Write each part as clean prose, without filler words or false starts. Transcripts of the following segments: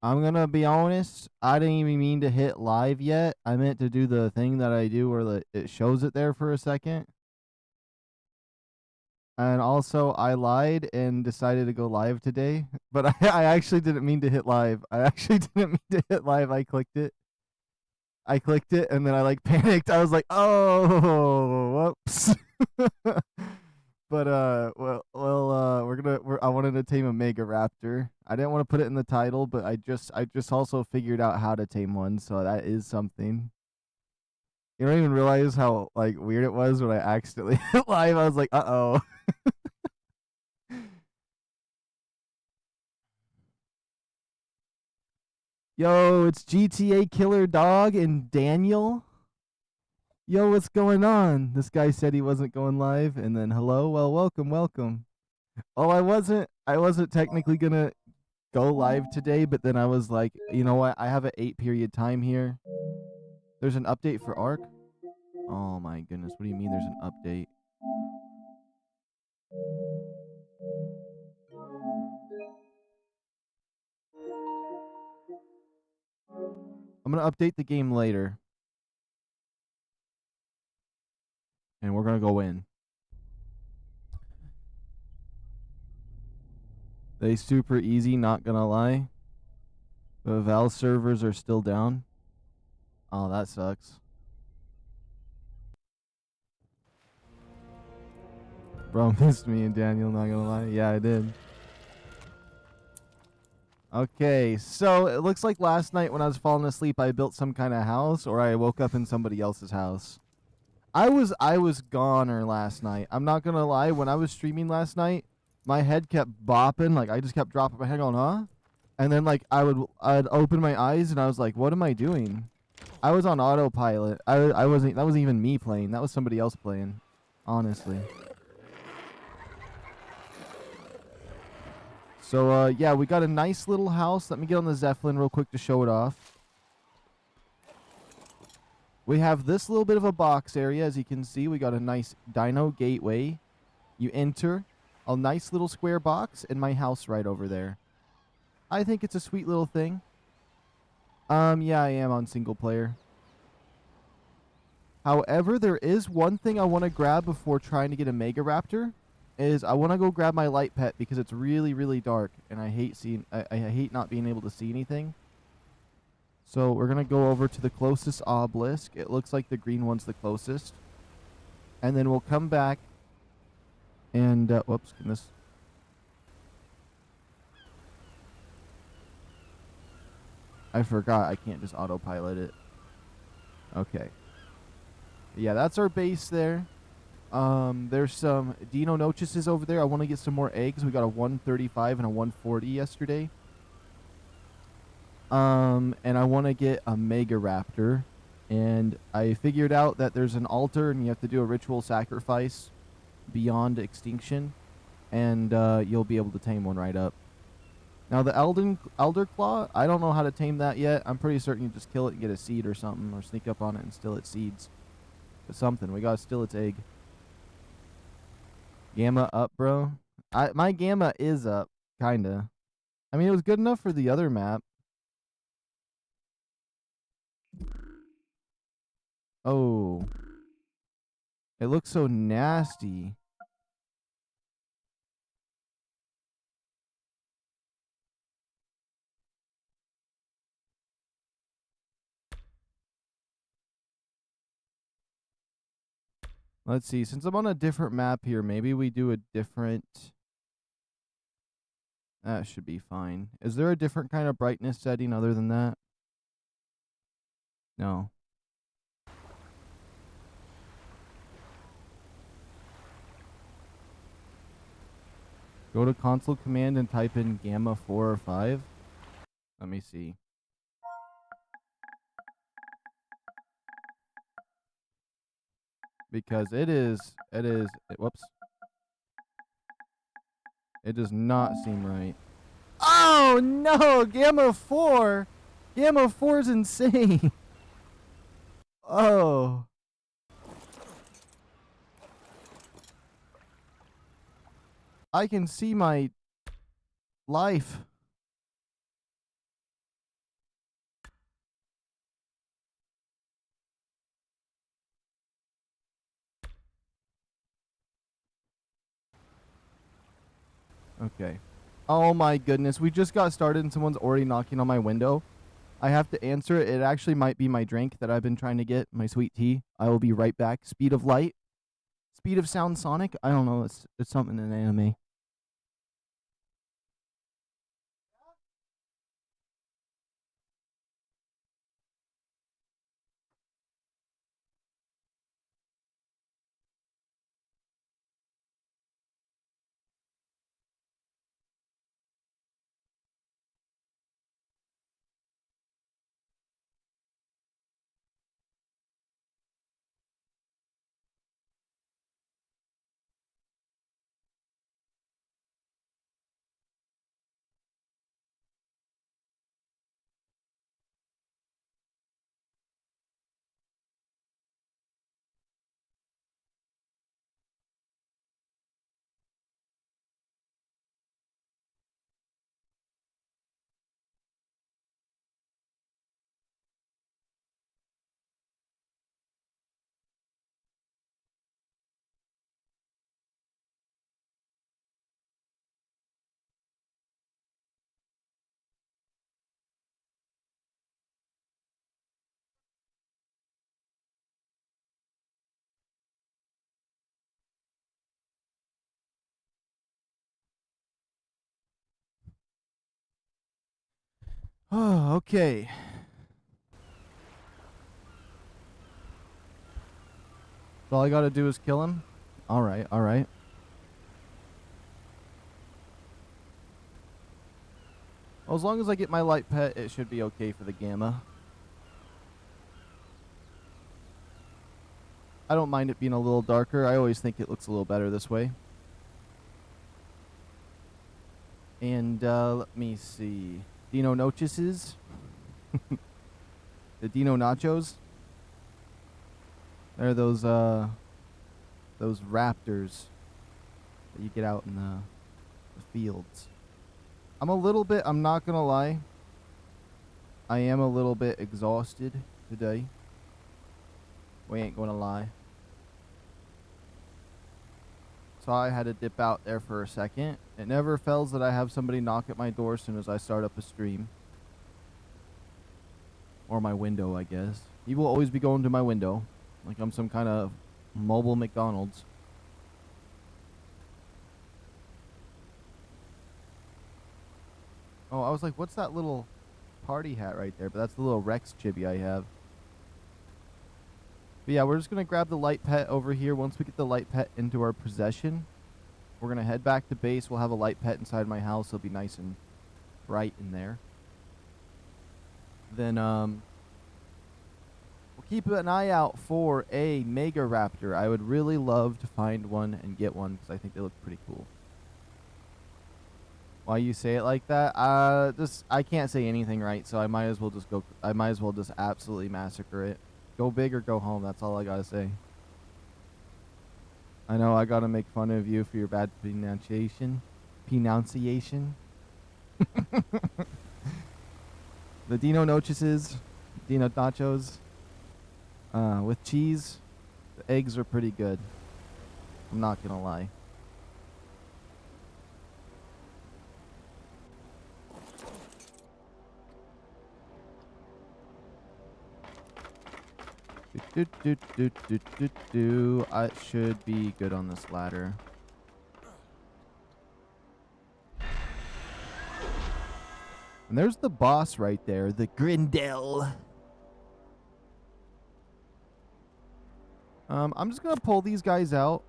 I'm gonna be honest. I didn't even mean to hit live yet. I meant to do the thing that I do where it shows it there for a second. And also, I lied and decided to go live today, but I actually didn't mean to hit live. I actually didn't mean to hit live. I clicked it. And then I like panicked. I was like, "Oh, whoops." But I wanted to tame a Megaraptor. I didn't want to put it in the title, but I just also figured out how to tame one, so that is something. You don't even realize how like weird it was when I accidentally hit live. I was like, "Uh-oh." Yo, it's GTA Killer Dog and Daniel. Yo, what's going on? This guy said he wasn't going live, and then hello, well, welcome, welcome. Oh, I wasn't technically gonna go live today, but then I was like, you know what? I have an 8 period time here. There's an update for ARK. Oh my goodness, what do you mean there's an update? I'm gonna update the game later, and we're gonna go in. They super easy, not gonna lie. The Val servers are still down. Oh, that sucks. Bro, missed me and Daniel, not gonna lie. Yeah, I did. Okay, so it looks like last night when I was falling asleep, I built some kind of house, or I woke up in somebody else's house. I was goner last night. I'm not gonna lie. When I was streaming last night, my head kept bopping. Like I just kept dropping my head, going, "Huh?" And then like I'd open my eyes, and I was like, "What am I doing?" I was on autopilot. I wasn't. That wasn't even me playing. That was somebody else playing. Honestly. So yeah, we got a nice little house. Let me get on the Zeppelin real quick to show it off. We have this little bit of a box area. As you can see, we got a nice dino gateway. You enter a nice little square box and my house right over there. I think it's a sweet little thing. Yeah, I am on single player. However, there is one thing I want to grab before trying to get a Megaraptor. Is I want to go grab my light pet because it's really, really dark and I hate seeing. I hate not being able to see anything. So we're gonna go over to the closest obelisk. It looks like the green one's the closest, and then we'll come back. And whoops, goodness. I forgot I can't just autopilot it. Okay. Yeah, that's our base there. There's some DEINOCHUS over there. I want to get some more eggs. We got a 135 and a 140 yesterday. And I want to get a Megaraptor. And I figured out that there's an altar and you have to do a ritual sacrifice beyond extinction. And you'll be able to tame one right up. Now the Elder Claw, I don't know how to tame that yet. I'm pretty certain you just kill it and get a seed or something. Or sneak up on it and steal its seeds. But something. We gotta steal its egg. Gamma up, bro. My gamma is up, kinda. I mean, it was good enough for the other map. Oh. It looks so nasty. Let's see. Since I'm on a different map here, maybe we do a different... That should be fine. Is there a different kind of brightness setting other than that? No. Go to console command and type in gamma 4 or 5. Let me see. Because whoops. It does not seem right. Oh no, gamma 4. Gamma 4 is insane. Oh. I can see my life. Okay. Oh my goodness. We just got started and someone's already knocking on my window. I have to answer it. It actually might be my drink that I've been trying to get, my sweet tea. I will be right back. Speed of light. Speed of sound sonic. I don't know. It's something in anime. Oh, okay. So all I gotta do is kill him? Alright, alright. Well, as long as I get my light pet, it should be okay for the gamma. I don't mind it being a little darker. I always think it looks a little better this way. And, let me see. DEINOYCHUS. The Dino Nachos. They're those raptors that you get out in the fields. I'm not gonna lie. I am a little bit exhausted today. We ain't gonna lie. So I had to dip out there for a second. It never fails that I have somebody knock at my door as soon as I start up a stream. Or my window, I guess. He will always be going to my window. Like I'm some kind of mobile McDonald's. Oh, I was like, what's that little party hat right there? But that's the little Rex chibi I have. But yeah, we're just going to grab the light pet over here. Once we get the light pet into our possession, we're going to head back to base. We'll have a light pet inside my house. It'll be nice and bright in there. Then, we'll keep an eye out for a MEGARAPTOR. I would really love to find one and get one because I think they look pretty cool. Why you say it like that? I can't say anything right, so I might as well just absolutely massacre it. Go big or go home. That's all I gotta say. I know I gotta make fun of you for your bad pronunciation. The DEINOYCHUS, Dino Nachos, with cheese. The eggs are pretty good. I'm not gonna lie. I should be good on this ladder. And there's the boss right there, the Grindel. I'm just gonna pull these guys out.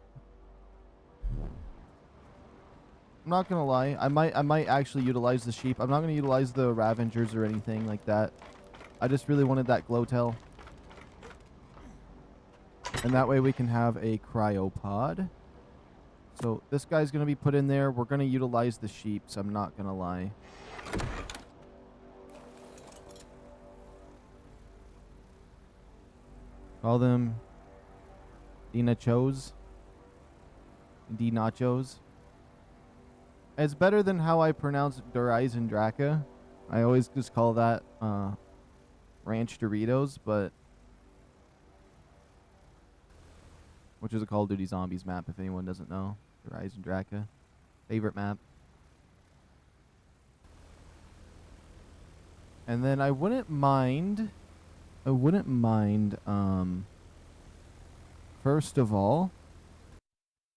I'm not gonna lie. I might actually utilize the sheep. I'm not gonna utilize the Ravengers or anything like that. I just really wanted that Glowtail. And that way we can have a cryopod. So this guy's going to be put in there. We're going to utilize the sheep, so I'm not going to lie. Call them DEINOCHUS. DEINOCHUS. It's better than how I pronounce Horizon Draka. I always just call that Ranch Doritos, but which is a Call of Duty Zombies map, if anyone doesn't know. Horizon Draka. Favorite map. And then I wouldn't mind, first of all,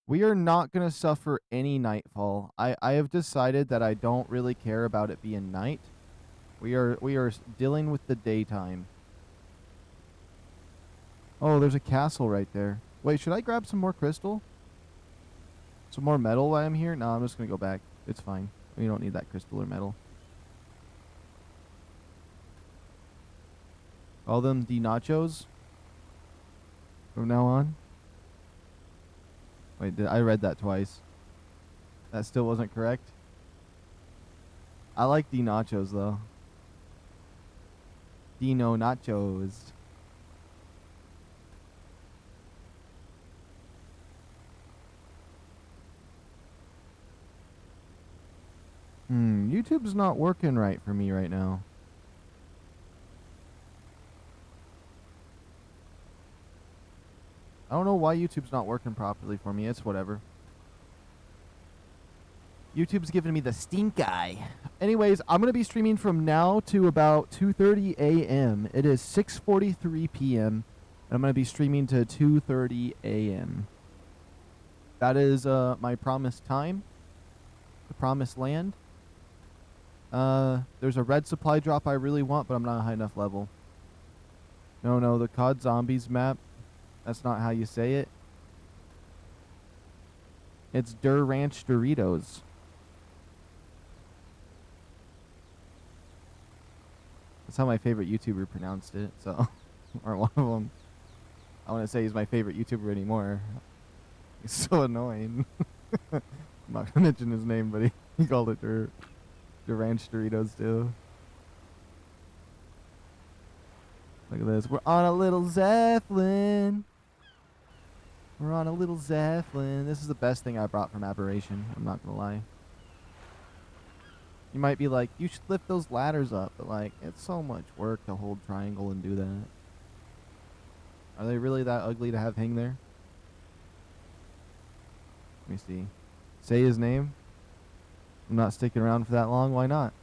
we are not going to suffer any nightfall. I have decided that I don't really care about it being night. We are dealing with the daytime. Oh, there's a castle right there. Wait, should I grab some more crystal? Some more metal while I'm here? No, I'm just going to go back. It's fine. We don't need that crystal or metal. Call them DEINOchos from now on. Wait, I read that twice. That still wasn't correct. I like DEINOchos though. Dino nachos. YouTube's not working right for me right now. I don't know why YouTube's not working properly for me. It's whatever. YouTube's giving me the stink eye. Anyways, I'm going to be streaming from now to about 2:30 a.m. It is 6:43 p.m. and I'm going to be streaming to 2:30 a.m. That is my promised time. The promised land. There's a red supply drop I really want, but I'm not a high enough level. No, the COD Zombies map. That's not how you say it. It's Der Ranch Doritos. That's how my favorite YouTuber pronounced it, so... or one of them. I want to say he's my favorite YouTuber anymore. He's so annoying. I'm not going to mention his name, but he called it Der Ranch Doritos, too. Look at this. We're on a little Zeppelin. We're on a little Zeppelin. This is the best thing I brought from Aberration. I'm not going to lie. You might be like, you should lift those ladders up. But, like, it's so much work to hold triangle and do that. Are they really that ugly to have hang there? Let me see. Say his name. I'm not sticking around for that long. Why not?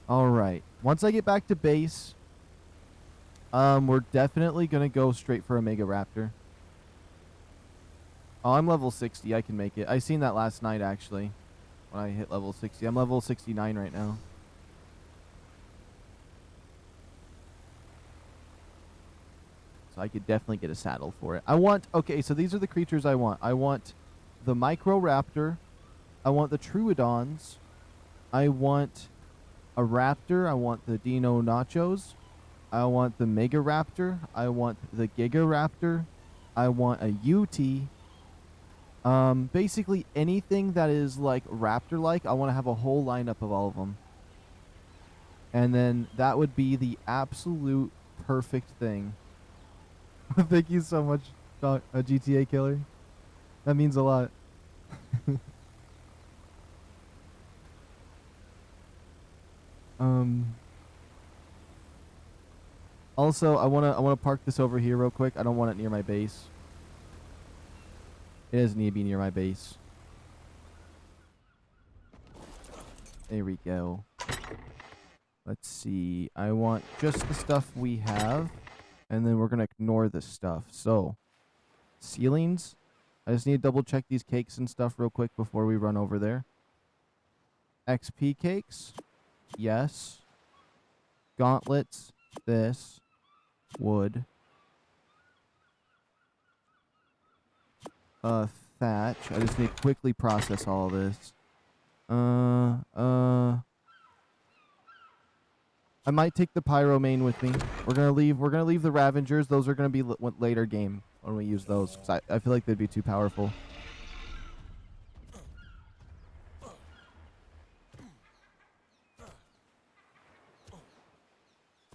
Alright. Once I get back to base, we're definitely going to go straight for a MEGARAPTOR. Oh, I'm level 60. I can make it. I seen that last night, actually, when I hit level 60. I'm level 69 right now. So I could definitely get a saddle for it. I want... Okay, so these are the creatures I want. I want the Microraptor. I want the Troodons. I want a raptor. I want the Dino Nachos. I want the MEGARAPTOR. I want the GigaRaptor. I want a UT. Basically anything that is like raptor-like, I want to have a whole lineup of all of them. And then that would be the absolute perfect thing. Thank you so much, a GTA killer. That means a lot. Also, I wanna park this over here real quick. I don't want it near my base. It doesn't need to be near my base. There we go. Let's see. I want just the stuff we have, and then we're gonna ignore this stuff. So, ceilings. I just need to double check these cakes and stuff real quick before we run over there. XP cakes. Yes. Gauntlets. This. Wood. Thatch. I just need to quickly process all of this. I might take the pyro main with me. We're gonna leave the Ravengers. Those are gonna be later game when we use those. 'Cause I feel like they'd be too powerful.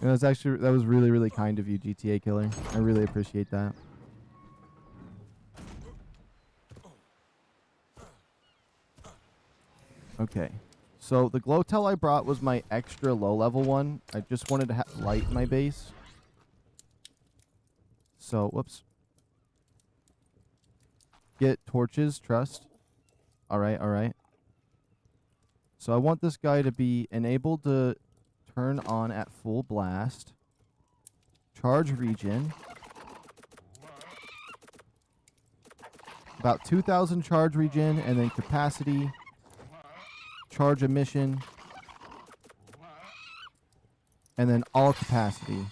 You know, that was really, really kind of you, GTA killer. I really appreciate that. Okay. So the Glowtel I brought was my extra low level one. I just wanted to have light in my base. So, whoops. Get torches, trust. Alright, alright. So I want this guy to be enabled to turn on at full blast. Charge regen. About 2,000 charge regen, and then capacity. Charge emission. And then all capacity.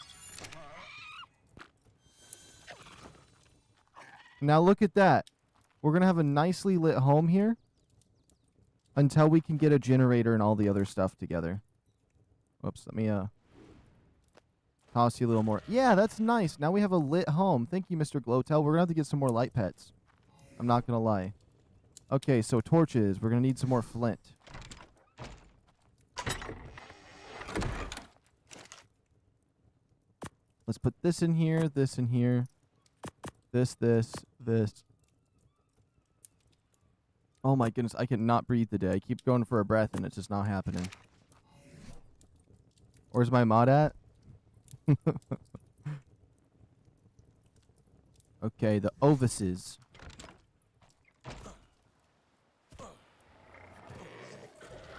Now look at that. We're going to have a nicely lit home here until we can get a generator and all the other stuff together. Whoops, let me toss you a little more. Yeah, that's nice. Now we have a lit home. Thank you, Mr. Glowtail. We're going to have to get some more light pets. I'm not going to lie. Okay, so torches. We're going to need some more flint. Let's put this in here, this in here. This. Oh my goodness, I cannot breathe today. I keep going for a breath and it's just not happening. Where's my mod at? Okay, the ovises.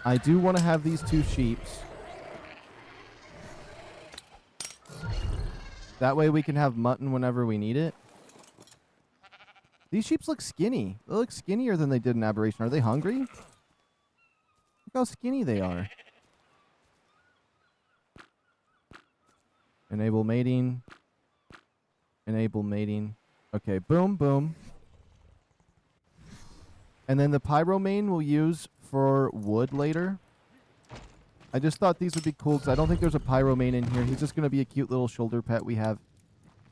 I do want to have these 2 sheeps. That way we can have mutton whenever we need it. These sheeps look skinny. They look skinnier than they did in Aberration. Are they hungry? Look how skinny they are. Enable mating. Enable mating. Okay, boom, boom. And then the pyro main we'll use for wood later. I just thought these would be cool because I don't think there's a pyro main in here. He's just going to be a cute little shoulder pet we have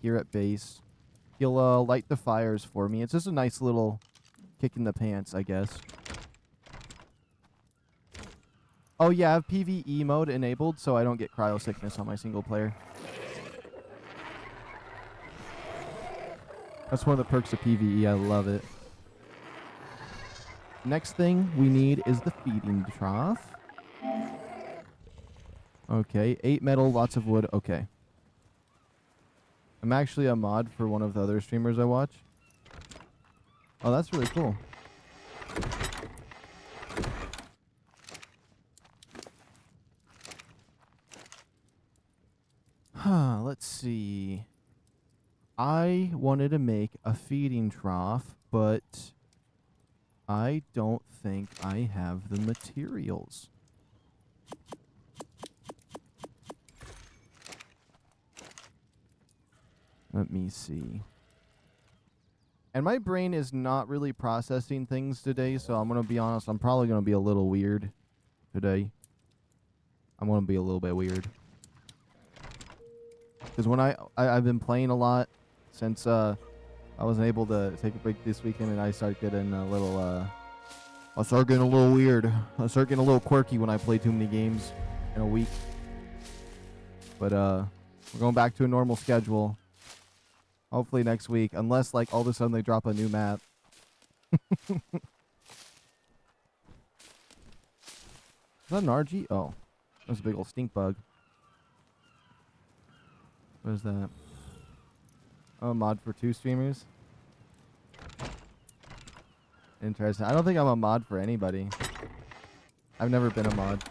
here at base. He'll light the fires for me. It's just a nice little kick in the pants, I guess. Oh yeah, I have PvE mode enabled so I don't get cryo sickness on my single player. That's one of the perks of PvE. I love it. Next thing we need is the feeding trough. Okay, 8 metal, lots of wood. Okay. I'm actually a mod for one of the other streamers I watch. Oh, that's really cool. Huh, let's see. I wanted to make a feeding trough, but I don't think I have the materials. Let me see. And my brain is not really processing things today, so I'm going to be honest, I'm probably going to be a little weird today. I'm going to be a little bit weird. Because when I've been playing a lot since I wasn't able to take a break this weekend, and I start getting a little I start getting a little weird. I start getting a little quirky when I play too many games in a week. But we're going back to a normal schedule. Hopefully next week, unless like all of a sudden they drop a new map. Is that an RG? Oh, that's a big old stink bug. What is that? Oh, mod for 2 streamers. Interesting. I don't think I'm a mod for anybody. I've never been a mod.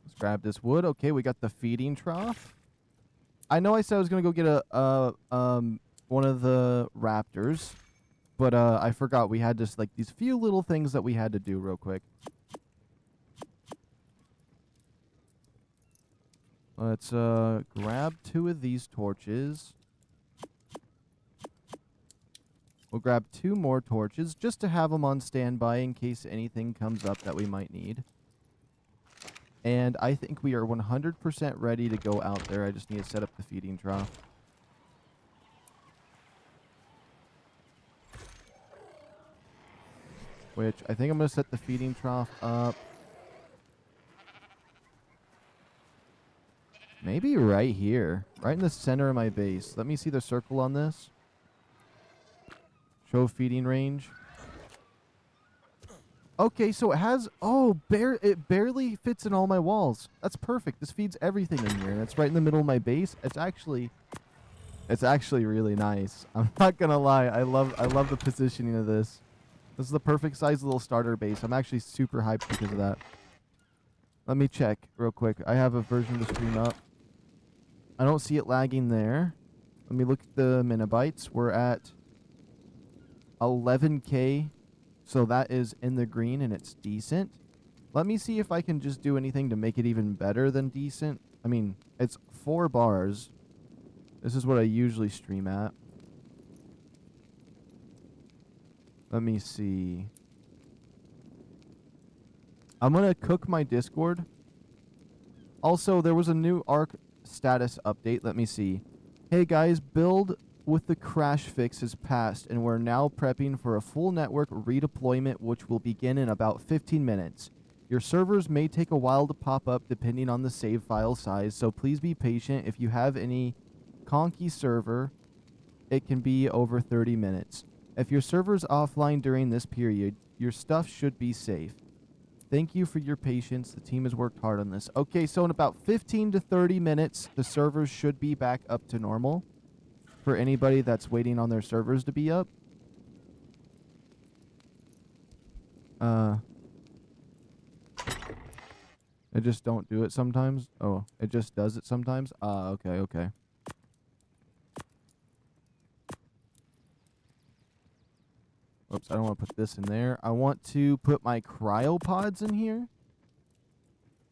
Let's grab this wood. Okay, we got the feeding trough. I know I said I was gonna go get a one of the raptors, but I forgot we had just like these few little things that we had to do real quick. Let's grab 2 of these torches. We'll grab 2 more torches just to have them on standby in case anything comes up that we might need. And I think we are 100% ready to go out there. I just need to set up the feeding trough. Which I think I'm going to set the feeding trough up. Maybe right here. Right in the center of my base. Let me see the circle on this. Show feeding range. Okay, so it has... Oh, it barely fits in all my walls. That's perfect. This feeds everything in here. And it's right in the middle of my base. It's actually It's actually really nice. I'm not gonna lie. I love the positioning of this. This is the perfect size little starter base. I'm actually super hyped because of that. Let me check real quick. I have a version of the stream up. I don't see it lagging there. Let me look at the megabytes. We're at 11K. So that is in the green and it's decent. Let me see if I can just do anything to make it even better than decent. I mean, it's 4 bars. This is what I usually stream at. Let me see. I'm going to cook my Discord. Also, there was a new ARK status update. Let me see. Hey guys, build with the crash fix is passed, and we're now prepping for a full network redeployment, which will begin in about 15 minutes. Your servers may take a while to pop up depending on the save file size, so please be patient. If you have any conky server, it can be over 30 minutes. If your server's offline during this period, your stuff should be safe. Thank you for your patience. The team has worked hard on this. Okay, so in about 15 to 30 minutes, the servers should be back up to normal for anybody that's waiting on their servers to be up. It just don't do it sometimes. Oh, it just does it sometimes. Okay. Oops, I don't want to put this in there. I want to put my cryopods in here.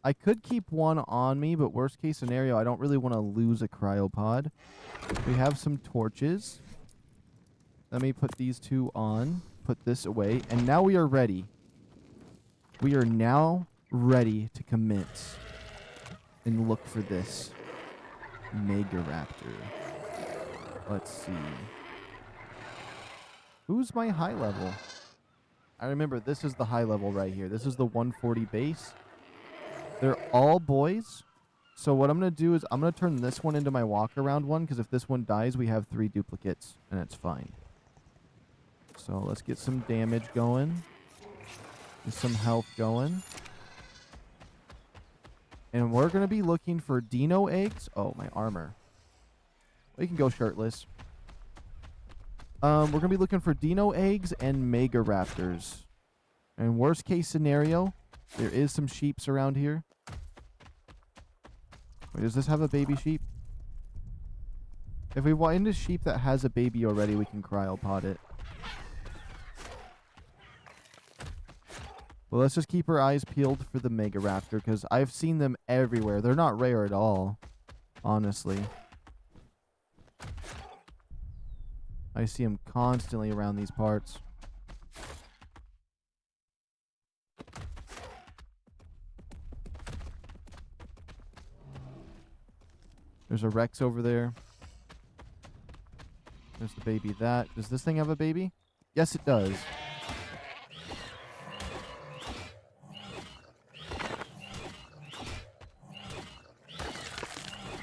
I could keep one on me, but worst case scenario, I don't really want to lose a cryopod. We have some torches. Let me put these 2 on. Put this away. And now we are ready. We are now ready to commence and look for this MEGARAPTOR. Let's see. Who's my high level? I remember this is the high level right here. This is the 140 base. They're all boys. So what I'm going to do is I'm going to turn this one into my walk around one, because if this one dies, we have 3 duplicates and it's fine. So let's get some damage going. Get some health going. And we're going to be looking for Dino eggs. Oh, my armor. We can go shirtless. We're going to be looking for Dino eggs and MEGARAPTORs. And worst case scenario, there is some sheeps around here. Wait, does this have a baby sheep? If we find a sheep that has a baby already, we can cryopod it. Well, let's just keep our eyes peeled for the MEGARAPTOR, because I've seen them everywhere. They're not rare at all, honestly. I see them constantly around these parts. There's a Rex over there. There's the baby that. Does this thing have a baby? Yes, it does.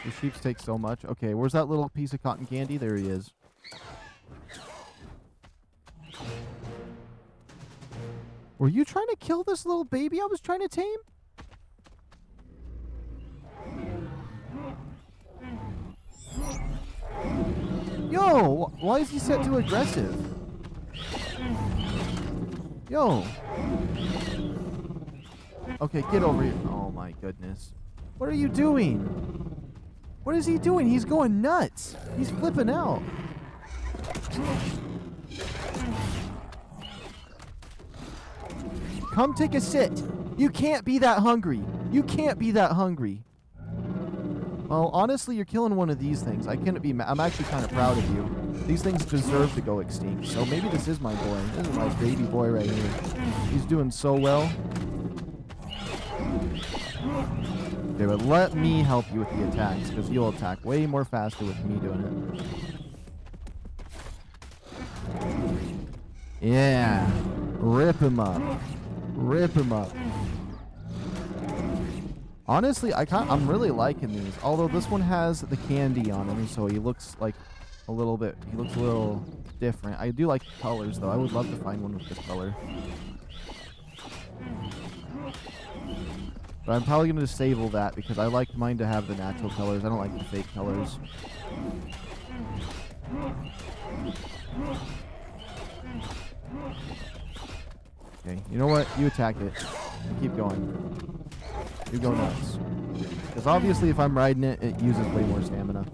The sheeps take so much. Okay, where's that little piece of cotton candy? There he is. Were you trying to kill this little baby I was trying to tame? Yo, why is he set to aggressive? Yo. Okay, get over here. Oh my goodness. What are you doing? What is he doing? He's going nuts. He's flipping out. Come take a sit. You can't be that hungry. You can't be that hungry. Well, honestly, you're killing one of these things. I can't be mad. I'm actually kind of proud of you. These things deserve to go extinct. So maybe this is my boy. This is my baby boy right here. He's doing so well. Okay, but let me help you with the attacks, because you'll attack way more faster with me doing it. Yeah. Rip him up. Rip him up. Honestly, I'm really liking these. Although this one has the candy on him, so he looks like a little bit. He looks a little different. I do like the colors, though. I would love to find one with this color. But I'm probably going to disable that because I like mine to have the natural colors. I don't like the fake colors. Okay, you know what? You attack it. Keep going. You go nuts. Because obviously if I'm riding it, it uses way more stamina.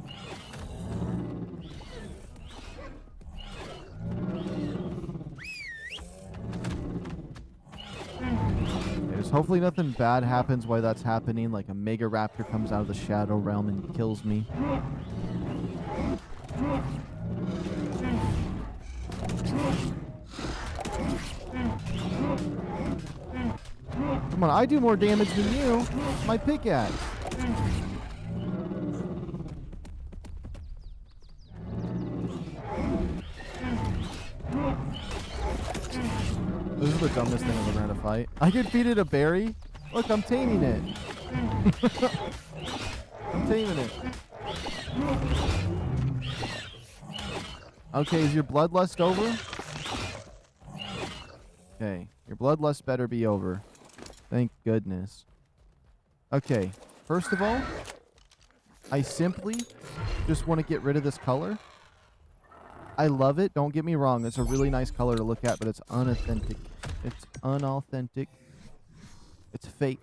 Okay, just hopefully nothing bad happens while that's happening, like a MEGARAPTOR comes out of the Shadow Realm and kills me. Come on, I do more damage than you. My pickaxe. This is the dumbest thing I've ever had to fight. I could feed it a berry. Look, I'm taming it. I'm taming it. Okay, is your bloodlust over? Okay, your bloodlust better be over. Thank goodness. Okay, first of all, I simply just want to get rid of this color. I love it. Don't get me wrong. It's a really nice color to look at, but it's unauthentic. It's unauthentic. It's fake.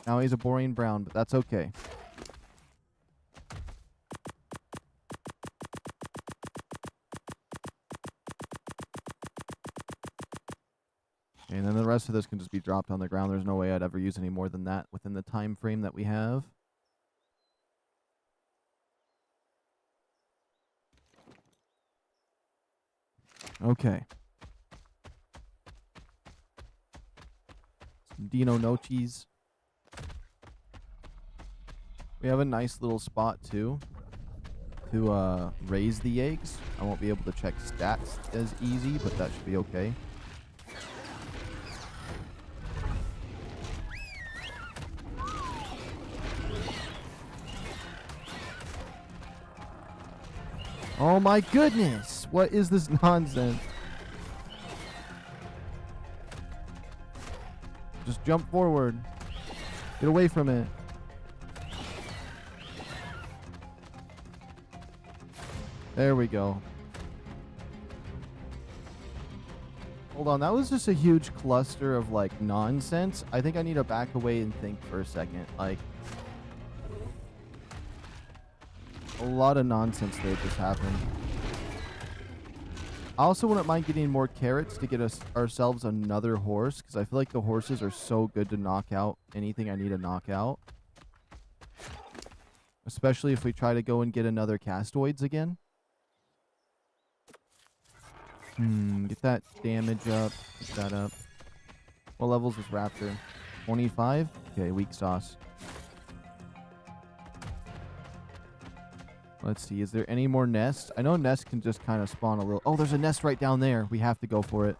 Now he's a boring brown, but that's okay. And then the rest of this can just be dropped on the ground. There's no way I'd ever use any more than that within the time frame that we have. Okay. Some DEINOCHUS. We have a nice little spot too to raise the eggs. I won't be able to check stats as easy, but that should be okay. Oh my goodness! What is this nonsense? Just jump forward. Get away from it. There we go. Hold on, that was just a huge cluster of like nonsense. I think I need to back away and think for a second. Like, a lot of nonsense there just happened. I also wouldn't mind getting more carrots to get us ourselves another horse, because I feel like the horses are so good to knock out anything I need to knock out. Especially if we try to go and get another castoids again. Get that damage up. Get that up. What levels is Raptor? 25? Okay, weak sauce. Let's see. Is there any more nests? I know nests can just kind of spawn a little. Oh, there's a nest right down there. We have to go for it.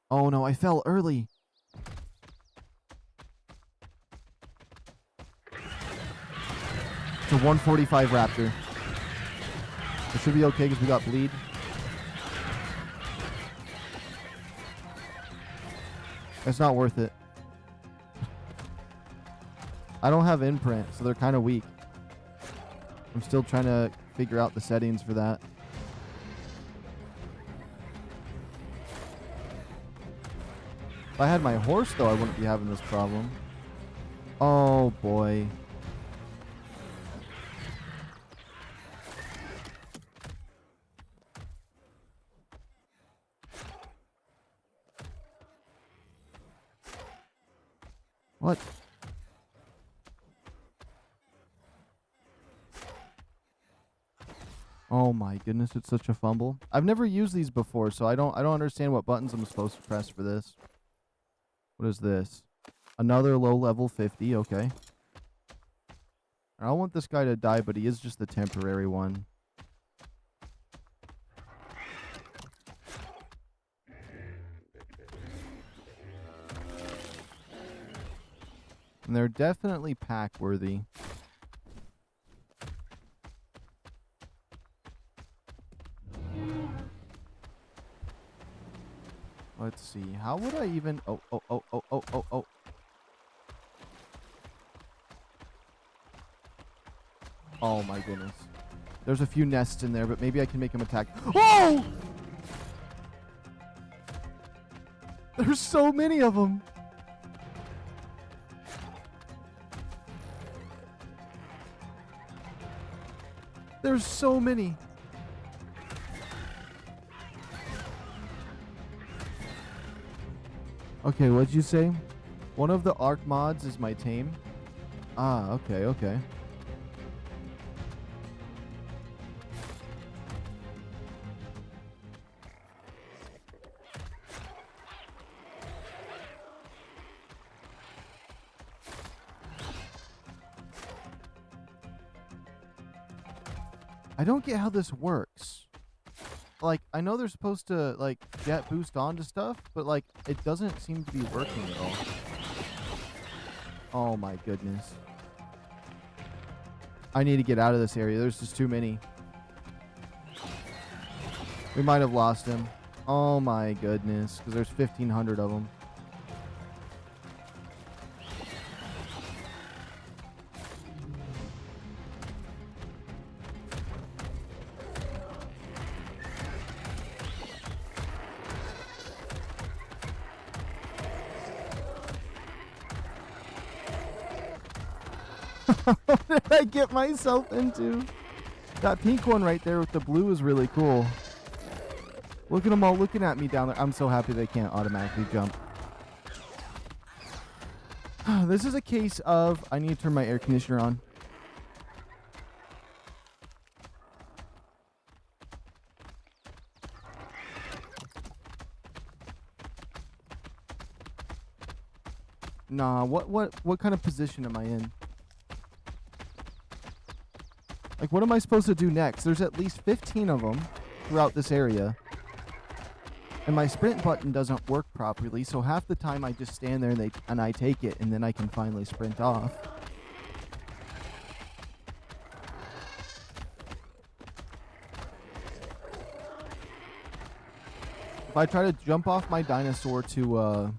Oh, no. I fell early. It's a 145 Raptor. It should be okay because we got bleed. It's not worth it. I don't have imprint, so they're kind of weak. I'm still trying to figure out the settings for that. If I had my horse, though, I wouldn't be having this problem. Oh, boy. What? Oh my goodness, it's such a fumble. I've never used these before, so I don't understand what buttons I'm supposed to press for this. What is this? Another low level 50, okay. I don't want this guy to die, but he is just the temporary one. And they're definitely pack worthy. Let's see. How would I even... Oh. Oh my goodness. There's a few nests in there, but maybe I can make them attack. Oh! There's so many of them. There's so many. Okay, what'd you say? One of the ARK mods is my tame. Ah, okay, okay. I don't get how this works. Like, I know they're supposed to, like, jet boost onto stuff, but, like, it doesn't seem to be working at all. Oh, my goodness. I need to get out of this area. There's just too many. We might have lost him. Oh, my goodness. Because there's 1,500 of them. What did I get myself into? That pink one right there with the blue is really cool. Look at them all looking at me down there. I'm so happy they can't automatically jump. This is a case of I need to turn my air conditioner on. Nah, what kind of position am I in? Like, what am I supposed to do next? There's at least 15 of them throughout this area. And my sprint button doesn't work properly, so half the time I just stand there and I take it, and then I can finally sprint off. If I try to jump off my dinosaur to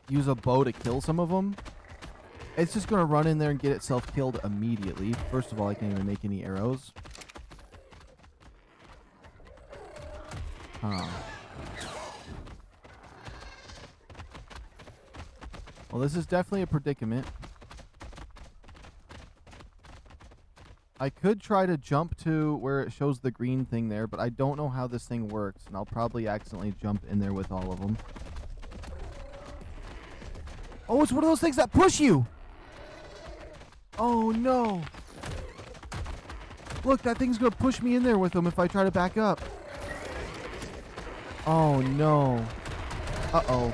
use a bow to kill some of them, it's just going to run in there and get itself killed immediately. First of all, I can't even make any arrows. Huh. Well, this is definitely a predicament. I could try to jump to where it shows the green thing there, but I don't know how this thing works, and I'll probably accidentally jump in there with all of them. Oh, it's one of those things that push you! Oh, no. Look, that thing's going to push me in there with them if I try to back up. Oh, no. Uh-oh.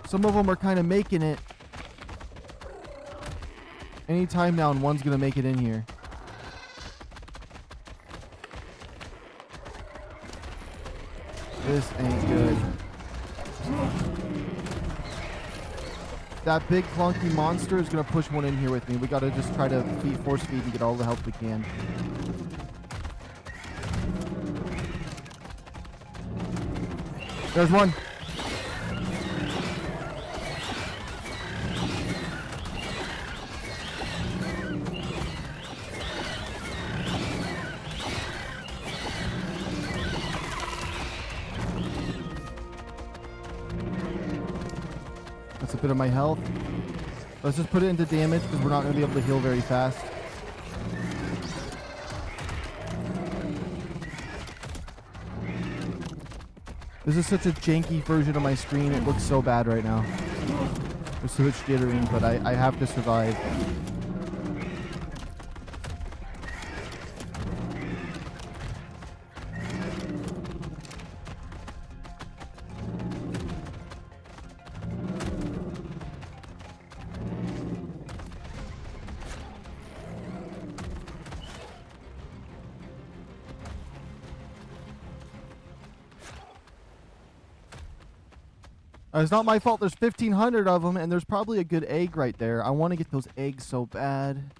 Some of them are kind of making it. Anytime now, and one's going to make it in here. This ain't good. That big clunky monster is going to push one in here with me. We got to just try to force feed and get all the help we can. There's one. That's a bit of my health. Let's just put it into damage because we're not going to be able to heal very fast. This is such a janky version of my screen. It looks so bad right now. There's so much jittering, but I have to survive. It's not my fault. There's 1,500 of them, and there's probably a good egg right there. I want to get those eggs so bad.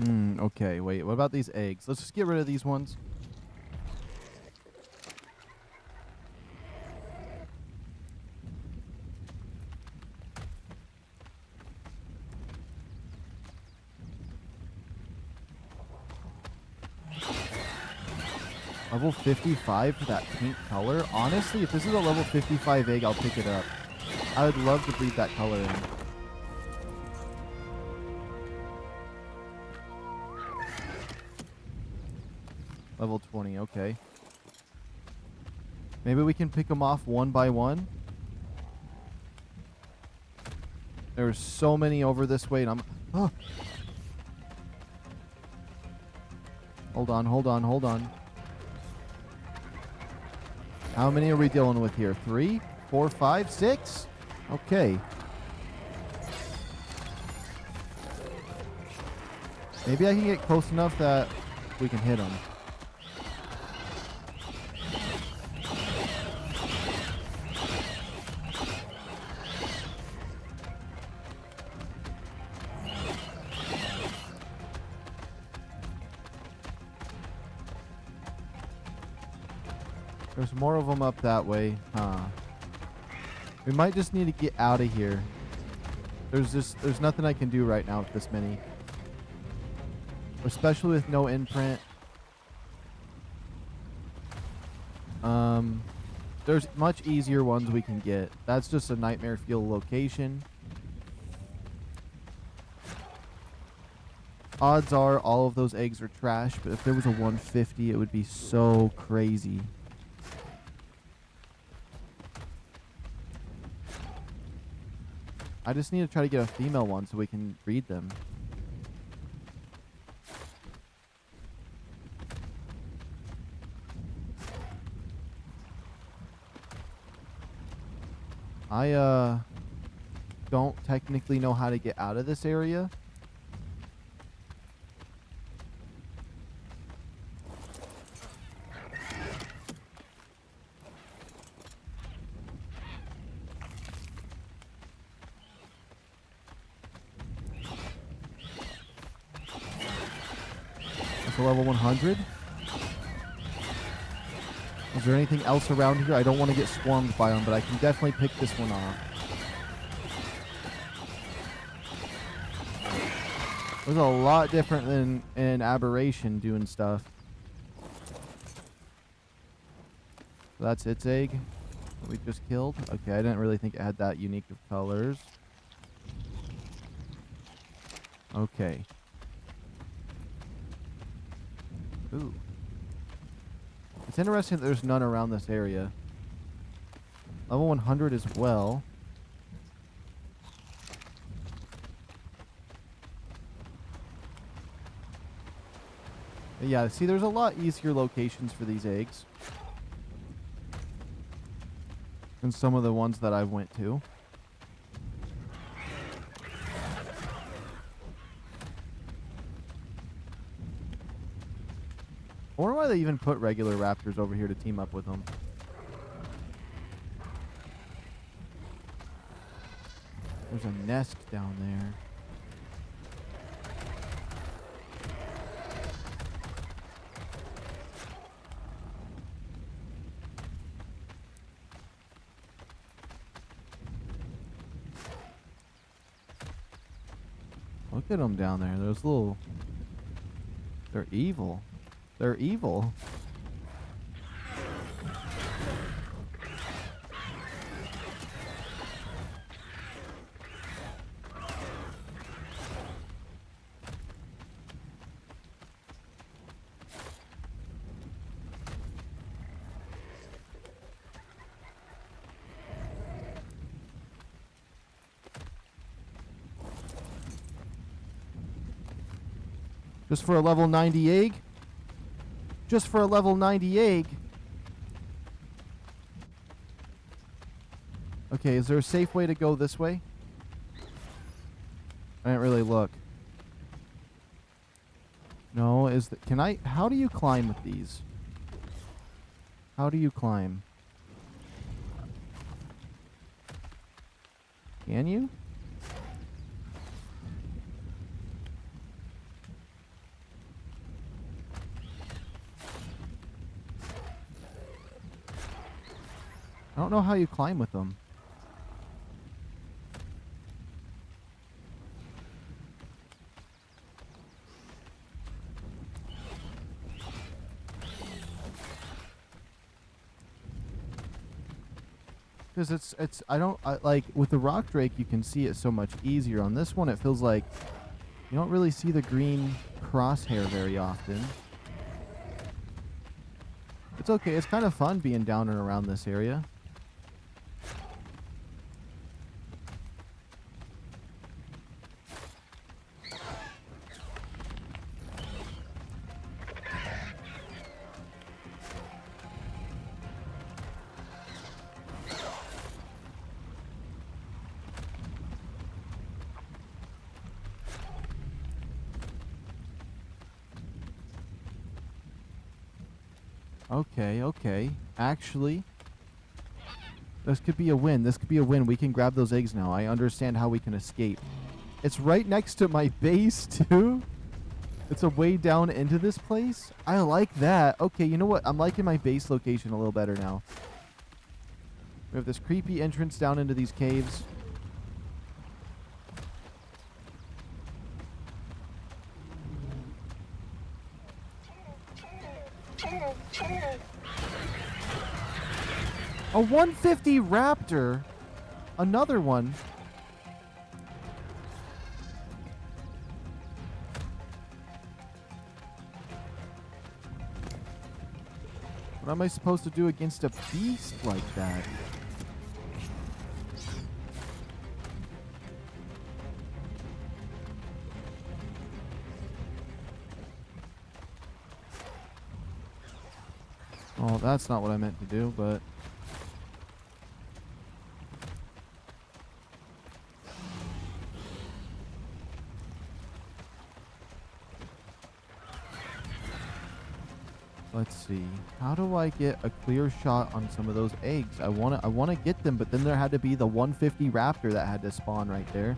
Okay, wait. What about these eggs? Let's just get rid of these ones. Level 55 for that pink color? Honestly, if this is a level 55 egg, I'll pick it up. I would love to breed that color in. Level 20, okay. Maybe we can pick them off one by one. There's so many over this way, and I'm... Oh. Hold on, hold on, hold on. How many are we dealing with here? 3, 4, 5, 6? Okay. Maybe I can get close enough that we can hit them. There's more of them up that way. Huh. We might just need to get out of here. There's nothing I can do right now with this many. Especially with no imprint. There's much easier ones we can get. That's just a nightmare fuel location. Odds are all of those eggs are trash, but if there was a 150, it would be so crazy. I just need to try to get a female one so we can breed them. I don't technically know how to get out of this area. That's a level 100. Is there anything else around here? I don't want to get swarmed by them, but I can definitely pick this one off. It was a lot different than an aberration doing stuff. So that's its egg that we just killed. Okay, I didn't really think it had that unique of colors. Okay. Ooh. It's interesting that there's none around this area. Level 100 as well. But yeah, see, there's a lot easier locations for these eggs than some of the ones that I went to. I wonder why they even put regular raptors over here to team up with them. There's a nest down there. Look at them down there. Those little... They're evil. They're evil. Just for a level 90 egg? Just for a level 90 egg? Okay, is there a safe way to go this way? I didn't really look. No, is that... Can I... How do you climb with these? How do you climb? Can you? don't know how you climb with them. Because like, with the rock drake, you can see it so much easier. On this one, it feels like you don't really see the green crosshair very often. It's okay. It's kind of fun being down and around this area. Okay, okay. Actually, this could be a win. This could be a win. We can grab those eggs now. I understand how we can escape. It's right next to my base, too. It's a way down into this place. I like that. Okay, you know what? I'm liking my base location a little better now. We have this creepy entrance down into these caves. A 150 raptor. Another one. What am I supposed to do against a beast like that? Oh, that's not what I meant to do, but... Let's see. How do I get a clear shot on some of those eggs? I wanna get them, but then there had to be the 150 raptor that had to spawn right there.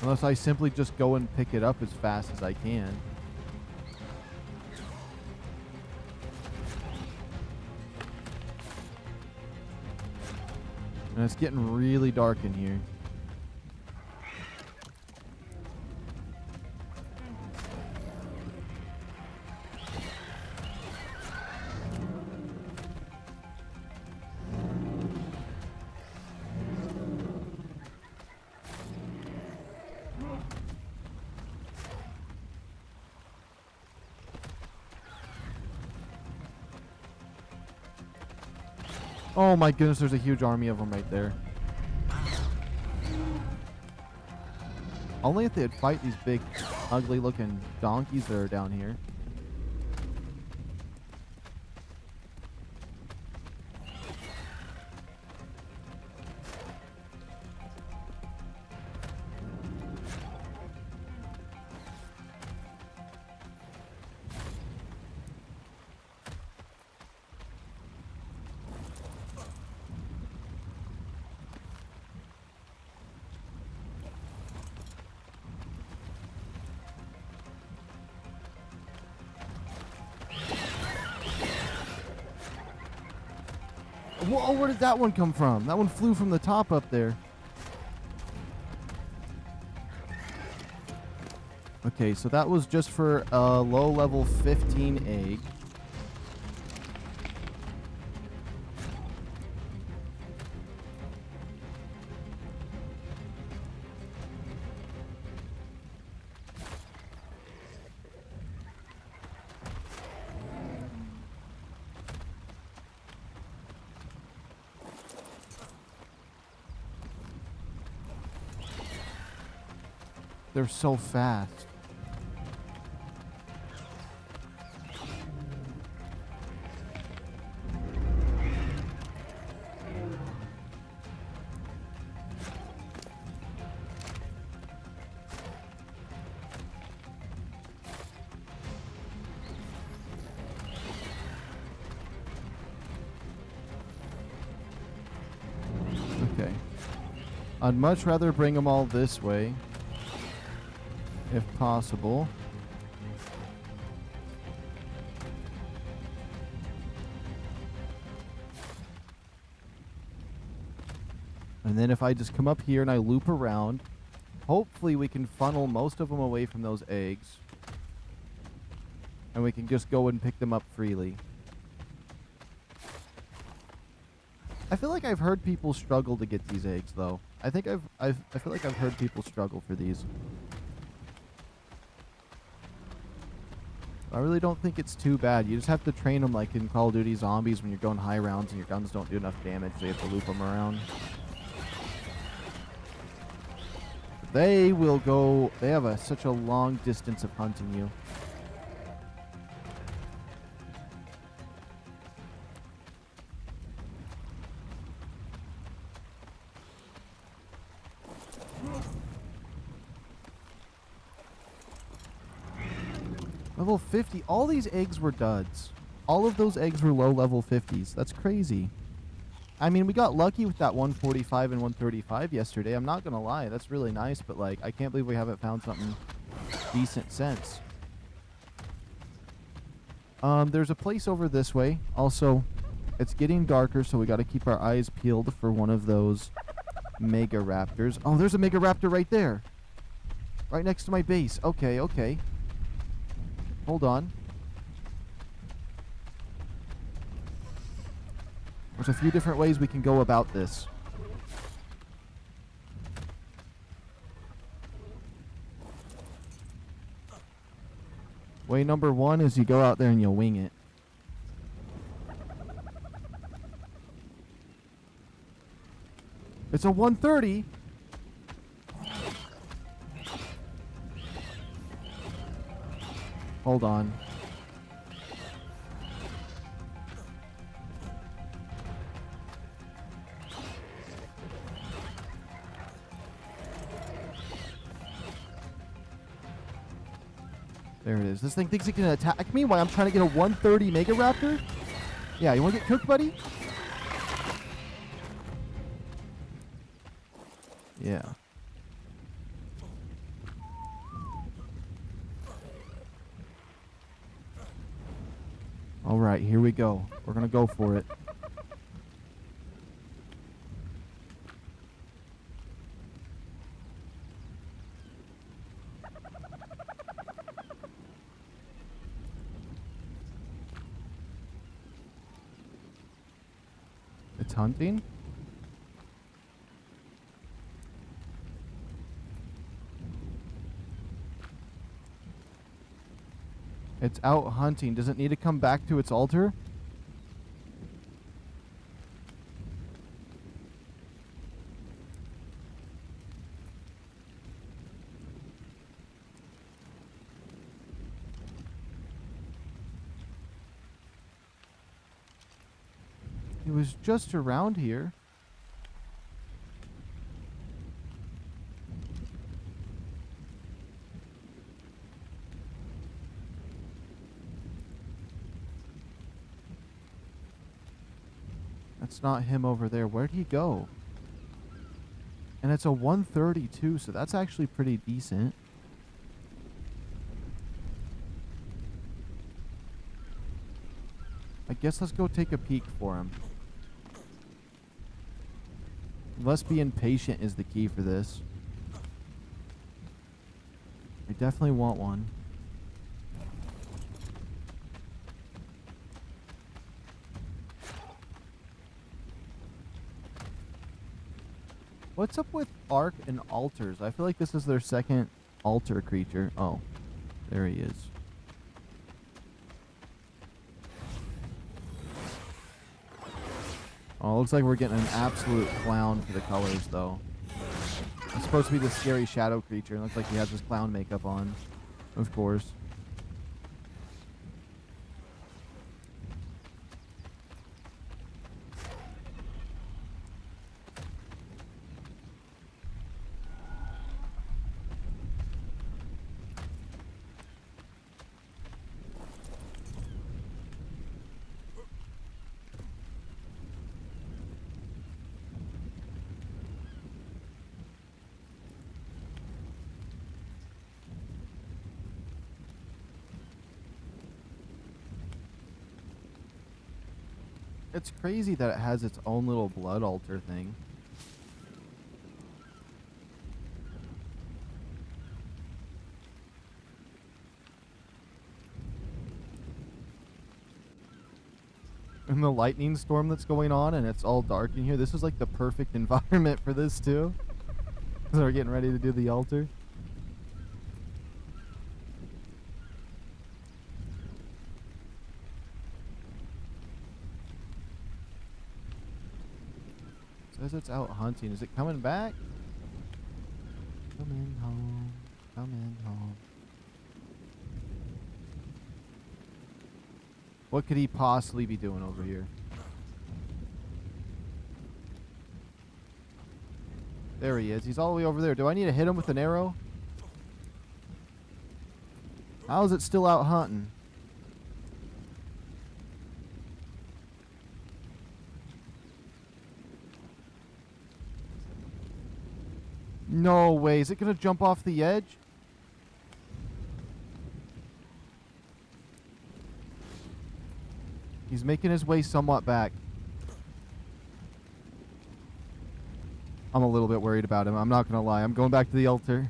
Unless I simply just go and pick it up as fast as I can. And it's getting really dark in here. Oh my goodness, there's a huge army of them right there. Only if they'd fight these big, ugly looking donkeys that are down here. Whoa, where did that one come from? That one flew from the top up there. Okay, so that was just for a low level 15 egg. They're so fast. Okay. I'd much rather bring them all this way, if possible. And then if I just come up here and I loop around, hopefully we can funnel most of them away from those eggs. And we can just go and pick them up freely. I feel like I've heard people struggle to get these eggs, though. I feel like I've heard people struggle for these. I really don't think it's too bad. You just have to train them like in Call of Duty Zombies when you're going high rounds and your guns don't do enough damage, so you have to loop them around. They will go... They have such a long distance of hunting you. Level 50. All these eggs were duds. All of those eggs were low level 50s. That's crazy. I mean, we got lucky with that 145 and 135 yesterday. I'm not going to lie. That's really nice, but, like, I can't believe we haven't found something decent since. There's a place over this way. Also, it's getting darker, so we got to keep our eyes peeled for one of those MEGARAPTORs. Oh, there's a MEGARAPTOR right there. Right next to my base. Okay, okay. Hold on. There's a few different ways we can go about this. Way number one is you go out there and you wing it. It's a 130. Hold on. There it is. This thing thinks it can attack me while I'm trying to get a 130 MEGARAPTOR? Yeah, you want to get cooked, buddy? Yeah. All right, here we go. We're going to go for it. It's hunting? It's out hunting. Does it need to come back to its altar? It was just around here. That's not him over there. Where'd he go? And it's a 132, so that's actually pretty decent. I guess let's go take a peek for him. Unless being patient is the key for this. I definitely want one. What's up with ARK and altars? I feel like this is their second altar creature. Oh, there he is. Oh, looks like we're getting an absolute clown for the colors, though. It's supposed to be the scary shadow creature. It looks like he has his clown makeup on. Of course. It's crazy that it has its own little blood altar thing. And the lightning storm that's going on, and it's all dark in here. This is like the perfect environment for this too. So we're getting ready to do the altar. Says it's out hunting. Is it coming back? Coming home. Coming home. What could he possibly be doing over here? There he is. He's all the way over there. Do I need to hit him with an arrow? How is it still out hunting? No way. Is it going to jump off the edge? He's making his way somewhat back. I'm a little bit worried about him. I'm not going to lie. I'm going back to the altar.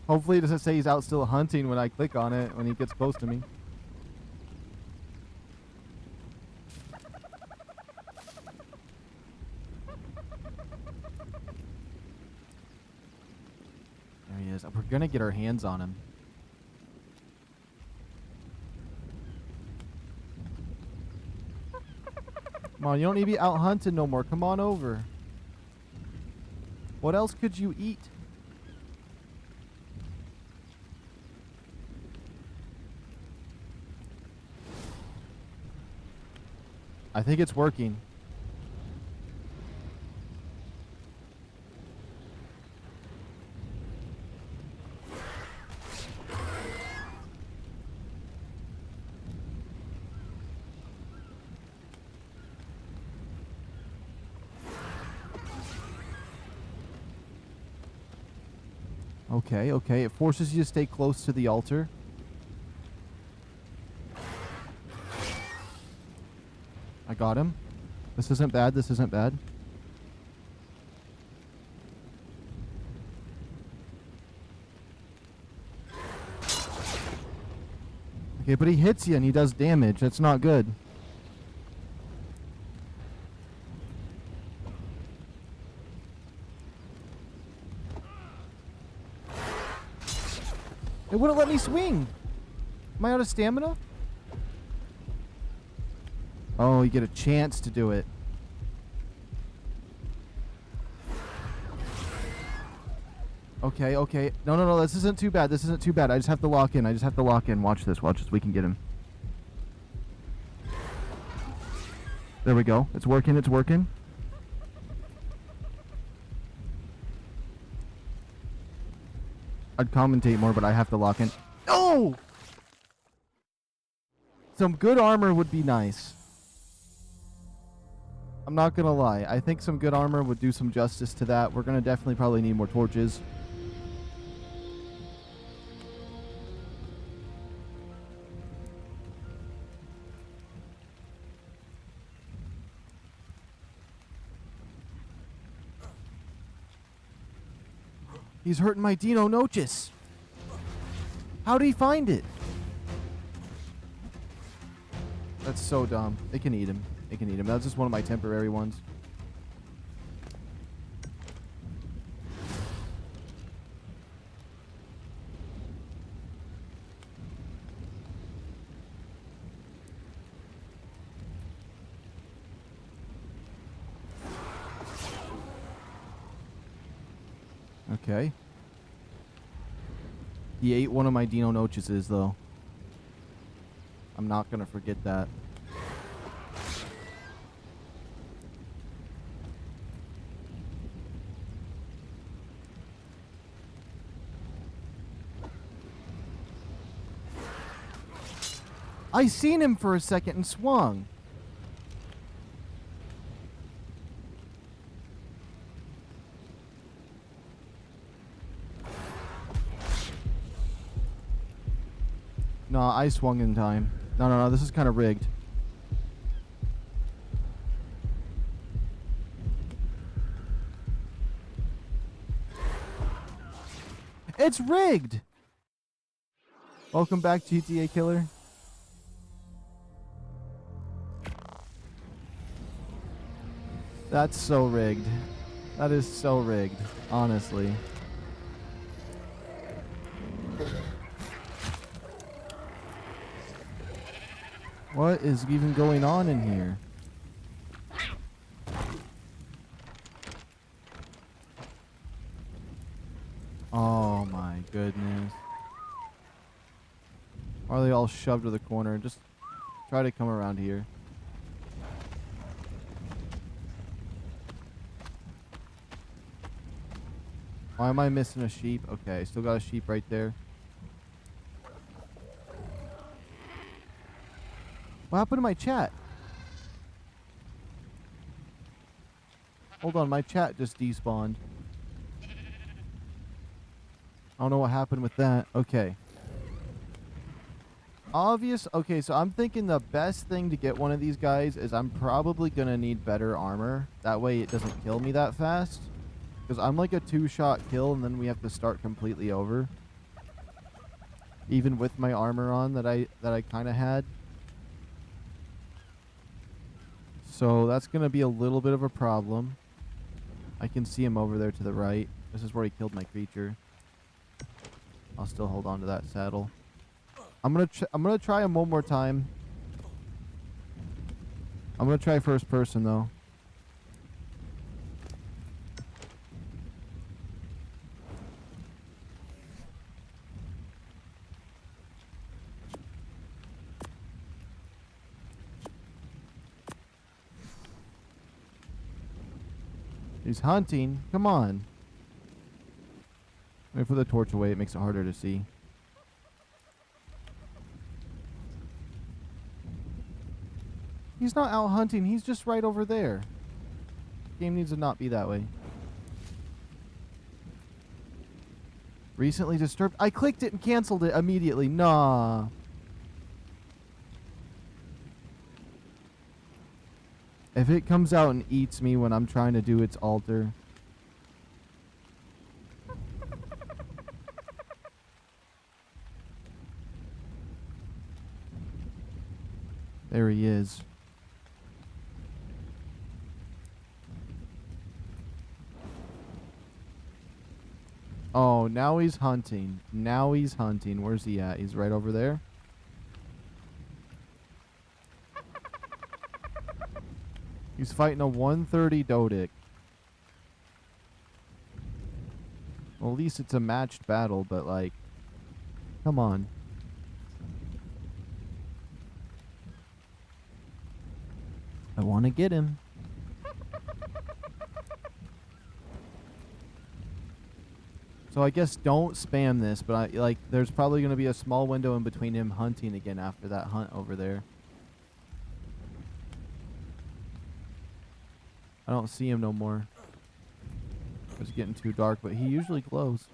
Hopefully it doesn't say he's out still hunting when I click on it when he gets close to me. There he is. We're going to get our hands on him. Come on, you don't need to be out hunting no more. Come on over. What else could you eat? I think it's working. Okay, okay. It forces you to stay close to the altar. I got him. This isn't bad. This isn't bad. Okay, but he hits you and he does damage. That's not good. It wouldn't let me swing. Am I out of stamina? Oh, you get a chance to do it. Okay, okay. No, no, no. This isn't too bad. This isn't too bad. I just have to lock in. I just have to lock in. Watch this. Watch this. We can get him. There we go. It's working. It's working. I'd commentate more, but I have to lock in. Oh! Some good armor would be nice. I'm not gonna lie. I think some good armor would do some justice to that. We're gonna definitely probably need more torches. He's hurting my DEINOCHUS. How'd he find it? That's so dumb. It can eat him. It can eat him. That's just one of my temporary ones. Okay. He ate one of my DEINOCHUS's, though. I'm not going to forget that. I seen him for a second and swung. No, I swung in time. No, no, no, this is kind of rigged. It's rigged. Welcome back, GTA Killer. That's so rigged. That is so rigged, honestly. What is even going on in here? Oh my goodness. Why are they all shoved to the corner? Just try to come around here. Why am I missing a sheep? Okay, still got a sheep right there. What happened to my chat? Hold on, my chat just despawned. I don't know what happened with that. Okay. Okay, so I'm thinking the best thing to get one of these guys is I'm probably going to need better armor. That way it doesn't kill me that fast. Because I'm like a 2-shot kill and then we have to start completely over. Even with my armor on that I kind of had. So that's going to be a little bit of a problem. I can see him over there to the right. This is where he killed my creature. I'll still hold on to that saddle. I'm gonna try him one more time. I'm gonna try first person though. He's hunting. Come on. Let me put the torch away. It makes it harder to see. He's not out hunting. He's just right over there. Game needs to not be that way. Recently disturbed. I clicked it and canceled it immediately. Nah. If it comes out and eats me when I'm trying to do its altar. There he is. Oh, now he's hunting. Now he's hunting. Where's he at? He's right over there. He's fighting a 130 Dodic. Well, at least it's a matched battle, but like, come on. I want to get him. So I guess don't spam this, but there's probably going to be a small window in between him hunting again after that hunt over there. I don't see him no more. It's getting too dark, but he usually glows.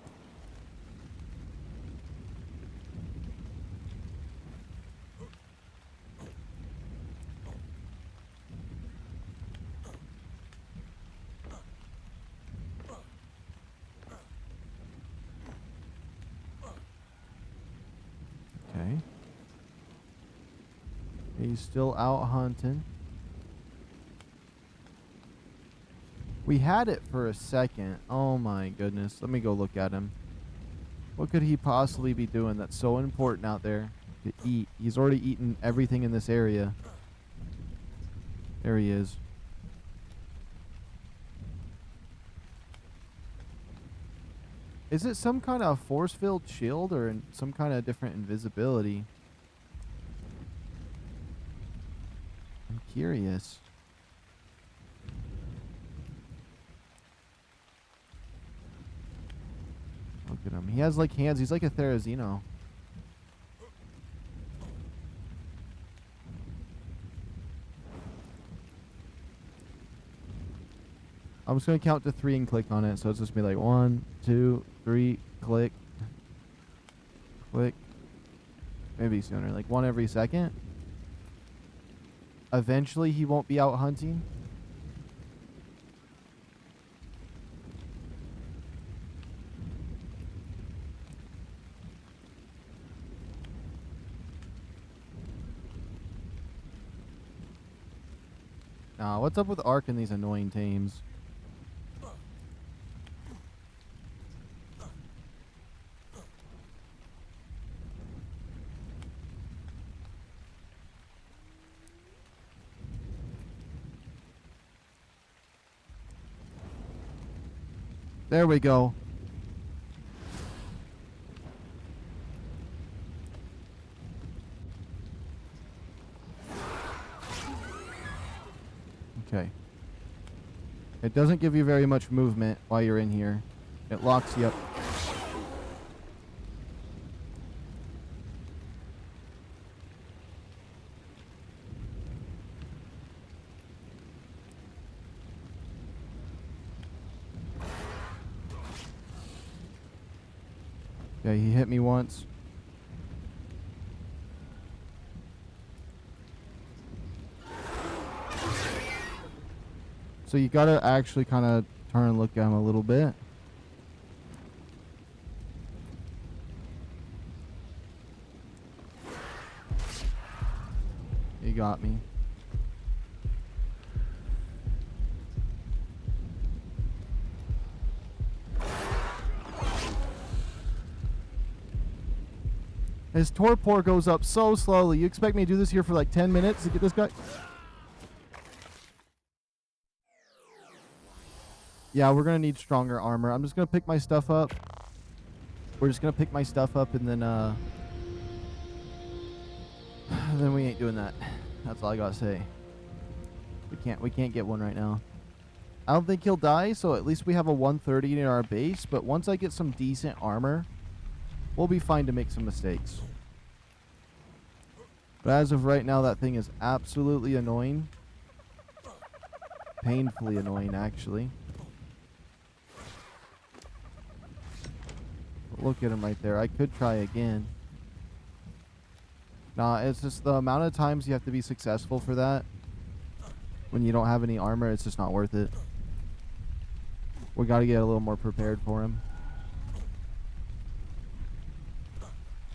Okay. He's still out hunting. We had it for a second. Oh my goodness. Let me go look at him. What could he possibly be doing that's so important out there to eat? He's already eaten everything in this area. There he is. Is it some kind of force-filled shield or some kind of different invisibility? I'm curious. Look at him. He has like hands. He's like a Therizino. I'm just going to count to 3 and click on it. So it's just be like 1, 2, 3, click. Click. Maybe sooner. Like 1 every second. Eventually he won't be out hunting. What's up with ARK and these annoying tames? There we go. Okay. It doesn't give you very much movement while you're in here. It locks you up. Okay, he hit me once. So you gotta actually kind of turn and look at him a little bit. He got me. His torpor goes up so slowly. You expect me to do this here for like 10 minutes to get this guy? Yeah, we're going to need stronger armor. I'm just going to pick my stuff up. We're just going to pick my stuff up and then we ain't doing that. That's all I got to say. We can't get one right now. I don't think he'll die, so at least we have a 130 in our base, but once I get some decent armor, we'll be fine to make some mistakes. But as of right now, that thing is absolutely annoying. Painfully annoying, actually. But look at him right there. I could try again. Nah, it's just the amount of times you have to be successful for that. When you don't have any armor, it's just not worth it. We got to get a little more prepared for him.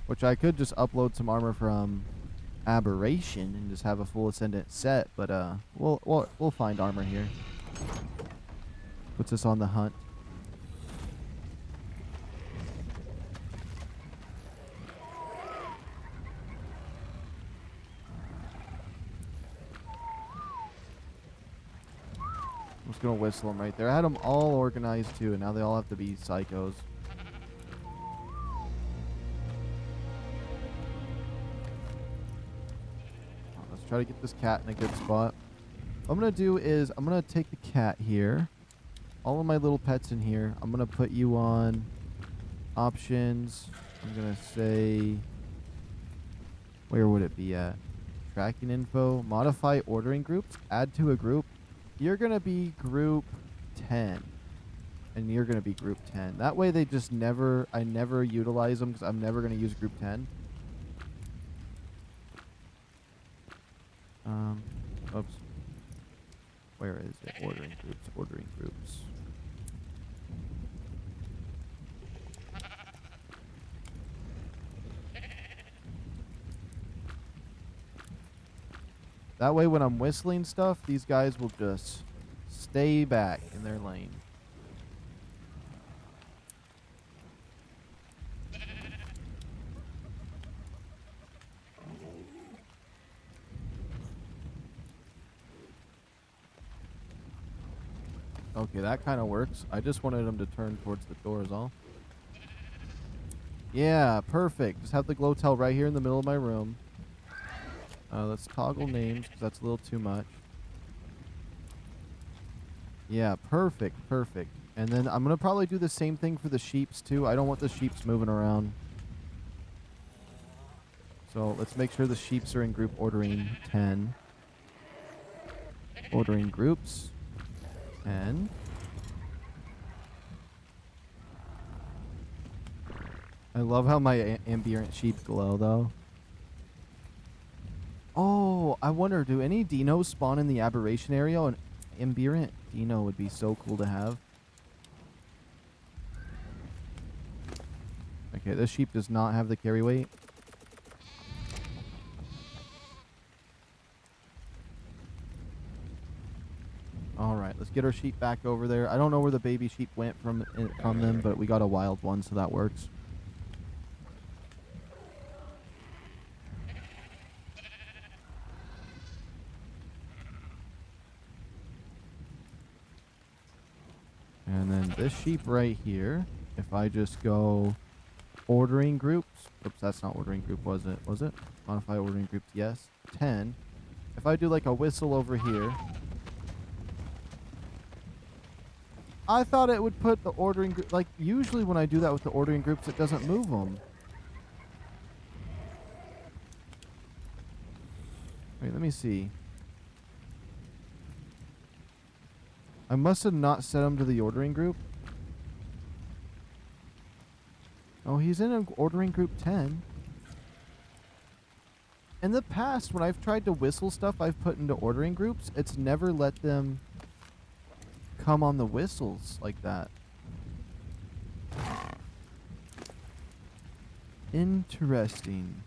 Which I could just upload some armor from Aberration and just have a full Ascendant set, but we'll find armor here. Puts us on the hunt. I'm just gonna whistle them right there. I had them all organized too, and now they all have to be psychos. Let's try to get this cat in a good spot. What I'm gonna do is I'm gonna take the cat here, all of my little pets in here. I'm gonna put you on options. I'm gonna say, where would it be at? Tracking info, modify ordering groups, add to a group. You're going to be group 10. And you're going to be group 10. That way they just never, I never utilize them because I'm never going to use group 10. Oops. Where is it? Ordering groups, ordering groups. That way when I'm whistling stuff, these guys will just stay back in their lane. Okay, that kind of works. I just wanted them to turn towards the door is all. Yeah, perfect. Just have the glow tell right here in the middle of my room. Let's toggle names because that's a little too much. Yeah, perfect, perfect. And then I'm going to probably do the same thing for the sheeps too. I don't want the sheeps moving around. So let's make sure the sheeps are in group ordering 10. Ordering groups 10. I love how my ambient sheep glow though. Oh, I wonder, do any Dinos spawn in the aberration area? An ambient Dino would be so cool to have. Okay, this sheep does not have the carry weight. Let's get our sheep back over there. I don't know where the baby sheep went from them, but we got a wild one, so that works. And then this sheep right here, if I just go ordering groups. Oops, that's not ordering group, was it? Was it? Modify ordering groups, yes. 10. If I do like a whistle over here. I thought it would put the ordering group, like usually when I do that with the ordering groups, it doesn't move them. Wait, let me see. I must have not set him to the ordering group. Oh, he's in an ordering group 10. In the past, when I've tried to whistle stuff I've put into ordering groups, it's never let them come on the whistles like that. Interesting.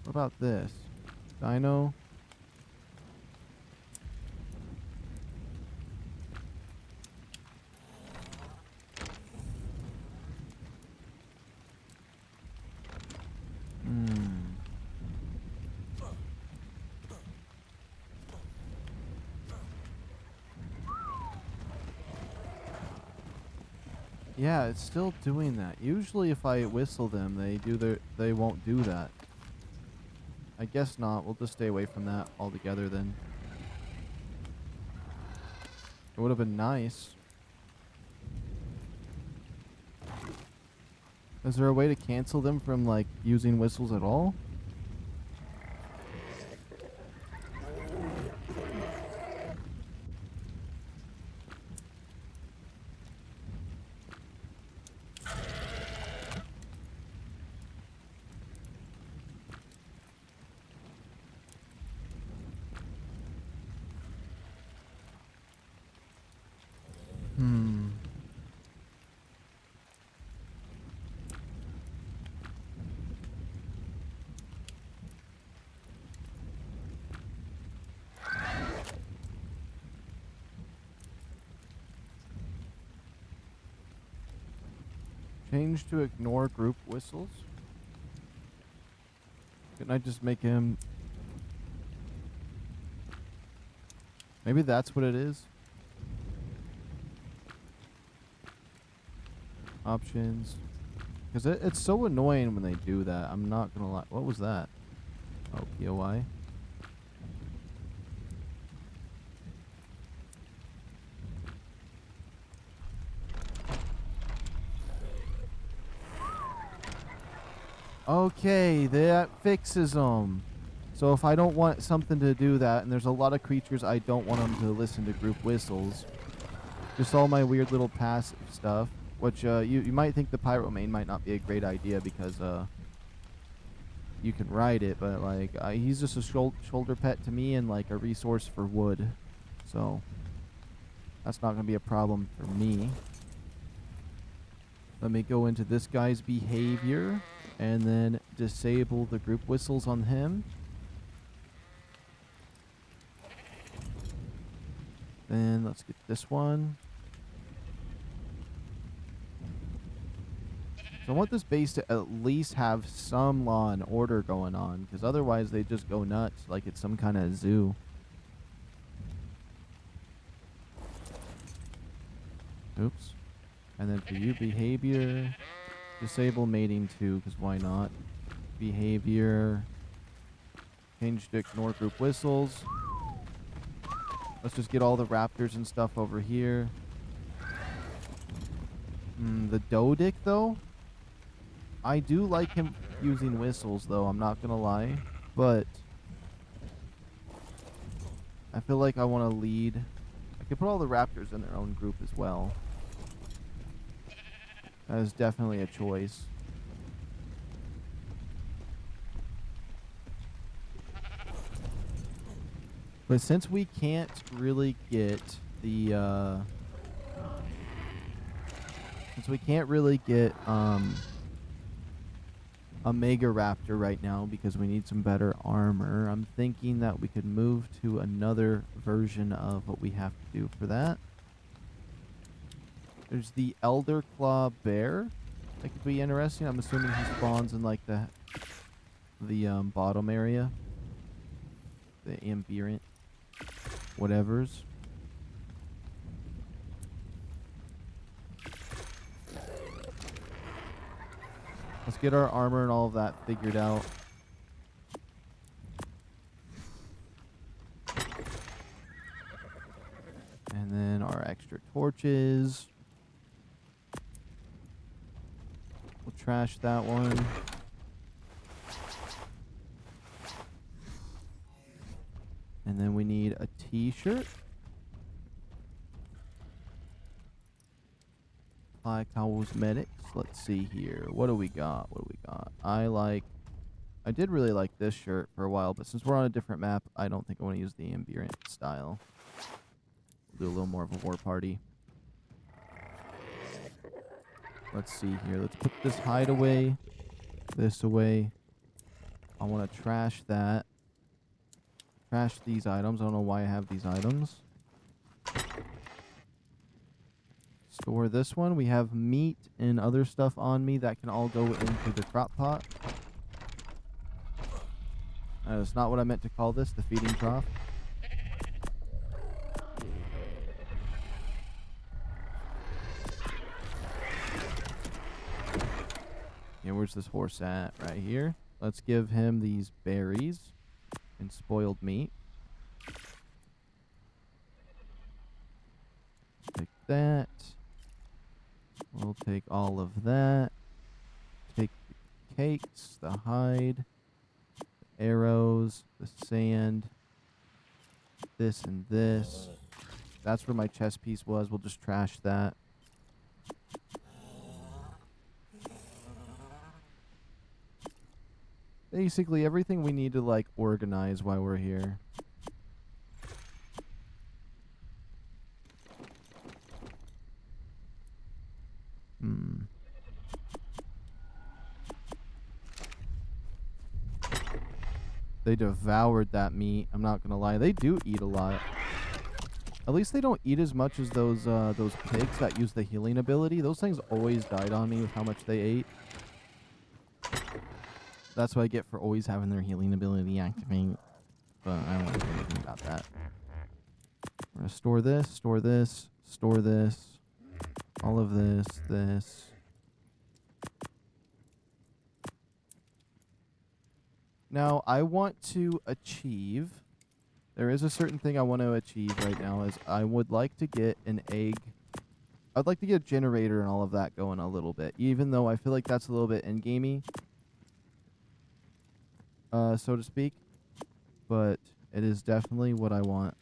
What about this? Dino. Yeah, it's still doing that. Usually if I whistle them, they won't do that. I guess not. We'll just stay away from that altogether then. It would have been nice. Is there a way to cancel them from like using whistles at all? Change to ignore group whistles. Couldn't I just make him... Maybe that's what it is. Options. Because it's so annoying when they do that. I'm not going to lie. What was that? Oh, POI. Okay, that fixes them. So if I don't want something to do that, and there's a lot of creatures I don't want them to listen to group whistles, just all my weird little passive stuff, which you might think the pyromane might not be a great idea because you can ride it, but like he's just a shoulder pet to me and like a resource for wood, so that's not going to be a problem for me. Let me go into this guy's behavior and then disable the group whistles on him. Then let's get this one. So I want this base to at least have some law and order going on, because otherwise they just go nuts like it's some kind of zoo. Oops. And then for you, behavior, disable mating too, because why not? Behavior, change to ignore group whistles. Let's just get all the raptors and stuff over here. The Dodic though, I do like him using whistles though, I'm not gonna lie, but I feel like I want to lead. I could put all the raptors in their own group as well. That is definitely a choice. But since we can't really get the a MEGARAPTOR right now because we need some better armor. I'm thinking that we could move to another version of what we have to do for that. There's the Elder Claw Bear. That could be interesting. I'm assuming he spawns in like the bottom area. The ambient whatevers. Let's get our armor and all of that figured out. And then our extra torches. We'll trash that one. And then we need a t-shirt. Apply cosmetics. Let's see here. What do we got? What do we got? I did really like this shirt for a while, but since we're on a different map, I don't think I want to use the ambient style. We'll do a little more of a war party. Let's see here. Let's put this hideaway, this away. I want to trash that. Trash these items. I don't know why I have these items. Store this one. We have meat and other stuff on me that can all go into the crop pot. That's not what I meant to call this, the feeding trough. Yeah, where's this horse at? Right here. Let's give him these berries and spoiled meat. Take that. We'll take all of that. Take the cakes, the hide, the arrows, the sand, this and this. That's where my chest piece was. We'll just trash that. Basically everything we need to like organize while we're here. They devoured that meat. I'm not gonna lie. They do eat a lot. At least they don't eat as much as those pigs that use the healing ability. Those things always died on me with how much they ate. That's what I get for always having their healing ability activate. But I don't want to do anything about that. We're going to store this, store this, store this. All of this, this. Now, I want to achieve... There is a certain thing I want to achieve right now is I would like to get an egg. I'd like to get a generator and all of that going a little bit. Even though I feel like that's a little bit in-gamey. So to speak. But it is definitely what I want.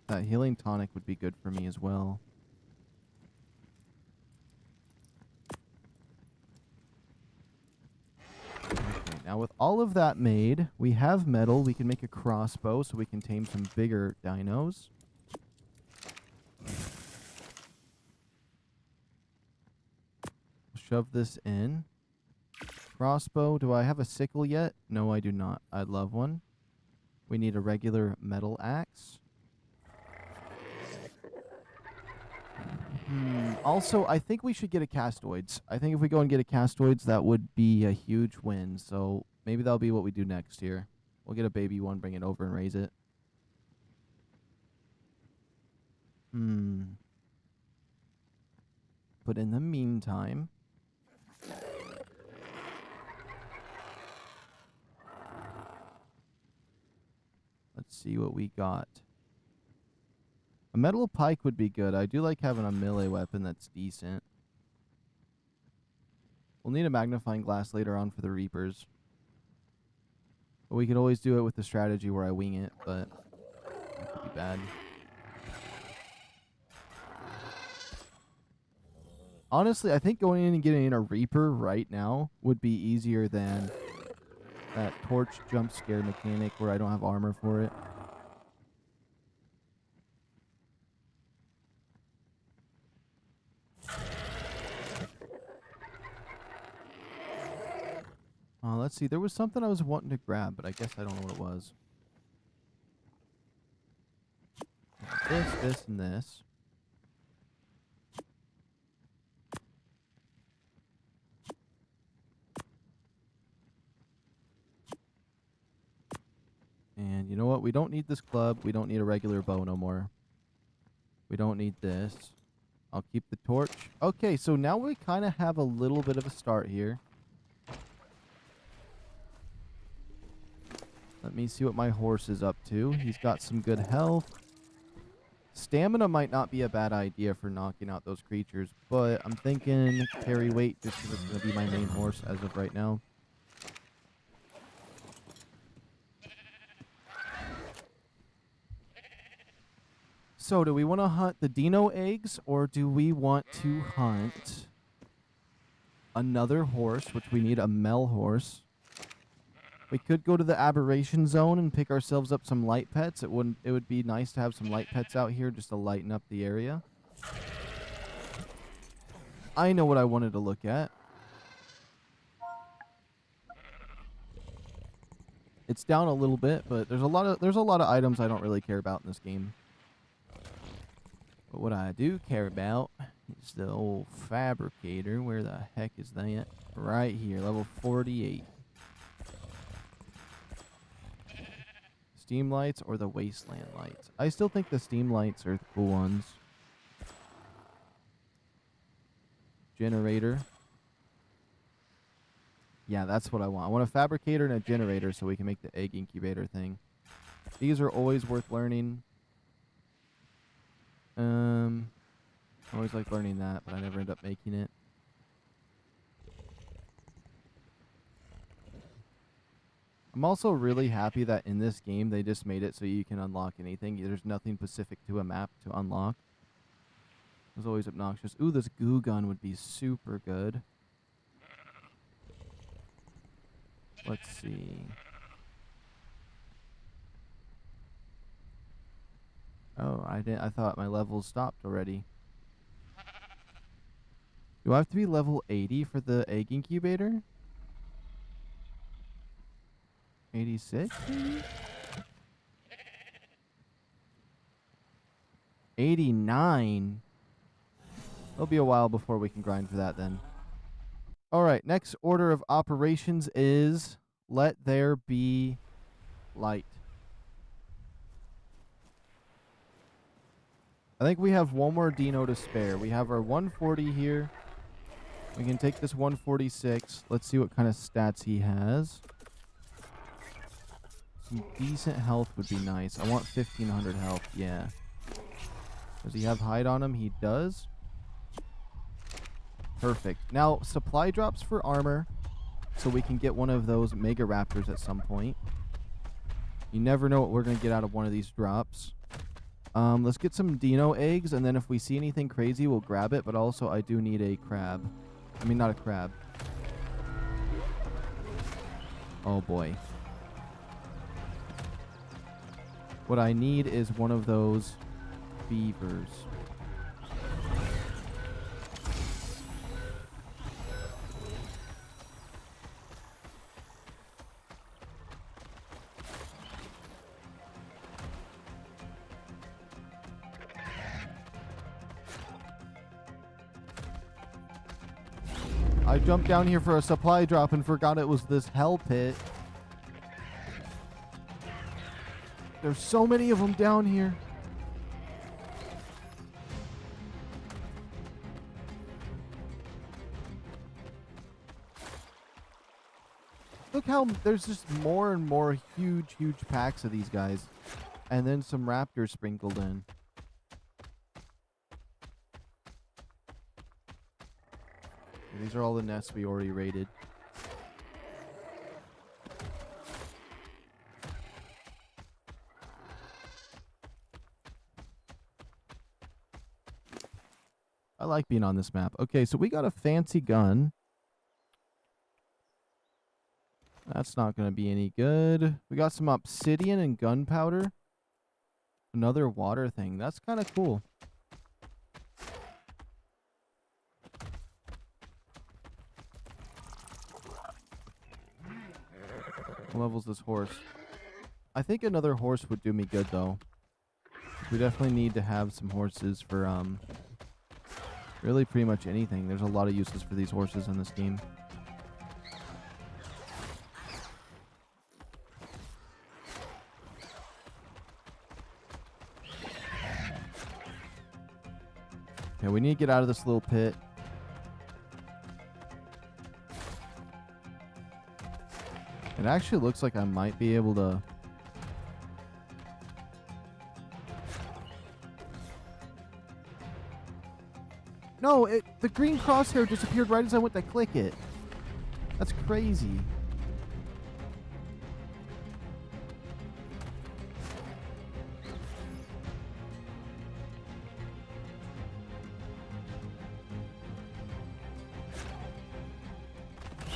That healing tonic would be good for me as well. Okay, now with all of that made, we have metal. We can make a crossbow so we can tame some bigger dinos. Shove this in. Crossbow. Do I have a sickle yet? No, I do not. I'd love one. We need a regular metal axe. Also, I think we should get a castoids. I think if we go and get a castoids, that would be a huge win. So maybe that'll be what we do next here. We'll get a baby one, bring it over, and raise it. But in the meantime... Let's see what we got. A metal pike would be good. I do like having a melee weapon that's decent. We'll need a magnifying glass later on for the Reapers. But we could always do it with the strategy where I wing it, but that could be bad. Honestly, I think going in and getting in a Reaper right now would be easier than that torch jump scare mechanic where I don't have armor for it. Let's see. There was something I was wanting to grab, but I guess I don't know what it was. This, and this. And you know what? We don't need this club. We don't need a regular bow no more. We don't need this. I'll keep the torch. Okay, so now we kind of have a little bit of a start here. Let me see what my horse is up to. He's got some good health. Stamina might not be a bad idea for knocking out those creatures, but I'm thinking carry weight just because it's going to be my main horse as of right now. So, do we want to hunt the dino eggs, or do we want to hunt another horse, which we need a male horse? We could go to the aberration zone and pick ourselves up some light pets. It would be nice to have some light pets out here just to lighten up the area. I know what I wanted to look at. It's down a little bit, but there's a lot of items I don't really care about in this game. But what I do care about is the old fabricator. Where the heck is that? Right here, level 48. Steam lights or the wasteland lights? I still think the steam lights are the cool ones. Generator. Yeah, that's what I want. I want a fabricator and a generator so we can make the egg incubator thing. These are always worth learning. I always like learning that, but I never end up making it. I'm also really happy that in this game they just made it so you can unlock anything. There's nothing specific to a map to unlock. It was always obnoxious. Ooh, this goo gun would be super good. Let's see. Oh, I thought my levels stopped already. Do I have to be level 80 for the egg incubator? 86 maybe? 89? It'll be a while before we can grind for that then. Alright, next order of operations is let there be light. I think we have one more dino to spare. We have our 140 here. We can take this 146. Let's see what kind of stats he has. Some decent health would be nice. I want 1500 health. Yeah. Does he have hide on him? He does. Perfect. Now, supply drops for armor. So we can get one of those MEGARAPTORs at some point. You never know what we're going to get out of one of these drops. Let's get some dino eggs, and then if we see anything crazy, we'll grab it. But also, I do need a crab. I mean, not a crab. Oh, boy. What I need is one of those beavers. I jumped down here for a supply drop and forgot it was this hell pit. There's so many of them down here. Look how there's just more and more huge packs of these guys. And then some raptors sprinkled in. These are all the nests we already raided. I like being on this map. Okay, so we got a fancy gun. That's not going to be any good. We got some obsidian and gunpowder. Another water thing. That's kind of cool. What level's this horse? I think another horse would do me good, though. We definitely need to have some horses for, really pretty much anything. There's a lot of uses for these horses in this game. Okay, we need to get out of this little pit. It actually looks like I might be able to... No, the green crosshair disappeared right as I went to click it. That's crazy.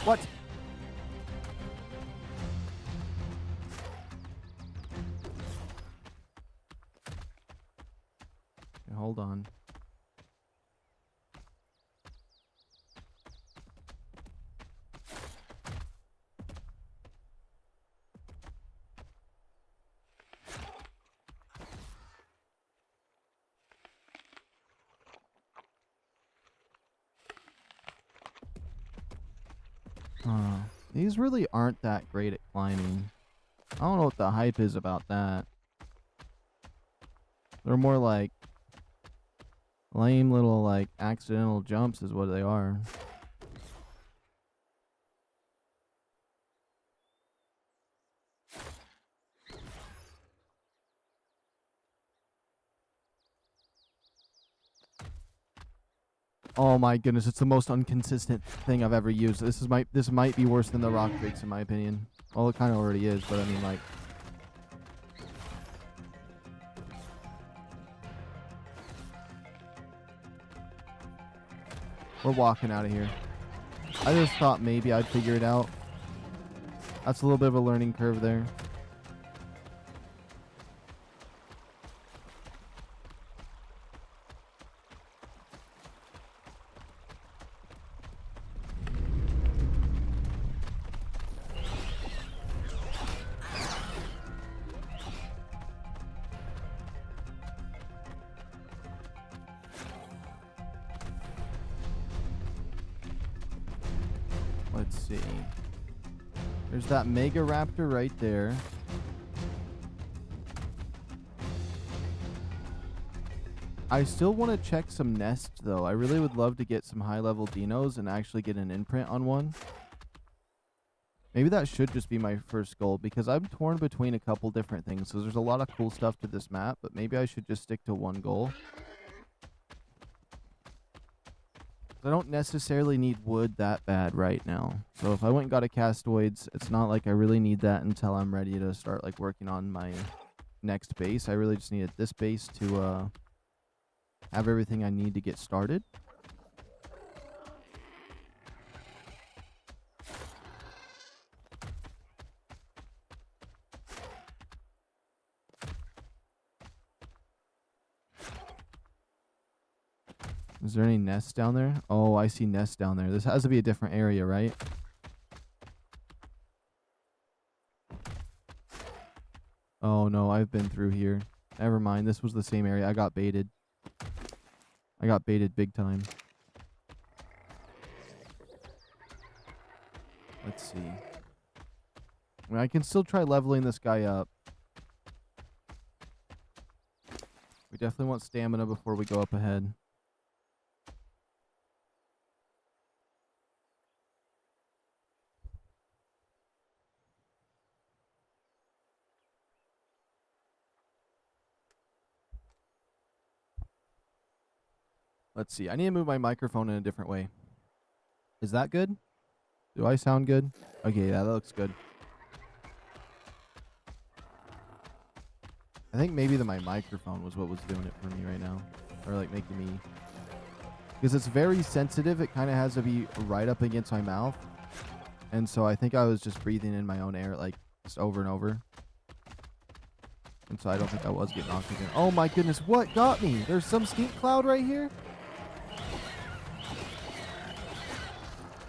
What? Okay, hold on. These really aren't that great at climbing. I don't know what the hype is about that. They're more like lame little like accidental jumps is what they are. Oh my goodness, it's the most inconsistent thing I've ever used. This might be worse than the rock breaks in my opinion. Well, it kind of already is, but I mean like we're walking out of here. I just thought maybe I'd figure it out. That's a little bit of a learning curve there. Let's see. There's that MEGARAPTOR right there. I still want to check some nests, though. I really would love to get some high-level Dinos and actually get an imprint on one. Maybe that should just be my first goal, because I'm torn between a couple different things. So there's a lot of cool stuff to this map, but maybe I should just stick to one goal. I don't necessarily need wood that bad right now. So if I went and got a castoids, it's not like I really need that until I'm ready to start like working on my next base. I really just needed this base to have everything I need to get started. Is there any nests down there? Oh, I see nests down there. This has to be a different area, right? Oh, no, I've been through here. Never mind. This was the same area. I got baited. I got baited big time. Let's see. I mean, I can still try leveling this guy up. We definitely want stamina before we go up ahead. Let's see. I need to move my microphone in a different way. Is that good? Do I sound good? Okay, yeah, that looks good. I think maybe my microphone was what was doing it for me right now. Or like making me... Because it's very sensitive. It kind of has to be right up against my mouth. And so I think I was just breathing in my own air like just over and over. And so I don't think I was getting oxygen. Oh my goodness, what got me? There's some skink cloud right here?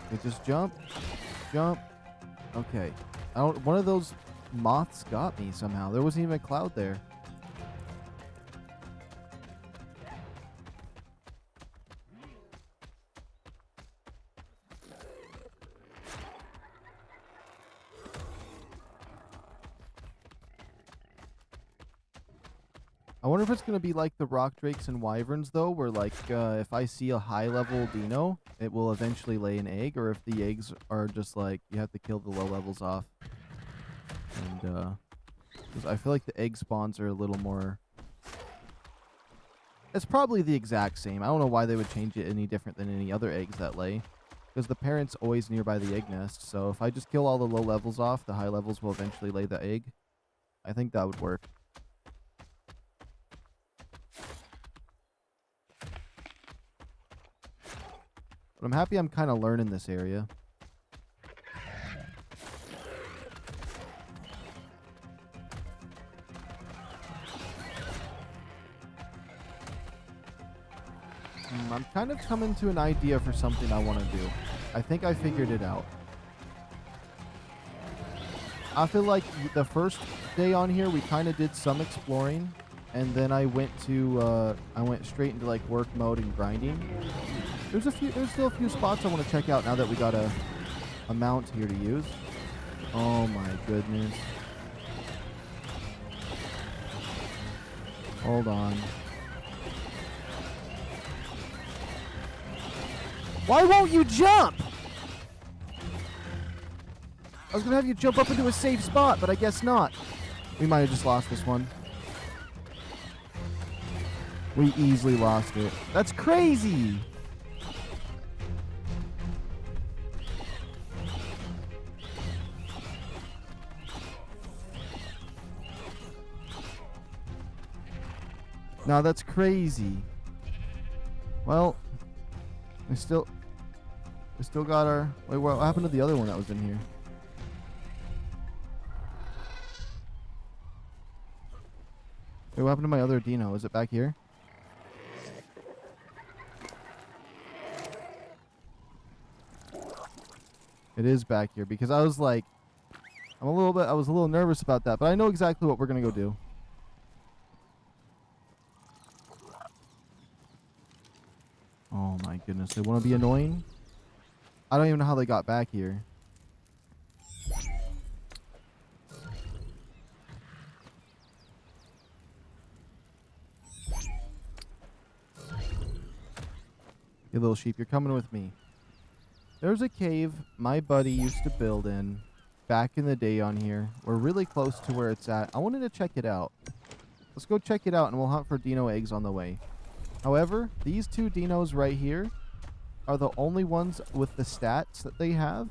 Okay, just jump. Jump. Okay. I don't. One of those moths got me somehow. There wasn't even a cloud there. I wonder if it's going to be like the rock drakes and wyverns, though, where, like, if I see a high-level dino, it will eventually lay an egg, or if the eggs are just, like, you have to kill the low levels off. And, 'cause I feel like the egg spawns are a little more... It's probably the exact same. I don't know why they would change it any different than any other eggs that lay, because the parent's always nearby the egg nest, so if I just kill all the low levels off, the high levels will eventually lay the egg. I think that would work. But I'm happy I'm kind of learning this area. I'm kind of coming to an idea for something I want to do. I think I figured it out. I feel like the first day on here, we kind of did some exploring. And then I went straight into like work mode and grinding. There's still a few spots I want to check out now that we got a mount here to use. Oh my goodness. Hold on. Why won't you jump? I was gonna have you jump up into a safe spot, but I guess not. We might have just lost this one. We easily lost it. That's crazy! No, that's crazy. Well, we still got our... Wait, what happened to the other one that was in here? Wait, what happened to my other Dino? Is it back here? It is back here because I was like, I was a little nervous about that, but I know exactly what we're gonna go do. Oh my goodness, they want to be annoying? I don't even know how they got back here. You little sheep, you're coming with me. There's a cave my buddy used to build in back in the day on here. We're really close to where it's at. I wanted to check it out. Let's go check it out and we'll hunt for dino eggs on the way. However, these two dinos right here are the only ones with the stats that they have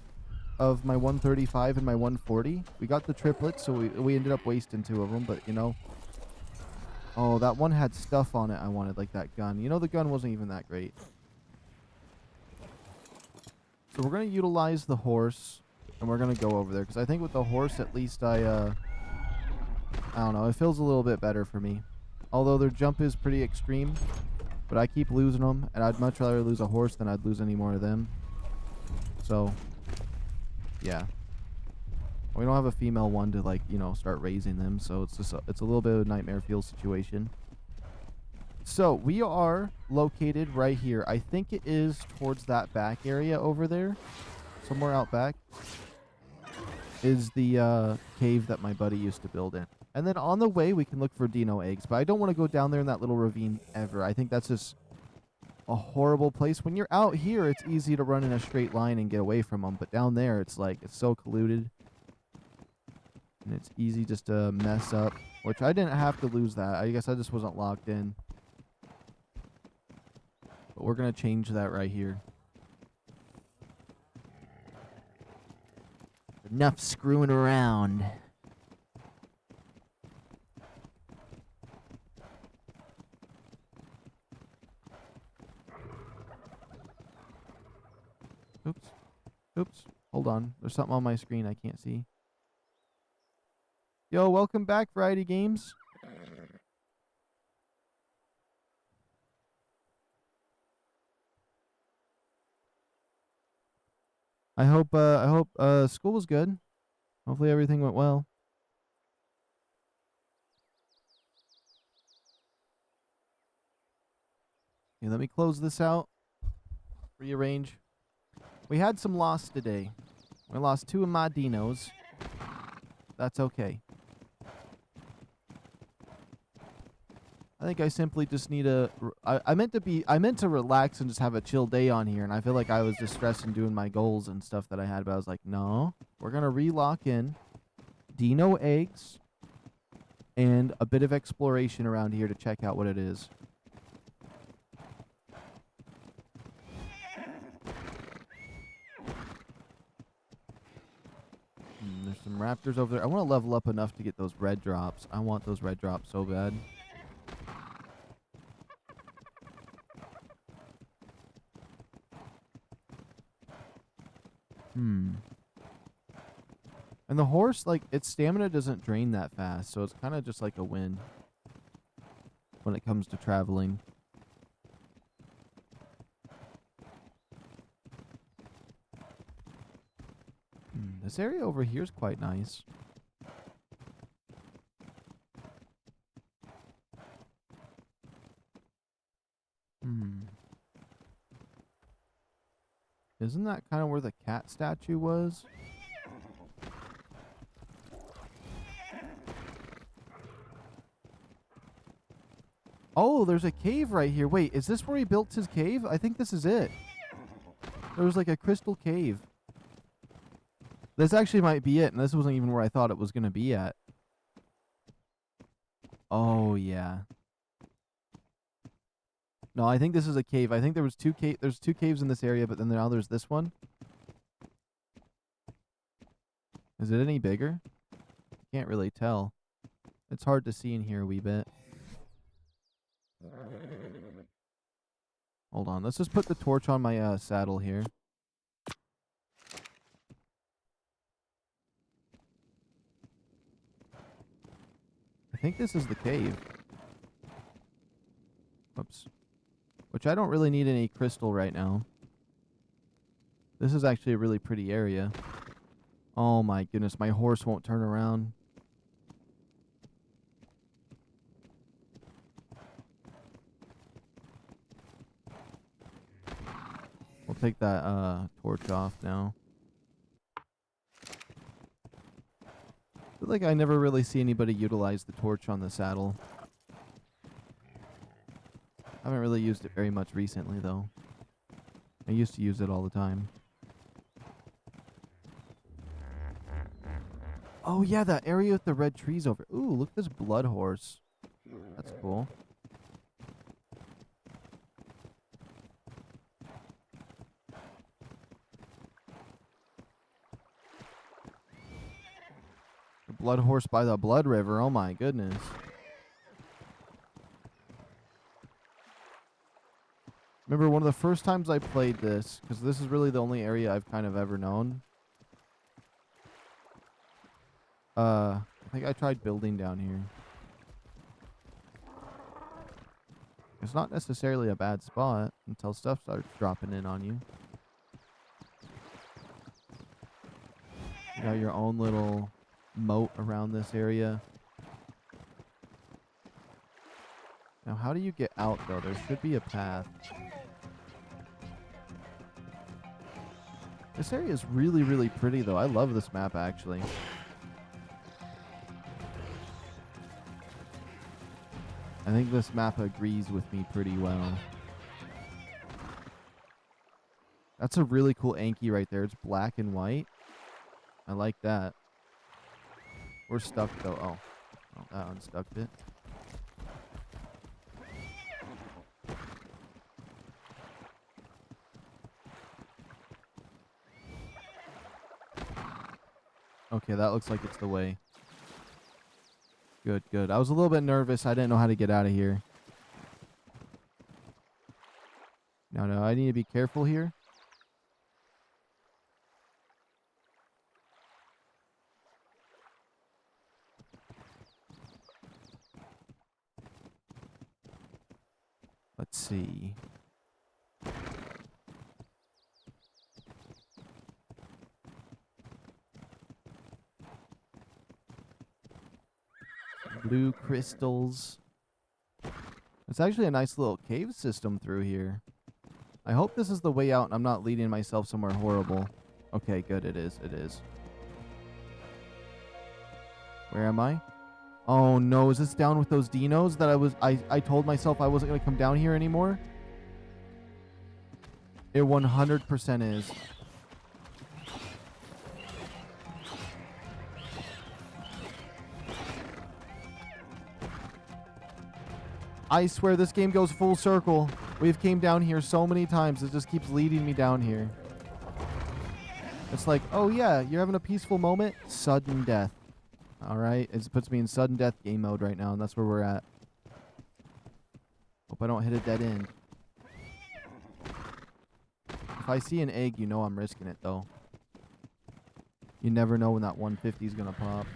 of my 135 and my 140. We got the triplets, so we ended up wasting two of them, but you know. Oh, that one had stuff on it I wanted, like that gun. You know, the gun wasn't even that great. So we're going to utilize the horse, and we're going to go over there. Because I think with the horse, at least I don't know. It feels a little bit better for me. Although their jump is pretty extreme. But I keep losing them, and I'd much rather lose a horse than I'd lose any more of them. So, yeah. We don't have a female one to, like, you know, start raising them. So it's just it's a little bit of a nightmare fuel situation. So, we are located right here. I think it is towards that back area over there. Somewhere out back is the cave that my buddy used to build in. And then on the way, we can look for dino eggs. But I don't want to go down there in that little ravine ever. I think that's just a horrible place. When you're out here, it's easy to run in a straight line and get away from them. But down there, it's like, it's so polluted. And it's easy just to mess up. Which I didn't have to lose that. I guess I just wasn't locked in. But we're going to change that right here. Enough screwing around. Oops. Oops. Hold on. There's something on my screen I can't see. Yo, welcome back, Variety Games. I hope school was good. Hopefully everything went well. Okay, let me close this out. Rearrange. We had some loss today. We lost 2 of my Dinos. That's okay. I think I simply just need a... I meant to relax and just have a chill day on here, and I feel like I was just stressing doing my goals and stuff that I had, but I was like, no, we're going to re-lock in Dino eggs and a bit of exploration around here to check out what it is. There's some raptors over there. I want to level up enough to get those red drops. I want those red drops so bad. And the horse, like, its stamina doesn't drain that fast, so it's kind of just like a win when it comes to traveling. This area over here is quite nice. Isn't that kind of where the cat statue was? Oh, there's a cave right here. Wait, is this where he built his cave? I think this is it. There was like a crystal cave. This actually might be it, and this wasn't even where I thought it was going to be at. Oh, yeah. No, I think this is a cave. I think there was there's 2 caves in this area, but then now there's this one. Is it any bigger? Can't really tell. It's hard to see in here a wee bit. Hold on. Let's just put the torch on my saddle here. I think this is the cave. Whoops. Which I don't really need any crystal right now. This is actually a really pretty area. Oh my goodness, my horse won't turn around. We'll take that torch off now. I feel like I never really see anybody utilize the torch on the saddle. I haven't really used it very much recently, though. I used to use it all the time. Oh, yeah, that area with the red trees over. Ooh, look at this blood horse. That's cool. The blood horse by the blood river. Oh, my goodness. Remember, one of the first times I played this, because this is really the only area I've kind of ever known. I think I tried building down here. It's not necessarily a bad spot until stuff starts dropping in on you. You got your own little moat around this area. Now, how do you get out, though? There should be a path. This area is really, really pretty, though. I love this map, actually. I think this map agrees with me pretty well. That's a really cool Anki right there. It's black and white. I like that. We're stuck, though. Oh, that unstuck it. Okay, that looks like it's the way. Good, good. I was a little bit nervous. I didn't know how to get out of here. No, I need to be careful here. Let's see. blue crystals. It's actually a nice little cave system through here. I hope this is the way out and I'm not leading myself somewhere horrible. Okay, good. It is. It is. Where am I? Oh no, is this down with those Dinos that I told myself I wasn't going to come down here anymore? It 100% is. I swear this game goes full circle. We've came down here so many times. It just keeps leading me down here. It's like, oh yeah, you're having a peaceful moment. Sudden death. All right. It puts me in sudden death game mode right now, and that's where we're at. Hope I don't hit a dead end. If I see an egg, you know I'm risking it, though. You never know when that 150 is going to pop.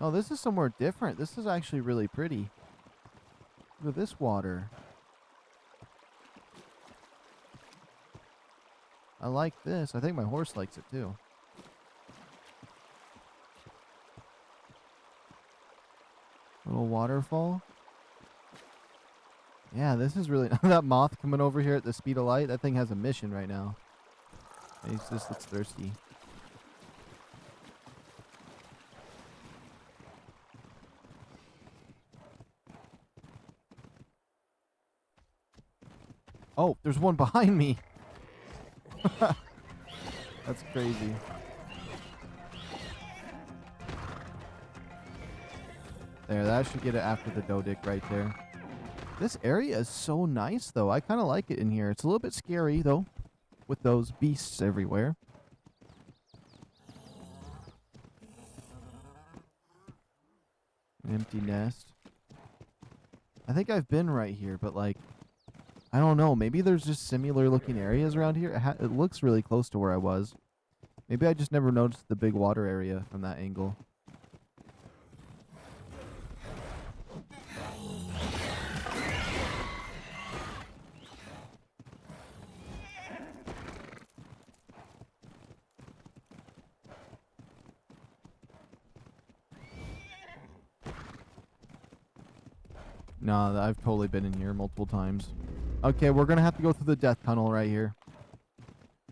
Oh, this is somewhere different. This is actually really pretty. Look at this water. I like this. I think my horse likes it too. Little waterfall. Yeah, this is really... that moth coming over here at the speed of light. That thing has a mission right now. He just looks thirsty. Oh, there's one behind me. That's crazy. There, that should get it after the doe dick right there. This area is so nice, though. I kind of like it in here. It's a little bit scary, though, with those beasts everywhere. An empty nest. I think I've been right here, but, like, I don't know. Maybe there's just similar looking areas around here. It looks really close to where I was. Maybe I just never noticed the big water area from that angle. No, I've totally been in here multiple times. Okay, we're going to have to go through the death tunnel right here.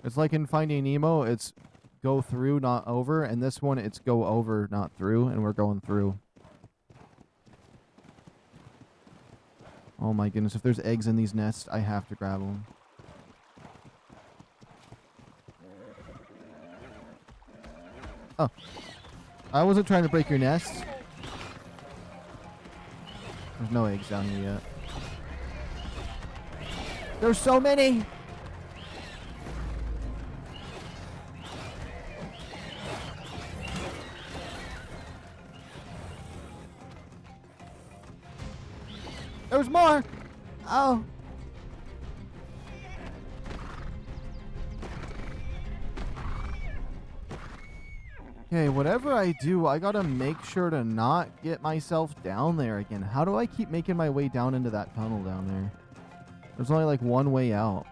It's like in Finding Nemo, it's go through, not over. And this one, it's go over, not through. And we're going through. Oh my goodness, if there's eggs in these nests, I have to grab them. Oh. I wasn't trying to break your nest. There's no eggs down here yet. There's so many! There's more! Oh! Okay, whatever I do, I gotta make sure to not get myself down there again. How do I keep making my way down into that tunnel down there? There's only like one way out.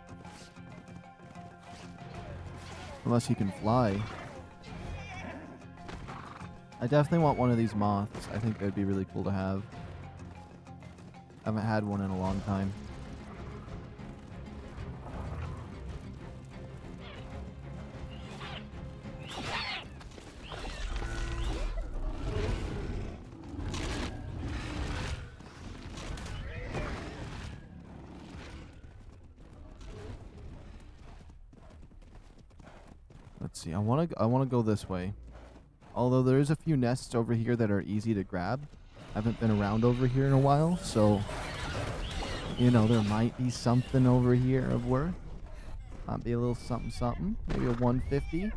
Unless you can fly. I definitely want one of these moths. I think that'd be really cool to have. I haven't had one in a long time. Let's see. I want to go this way. Although there is a few nests over here that are easy to grab. I haven't been around over here in a while, so you know, there might be something over here of worth. Might be a little something something. Maybe a 150.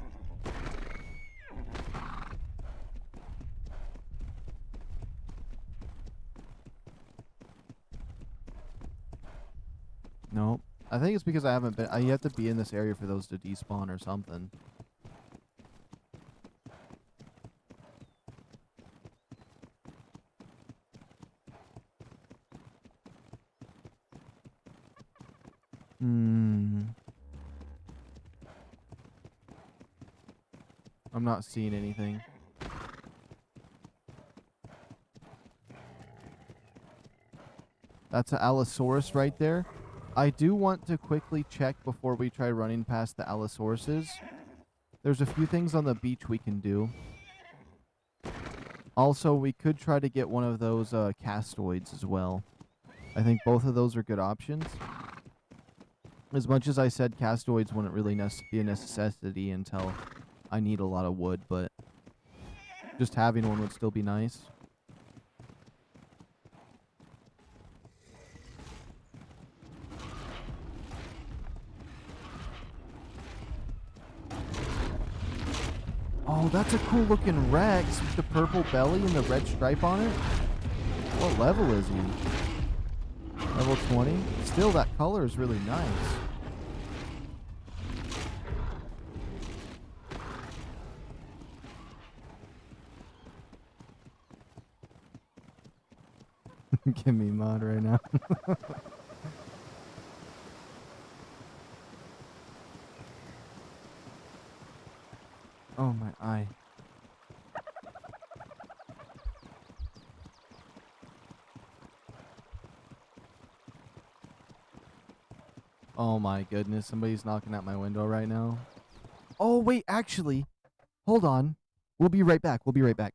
Nope. I think it's because I haven't been... you have to be in this area for those to despawn or something. Hmm. I'm not seeing anything. That's an Allosaurus right there. I do want to quickly check before we try running past the Allosauruses. There's a few things on the beach we can do. Also, we could try to get one of those castoids as well. I think both of those are good options. As much as I said castoids wouldn't really be a necessity until I need a lot of wood, but just having one would still be nice. Oh, that's a cool looking Rex with the purple belly and the red stripe on it. What level is he? Level 20? Still, that color is really nice. Give me mod right now. Oh, my eye. Oh my goodness, somebody's knocking at my window right now. Oh, wait, actually, hold on. We'll be right back. We'll be right back.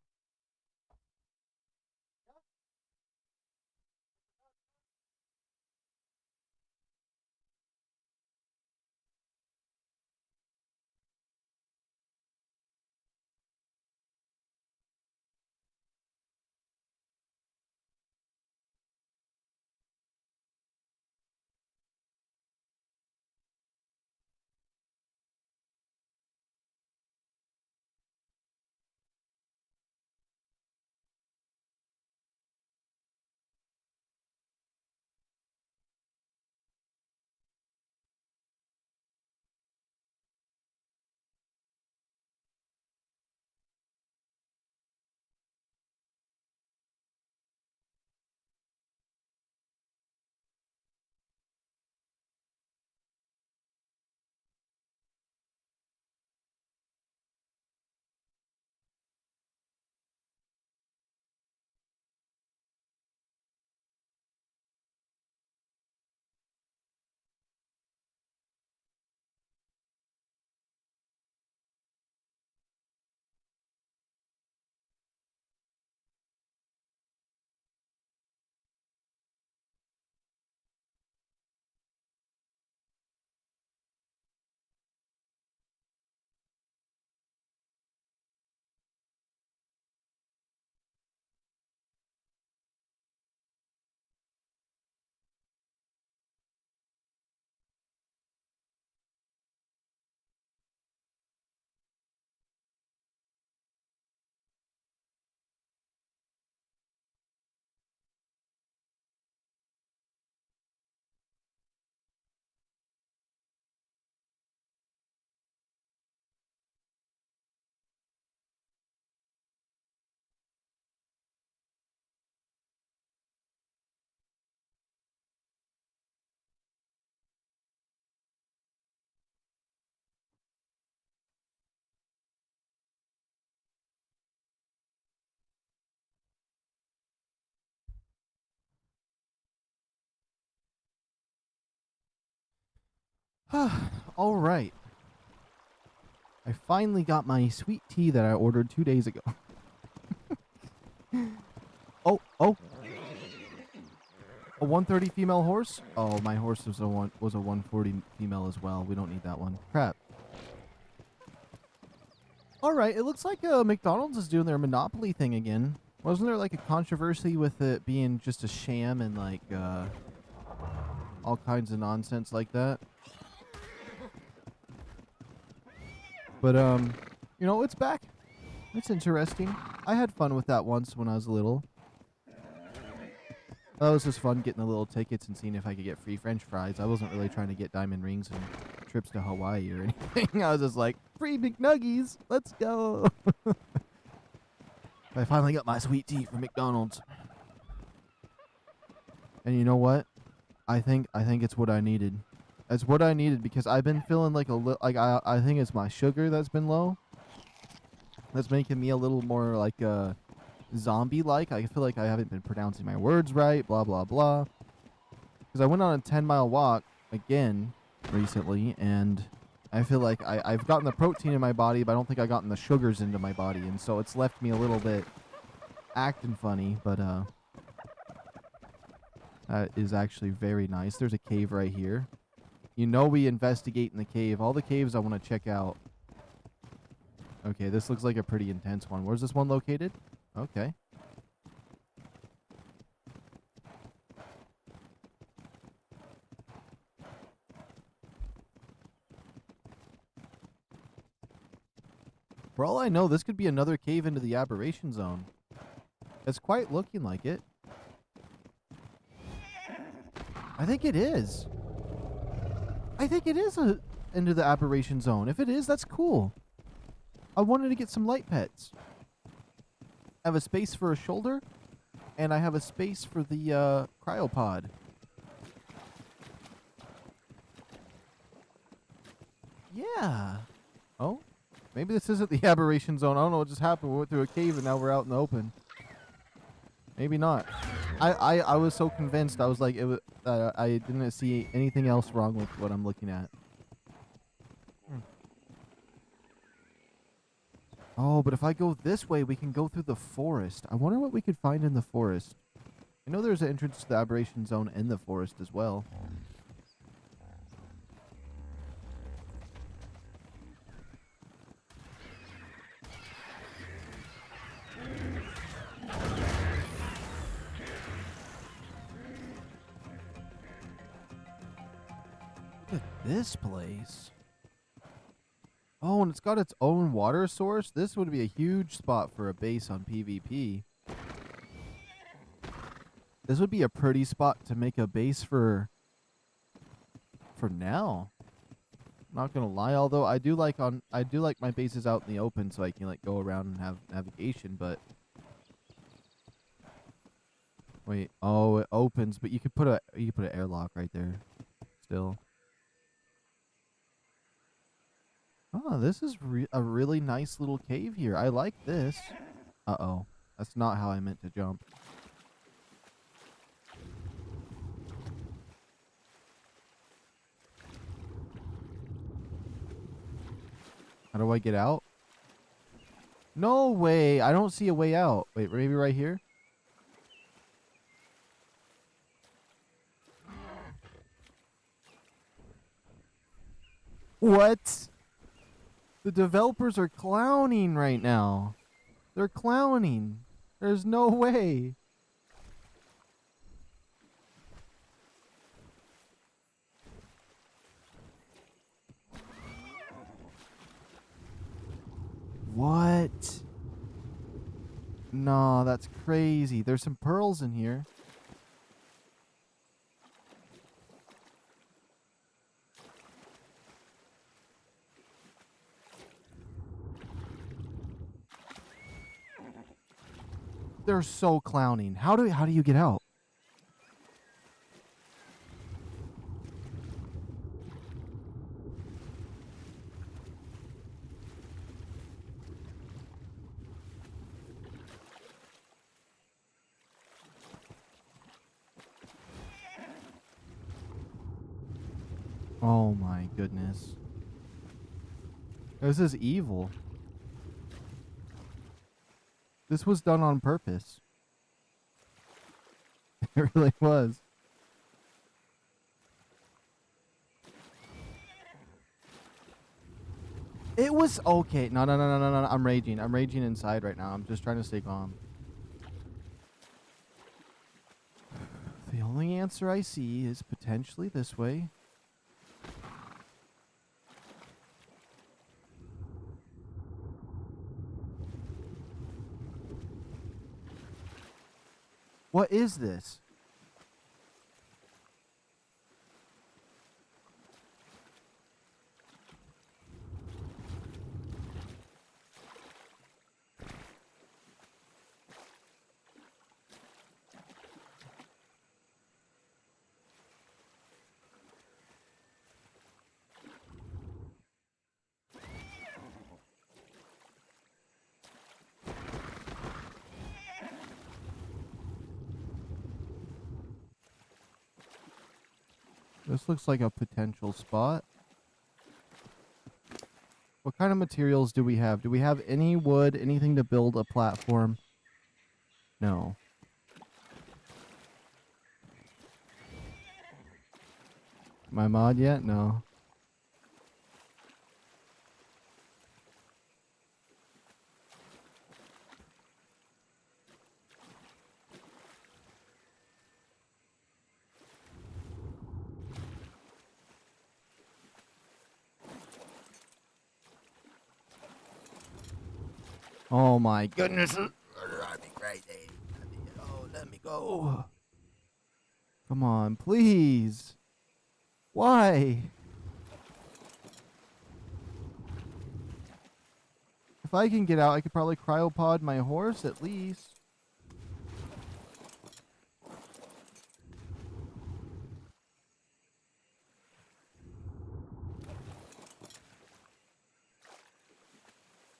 All right. I finally got my sweet tea that I ordered 2 days ago. Oh. A 130 female horse? Oh, my horse was a 140 female as well. We don't need that one. Crap. All right, it looks like McDonald's is doing their monopoly thing again. Wasn't there like a controversy with it being just a sham and like all kinds of nonsense like that? But you know, it's back. It's interesting. I had fun with that once when I was little. That was just fun getting the little tickets and seeing if I could get free French fries. I wasn't really trying to get diamond rings and trips to Hawaii or anything. I was just like, free McNuggies, let's go. I finally got my sweet tea from McDonald's. And you know what? I think it's what I needed. That's what I needed because I've been feeling like a little, like I think it's my sugar that's been low. That's making me a little more like zombie-like. I feel like I haven't been pronouncing my words right, blah, blah, blah. Because I went on a 10-mile walk again recently, and I feel like I've gotten the protein in my body, but I don't think I've gotten the sugars into my body, and so it's left me a little bit acting funny, but that is actually very nice. There's a cave right here. You know we investigate in the cave. All the caves I want to check out. Okay, this looks like a pretty intense one. Where's this one located? Okay. For all I know, this could be another cave into the aberration zone. It's quite looking like it. I think it is. I think it is into the aberration zone. If it is, that's cool. I wanted to get some light pets. I have a space for a shoulder, and I have a space for the cryopod. Yeah. Oh, maybe this isn't the aberration zone. I don't know what just happened. We went through a cave, and now we're out in the open. Maybe not. I was so convinced. I was like, it was. I didn't see anything else wrong with what I'm looking at. Oh, but if I go this way, we can go through the forest. I wonder what we could find in the forest. I know there's an entrance to the aberration zone in the forest as well. Look at this place. Oh, and it's got its own water source. This would be a huge spot for a base on PvP. This would be a pretty spot to make a base for now. Not gonna lie, although I do like my bases out in the open so I can like go around and have navigation, but wait, oh, it opens, but you could put an airlock right there still. Oh, this is a really nice little cave here. I like this. Uh-oh. That's not how I meant to jump. How do I get out? No way. I don't see a way out. Wait, maybe right here? What? The developers are clowning right now. They're clowning. There's no way. What? No, that's crazy. There's some pearls in here. They're so clowning. How do you get out? Oh my goodness. This is evil. This was done on purpose. It really was. It was okay. No. I'm raging. I'm raging inside right now. I'm just trying to stay calm. The only answer I see is potentially this way. What is this? This looks like a potential spot. What kind of materials do we have? Do we have any wood, anything to build a platform? No. Am I mod yet? No. Oh my goodness. That'd be crazy. Oh, let me go. Come on, please. Why? If I can get out, I could probably cryopod my horse at least.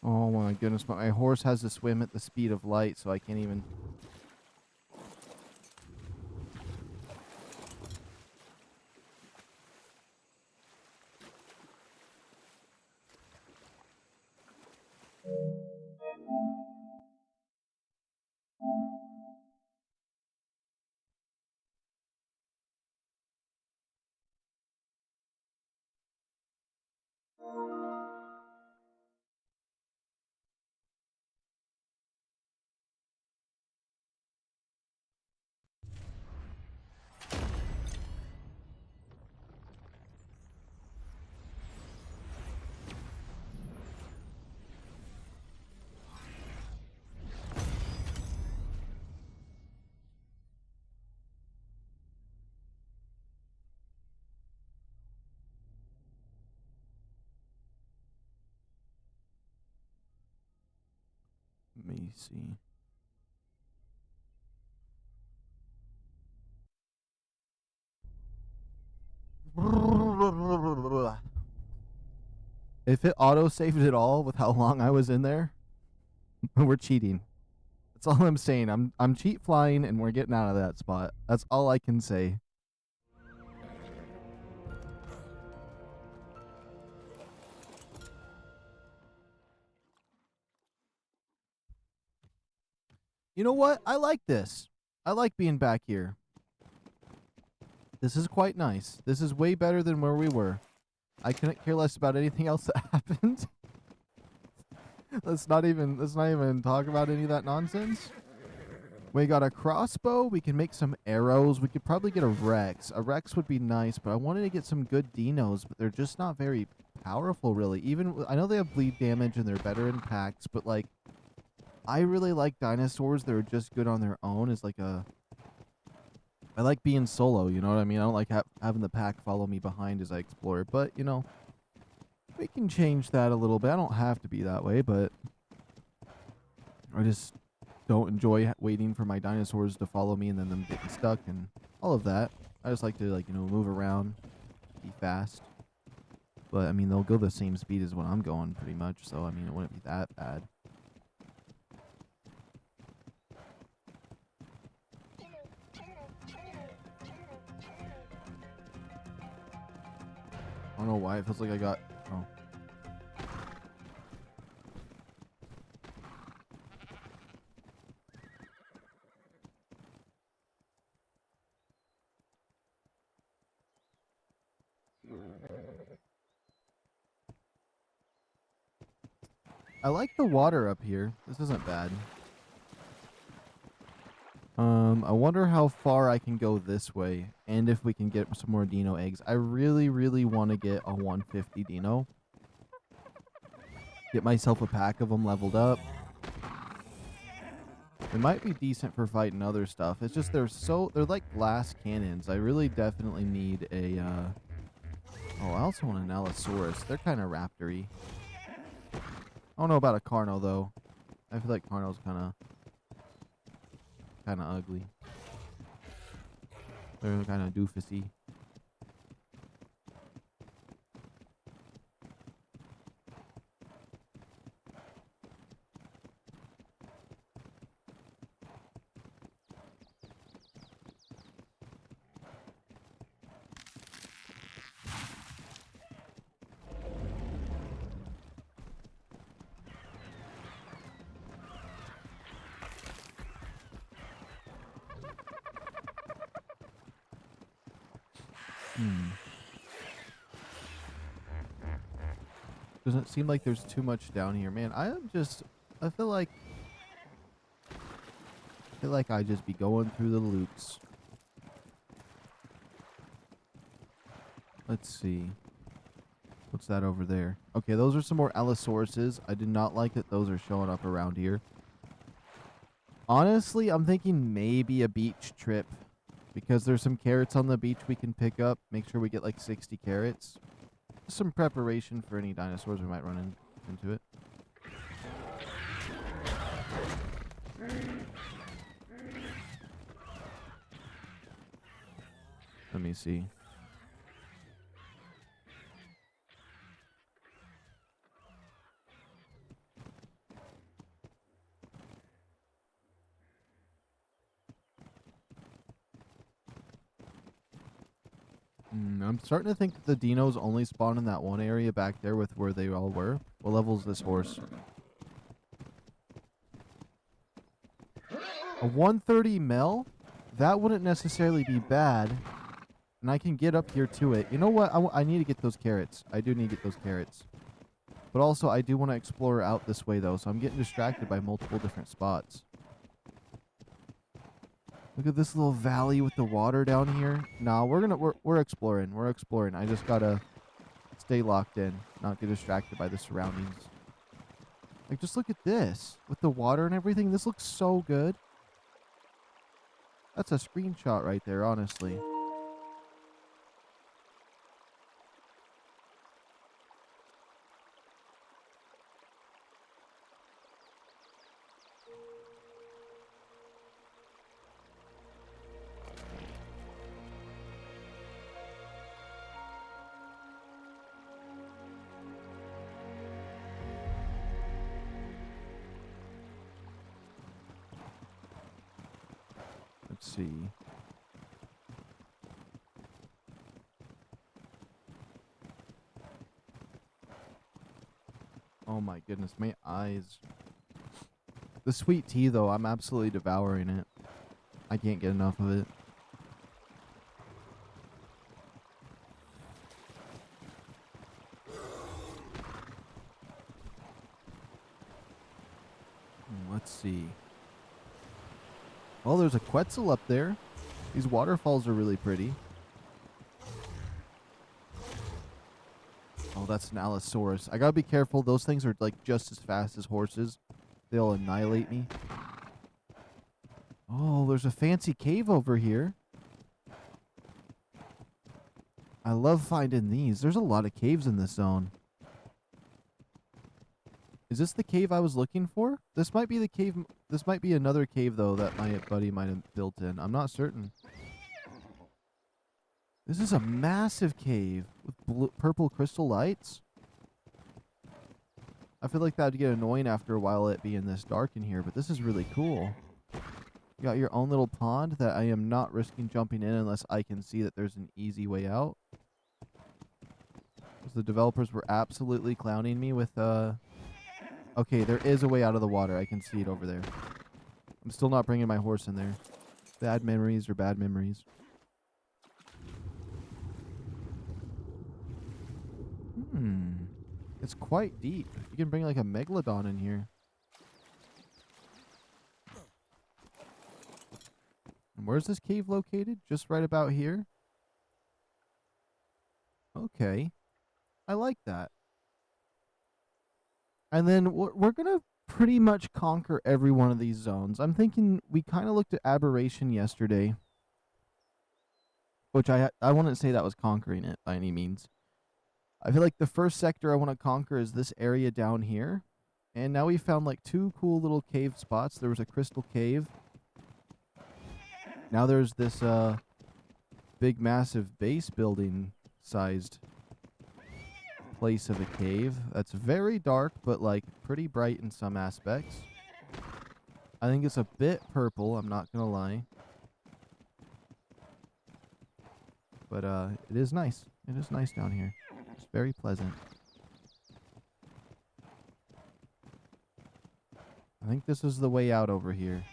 Oh my goodness, my horse has to swim at the speed of light, so I can't even... Let me see. If it auto-saved it all with how long I was in there, we're cheating. That's all I'm saying. I'm cheat flying and we're getting out of that spot. That's all I can say. You know what? I like this. I like being back here. This is quite nice. This is way better than where we were. I couldn't care less about anything else that happened. Let's not even talk about any of that nonsense. We got a crossbow. We can make some arrows. We could probably get a Rex. A Rex would be nice, but I wanted to get some good Dinos, but they're just not very powerful, really. Even I know they have bleed damage and they're better in packs, but like, I really like dinosaurs that are just good on their own. As like a, I like being solo. You know what I mean? I don't like having the pack follow me behind as I explore. But you know, we can change that a little bit. I don't have to be that way, but I just don't enjoy waiting for my dinosaurs to follow me and then them getting stuck and all of that. I just like to, like, you know, move around, be fast. But I mean, they'll go the same speed as what I'm going pretty much, so I mean, it wouldn't be that bad. I don't know why it feels like I got... Oh. I like the water up here. This isn't bad. I wonder how far I can go this way, and if we can get some more Dino eggs. I really, really want to get a 150 Dino. Get myself a pack of them leveled up. It might be decent for fighting other stuff. It's just they're like glass cannons. I really definitely need a, oh, I also want an Allosaurus. They're kind of raptor-y. I don't know about a Carno, though. I feel like Carno's kind of ugly. They're kind of doofusy. Hmm. Doesn't seem like there's too much down here. Man, I feel like I just be going through the loops. Let's see. What's that over there? Okay, those are some more Allosauruses. I did not like that those are showing up around here. Honestly, I'm thinking maybe a beach trip. Because there's some carrots on the beach we can pick up. Make sure we get like 60 carrots. Just some preparation for any dinosaurs we might run into it. Let me see. I'm starting to think that the Dinos only spawn in that one area back there with where they all were. What level is this horse? A 130 mil? That wouldn't necessarily be bad. And I can get up here to it. You know what? I need to get those carrots. I do need to get those carrots. But also, I do want to explore out this way, though. So I'm getting distracted by multiple different spots. Look at this little valley with the water down here. Nah, we're exploring. We're exploring. I just gotta stay locked in, not get distracted by the surroundings. Like, just look at this. With the water and everything, this looks so good. That's a screenshot right there, honestly. Let's see. Oh my goodness, my eyes. The sweet tea, though, I'm absolutely devouring it. I can't get enough of it. Let's see. Oh, there's a Quetzal up there. These waterfalls are really pretty. Oh, that's an Allosaurus. I gotta be careful. Those things are like just as fast as horses. They'll annihilate me. Oh, there's a fancy cave over here. I love finding these. There's a lot of caves in this zone. Is this the cave I was looking for? This might be the cave. This might be another cave, though, that my buddy might have built in. I'm not certain. This is a massive cave with purple crystal lights. I feel like that would get annoying after a while, it being this dark in here, but this is really cool. You got your own little pond that I am not risking jumping in unless I can see that there's an easy way out. Because the developers were absolutely clowning me with, okay, there is a way out of the water. I can see it over there. I'm still not bringing my horse in there. Bad memories are bad memories. It's quite deep. You can bring like a megalodon in here. And where's this cave located? Just right about here? Okay. I like that. And then we're going to pretty much conquer every one of these zones. I'm thinking we kind of looked at Aberration yesterday. Which I wouldn't say that was conquering it by any means. I feel like the first sector I want to conquer is this area down here. And now we found like two cool little cave spots. There was a crystal cave. Now there's this big massive base building sized place of a cave. That's very dark, but like pretty bright in some aspects. I think it's a bit purple, I'm not gonna lie. But it is nice. It is nice down here. It's very pleasant. I think this is the way out over here.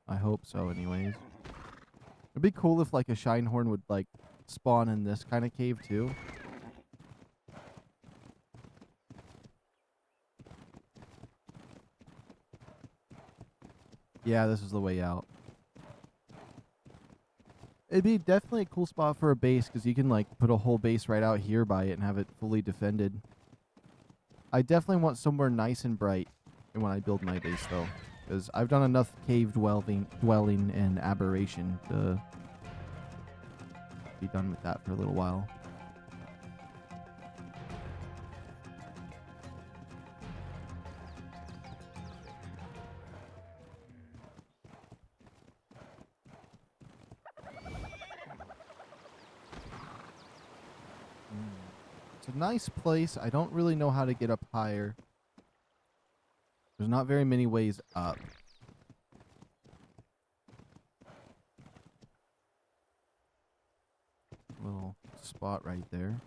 I hope so anyways. It'd be cool if like a Shinehorn would like spawn in this kind of cave too. Yeah, this is the way out. It'd be definitely a cool spot for a base because you can like put a whole base right out here by it and have it fully defended. I definitely want somewhere nice and bright when I build my base though, because I've done enough cave dwelling and aberration to be done with that for a little while. It's a nice place. I don't really know how to get up higher. There's not very many ways up. Little spot right there.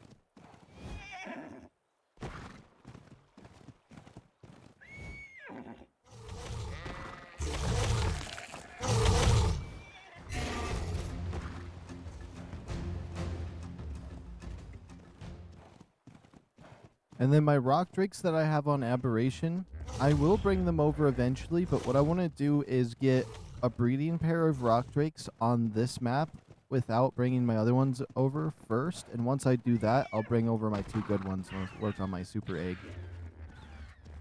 And then my rock drakes that I have on aberration, I will bring them over eventually, but what I want to do is get a breeding pair of rock drakes on this map without bringing my other ones over first. And once I do that, I'll bring over my 2 good ones and work on my super egg.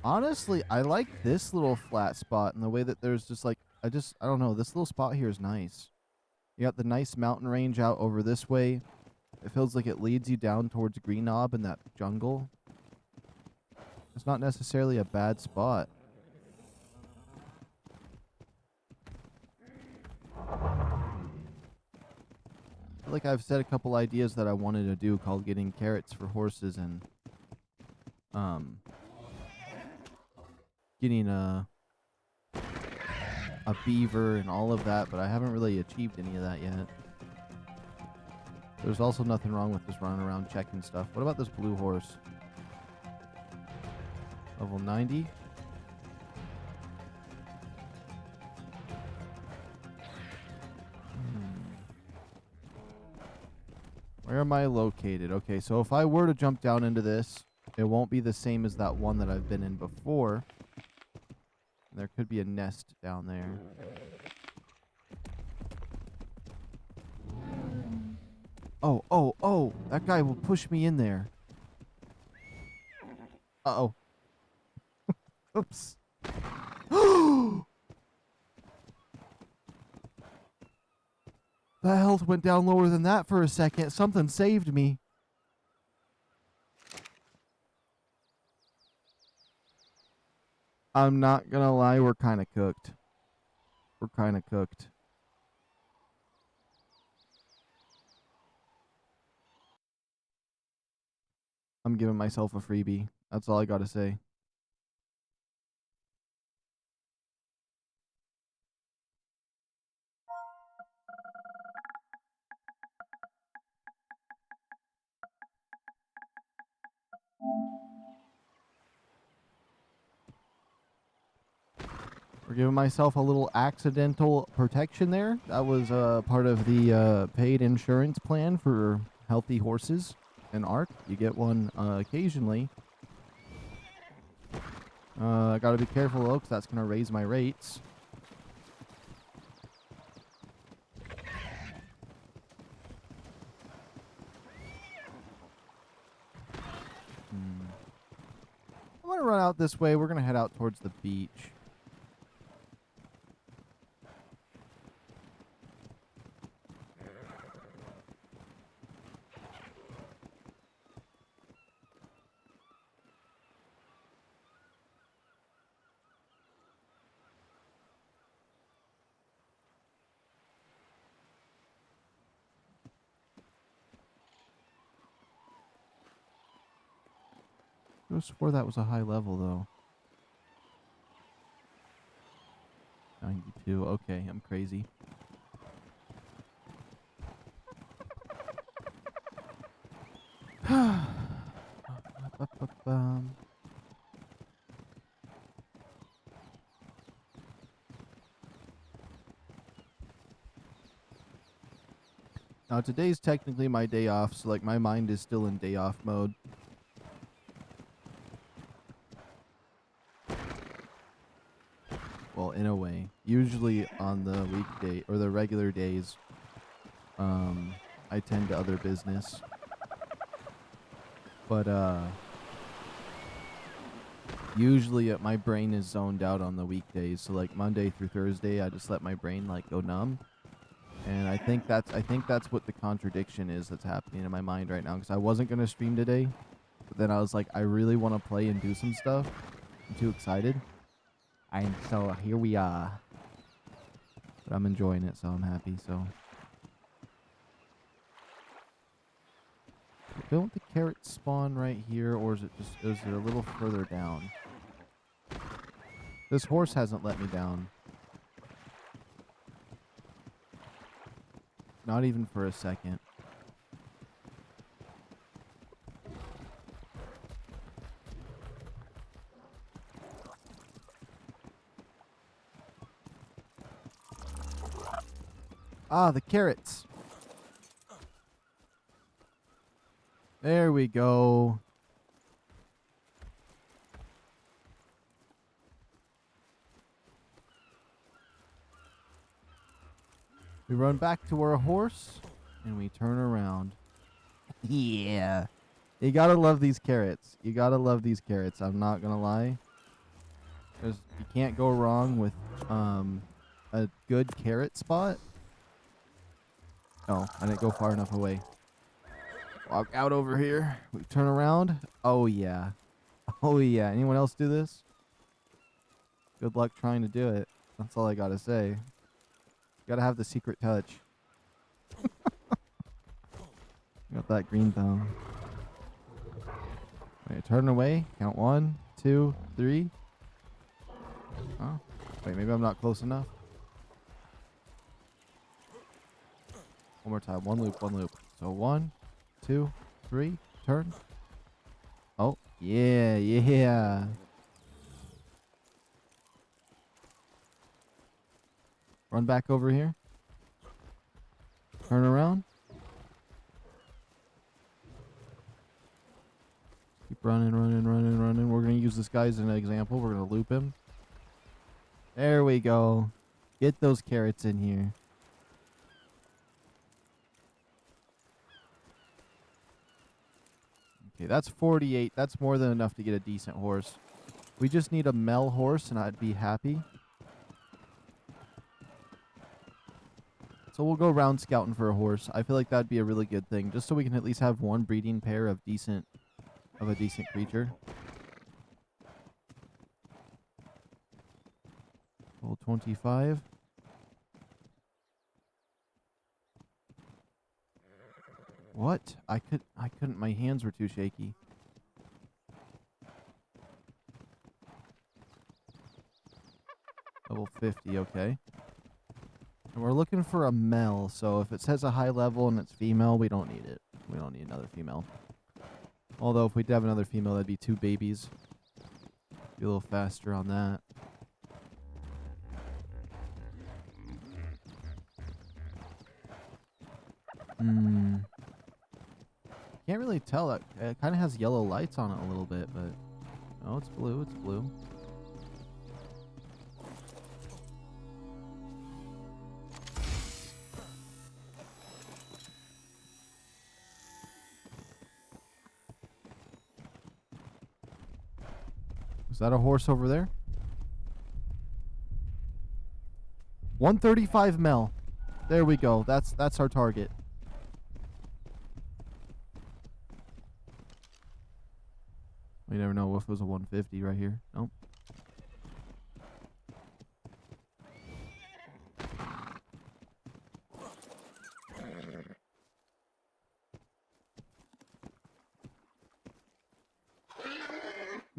Honestly, I like this little flat spot and the way that there's just like, I don't know, this little spot here is nice. You got the nice mountain range out over this way. It feels like it leads you down towards Green Knob and that jungle. It's not necessarily a bad spot. I feel like I've said a couple ideas that I wanted to do called getting carrots for horses and getting a beaver and all of that, but I haven't really achieved any of that yet. There's also nothing wrong with just running around checking stuff. What about this blue horse? Level 90. Where am I located? Okay, so if I were to jump down into this, it won't be the same as that one that I've been in before. There could be a nest down there. Oh, oh, oh! That guy will push me in there. Uh-oh. Oops. The health went down lower than that for a second. Something saved me. I'm not gonna lie, we're kind of cooked. We're kind of cooked. I'm giving myself a freebie. That's all I gotta say. We're giving myself a little accidental protection there. That was part of the paid insurance plan for healthy horses in ARK. You get one occasionally. I gotta be careful though, because that's gonna raise my rates. I'm gonna run out this way. We're gonna head out towards the beach. I swore that was a high level though. 92. Okay, I'm crazy. Now, today's technically my day off, so, like, my mind is still in day off mode. Well, in a way. Usually on the weekday, or the regular days, I tend to other business. But, usually my brain is zoned out on the weekdays. So, like, Monday through Thursday, I just let my brain, like, go numb. And I think that's what the contradiction is that's happening in my mind right now. Because I wasn't going to stream today. But then I was like, I really want to play and do some stuff. I'm too excited. And so here we are. But I'm enjoying it, so I'm happy, so. Don't the carrots spawn right here, or is it a little further down? This horse hasn't let me down. Not even for a second. Ah, the carrots. There we go. We run back to our horse, and we turn around. Yeah. You gotta love these carrots. You gotta love these carrots. I'm not gonna lie. You can't go wrong with a good carrot spot. Oh, I didn't go far enough away. Walk out over here. We turn around. Oh, yeah. Oh, yeah. Anyone else do this? Good luck trying to do it. That's all I gotta say. Gotta have the secret touch. Got that green thumb. Wait, turn away. Count 1, 2, 3. Oh. Wait, maybe I'm not close enough. One more time. One loop, one loop. So 1, 2, 3. Turn. Oh, yeah, yeah. Run back over here. Turn around. Keep running, running, running, running. We're going to use this guy as an example. We're going to loop him. There we go. Get those carrots in here. Okay, that's 48. That's more than enough to get a decent horse. We just need a male horse and I'd be happy. So we'll go round scouting for a horse. I feel like that'd be a really good thing, just so we can at least have one breeding pair of a decent creature. Level 25. What? I couldn't. My hands were too shaky. Level 50. Okay. And we're looking for a male, so if it says a high level and it's female, we don't need it. We don't need another female. Although if we did have another female, that'd be 2 babies. Be a little faster on that. Can't really tell. It kind of has yellow lights on it a little bit, but... Oh, it's blue. It's blue. Is that a horse over there? 135 mil. There we go. That's our target. We never know if it was a 150 right here. Nope.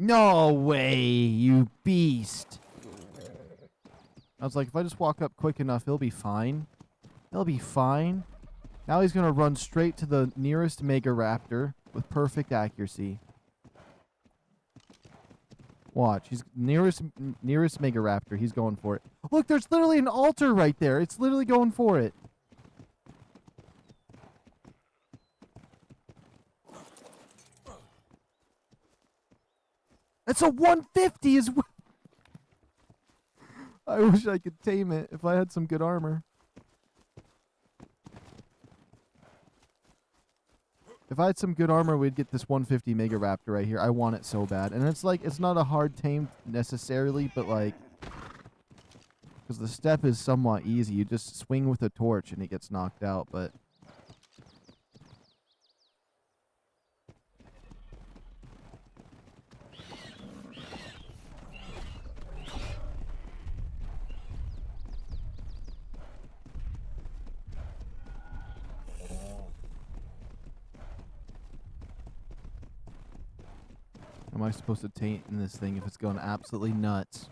No way, you beast. I was like, if I just walk up quick enough, he'll be fine. He'll be fine. Now he's going to run straight to the nearest MEGARAPTOR with perfect accuracy. Watch. He's nearest MEGARAPTOR. He's going for it. Look, there's literally an altar right there. It's literally going for it. It's a 150 as well. I wish I could tame it if I had some good armor. If I had some good armor, we'd get this 150 Megaraptor right here. I want it so bad. And it's like, it's not a hard tame necessarily, but like, because the step is somewhat easy. You just swing with a torch and it gets knocked out, but... Am I supposed to taint in this thing if it's going absolutely nuts?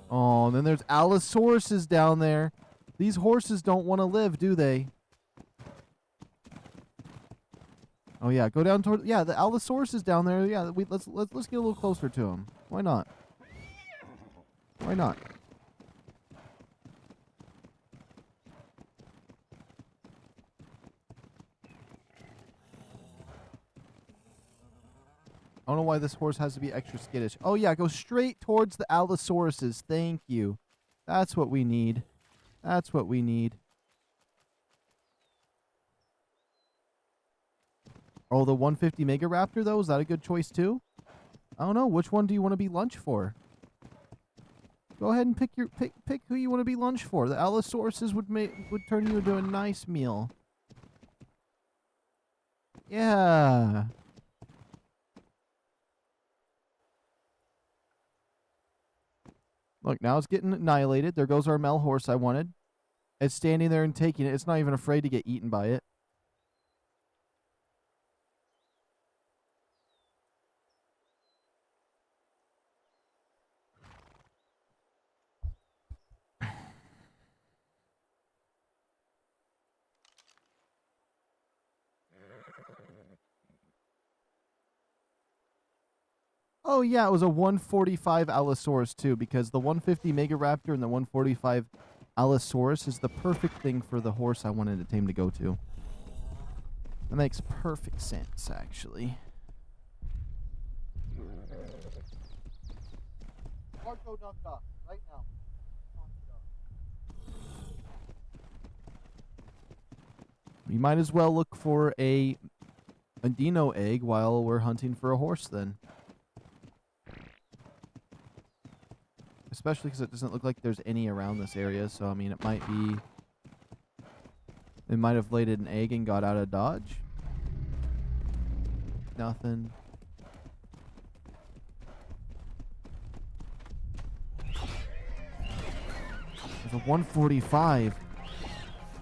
Oh, and then there's Allosauruses down there. These horses don't want to live, do they? Oh yeah, go down toward. Yeah, the Allosaurus is down there. Yeah, let's get a little closer to him. Why not? Why not? I don't know why this horse has to be extra skittish. Oh yeah, go straight towards the Allosauruses. Thank you. That's what we need. That's what we need. Oh, the 150 Megaraptor though, is that a good choice too? I don't know. Which one do you want to be lunch for? Go ahead and pick who you want to be lunch for. The Allosauruses would turn you into a nice meal. Yeah. Look, now it's getting annihilated. There goes our male horse I wanted. It's standing there and taking it. It's not even afraid to get eaten by it. Oh, yeah, it was a 145 Allosaurus, too, because the 150 Megaraptor and the 145 Allosaurus is the perfect thing for the horse I wanted to tame to go to. That makes perfect sense, actually. Right now. We might as well look for a Dino egg while we're hunting for a horse, then. Especially because it doesn't look like there's any around this area, so I mean it might be... It might have laid an egg and got out of dodge. Nothing. There's a 145.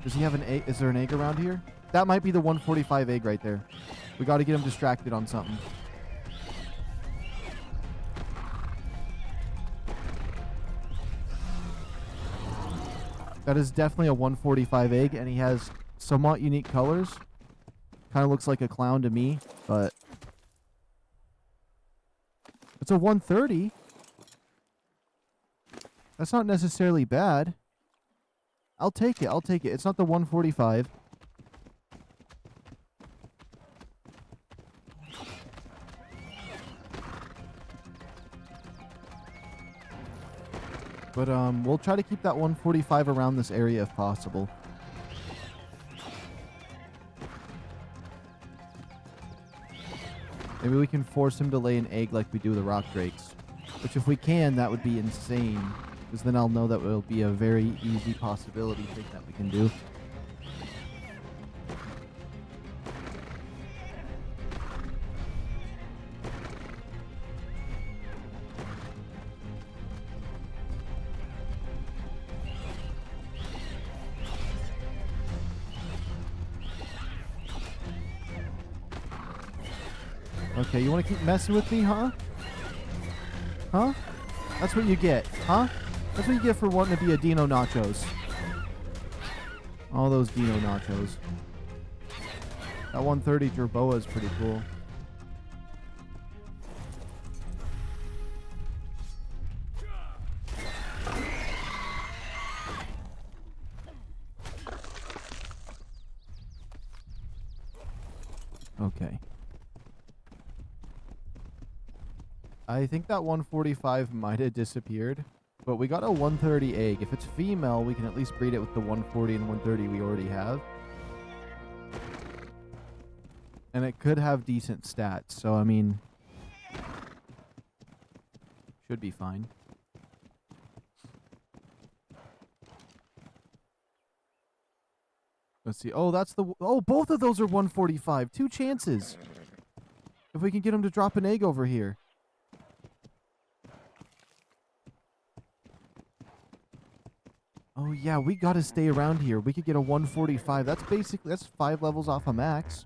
Does he have an egg? Is there an egg around here? That might be the 145 egg right there. We got to get him distracted on something. That is definitely a 145 egg, and he has somewhat unique colors. Kind of looks like a clown to me, but... It's a 130. That's not necessarily bad. I'll take it. I'll take it. It's not the 145. But we'll try to keep that 145 around this area if possible. Maybe we can force him to lay an egg like we do the rock drakes. Which if we can, that would be insane. Because then I'll know that will be a very easy possibility thing that we can do. Okay, you want to keep messing with me, huh? Huh? That's what you get, huh? That's what you get for wanting to be a Dino Nachos. All those Dino Nachos. That 130 Jerboa is pretty cool. Okay. I think that 145 might have disappeared, but we got a 130 egg. If it's female, we can at least breed it with the 140 and 130 we already have. And it could have decent stats, so I mean, should be fine. Let's see. Oh, that's the... Oh, both of those are 145. 2 chances. If we can get them to drop an egg over here. Oh, yeah, we gotta stay around here. We could get a 145. That's basically... That's 5 levels off a max.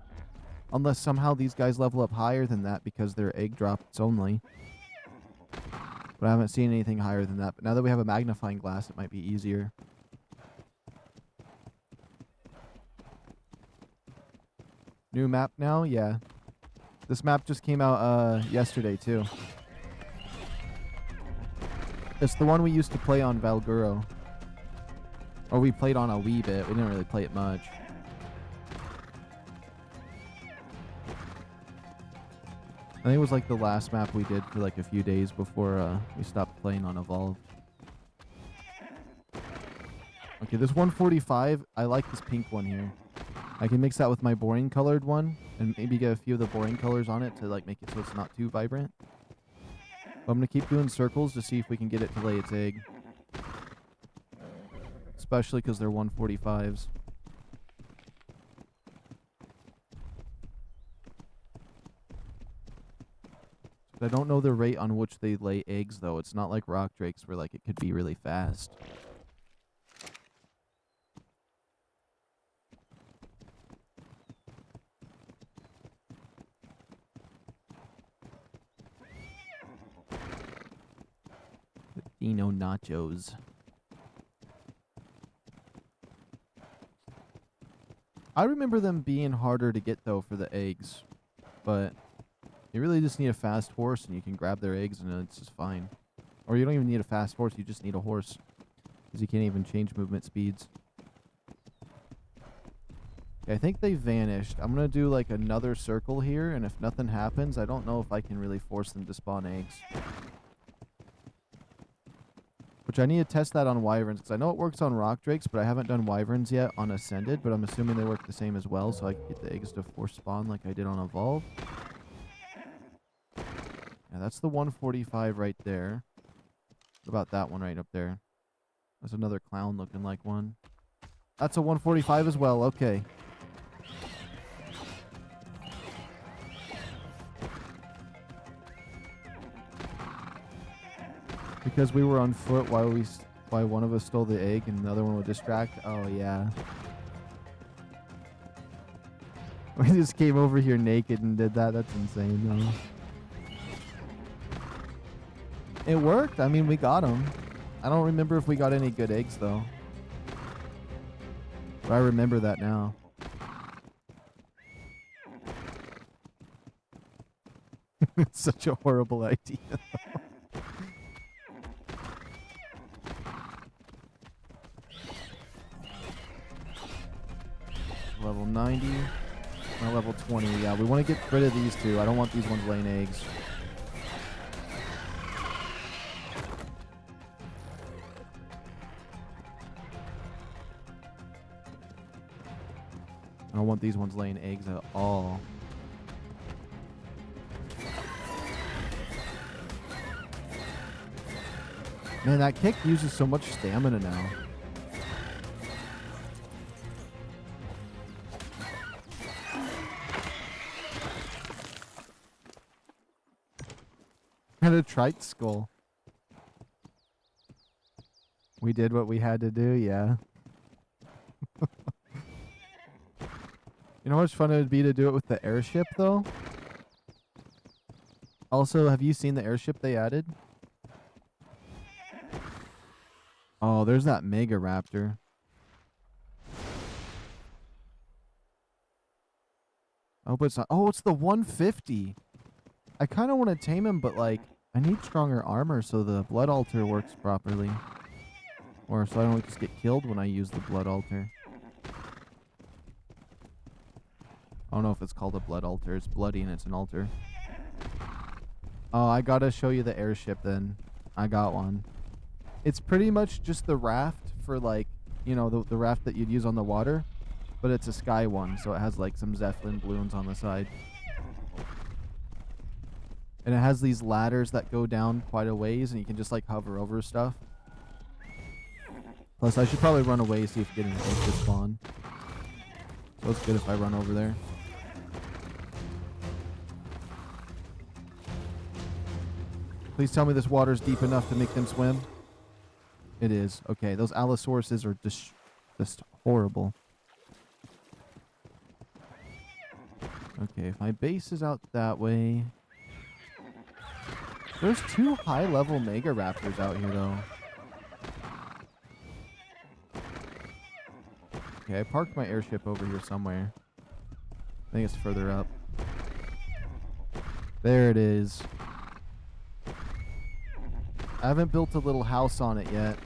Unless somehow these guys level up higher than that because they're egg drops only. But I haven't seen anything higher than that. But now that we have a magnifying glass, it might be easier. New map now? Yeah. This map just came out yesterday, too. It's the one we used to play on VALGUERO. Or we played on a wee bit. We didn't really play it much. I think it was like the last map we did for like a few days before we stopped playing on Evolve. Okay, this 145, I like this pink one here. I can mix that with my boring colored one and maybe get a few of the boring colors on it to like make it so it's not too vibrant. But I'm going to keep doing circles to see if we can get it to lay its egg. Especially because they're 145s. I don't know the rate on which they lay eggs though. It's not like rock drakes where like it could be really fast. Dino nachos. I remember them being harder to get though for the eggs, but you really just need a fast horse and you can grab their eggs and it's just fine. Or you don't even need a fast horse, you just need a horse because you can't even change movement speeds. Okay, I think they vanished. I'm gonna do like another circle here, and if nothing happens, I don't know if I can really force them to spawn eggs. Which I need to test that on wyverns, because I know it works on rock drakes, but I haven't done wyverns yet on ascended, but I'm assuming they work the same as well, so I can get the eggs to force spawn like I did on evolve. Yeah, that's the 145 right there. What about that one right up there? That's another clown looking like one. That's a 145 as well, okay. Because we were on foot while one of us stole the egg and the other one would distract. Oh yeah. We just came over here naked and did that. That's insane though. It worked. I mean, we got them. I don't remember if we got any good eggs though. But I remember that now. It's such a horrible idea. Level 90. Now level 20. Yeah, we want to get rid of these two. I don't want these ones laying eggs. I don't want these ones laying eggs at all. Man, that kick uses so much stamina now. And a trike skull. We did what we had to do, yeah. You know how much fun it would be to do it with the airship, though? Also, have you seen the airship they added? Oh, there's that MEGARAPTOR. I hope it's not. Oh, it's the 150. I kind of want to tame him, but like, I need stronger armor so the blood altar works properly. Or so I don't just get killed when I use the blood altar. I don't know if it's called a blood altar. It's bloody and it's an altar. Oh, I gotta show you the airship then. I got one. It's pretty much just the raft for like, you know, the raft that you'd use on the water. But it's a sky one, so it has like some Zeppelin balloons on the side. And it has these ladders that go down quite a ways, and you can just like hover over stuff. Plus, I should probably run away, see if getting close to spawn. So it's good if I run over there. Please tell me this water's deep enough to make them swim. It is. Okay, those Allosauruses are just horrible. Okay, if my base is out that way... There's 2 high-level Megaraptors out here, though. Okay, I parked my airship over here somewhere. I think it's further up. There it is. I haven't built a little house on it yet.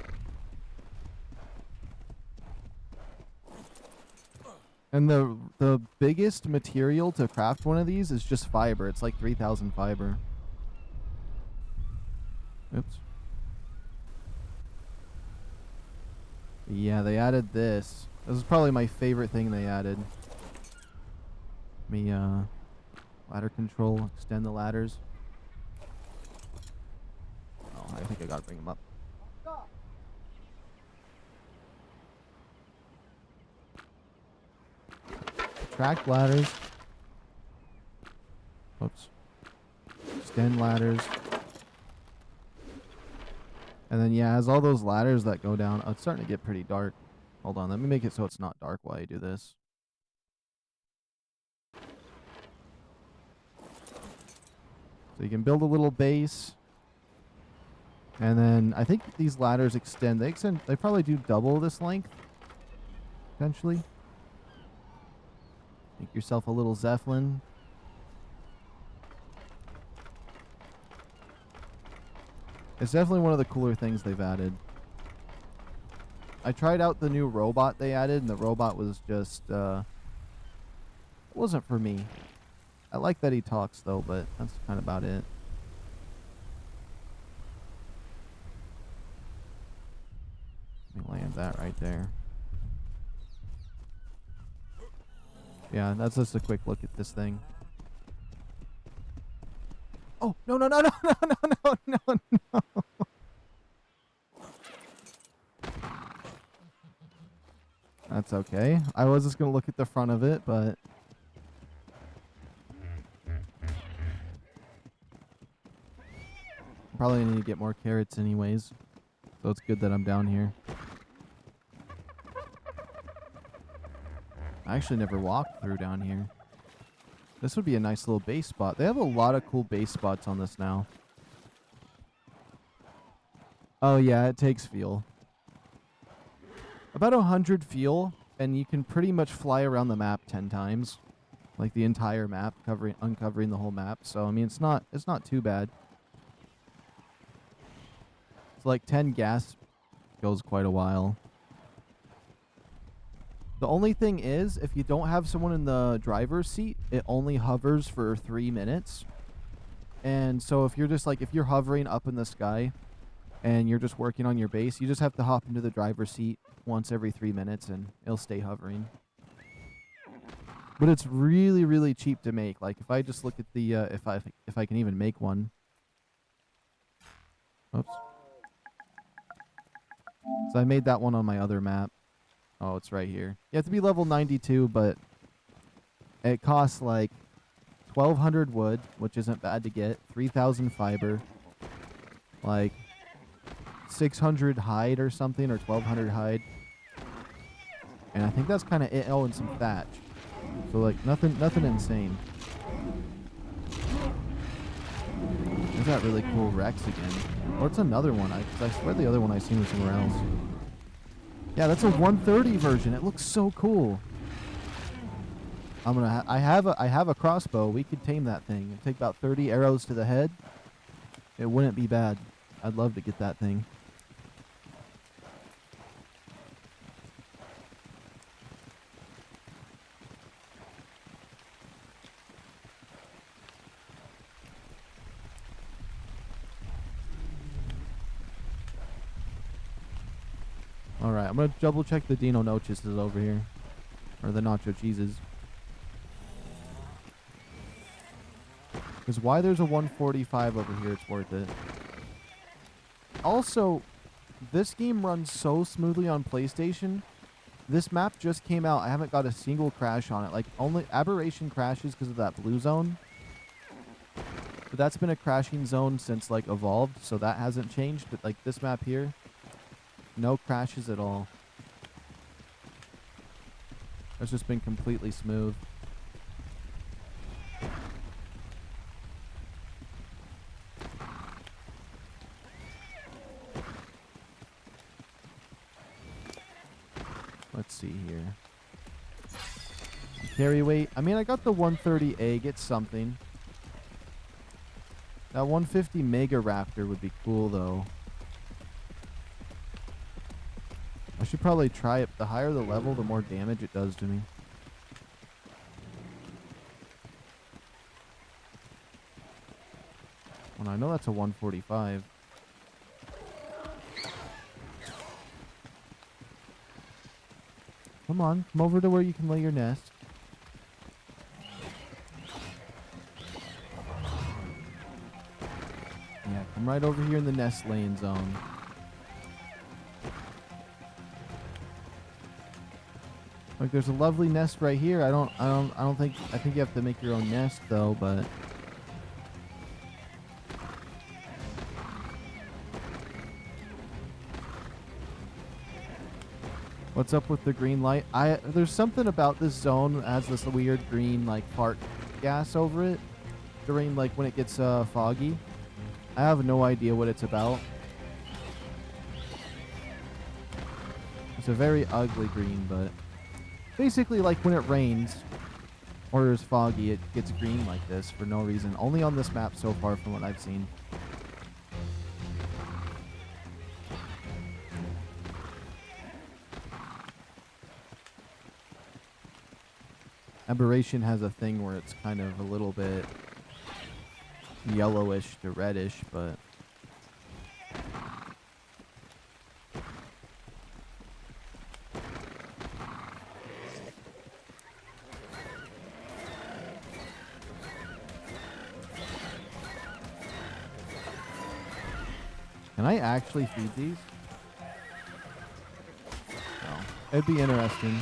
And the biggest material to craft one of these is just fiber. It's like 3,000 fiber. Oops. Yeah, they added this. This is probably my favorite thing they added. Ladder control, extend the ladders. Oh, I think I gotta bring them up. Track ladders. Oops. Extend ladders. And then, yeah, it has all those ladders that go down. Oh, it's starting to get pretty dark. Hold on, let me make it so it's not dark while I do this. So you can build a little base. And then I think these ladders extend. They probably do double this length. Potentially. Make yourself a little Zeppelin. It's definitely one of the cooler things they've added. I tried out the new robot they added, and the robot was just, it wasn't for me. I like that he talks, though, but that's kind of about it. Let me land that right there. Yeah, that's just a quick look at this thing. Oh, no, no, no, no, no, no, no, no, no. That's okay. I was just going to look at the front of it, but... Probably need to get more carrots anyways. So it's good that I'm down here. I actually never walked through down here. This would be a nice little base spot. They have a lot of cool base spots on this now. Oh yeah, it takes fuel. About 100 fuel, and you can pretty much fly around the map 10 times. Like the entire map, uncovering the whole map. So I mean it's not too bad. It's like 10 gas goes quite a while. The only thing is, if you don't have someone in the driver's seat, it only hovers for 3 minutes. And so if you're just like, if you're hovering up in the sky and you're just working on your base, you just have to hop into the driver's seat once every 3 minutes and it'll stay hovering. But it's really, really cheap to make. Like if I just look at the, if I can even make one. Oops. So I made that one on my other map. Oh, it's right here. You have to be level 92, but it costs like 1,200 wood, which isn't bad to get. 3,000 fiber. Like 600 hide or something, or 1,200 hide. And I think that's kind of it. Oh, and some thatch. So like nothing insane. There's that really cool Rex again. Or it's another one. I swear the other one I seen was somewhere else. Yeah, that's a 130 version. It looks so cool. I'm gonna. I have a crossbow. We could tame that thing. It'd take about 30 arrows to the head. It wouldn't be bad. I'd love to get that thing. Alright, I'm gonna double check the DEINOYCHUS is over here. Or the nacho cheeses. Because why there's a 145 over here, it's worth it. Also, this game runs so smoothly on PlayStation. This map just came out. I haven't got a single crash on it. Like, only aberration crashes because of that blue zone. But that's been a crashing zone since, like, Evolved, so that hasn't changed. But, like, this map here, no crashes at all. It's just been completely smooth. Let's see here. Carry weight. I mean, I got the 130 egg. It's something. That 150 MEGARAPTOR would be cool, though. I should probably try it. The higher the level, the more damage it does to me. Well, I know that's a 145. Come on, come over to where you can lay your nest. Yeah, come right over here in the nest laying zone. Like, there's a lovely nest right here. I think you have to make your own nest though, but what's up with the green light? There's something about this zone that has this weird green, like, fart gas over it during, like, when it gets foggy. I have no idea what it's about. It's a very ugly green, but basically, like, when it rains or is foggy, it gets green like this for no reason. Only on this map so far from what I've seen. Aberration has a thing where it's kind of a little bit yellowish to reddish, but can I actually feed these? No. It'd be interesting.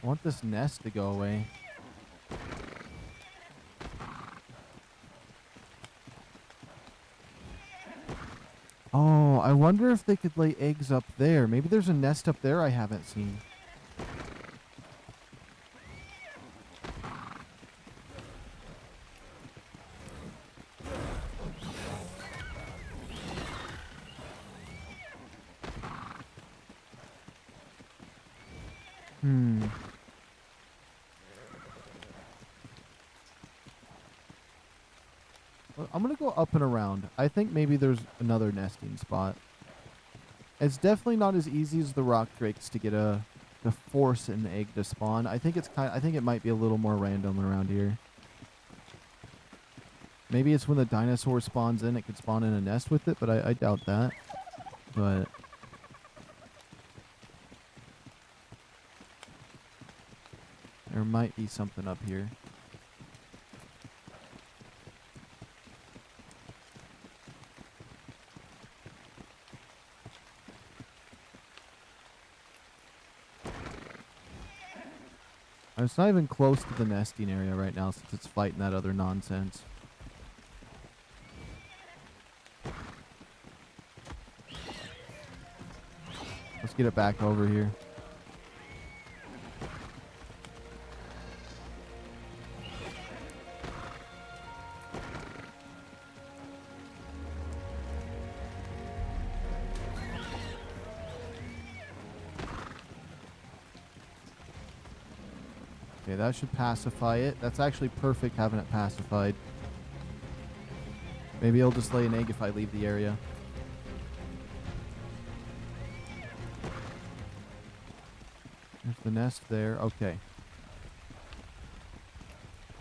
I want this nest to go away. Oh, I wonder if they could lay eggs up there. Maybe there's a nest up there I haven't seen. Well, I'm going to go up and around. I think maybe there's another nesting spot. It's definitely not as easy as the rock drakes to get to force an egg to spawn. I think it might be a little more random around here. Maybe it's when the dinosaur spawns in, it could spawn in a nest with it, but I doubt that. But there might be something up here. It's not even close to the nesting area right now since it's fighting that other nonsense. Let's get it back over here. Okay, that should pacify it. That's actually perfect having it pacified. Maybe it'll just lay an egg if I leave the area. There's the nest there. Okay.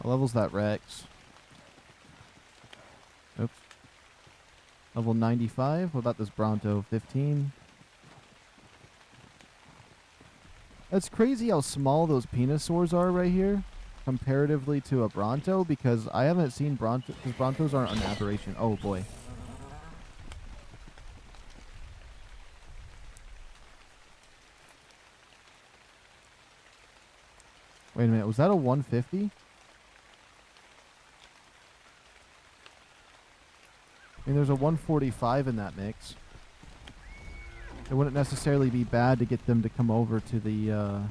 What level's that Rex? Oops. Level 95. What about this Bronto? 15. It's crazy how small those Penosaurs are right here comparatively to a Bronto, because I haven't seen Bronto, because Brontos aren't an aberration. Oh boy. Wait a minute, was that a 150? I mean, there's a 145 in that mix. It wouldn't necessarily be bad to get them to come over to the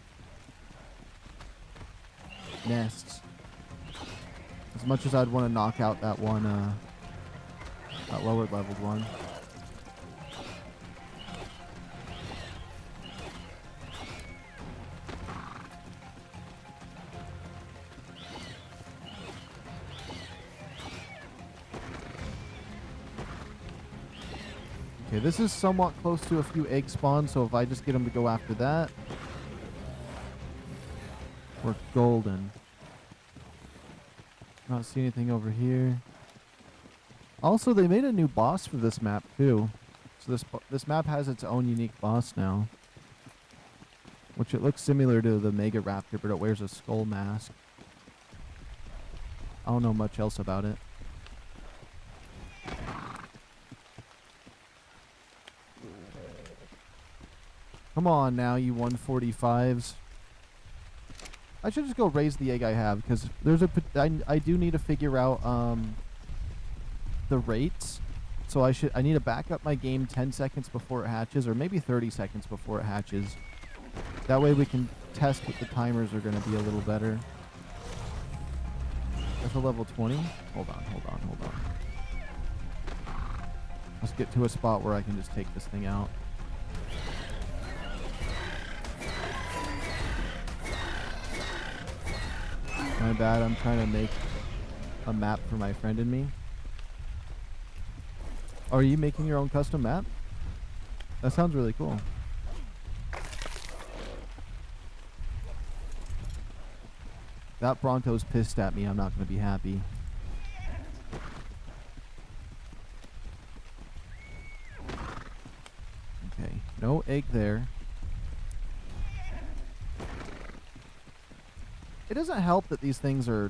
nests. As much as I'd want to knock out that one, that lower leveled one. Okay, this is somewhat close to a few egg spawns, so if I just get them to go after that, we're golden. Not see anything over here. Also, they made a new boss for this map too. So this map has its own unique boss now, which it looks similar to the MEGARAPTOR, but it wears a skull mask. I don't know much else about it. Come on now, you 145s. I should just go raise the egg I have, because there's I do need to figure out the rates. So I need to back up my game 10 seconds before it hatches, or maybe 30 seconds before it hatches. That way we can test what the timers are going to be a little better. That's a level 20. Hold on. Let's get to a spot where I can just take this thing out. My bad, I'm trying to make a map for my friend and me. Are you making your own custom map? That sounds really cool. That Bronto's pissed at me. I'm not going to be happy. Okay, no egg there. It doesn't help that these things are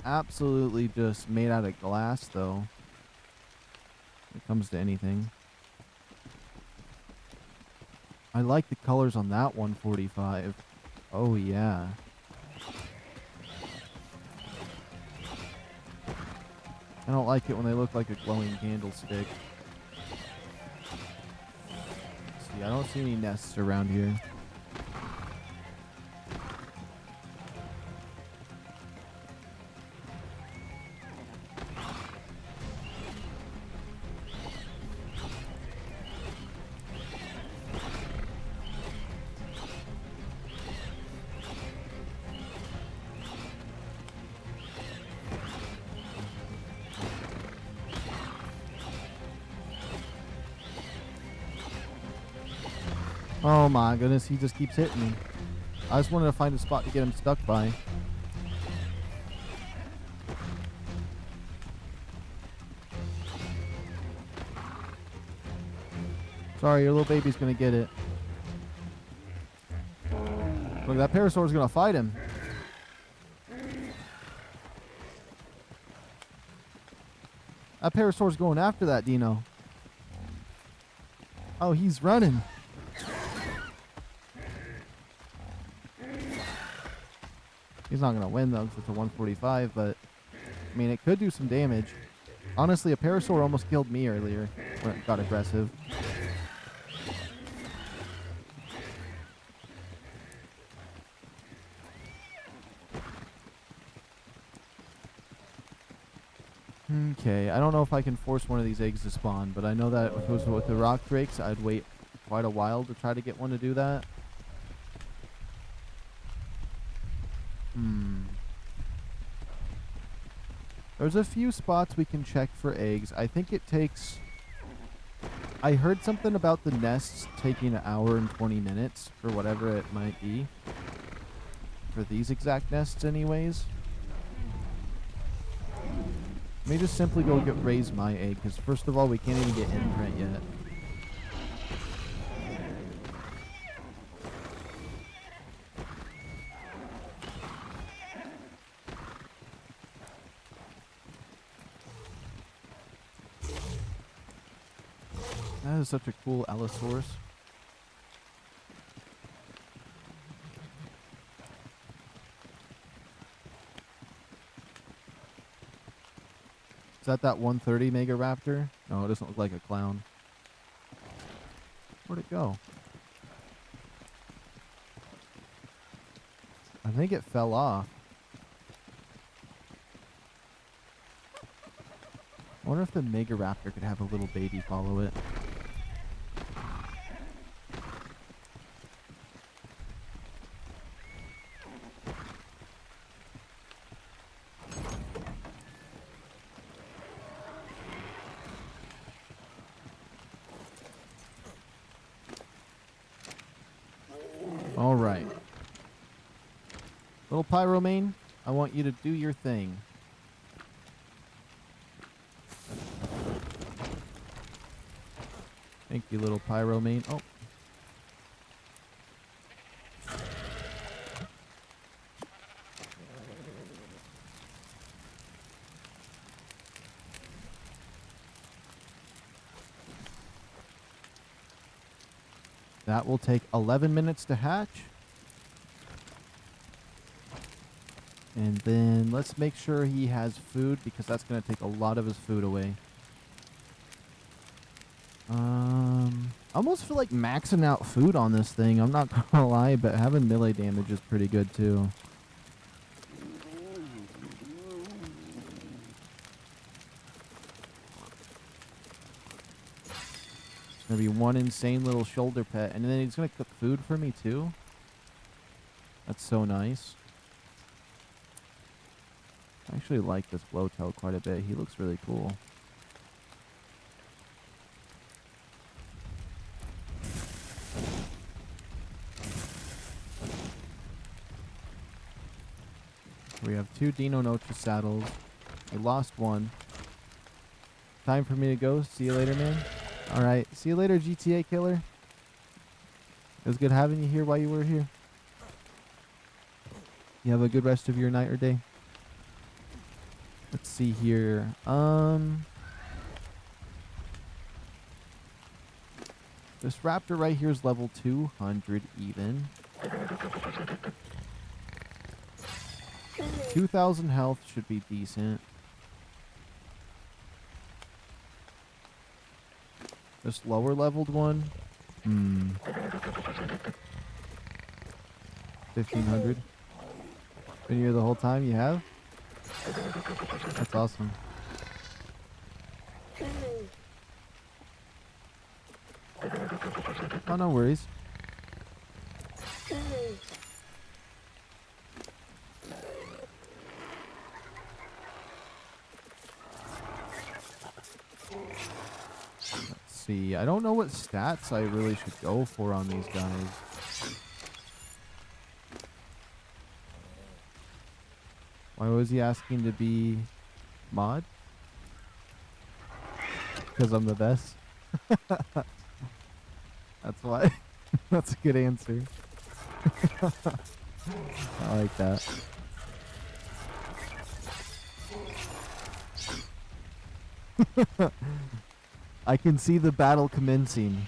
absolutely just made out of glass, though, when it comes to anything. I like the colors on that 145. Oh, yeah. I don't like it when they look like a glowing candlestick. See, I don't see any nests around here. Oh my goodness, he just keeps hitting me. I just wanted to find a spot to get him stuck by. Sorry, your little baby's gonna get it. Look, that Parasaur's gonna fight him. That Parasaur's going after that Dino. Oh, he's running. He's not going to win, though, because it's a 145, but, I mean, it could do some damage. Honestly, a Parasaur almost killed me earlier when it got aggressive. Okay, I don't know if I can force one of these eggs to spawn, but I know that if it was with the rock drakes, I'd wait quite a while to try to get one to do that. There's a few spots we can check for eggs. I think it takes... I heard something about the nests taking an hour and 20 minutes for whatever it might be. For these exact nests anyways. Let me just simply go raise my egg, because first of all, we can't even get imprint yet. That is such a cool Allosaurus. Is that 130 Megaraptor? No, it doesn't look like a clown. Where'd it go? I think it fell off. I wonder if the Megaraptor could have a little baby follow it. All right. Little Pyromane, I want you to do your thing. Thank you, little Pyromane. Oh. That will take 11 minutes to hatch. And then let's make sure he has food, because that's going to take a lot of his food away. I almost feel like maxing out food on this thing. I'm not going to lie, but having melee damage is pretty good too. Gonna be one insane little shoulder pet, and then he's gonna cook food for me too. That's so nice. I actually like this blowtail quite a bit. He looks really cool. We have 2 DEINOCHUS saddles. We lost one. Time for me to go. See you later, man. Alright, see you later, GTA killer. It was good having you here while you were here. You have a good rest of your night or day. Let's see here. This raptor right here is level 200 even. 2,000 health should be decent. This lower leveled one. 1,500. Been here the whole time you have? That's awesome. Oh, no worries. See, I don't know what stats I really should go for on these guys. Why was he asking to be mod? Because I'm the best. That's why. That's a good answer. I like that. I can see the battle commencing.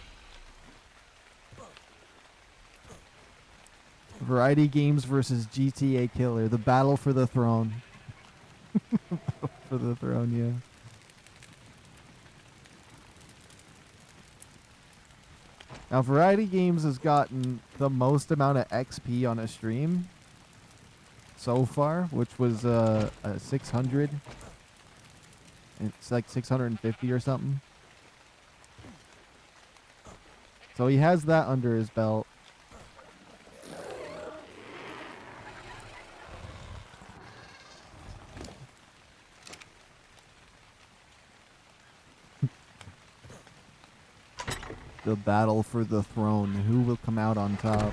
Variety Games versus GTA Killer. The battle for the throne. For the throne, yeah. Now, Variety Games has gotten the most amount of XP on a stream so far, which was 600. It's like 650 or something. So he has that under his belt. The battle for the throne. Who will come out on top?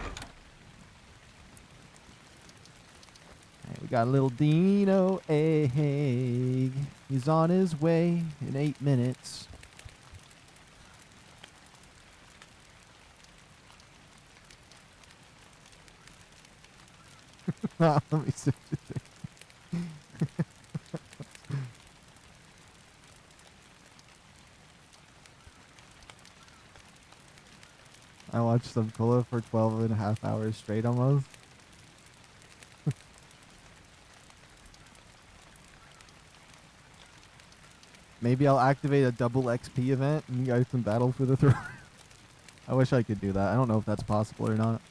Right, we got a little Dino egg. He's on his way in 8 minutes. Let me see. I watched some Cola for 12.5 hours straight almost. Maybe I'll activate a double XP event and you guys can battle for the throne. I wish I could do that. I don't know if that's possible or not.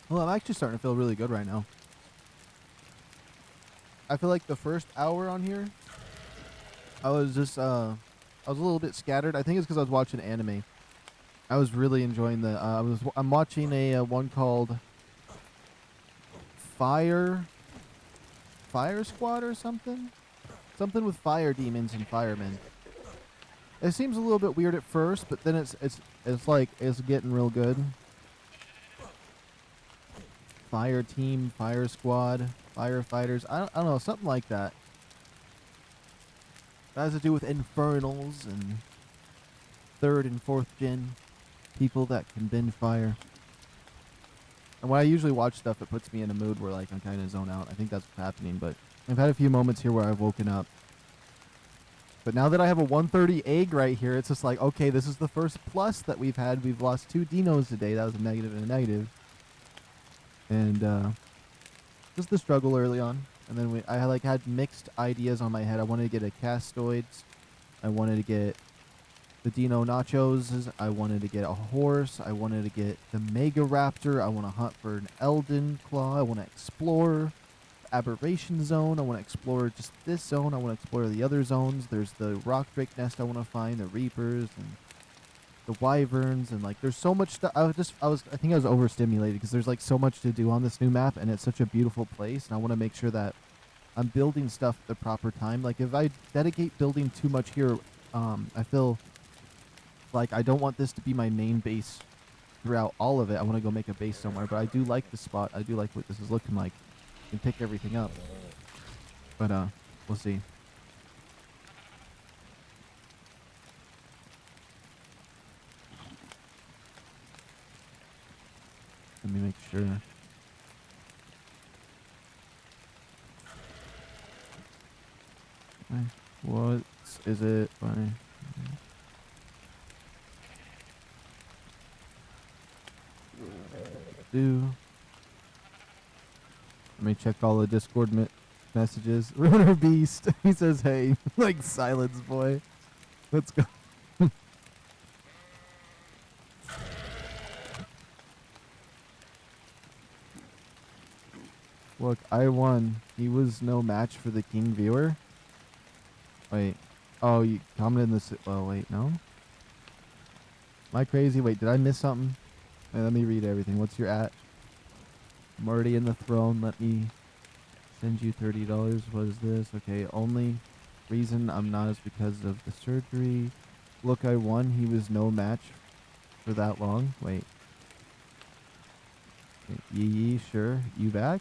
Well, I'm actually starting to feel really good right now. I feel like the first hour on here, I was just, I was a little bit scattered. I think it's because I was watching anime. I was really enjoying the, I'm watching a one called Fire Squad or something? Something with fire demons and firemen. It seems a little bit weird at first, but then it's like, it's getting real good. Fire team, fire squad, firefighters. I don't know, something like that. That has to do with infernals and 3rd and 4th gen people that can bend fire. And when I usually watch stuff, it puts me in a mood where like I'm kind of zone out. I think that's what's happening, but I've had a few moments here where I've woken up. But now that I have a 130 egg right here, it's just like, okay, this is the first plus that we've had. We've lost 2 Dinos today. That was a negative and a negative. And just the struggle early on, and then I like had mixed ideas on my head. I wanted to get a Castoids, I wanted to get the Dino Nachos, I wanted to get a horse, I wanted to get the Megaraptor, I want to hunt for an Elden Claw, I want to explore the Aberration Zone, I want to explore just this zone, I want to explore the other zones. There's the Rock Drake Nest I want to find, the Reapers, and the wyverns, and like there's so much stuff. I think I was overstimulated because there's like so much to do on this new map, and it's such a beautiful place, and I want to make sure that I'm building stuff at the proper time. Like if I dedicate building too much here, I feel like I don't want this to be my main base throughout all of it. I want to go make a base somewhere, but I do like the spot. I do like what this is looking like. You can pick everything up, but we'll see. Let me make sure. What is it? Do. Let me check all the Discord messages. Runner Beast. He says, "Hey," like silence boy. Let's go. Look, I won. He was no match for the King viewer. Wait. Oh, you commented in this. Oh, wait, no? Am I crazy? Wait, did I miss something? Wait, let me read everything. What's your at? I'm already in the throne. Let me send you $30. What is this? Okay, only reason I'm not is because of the surgery. Look, I won. He was no match for that long. Wait. Yee, sure. You back?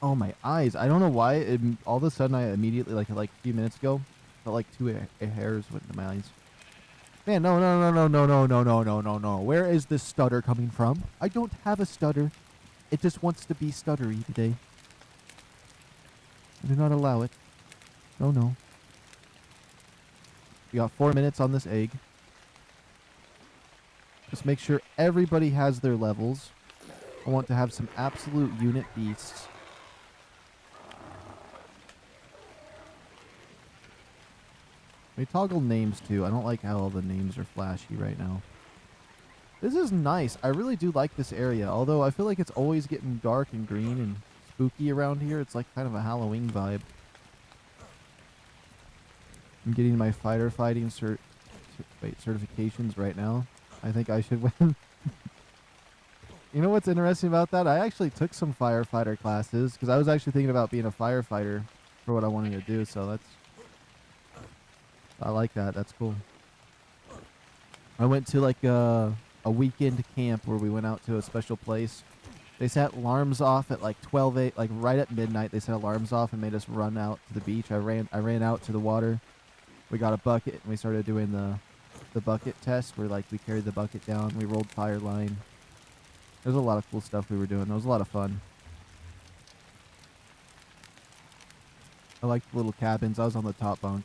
Oh, my eyes. I don't know why. All of a sudden, I immediately, like a few minutes ago, felt like 2 hairs went into my eyes. Man, no. Where is this stutter coming from? I don't have a stutter. It just wants to be stuttery today. I do not allow it. No. We got 4 minutes on this egg. Just make sure everybody has their levels. I want to have some absolute unit beasts. We toggle names too. I don't like how all the names are flashy right now. This is nice. I really do like this area, although I feel like it's always getting dark and green and spooky around here. It's like kind of a Halloween vibe. I'm getting my firefighting certifications right now. I think I should win. You know what's interesting about that? I actually took some firefighter classes because I was actually thinking about being a firefighter for what I wanted to do. So I like that. That's cool. I went to like a weekend camp where we went out to a special place. They set alarms off at like 12, like right at midnight. They set alarms off and made us run out to the beach. I ran out to the water. We got a bucket and we started doing the bucket test where like we carried the bucket down. We rolled fire line. There's a lot of cool stuff we were doing. It was a lot of fun. I liked the little cabins. I was on the top bunk.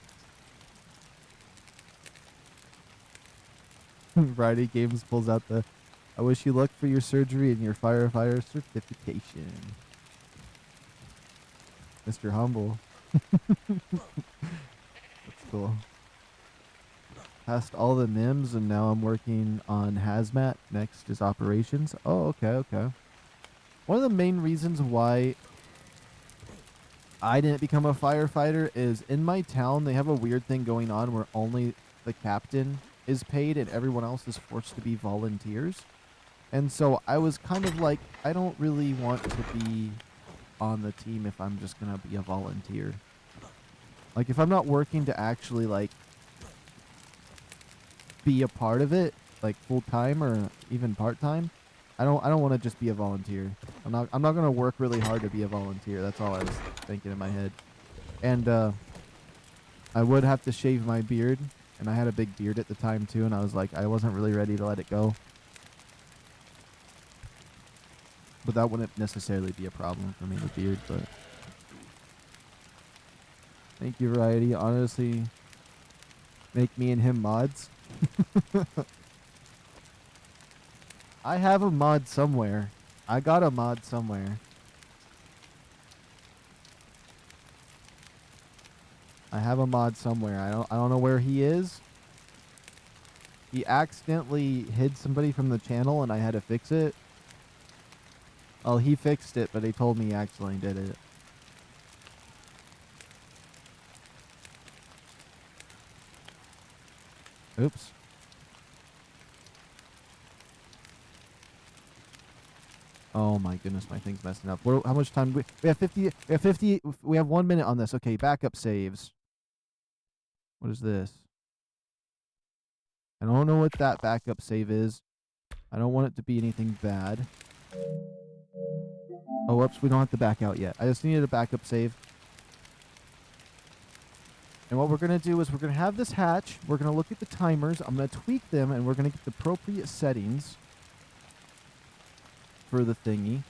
Variety Games pulls out the I wish you luck for your surgery and your firefighter certification. Mr. Humble. That's cool. Passed all the NIMS and now I'm working on hazmat. Next is operations. Oh, okay, okay. One of the main reasons why I didn't become a firefighter is in my town they have a weird thing going on where only the captain is paid and everyone else is forced to be volunteers. And so I was kind of like, I don't really want to be on the team if I'm just going to be a volunteer. Like if I'm not working to actually like be a part of it, like full time or even part time, I don't want to just be a volunteer. I'm not going to work really hard to be a volunteer. That's all I was thinking in my head. And I would have to shave my beard, and I had a big beard at the time too, and I was like, I wasn't really ready to let it go. But that wouldn't necessarily be a problem for me, the beard, but thank you, Variety. Honestly, make me and him mods. I have a mod somewhere. I got a mod somewhere. I have a mod somewhere. I don't know where he is. He accidentally hid somebody from the channel and I had to fix it. Oh, he fixed it, but he told me he accidentally did it. Oops. Oh my goodness, my thing's messing up. How much time? We have 50. We have 50. We have 1 minute on this. Okay, backup saves. What is this? I don't know what that backup save is. I don't want it to be anything bad. Oh, whoops, we don't have to back out yet. I just needed a backup save. And what we're going to do is we're going to have this hatch. We're going to look at the timers. I'm going to tweak them, and we're going to get the appropriate settings for the thingy.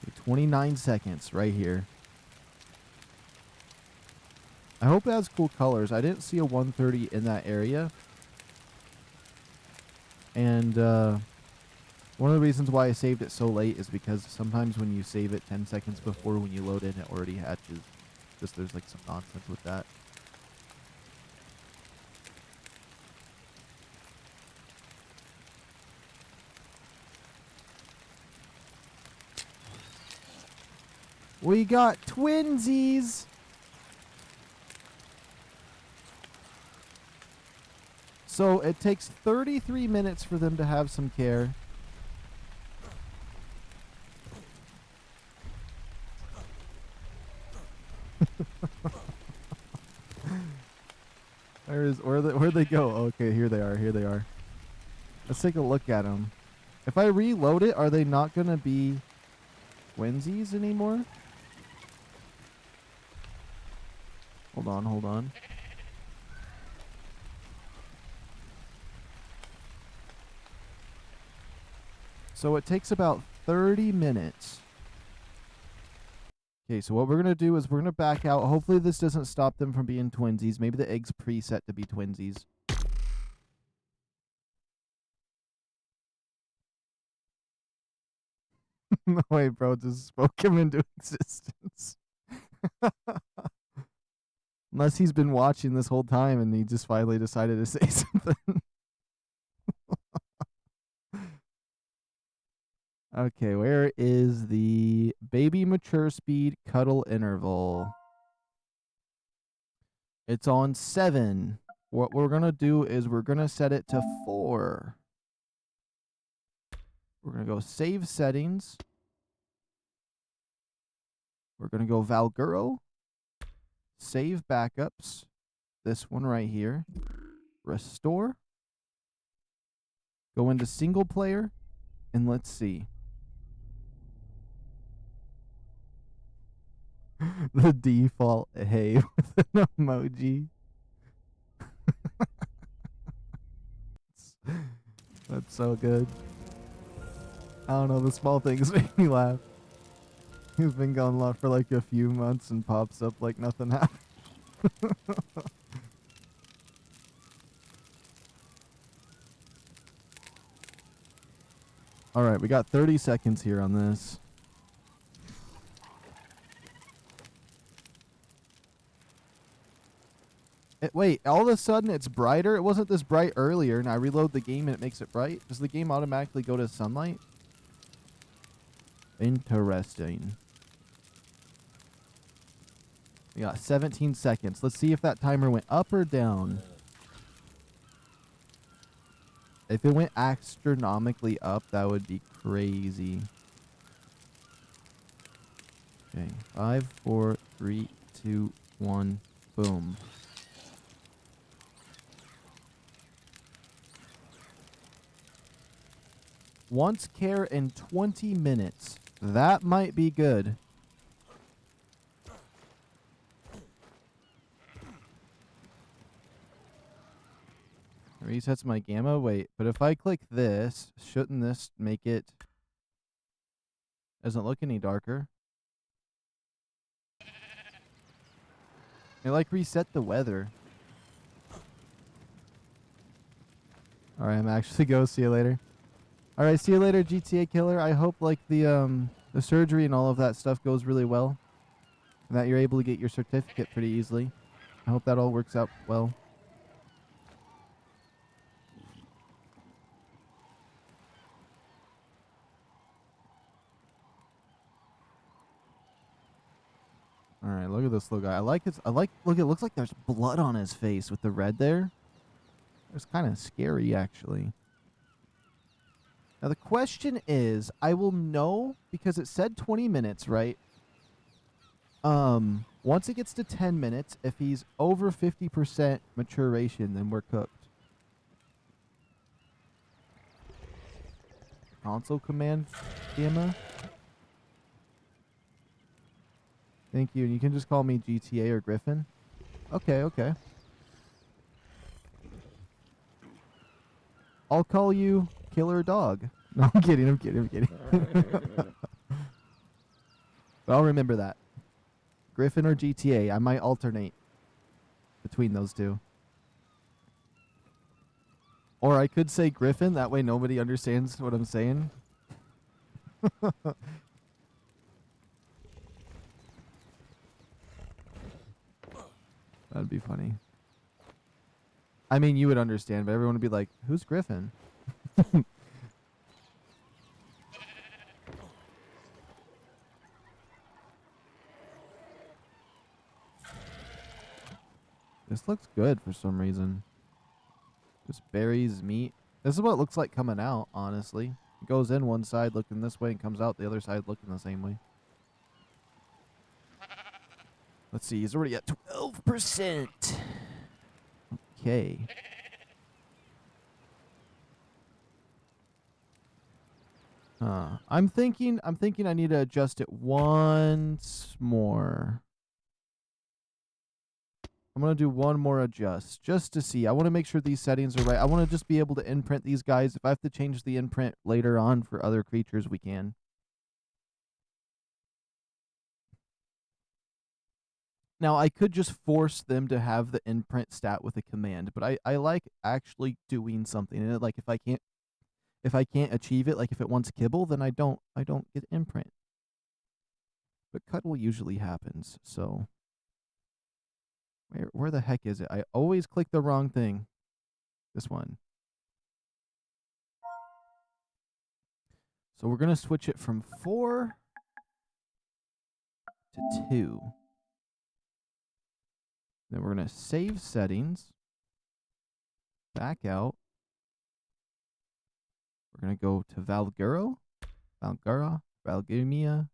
Okay, 29 seconds right here. I hope it has cool colors. I didn't see a 130 in that area. And one of the reasons why I saved it so late is because sometimes when you save it 10 seconds before when you load in, it already hatches. Just there's like some nonsense with that. We got twinsies! So it takes 33 minutes for them to have some care. Where'd they go? Okay, here they are. Here they are. Let's take a look at them. If I reload it, are they not going to be twinsies anymore? Hold on, hold on. So it takes about 30 minutes. Okay, so what we're going to do is we're going to back out. Hopefully this doesn't stop them from being twinsies. Maybe the egg's preset to be twinsies. No way, bro. Just spoke him into existence. Unless he's been watching this whole time and he just finally decided to say something. Okay, where is the baby mature speed cuddle interval? It's on 7. What we're going to do is we're going to set it to 4. We're going to go save settings. We're going to go VALGUERO. Save backups. This one right here. Restore. Go into single player. And let's see. The default hey with an emoji. That's so good. I don't know, the small things make me laugh. He's been gone live for like a few months and pops up like nothing happened. Alright, we got 30 seconds here on this. Wait, all of a sudden it's brighter? It wasn't this bright earlier, and I reload the game and it makes it bright? Does the game automatically go to sunlight? Interesting. We got 17 seconds. Let's see if that timer went up or down. If it went astronomically up, that would be crazy. Okay, 5, 4, 3, 2, 1, boom. Once care in 20 minutes. That might be good. Resets my gamma. Wait, but if I click this, shouldn't this make it... Doesn't look any darker. It like reset the weather. Alright, I'm actually go. See you later. Alright, see you later, GTA Killer. I hope like the surgery and all of that stuff goes really well. And that you're able to get your certificate pretty easily. I hope that all works out well. Alright, look at this little guy. Look, it looks like there's blood on his face with the red there. It's kind of scary, actually. Now, the question is, I will know, because it said 20 minutes, right? Once it gets to 10 minutes, if he's over 50% maturation, then we're cooked. Console command, gamma. Thank you. And you can just call me GTA or Griffin. Okay, okay. I'll call you Killer Dog. No, I'm kidding, I'm kidding, I'm kidding. But I'll remember that. Griffin or GTA. I might alternate between those two. Or I could say Griffin. That way nobody understands what I'm saying. That'd be funny. I mean, you would understand, but everyone would be like, who's Griffin? This looks good for some reason. Just berries, meat. This is what it looks like coming out, honestly. It goes in one side looking this way and comes out the other side looking the same way. Let's see, he's already at 12%. Okay. I'm thinking I need to adjust it once more. I'm going to do one more adjust just to see. I want to make sure these settings are right. I want to just be able to imprint these guys. If I have to change the imprint later on for other creatures, we can. Now, I could just force them to have the imprint stat with a command, but I like actually doing something. And like if I can't achieve it, like if it wants kibble, then I don't get imprint. But cuddle usually happens, so where the heck is it? I always click the wrong thing. This one. So we're going to switch it from 4 to 2. Then we're going to save settings. Back out. We're going to go to VALGUERO. VALGUERO. VALGUERIMIA.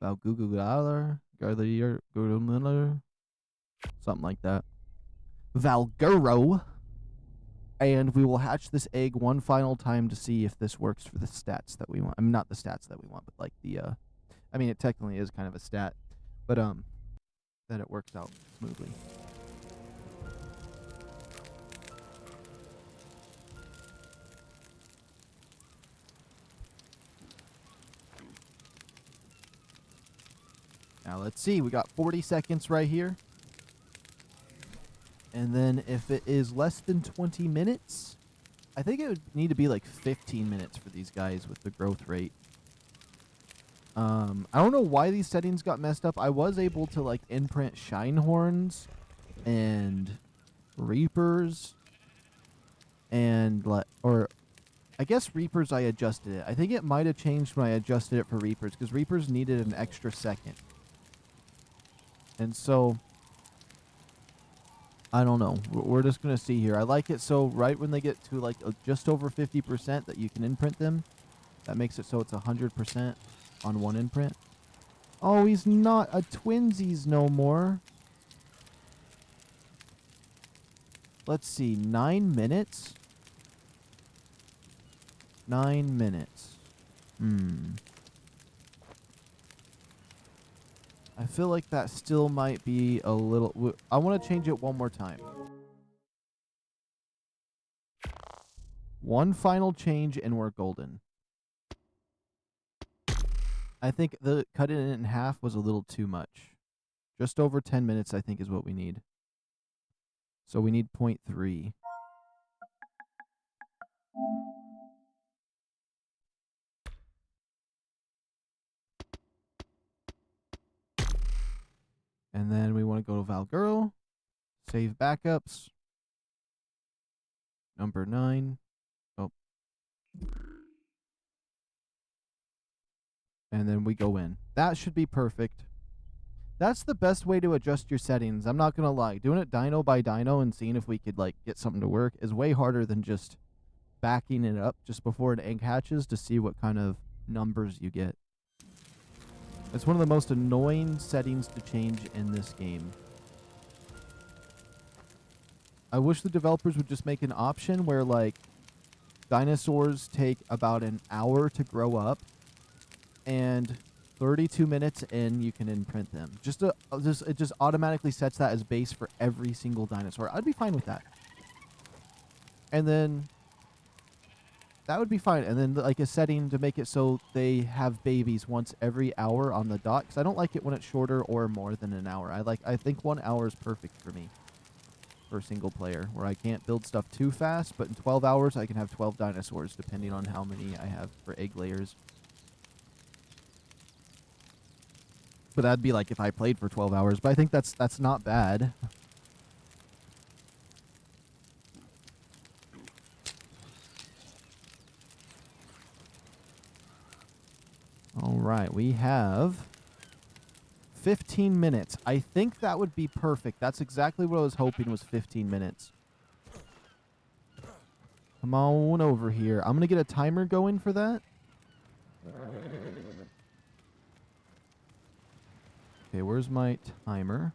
VALGUGULAR. GARLIER. Something like that. VALGUERO. And we will hatch this egg one final time to see if this works for the stats that we want. I mean, not the stats that we want, but like the, I mean, it technically is kind of a stat, but, that it works out smoothly. Now let's see, we got 40 seconds right here. And then if it is less than 20 minutes, I think it would need to be like 15 minutes for these guys with the growth rate. I don't know why these settings got messed up. I was able to like imprint Shinehorns and Reapers and or I guess Reapers I adjusted it. I think it might have changed when I adjusted it for Reapers because Reapers needed an extra second. And so I don't know. We're just going to see here. I like it so right when they get to like just over 50% that you can imprint them. That makes it so it's 100% on one imprint. Oh, he's not a twinsies no more. Let's see. 9 minutes? 9 minutes. I feel like that still might be a little... I want to change it one more time. One final change and we're golden. I think the cutting it in half was a little too much. Just over 10 minutes, I think, is what we need. So we need 0.3. And then we want to go to VALGUERO. Save backups. Number 9. Oh. And then we go in. That should be perfect. That's the best way to adjust your settings. I'm not going to lie. Doing it dino by dino and seeing if we could like get something to work is way harder than just backing it up just before an egg hatches to see what kind of numbers you get. It's one of the most annoying settings to change in this game. I wish the developers would just make an option where like dinosaurs take about an hour to grow up and 32 minutes in you can imprint them. It just automatically sets that as base for every single dinosaur. I'd be fine with that. And then that would be fine. And then like a setting to make it so they have babies once every hour on the dot. Because I don't like it when it's shorter or more than an hour. I think 1 hour is perfect for me. For single player. Where I can't build stuff too fast. But in 12 hours I can have 12 dinosaurs. Depending on how many I have for egg layers. But that'd be like if I played for 12 hours. But I think that's not bad. All right, we have 15 minutes. I think that would be perfect. That's exactly what I was hoping was 15 minutes. Come on over here. I'm going to get a timer going for that. Okay, where's my timer?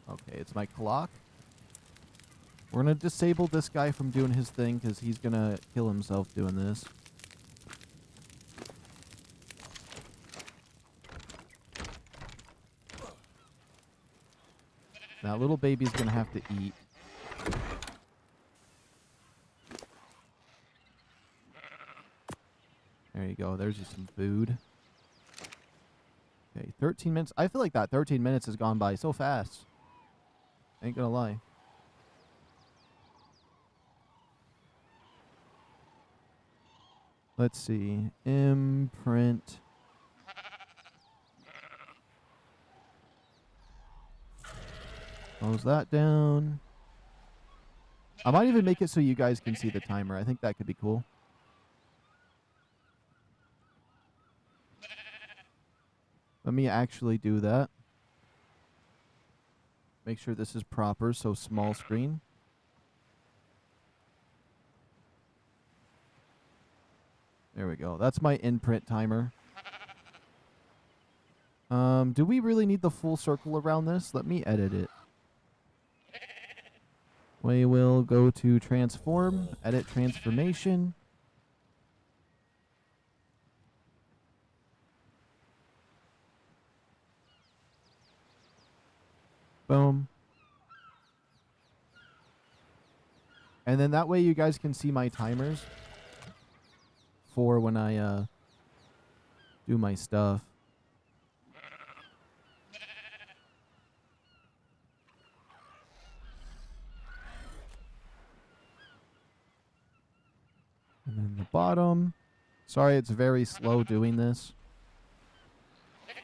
Okay, it's my clock. We're going to disable this guy from doing his thing because he's going to kill himself doing this. That little baby's going to have to eat. There you go. There's you some food. Okay, 13 minutes. I feel like that 13 minutes has gone by so fast. Ain't gonna lie. Let's see. Imprint. Close that down. I might even make it so you guys can see the timer. I think that could be cool. Let me actually do that. Make sure this is proper, so small screen. There we go. That's my imprint timer. Do we really need the full circle around this? Let me edit it. We will go to transform, edit transformation. Boom. And then that way you guys can see my timers for when I do my stuff. And then the bottom. Sorry, it's very slow doing this.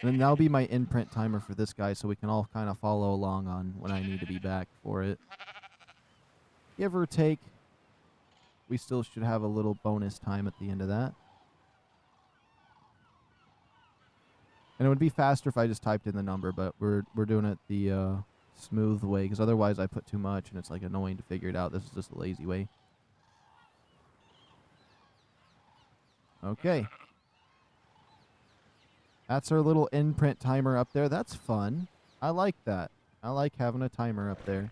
And then that'll be my imprint timer for this guy, so we can all kind of follow along on when I need to be back for it. Give or take, we still should have a little bonus time at the end of that. And it would be faster if I just typed in the number, but we're doing it the smooth way, because otherwise I put too much and it's like annoying to figure it out. This is just a lazy way. Okay. That's our little imprint timer up there. That's fun. I like that. I like having a timer up there.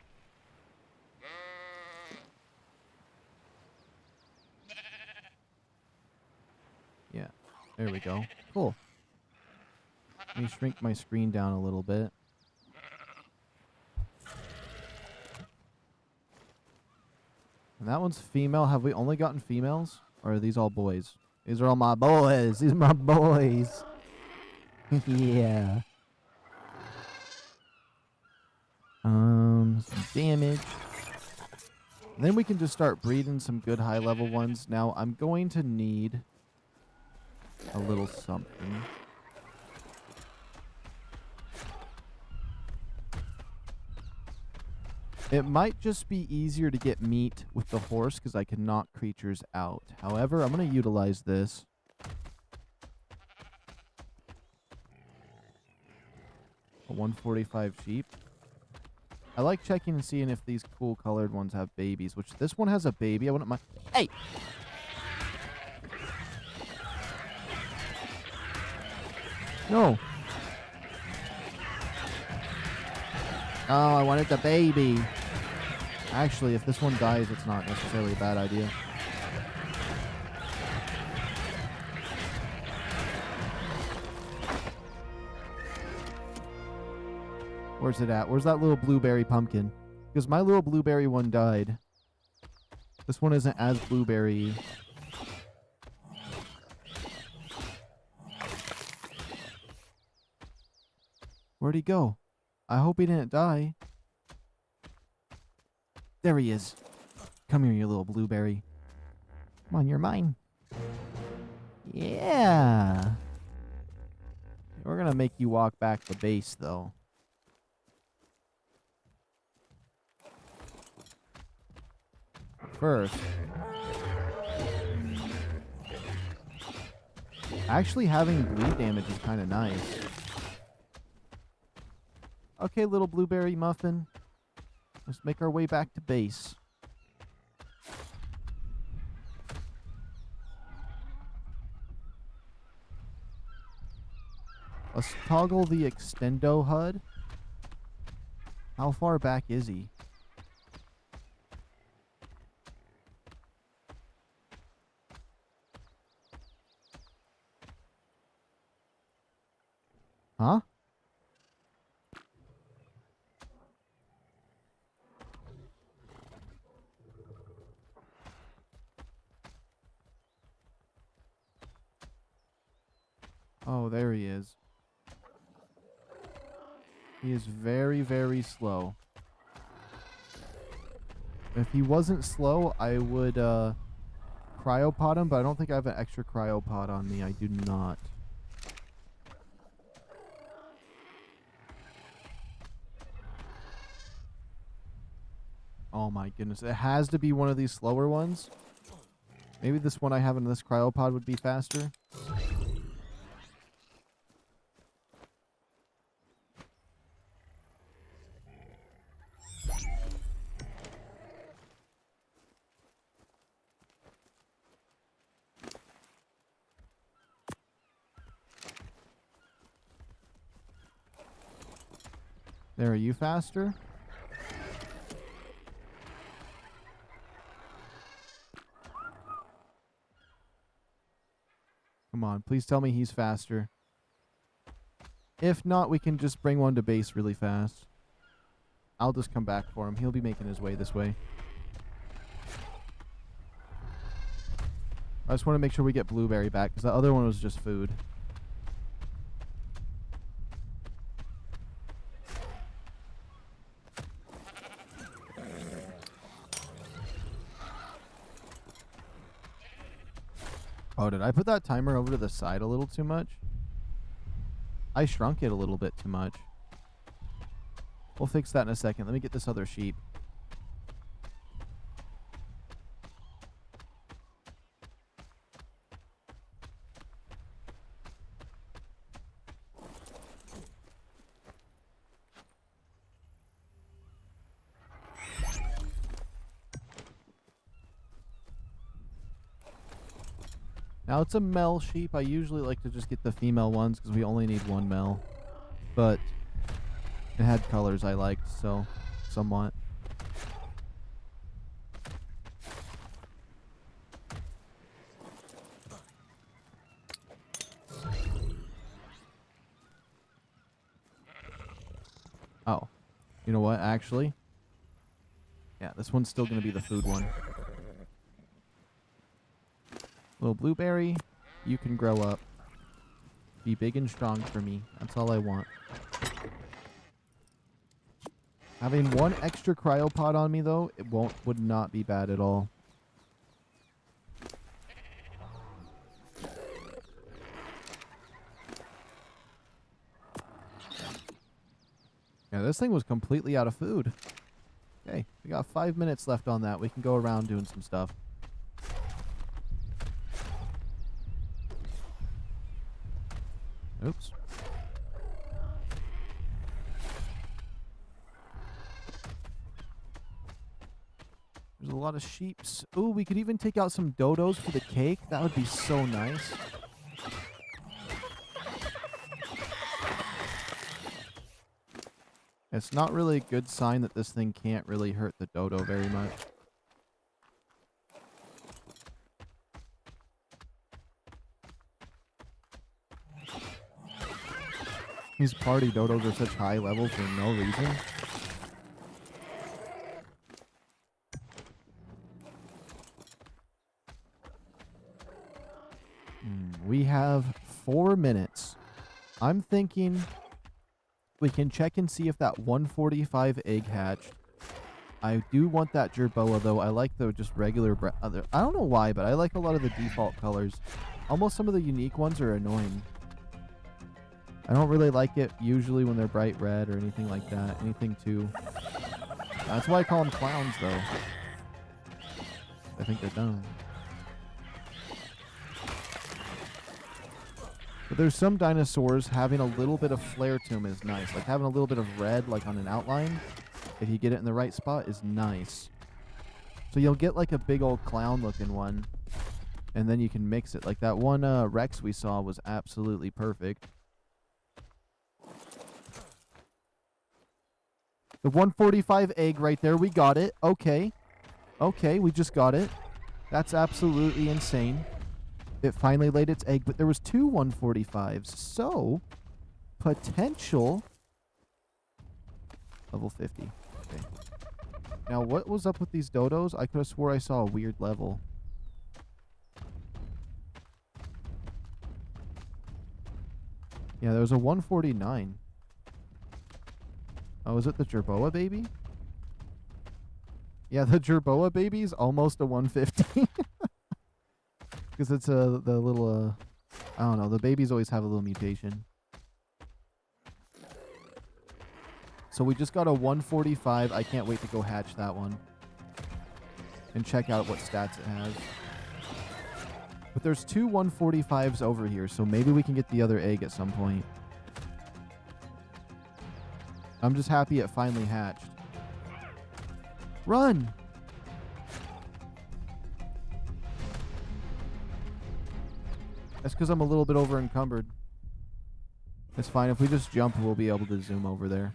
Yeah. There we go. Cool. Let me shrink my screen down a little bit. And that one's female. Have we only gotten females? Or are these all boys? These are all my boys. These are my boys. Yeah. Some damage. And then we can just start breeding some good high level ones. Now I'm going to need a little something. It might just be easier to get meat with the horse because I can knock creatures out. However, I'm going to utilize this. A 145 sheep. I like checking and seeing if these cool colored ones have babies, which this one has a baby. I wouldn't mind. Hey! No. Oh, I wanted the baby. Actually, if this one dies, it's not necessarily a bad idea. Where's it at? Where's that little blueberry pumpkin? Because my little blueberry one died. This one isn't as blueberry. Where'd he go? I hope he didn't die. There he is. Come here, you little blueberry. Come on, you're mine. Yeah. We're going to make you walk back to base, though. First, actually having bleed damage is kind of nice. Okay, little blueberry muffin. Let's make our way back to base. Let's toggle the extendo HUD. How far back is he? Huh? Oh, there he is. He is very, very slow. If he wasn't slow, I would cryopod him, but I don't think I have an extra cryopod on me. I do not. Oh my goodness. It has to be one of these slower ones. Maybe this one I have in this cryopod would be faster. There, are you faster? Come on, please tell me he's faster. If not, we can just bring one to base really fast. I'll just come back for him. He'll be making his way this way. I just want to make sure we get Blueberry back, because the other one was just food. Oh, did I put that timer over to the side a little too much? I shrunk it a little bit too much. We'll fix that in a second. Let me get this other sheep. Now it's a male sheep. I usually like to just get the female ones because we only need one male. But it had colors I liked, so somewhat. Oh. You know what, actually? Yeah, this one's still going to be the food one. Little Blueberry, you can grow up. Be big and strong for me. That's all I want. Having one extra cryopod on me, though, it would not be bad at all. Yeah, this thing was completely out of food. Okay, we got 5 minutes left on that. We can go around doing some stuff. Oops. There's a lot of sheeps. Ooh, we could even take out some dodos for the cake. That would be so nice. It's not really a good sign that this thing can't really hurt the dodo very much. These party dodos are such high level for no reason. We have 4 minutes. I'm thinking we can check and see if that 145 egg hatched. I do want that jerboa though. I like the just regular I don't know why, but I like a lot of the default colors. Almost some of the unique ones are annoying. I don't really like it usually when they're bright red or anything like that. Anything too... That's why I call them clowns, though. I think they're dumb. But there's some dinosaurs having a little bit of flair to them is nice. Like having a little bit of red like on an outline, if you get it in the right spot, is nice. So you'll get like a big old clown looking one, and then you can mix it. Like that one Rex we saw was absolutely perfect. The 145 egg right there, we got it. Okay. Okay, we just got it. That's absolutely insane. It finally laid its egg, but there was 2 145s. So, potential level 50. Okay. Now, what was up with these dodos? I could have swore I saw a weird level. Yeah, there was a 149. Oh, is it the jerboa baby? Yeah, the jerboa baby's almost a 150. Because it's the little, I don't know, the babies always have a little mutation. So we just got a 145. I can't wait to go hatch that one. And check out what stats it has. But there's 2 145s over here, so maybe we can get the other egg at some point. I'm just happy it finally hatched. Run! That's because I'm a little bit over encumbered. It's fine. If we just jump, we'll be able to zoom over there.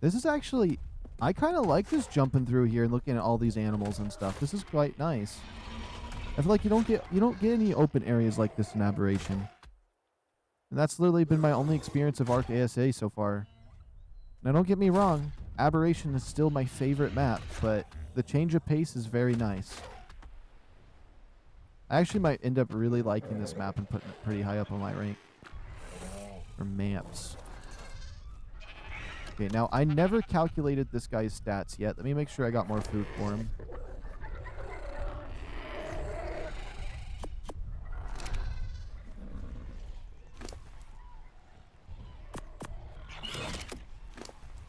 This is actually... I kind of like just jumping through here and looking at all these animals and stuff. This is quite nice. I feel like you don't get any open areas like this in Aberration. And that's literally been my only experience of ARK ASA so far. Now don't get me wrong, Aberration is still my favorite map, but the change of pace is very nice. I actually might end up really liking this map and putting it pretty high up on my rank. For maps. Okay, now I never calculated this guy's stats yet. Let me make sure I got more food for him.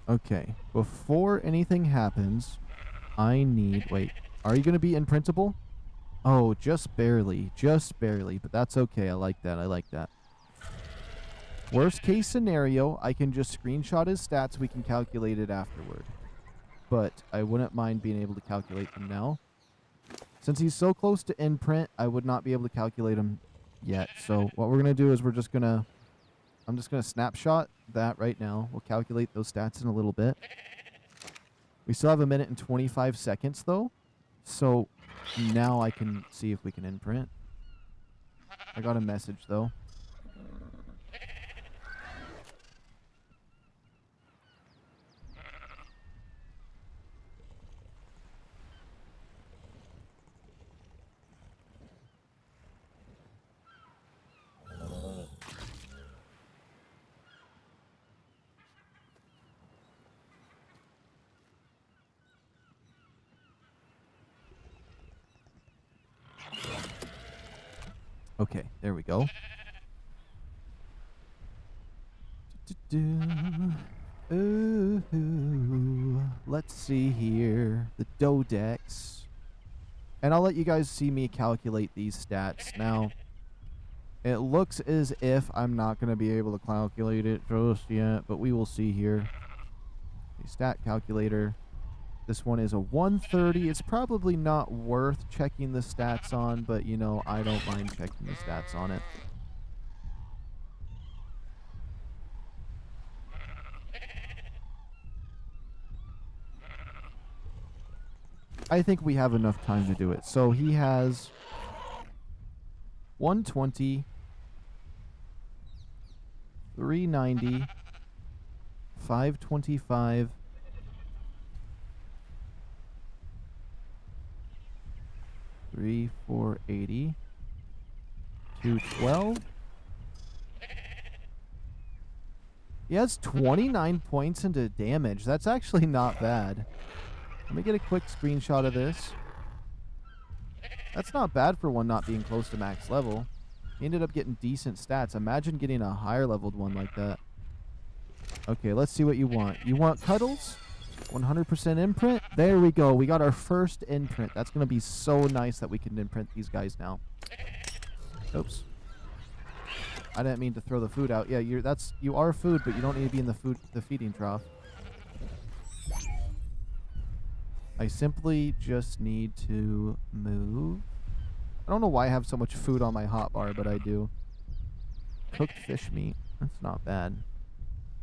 Okay, before anything happens, I need... Wait, are you going to be imprintable? Oh, just barely. Just barely, but that's okay. I like that. I like that. Worst case scenario, I can just screenshot his stats. We can calculate it afterward. But I wouldn't mind being able to calculate them now. Since he's so close to imprint, I would not be able to calculate him yet. So what we're going to do is we're just going to... I'm just going to snapshot that right now. We'll calculate those stats in a little bit. We still have 1 minute and 25 seconds, though. So now I can see if we can imprint. I got a message, though. Okay, there we go. Ooh, let's see here. The Dodex. And I'll let you guys see me calculate these stats. Now, it looks as if I'm not going to be able to calculate it just yet, but we will see here. The stat calculator. This one is a 130. It's probably not worth checking the stats on, but, you know, I don't mind checking the stats on it. I think we have enough time to do it. So he has 120, 390, 525, 480, 212. He has 29 points into damage. That's actually not bad. Let me get a quick screenshot of this. That's not bad for one not being close to max level. He ended up getting decent stats. Imagine getting a higher leveled one like that. Okay, let's see what you want. You want cuddles? 100% imprint? There we go. We got our first imprint. That's going to be so nice that we can imprint these guys now. Oops. I didn't mean to throw the food out. Yeah, you are food, but you don't need to be in the feeding trough. I simply just need to move. I don't know why I have so much food on my hotbar, but I do. Cooked fish meat. That's not bad.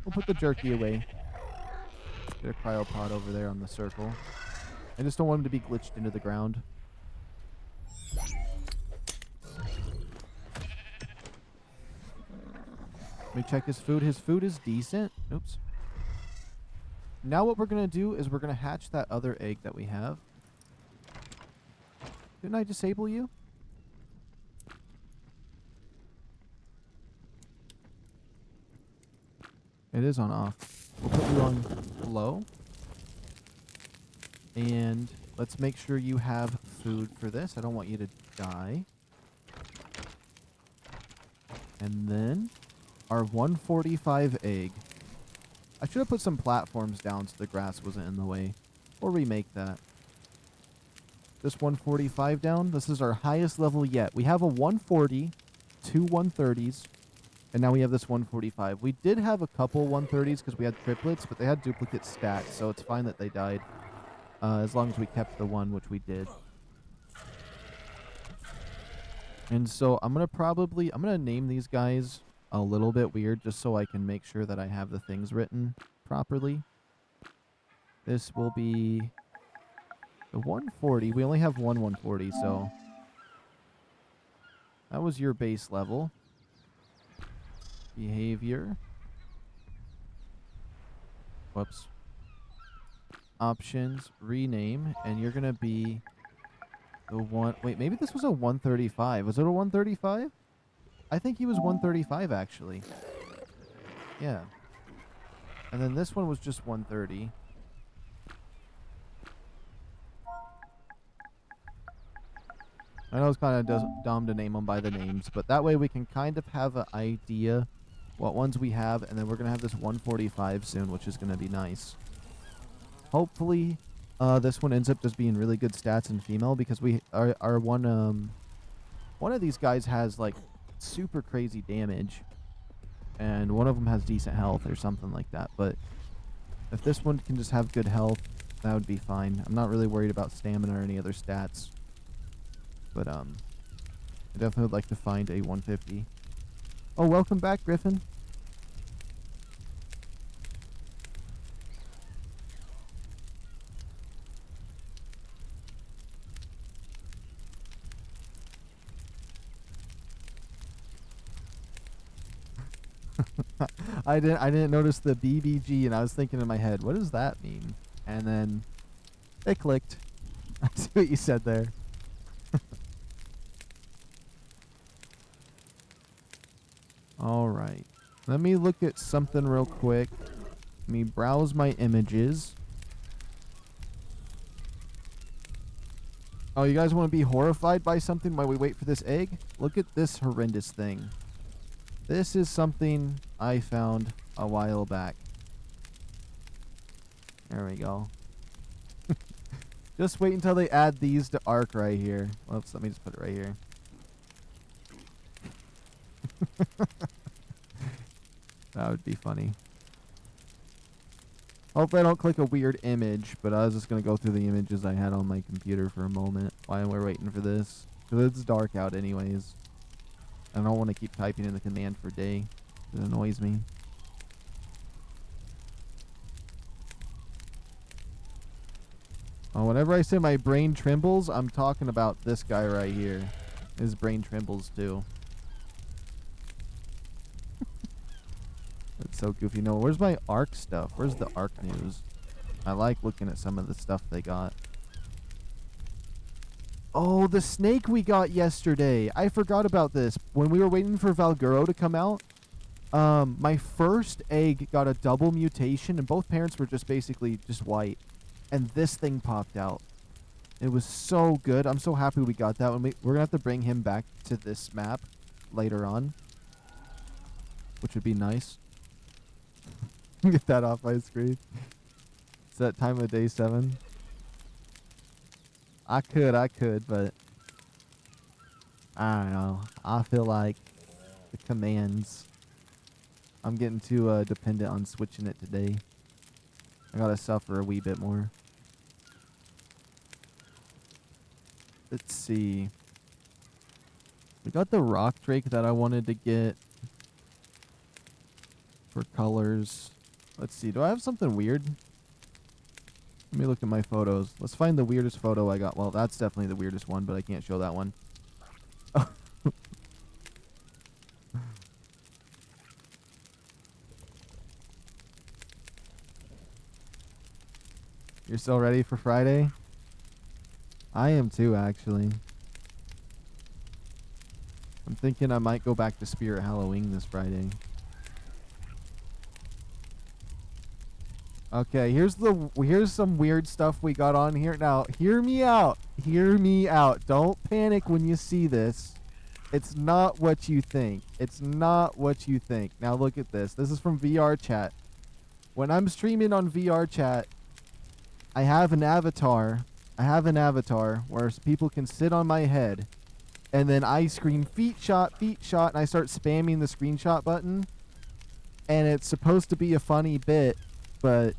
We'll put the jerky away. Get a cryopod over there on the circle. I just don't want him to be glitched into the ground. Let me check his food. His food is decent. Oops. Now what we're going to do is we're going to hatch that other egg that we have. Didn't I disable you? It is on off. We'll put you on low. And let's make sure you have food for this. I don't want you to die. And then our 145 egg. I should have put some platforms down so the grass wasn't in the way. Or remake that. This 145 down. This is our highest level yet. We have a 140, two 130s, and now we have this 145. We did have a couple 130s because we had triplets, but they had duplicate stats, so it's fine that they died. As long as we kept the one, which we did. And so I'm going to name these guys a little bit weird just so I can make sure that I have the things written properly. This will be the 140. We only have one 140, so that was your base level. Behavior. Whoops. Options, rename, and you're going to be the one... Wait, maybe this was a 135. Was it a 135? I think he was 135, actually. Yeah. And then this one was just 130. I know it's kind of dumb to name them by the names, but that way we can kind of have an idea what ones we have, and then we're going to have this 145 soon, which is going to be nice. Hopefully, this one ends up just being really good stats in female, because we our one of these guys has like super crazy damage, and one of them has decent health or something like that. But if this one can just have good health, that would be fine. I'm not really worried about stamina or any other stats. But I definitely would like to find a 150. Oh, welcome back, Griffin. I didn't notice the BBG, and I was thinking in my head, what does that mean? And then it clicked. I see what you said there. All right. Let me look at something real quick. Let me browse my images. Oh, you guys want to be horrified by something while we wait for this egg? Look at this horrendous thing. This is something I found a while back. There we go. Just wait until they add these to ARK right here. Oops, let me just put it right here. That would be funny. Hopefully I don't click a weird image, but I was just going to go through the images I had on my computer for a moment while we're waiting for this. Because it's dark out anyways. I don't want to keep typing in the command for day. It annoys me. Oh, whenever I say my brain trembles, I'm talking about this guy right here. His brain trembles too. That's so goofy. No, where's my ARK stuff? Where's the ARK news? I like looking at some of the stuff they got. Oh, the snake we got yesterday. I forgot about this. When we were waiting for VALGUERO to come out, my first egg got a double mutation, and both parents were just basically just white. And this thing popped out. It was so good. I'm so happy we got that one. We're going to have to bring him back to this map later on, which would be nice. Get that off my screen. It's that time of day 7. I could, but I don't know. I feel like the commands. I'm getting too dependent on switching it today. I gotta suffer a wee bit more. Let's see. We got the rock drake that I wanted to get for colors. Let's see. Do I have something weird? Let me look at my photos. Let's find the weirdest photo I got. Well, that's definitely the weirdest one, but I can't show that one. You're still ready for Friday? I am too, actually. I'm thinking I might go back to Spirit Halloween this Friday. Okay, here's some weird stuff we got on here. Now, hear me out. Hear me out. Don't panic when you see this. It's not what you think. It's not what you think. Now look at this. This is from VR chat. When I'm streaming on VR chat, I have an avatar. I have an avatar where people can sit on my head, and then I scream feet shot, and I start spamming the screenshot button. And it's supposed to be a funny bit, but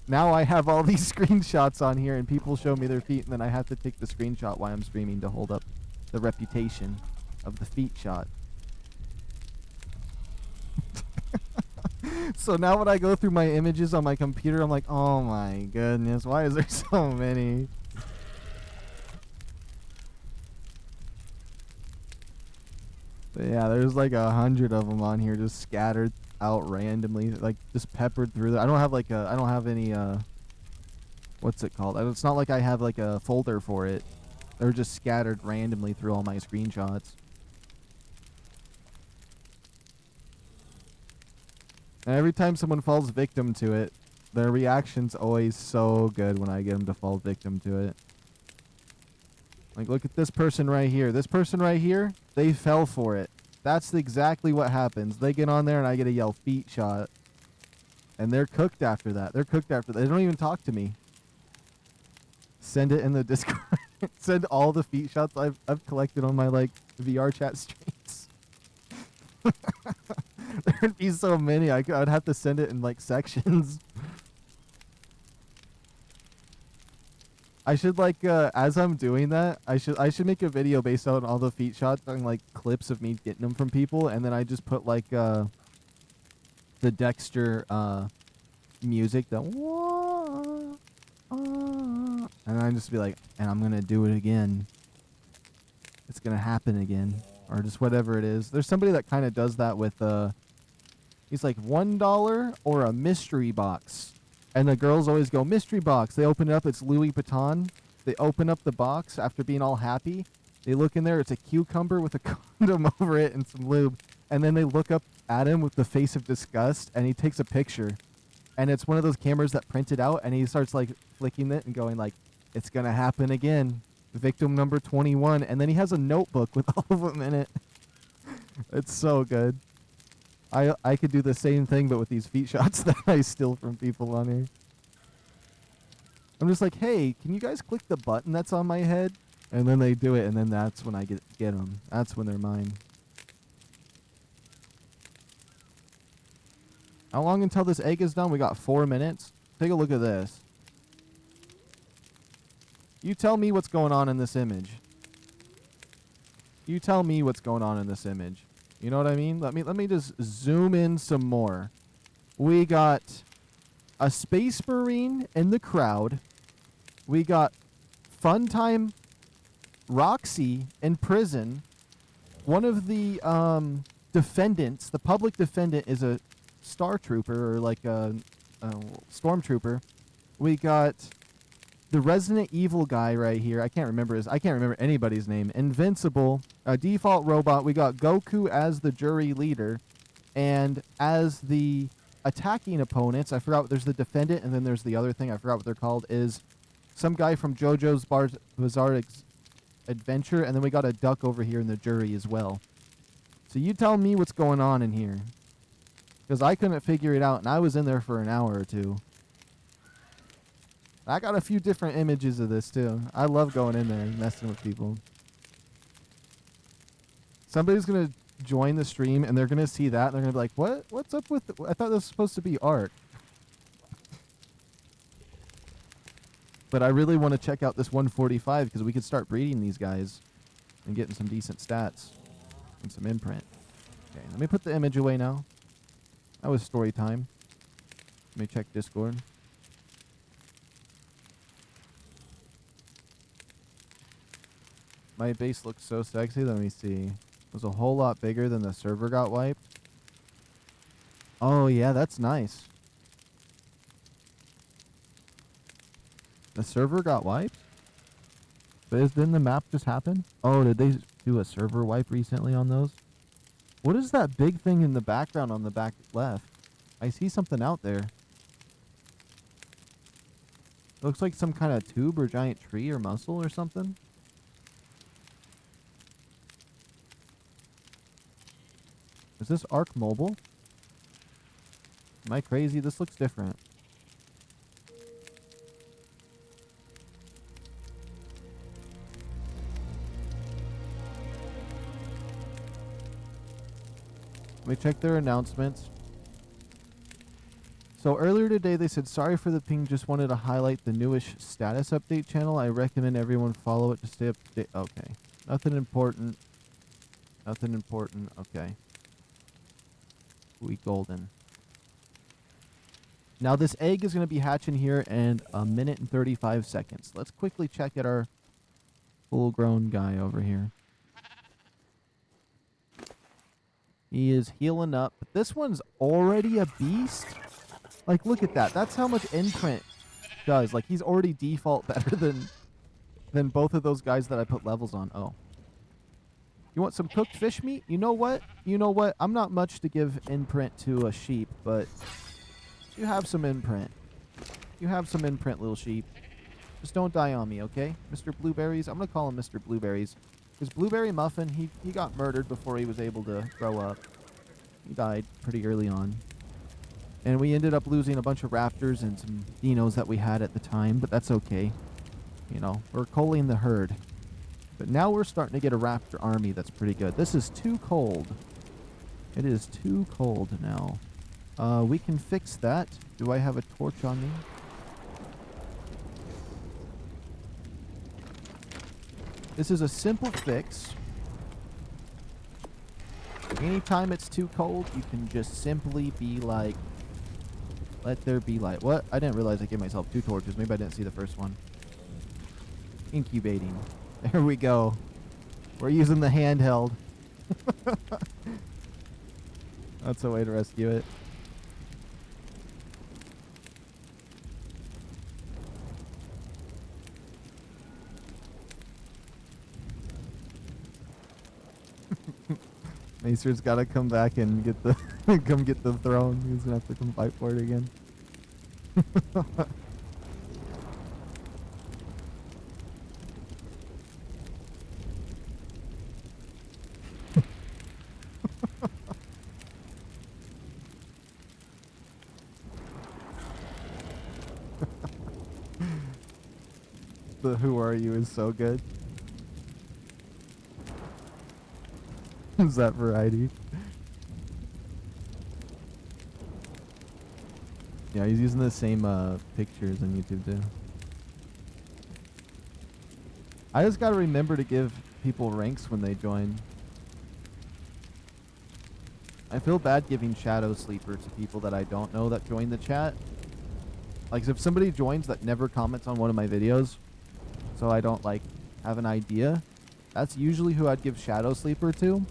now I have all these screenshots on here, and people show me their feet, and then I have to take the screenshot while I'm streaming to hold up the reputation of the feet shot. So now when I go through my images on my computer, I'm like, oh my goodness, why is there so many? But yeah, there's like 100 of them on here just scattered out randomly, like just peppered through. I don't have like I don't have any what's it called? It's not like I have like a folder for it. They're just scattered randomly through all my screenshots. And every time someone falls victim to it, their reaction's always so good when I get them to fall victim to it. Like, look at this person right here. This person right here, they fell for it. That's exactly what happens. They get on there and I get a yell feet shot. And they're cooked after that. They're cooked after that. They don't even talk to me. Send it in the Discord. Send all the feet shots I've collected on my, like, VR chat streams. There'd be so many. I'd have to send it in, like, sections. I should, like, as I'm doing that, I should make a video based on all the feet shots and, like, clips of me getting them from people, and then I just put, like, the Dexter, music, and I just be like, and I'm gonna do it again. It's gonna happen again. Or just whatever it is. There's somebody that kind of does that with, he's like, $1 or a mystery box. And the girls always go, mystery box. They open it up, it's Louis Vuitton. They open up the box after being all happy. They look in there, it's a cucumber with a condom over it and some lube. And then they look up at him with the face of disgust, and he takes a picture. And it's one of those cameras that print it out, and he starts, like, flicking it and going, like, it's gonna happen again. Victim number 21. And then he has a notebook with all of them in it. It's so good. I could do the same thing, but with these feet shots that I steal from people on here. I'm just like, hey, can you guys click the button that's on my head? And then they do it, and then that's when I get them. That's when they're mine. How long until this egg is done? We got 4 minutes. Take a look at this. You tell me what's going on in this image. You tell me what's going on in this image. You know what I mean? Let me just zoom in some more. We got a Space Marine in the crowd. We got Funtime Roxy in prison. One of the defendants, the public defendant, is a Star Trooper or like a Stormtrooper. We got the Resident Evil guy right here. I can't remember anybody's name. Invincible, a default robot. We got Goku as the jury leader, and as the attacking opponents, I forgot. There's the defendant, and then there's the other thing. I forgot what they're called. Is some guy from JoJo's Bizarre Adventure, and then we got a duck over here in the jury as well. So you tell me what's going on in here, because I couldn't figure it out, and I was in there for an hour or two. I got a few different images of this too. I love going in there and messing with people. Somebody's gonna join the stream and they're gonna see that and they're gonna be like, "What? What's up with? I thought this was supposed to be ARK." But I really want to check out this 145 because we could start breeding these guys and getting some decent stats and some imprint. Okay, let me put the image away now. That was story time. Let me check Discord. My base looks so sexy. Let me see. It was a whole lot bigger than the server got wiped. Oh, yeah, that's nice. The server got wiped? But didn't the map just happen? Oh, did they do a server wipe recently on those? What is that big thing in the background on the back left? I see something out there. Looks like some kind of tube or giant tree or muscle or something. Is this ARK mobile? Am I crazy? This looks different. Let me check their announcements. So earlier today they said, sorry for the ping, just wanted to highlight the newish status update channel. I recommend everyone follow it to stay up to date. Okay. Nothing important. Nothing important. Okay. We golden. Now this egg is going to be hatching here in 1 minute and 35 seconds. Let's quickly check at our full-grown guy over here. He is healing up. But this one's already a beast. Like, look at that. That's how much imprint does. Like, he's already default better than both of those guys that I put levels on. Oh. You want some cooked fish meat? You know what? You know what? I'm not much to give imprint to a sheep, but you have some imprint. You have some imprint, little sheep. Just don't die on me, okay? Mr. Blueberries. I'm going to call him Mr. Blueberries. Because Blueberry Muffin, he got murdered before he was able to grow up. He died pretty early on. And we ended up losing a bunch of raptors and some dinos that we had at the time, but that's okay. You know, we're culling the herd. But now we're starting to get a raptor army that's pretty good. This is too cold. It is too cold now. We can fix that. Do I have a torch on me? This is a simple fix. Anytime it's too cold, you can just simply be like, let there be light. What? I didn't realize I gave myself 2 torches. Maybe I didn't see the first one. Incubating. There we go. We're using the handheld. That's a way to rescue it. Macer's gotta come back and get the come get the throne. He's gonna have to come fight for it again. The who are you is so good. Is that variety? Yeah, he's using the same pictures on YouTube too. I just gotta remember to give people ranks when they join. I feel bad giving Shadow Sleeper to people that I don't know that join the chat. Like, if somebody joins that never comments on one of my videos, so I don't, like, have an idea, that's usually who I'd give Shadow Sleeper to.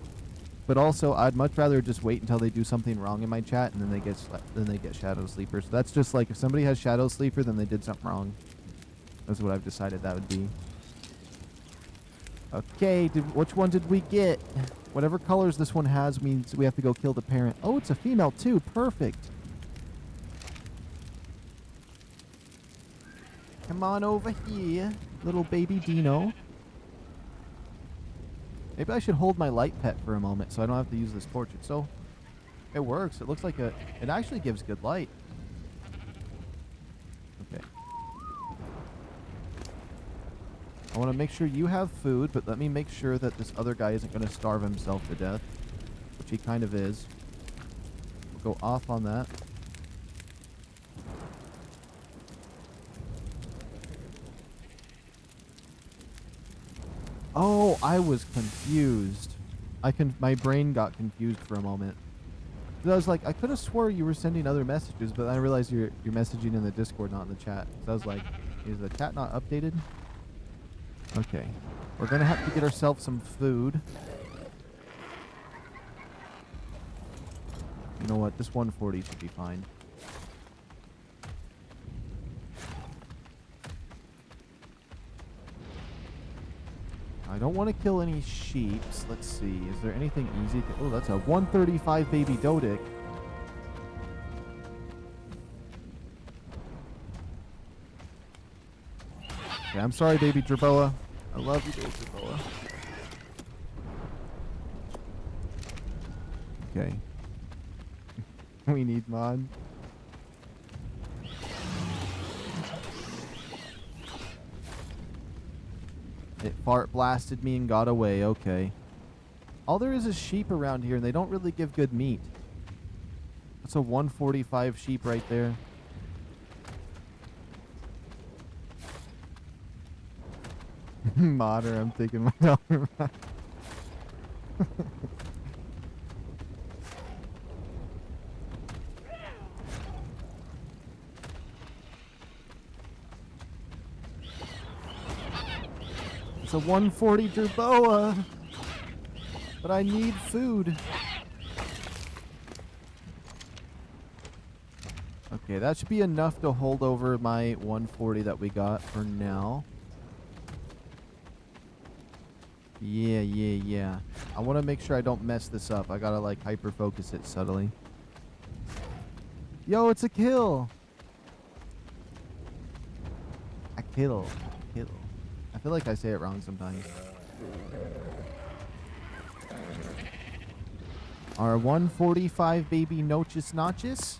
But also, I'd much rather just wait until they do something wrong in my chat, and then they get Shadow Sleeper. So that's just like, if somebody has Shadow Sleeper, then they did something wrong. That's what I've decided that would be. Okay, which one did we get? Whatever colors this one has means we have to go kill the parent. Oh, it's a female too. Perfect. Come on over here, little baby Dino. Maybe I should hold my light pet for a moment so I don't have to use this torch. It works. It looks like it actually gives good light. Okay. I want to make sure you have food, but let me make sure that this other guy isn't going to starve himself to death, which he kind of is. We'll go off on that. Oh, I was confused. My brain got confused for a moment. I was like, I could have swore you were sending other messages, but I realized you're messaging in the Discord, not in the chat. So I was like, is the chat not updated? Okay. We're going to have to get ourselves some food. You know what? This 140 should be fine. I don't want to kill any sheeps. Let's see. Is there anything easy? Oh, that's a 135 baby Dodic. Okay, I'm sorry, baby Jerboa. I love you, baby Jerboa. Okay. We need mod. It fart blasted me and got away. Okay. All there is sheep around here, and they don't really give good meat. That's a 145 sheep right there. Modder, I'm taking my dollar back. It's a 140 Jerboa, but I need food. Okay, that should be enough to hold over my 140 that we got for now. Yeah. I want to make sure I don't mess this up. I gotta like hyper focus it subtly. Yo, it's a kill. A kill. I feel like I say it wrong sometimes. Our 145 baby noches notches.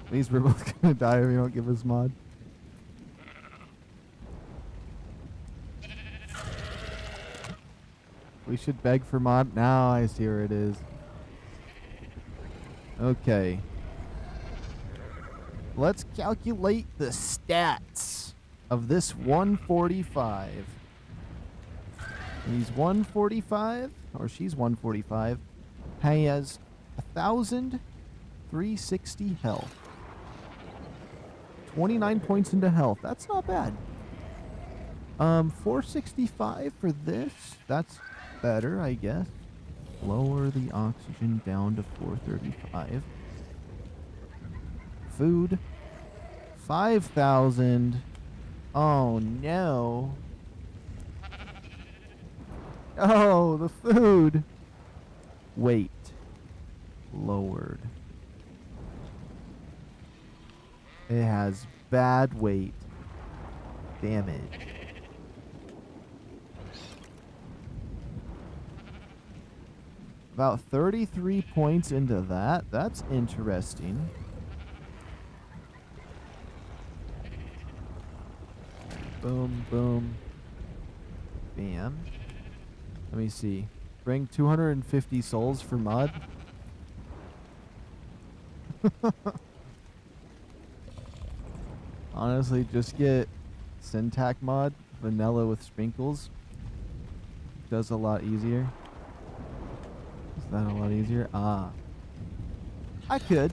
Please, we're both gonna die if you don't give us mod. We should beg for mod. Now I see where it is. Okay. Let's calculate the stats of this 145. He's 145, or she's 145, has 1,360 health. 29 points into health. That's not bad. 465 for this. That's better, I guess. Lower the oxygen down to 435. Food. 5,000. Oh no. Oh, the food. Weight. Lowered. It has bad weight. Damage. About 33 points into that. That's interesting. Boom, boom. Bam. Let me see. Bring 250 souls for mod. Honestly, just get syntax mod, vanilla with sprinkles. Does a lot easier. Is that a lot easier? Ah. I could.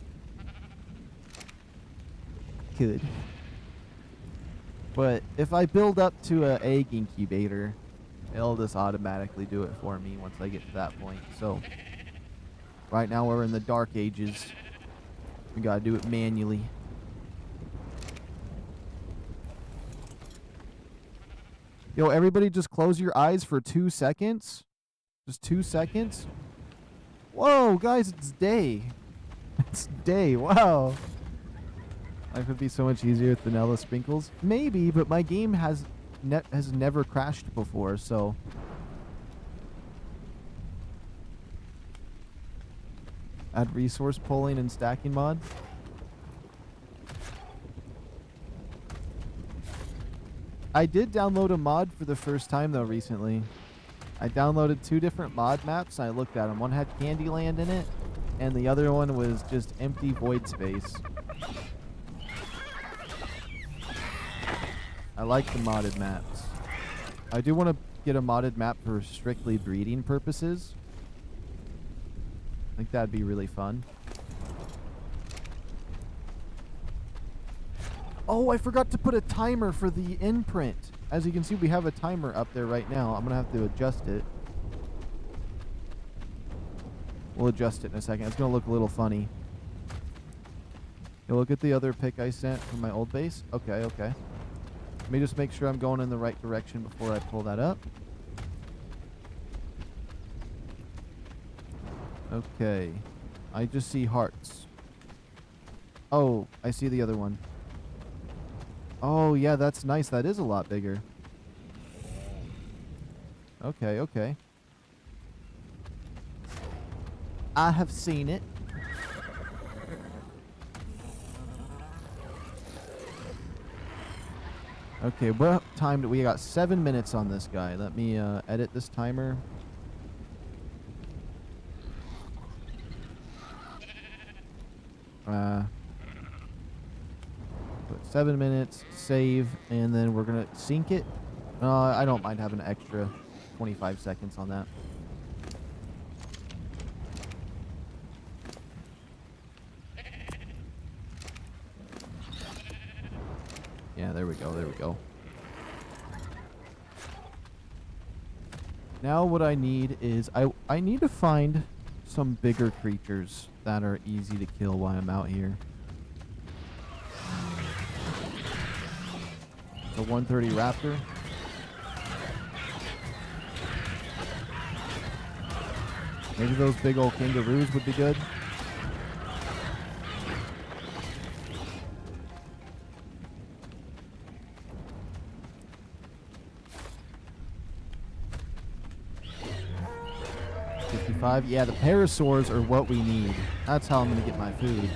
But if I build up to an egg incubator, it'll just automatically do it for me once I get to that point. So, right now we're in the dark ages. We gotta do it manually. Yo, everybody just close your eyes for 2 seconds. Just 2 seconds. Whoa, guys, it's day. It's day, wow. Life would be so much easier with vanilla sprinkles. Maybe, but my game has never crashed before, so. Add resource pulling and stacking mod. I did download a mod for the first time though recently. I downloaded 2 different mod maps and I looked at them. One had Candyland in it and the other one was just empty void space. I like the modded maps. I do want to get a modded map for strictly breeding purposes. I think that'd be really fun. Oh, I forgot to put a timer for the imprint. As you can see, we have a timer up there right now. I'm going to have to adjust it. We'll adjust it in a second. It's going to look a little funny. You look at the other pic I sent from my old base. Okay. Let me just make sure I'm going in the right direction before I pull that up. Okay. I just see hearts. Oh, I see the other one. Oh, yeah, that's nice. That is a lot bigger. Okay. I have seen it. Okay, what time do we got? 7 minutes on this guy. Let me edit this timer. Put 7 minutes, save, and then we're gonna sync it. I don't mind having an extra 25 seconds on that. Yeah, there we go, there we go. Now what I need is, I need to find some bigger creatures that are easy to kill while I'm out here. The 130 raptor. Maybe those big old kangaroos would be good. Yeah, the parasaurs are what we need. That's how I'm gonna get my food.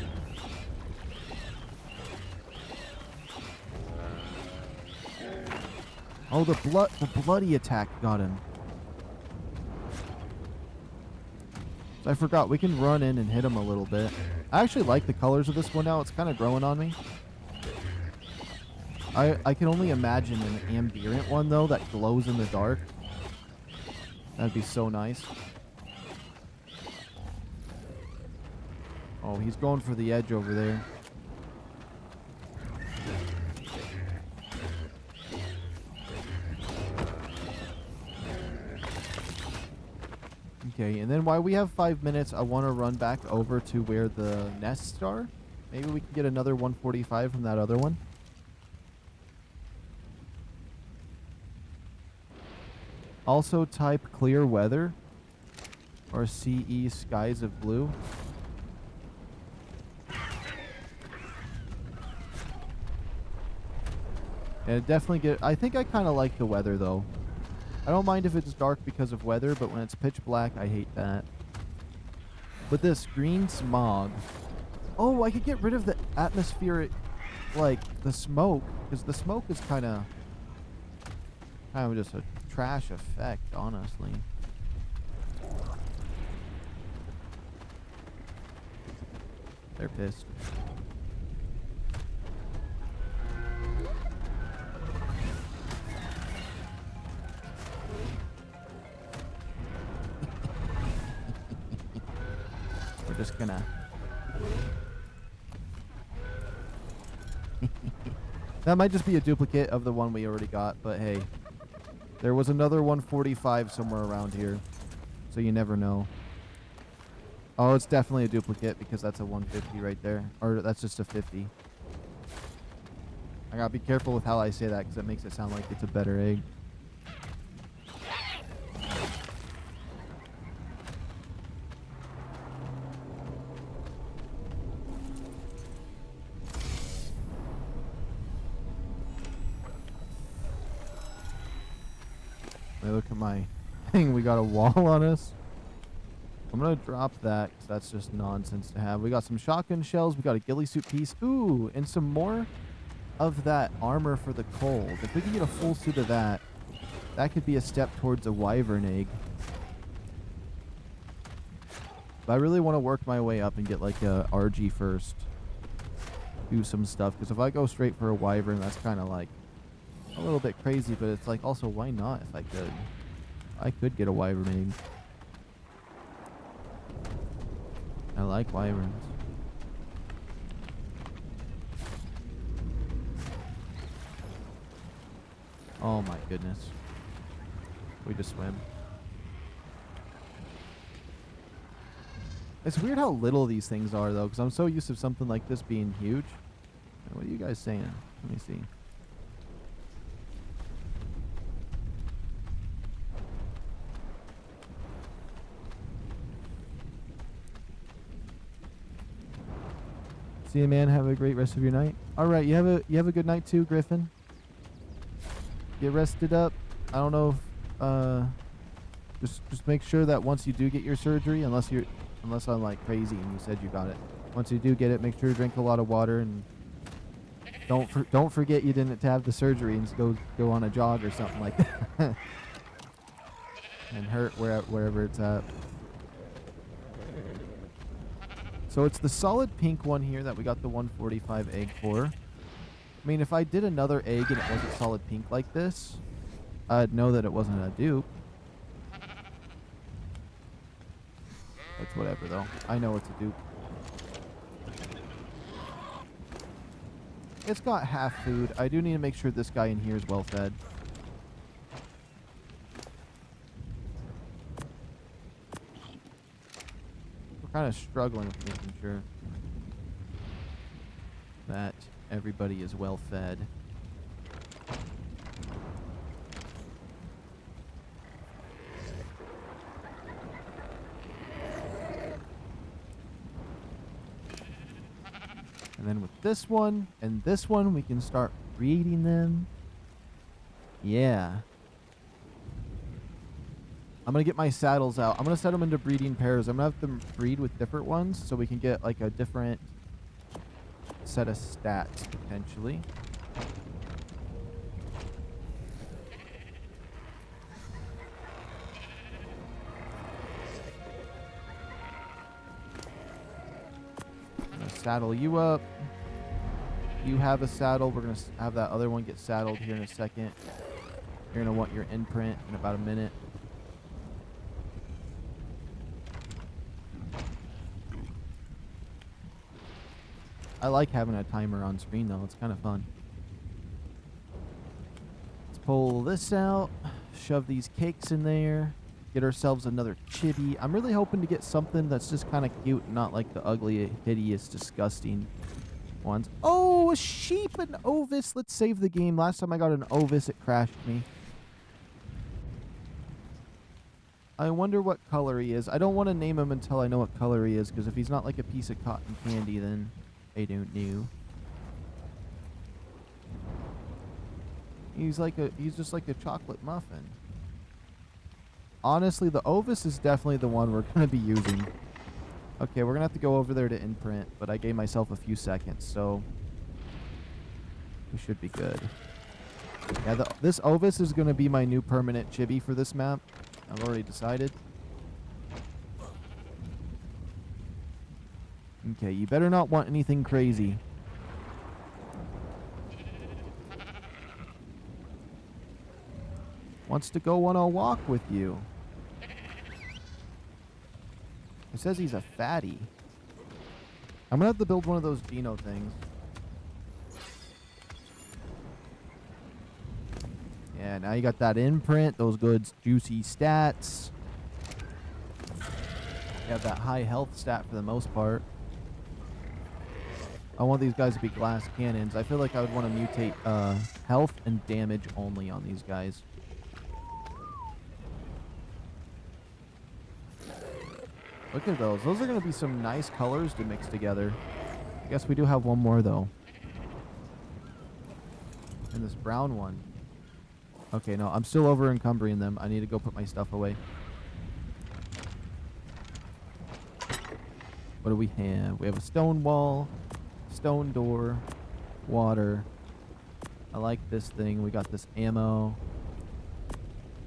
Oh, the bloody attack got him. So I forgot we can run in and hit him a little bit. I actually like the colors of this one now. It's kind of growing on me. I can only imagine an ambient one though that glows in the dark. That'd be so nice. Oh, he's going for the edge over there. Okay, and then while we have 5 minutes, I want to run back over to where the nests are. Maybe we can get another 145 from that other one. Also type clear weather or CE skies of blue. Yeah, definitely get... I think I kind of like the weather, though. I don't mind if it's dark because of weather, but when it's pitch black, I hate that. But this green smog... Oh, I could get rid of the atmospheric, like, the smoke. Because the smoke is kind of just a trash effect, honestly. They're pissed. Just gonna that might just be a duplicate of the one we already got, but hey, there was another 145 somewhere around here, so you never know. Oh, it's definitely a duplicate because that's a 150 right there, or that's just a 50. I gotta be careful with how I say that because it makes it sound like it's a better egg. Look at my thing. We got a wall on us. I'm going to drop that because that's just nonsense to have. We got some shotgun shells. We got a ghillie suit piece. Ooh, and some more of that armor for the cold. If we can get a full suit of that, that could be a step towards a wyvern egg. But I really want to work my way up and get like a RG first. Do some stuff. Because if I go straight for a wyvern, that's kind of like a little bit crazy, but it's like also why not if I could? I could get a wyvern egg. I like wyverns. Oh my goodness. We just swim. It's weird how little these things are though, because I'm so used to something like this being huge. What are you guys saying? Let me see. See you, man. Have a great rest of your night. All right, you have a good night too, Griffin. Get rested up. I don't know if just make sure that once you do get your surgery, unless unless I'm like crazy and you said you got it. Once you do get it, make sure to drink a lot of water and don't forget you didn't have the surgery and go on a jog or something like that. And hurt wherever it's at. So it's the solid pink one here that we got the 145 egg for. I mean, if I did another egg and it wasn't solid pink like this, I'd know that it wasn't a dupe. It's whatever though. I know it's a dupe. It's got half food. I do need to make sure this guy in here is well fed. We're kind of struggling with making sure that everybody is well fed. And then with this one and this one, we can start breeding them. Yeah. I'm going to get my saddles out. I'm going to set them into breeding pairs. I'm going to have them breed with different ones so we can get like a different set of stats potentially. Saddle you up. You have a saddle. We're going to have that other one get saddled here in a second. You're going to want your imprint in about a minute. I like having a timer on screen though. It's kind of fun. Let's pull this out. Shove these cakes in there. Get ourselves another chibi. I'm really hoping to get something that's just kind of cute and not like the ugly, hideous, disgusting ones. Oh, a sheep, an ovis. Let's save the game. Last time I got an ovis, it crashed me. I wonder what color he is. I don't want to name him until I know what color he is, because if he's not like a piece of cotton candy, then I don't know. He's just like a chocolate muffin. Honestly, the ovis is definitely the one we're going to be using. Okay, we're going to have to go over there to imprint, but I gave myself a few seconds, so we should be good. Yeah, this ovis is going to be my new permanent chibi for this map. I've already decided. Okay, you better not want anything crazy. Wants to go on a walk with you. It says he's a fatty. I'm gonna have to build one of those Dino things. Yeah, now you got that imprint, those good juicy stats. You have that high health stat for the most part. I want these guys to be glass cannons. I feel like I would want to mutate health and damage only on these guys. Look at those. Those are going to be some nice colors to mix together. I guess we do have one more, though. And this brown one. Okay, no, I'm still over encumbering them. I need to go put my stuff away. What do we have? We have a stone wall, stone door, water. I like this thing. We got this ammo.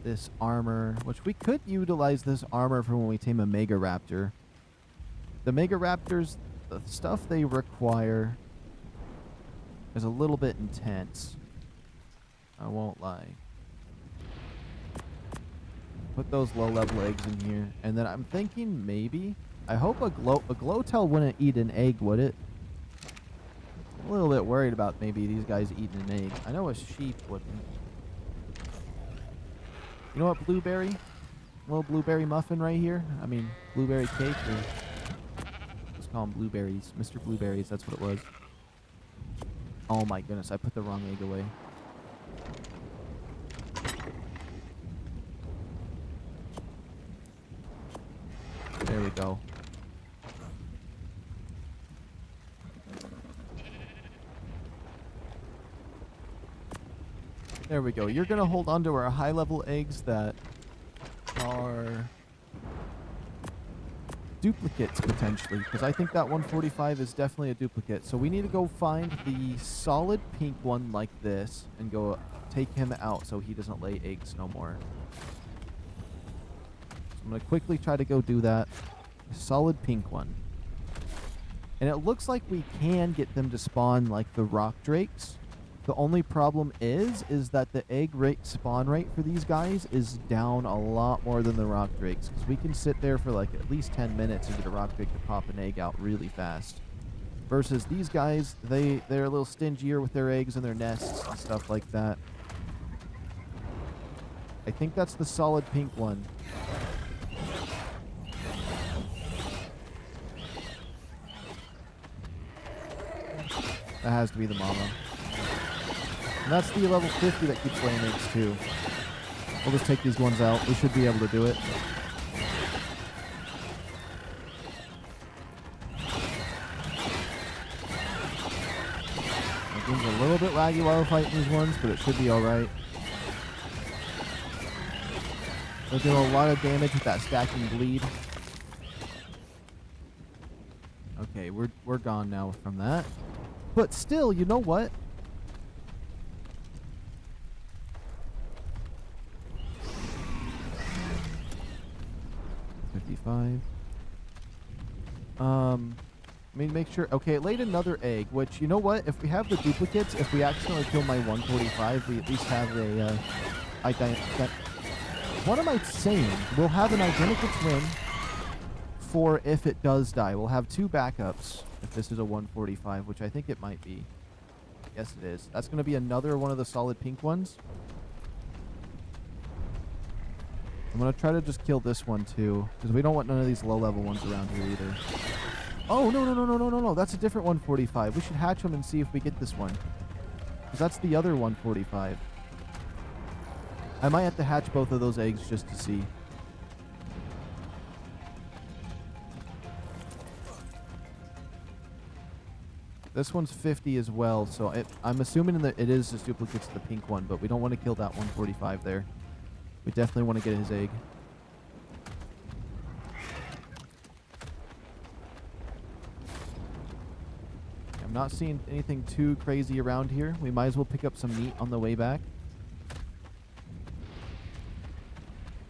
This armor, which we could utilize this armor for when we tame a Megaraptor. The Megaraptors, the stuff they require is a little bit intense. I won't lie. Put those low-level eggs in here, and then I'm thinking maybe, I hope a glowtail wouldn't eat an egg, would it? I'm a little bit worried about maybe these guys eating an egg. I know a sheep wouldn't. You know what, blueberry? A little blueberry muffin right here. I mean, blueberry cake, or let's call them blueberries. Mr. Blueberries, that's what it was. Oh my goodness, I put the wrong egg away. There we go. There we go. You're going to hold on to our high-level eggs that are duplicates potentially, because I think that 145 is definitely a duplicate. So we need to go find the solid pink one like this and go take him out so he doesn't lay eggs no more. So I'm going to quickly try to go do that. A solid pink one. And it looks like we can get them to spawn like the rock drakes. The only problem is that the egg rate spawn rate for these guys is down a lot more than the rock drakes, because we can sit there for like at least 10 minutes and get a rock drake to pop an egg out really fast. Versus these guys, they're a little stingier with their eggs and their nests and stuff like that. I think that's the solid pink one. That has to be the mama. And that's the level 50 that keeps laying eggs too. We'll just take these ones out. We should be able to do it. The game's a little bit laggy while we're fighting these ones, but it should be alright. We're doing a lot of damage with that stacking bleed. Okay, we're gone now from that. But still, you know what? I mean, make sure. Okay, it laid another egg, which, you know what? If we have the duplicates, if we accidentally kill my 145, we at least have a, what am I saying? We'll have an identical twin for if it does die. We'll have 2 backups if this is a 145, which I think it might be. Yes, it is. That's going to be another one of the solid pink ones. I'm going to try to just kill this one too, because we don't want none of these low-level ones around here either. Oh, no. That's a different 145. We should hatch them and see if we get this one, because that's the other 145. I might have to hatch both of those eggs just to see. This one's 50 as well, so I'm assuming that it is just duplicates of the pink one, but we don't want to kill that 145 there. We definitely want to get his egg. I'm not seeing anything too crazy around here. We might as well pick up some meat on the way back,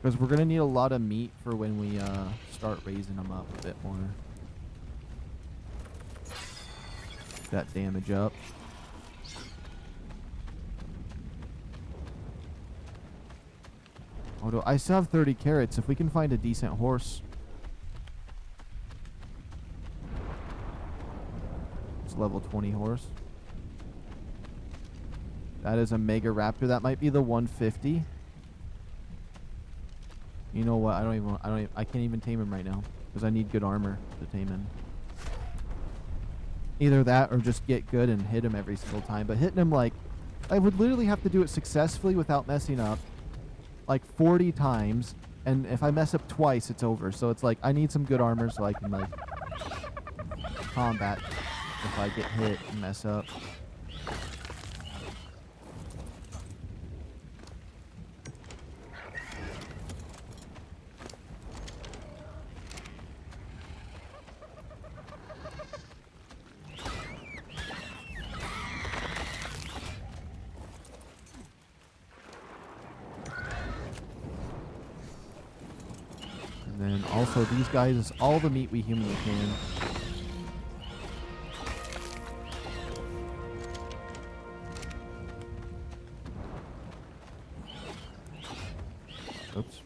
because we're going to need a lot of meat for when we start raising them up a bit more. That damage up. Oh, I still have 30 carrots. If we can find a decent horse. It's level 20 horse. That is a MEGARAPTOR. That might be the 150. You know what? I can't even tame him right now, because I need good armor to tame him. Either that or just get good and hit him every single time. But hitting him, like, I would literally have to do it successfully without messing up like 40 times, and if I mess up twice, it's over. So it's like I need some good armor so I can like combat if I get hit and mess up. And then also these guys is all the meat we humanly can. Oops.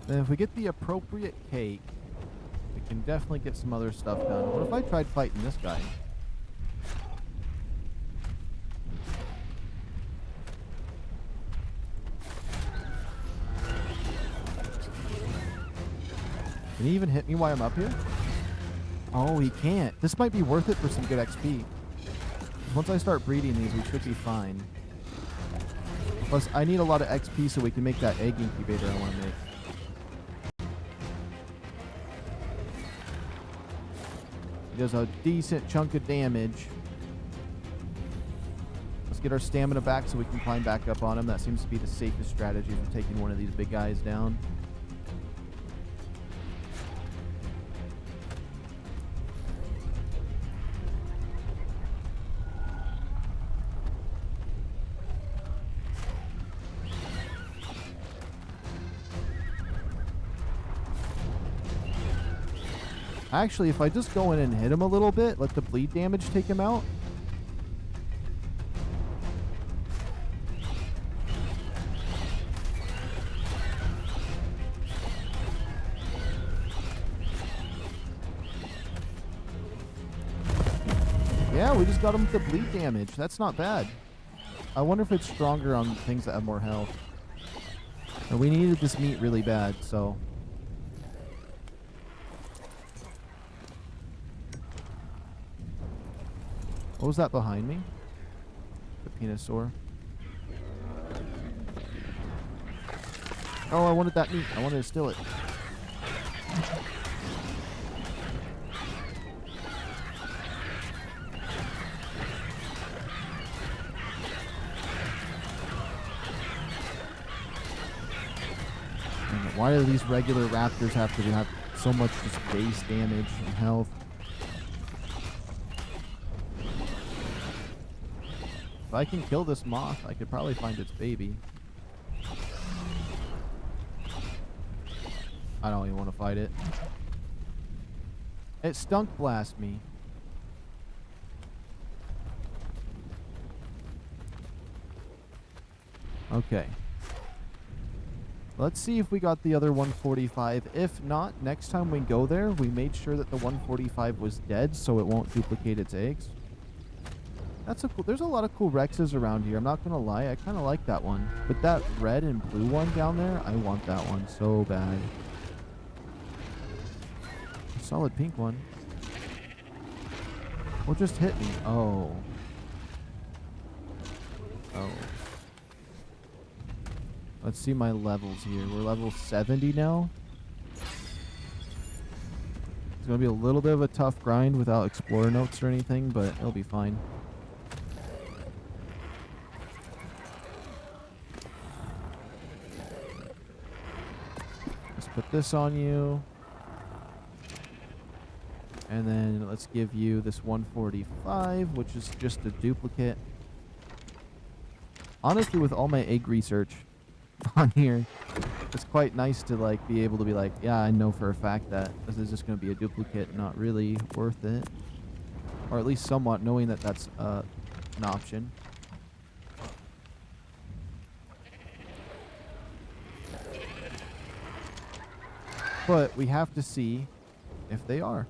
Then if we get the appropriate cake, we can definitely get some other stuff done. What if I tried fighting this guy? Can he even hit me while I'm up here? Oh, he can't. This might be worth it for some good XP. Once I start breeding these, we should be fine. Plus, I need a lot of XP so we can make that egg incubator I want to make. He does a decent chunk of damage. Let's get our stamina back so we can climb back up on him. That seems to be the safest strategy for taking one of these big guys down. Actually, if I just go in and hit him a little bit, let the bleed damage take him out. Yeah, we just got him with the bleed damage. That's not bad. I wonder if it's stronger on things that have more health. And we needed this meat really bad, so... What was that behind me? The Penosaur. Oh, I wanted that meat. I wanted to steal it. Why do these regular raptors have to have so much just base damage and health? If I can kill this moth, I could probably find its baby. I don't even want to fight it. It stunk blast me. Okay. Let's see if we got the other 145. If not, next time we go there, we made sure that the 145 was dead so it won't duplicate its eggs. That's a cool... There's a lot of cool Rexes around here. I'm not going to lie. I kind of like that one. But that red and blue one down there, I want that one so bad. A solid pink one. Well, just hit me. Oh. Oh. Let's see my levels here. We're level 70 now. It's going to be a little bit of a tough grind without explorer notes or anything, but it'll be fine. Let's put this on you. And then let's give you this 145, which is just a duplicate. Honestly, with all my egg research on here, it's quite nice to like be able to be like, yeah, I know for a fact that this is just going to be a duplicate, not really worth it, or at least somewhat knowing that that's an option. But we have to see if they are.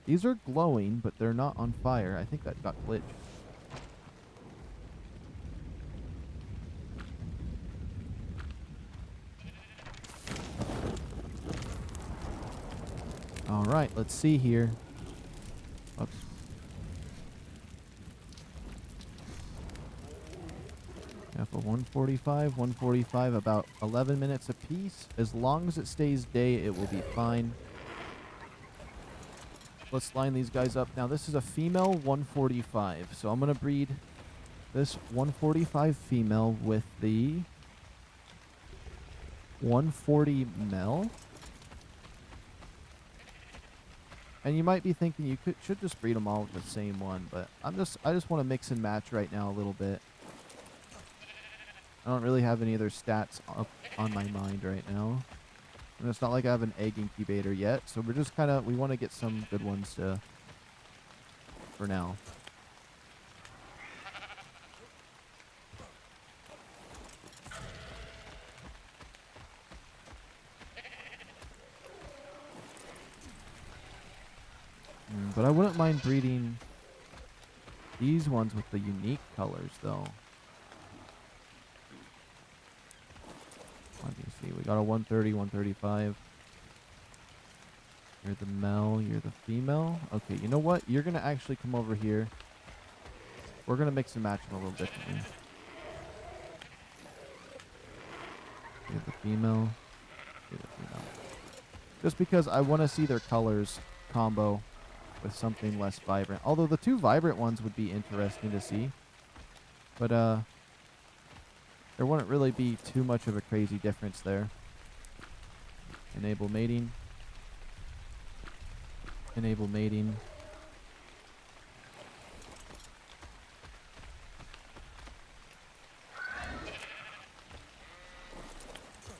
These are glowing, but they're not on fire. I think that got glitched. Alright, let's see here. Oops. Yeah, for 145, 145, about 11 minutes apiece. As long as it stays day, it will be fine. Let's line these guys up. Now, this is a female 145. So I'm going to breed this 145 female with the 140 male. And you might be thinking you should just breed them all with the same one, but I just want to mix and match right now a little bit. I don't really have any other stats up on my mind right now. And it's not like I have an egg incubator yet, so we're just kind of, we want to get some good ones to, for now. But I wouldn't mind breeding these ones with the unique colors, though. Let me see. We got a 130, 135. You're the male. You're the female. Okay, you know what? You're going to actually come over here. We're going to mix and match them a little differently. You're the female. You're the female. Just because I want to see their colors combo. with something less vibrant. Although the two vibrant ones would be interesting to see. But there wouldn't really be too much of a crazy difference there. Enable mating. Enable mating.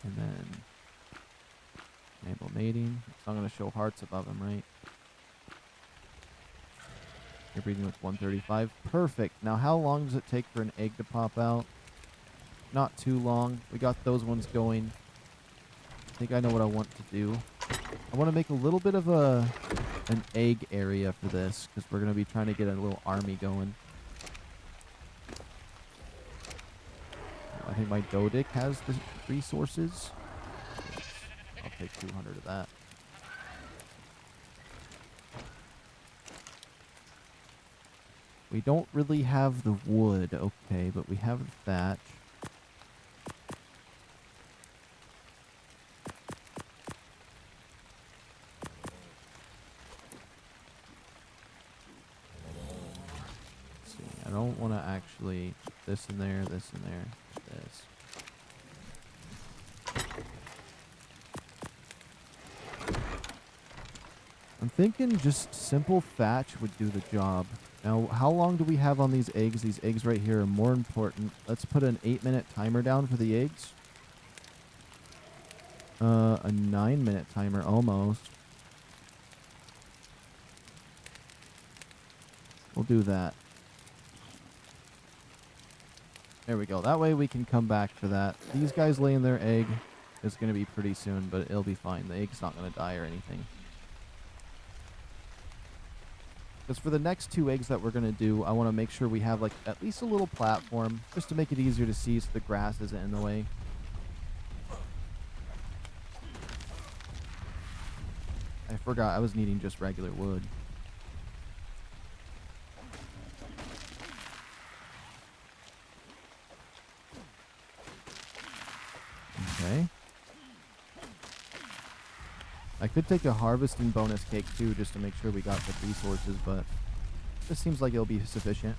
And then enable mating. So I'm going to show hearts above them, right? You're breeding with 135. Perfect. Now, how long does it take for an egg to pop out? Not too long. We got those ones going. I think I know what I want to do. I want to make a little bit of an egg area for this, because we're going to be trying to get a little army going. I think my Dodic has the resources. I'll take 200 of that. We don't really have the wood, okay, but we have the thatch. Let's see, I don't want to actually this in there, this in there, this. I'm thinking just simple thatch would do the job. Now, how long do we have on these eggs? These eggs right here are more important. Let's put an 8-minute timer down for the eggs. A 9-minute timer, almost. We'll do that. There we go. That way we can come back for that. These guys laying their egg is going to be pretty soon, but it'll be fine. The egg's not going to die or anything. Because for the next 2 eggs that we're going to do, I want to make sure we have like at least a little platform just to make it easier to see so the grass isn't in the way. I forgot I was needing just regular wood. Okay. I could take a harvesting bonus cake too, just to make sure we got the resources, but this seems like it'll be sufficient.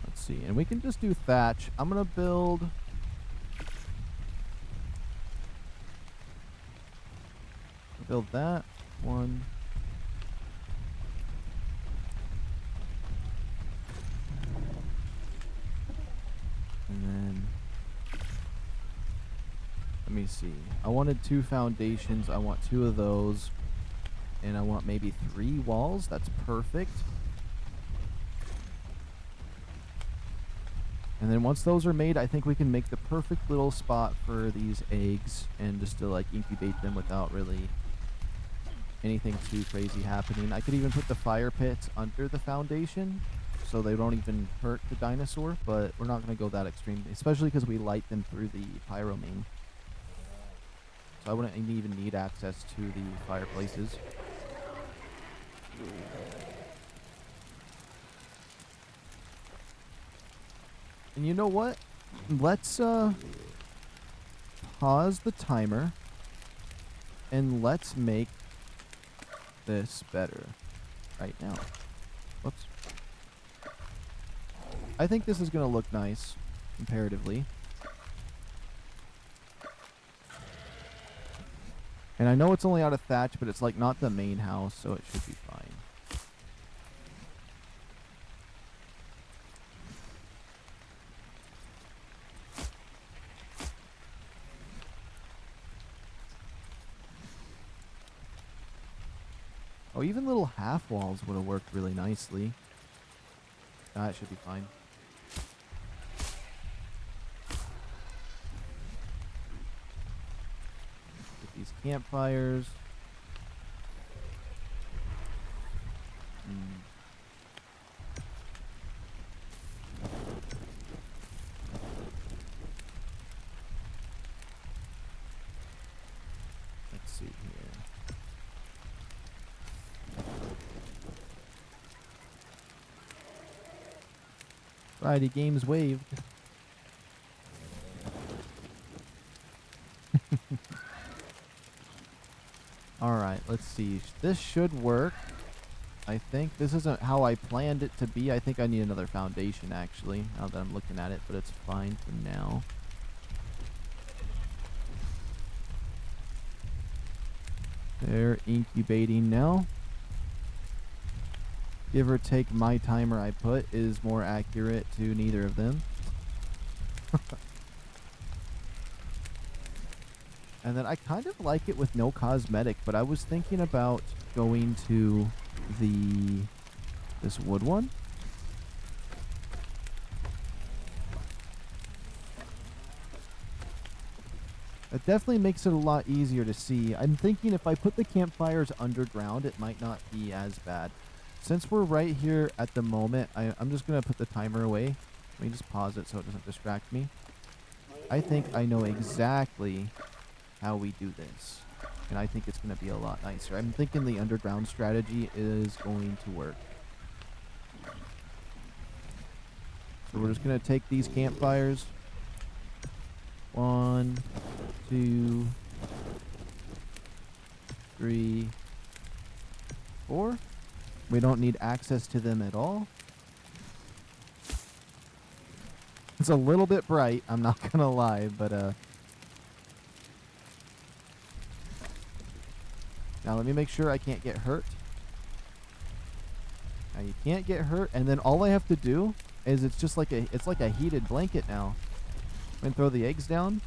Let's see, and we can just do thatch. I'm gonna build that one. And then, let me see. I wanted 2 foundations. I want 2 of those. And I want maybe 3 walls. That's perfect. And then once those are made, I think we can make the perfect little spot for these eggs. And just to like incubate them without really anything too crazy happening. I could even put the fire pits under the foundation, so they don't even hurt the dinosaur, but we're not going to go that extreme, especially because we light them through the pyro main. So I wouldn't even need access to the fireplaces. And you know what? Let's pause the timer and let's make this better right now. Whoops. I think this is going to look nice, comparatively. And I know it's only out of thatch, but it's like not the main house, so it should be fine. Oh, even little half walls would have worked really nicely. That should be fine. Get these campfires. Let's see here. Society Games waved. Alright, let's see. This should work. I think this isn't how I planned it to be. I think I need another foundation, actually, now that I'm looking at it, but it's fine for now. They're incubating now. Give or take, my timer I put is more accurate to neither of them. And then I kind of like it with no cosmetic, but I was thinking about going to this wood one. It definitely makes it a lot easier to see. I'm thinking if I put the campfires underground, it might not be as bad. Since we're right here at the moment, I'm just going to put the timer away. Let me just pause it so it doesn't distract me. I think I know exactly how we do this. And I think it's going to be a lot nicer. I'm thinking the underground strategy is going to work. So we're just going to take these campfires. 1, 2, 3, 4. We don't need access to them at all. It's a little bit bright, I'm not gonna lie, but now let me make sure I can't get hurt. Now you can't get hurt, and then all I have to do is it's like a heated blanket now. I'm gonna throw the eggs down.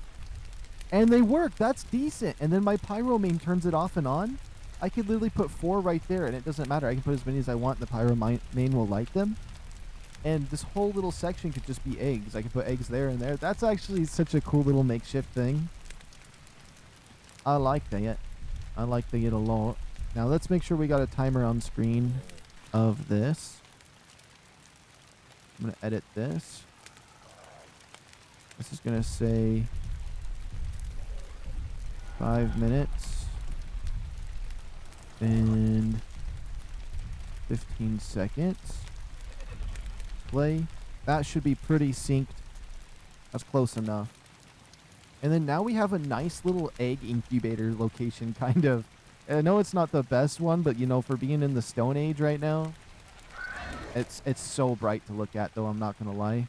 And they work, that's decent. And then my pyro main turns it off and on. I could literally put 4 right there and it doesn't matter. I can put as many as I want. The pyro main will light them. And this whole little section could just be eggs. I can put eggs there and there. That's actually such a cool little makeshift thing. I like that. I like that a lot. Now let's make sure we got a timer on screen of this. I'm going to edit this. This is going to say 5 minutes and 15 seconds. Play. That should be pretty synced. That's close enough. And then now we have a nice little egg incubator location, kind of. And I know it's not the best one, but you know, for being in the Stone Age right now, it's so bright to look at, though, I'm not gonna lie.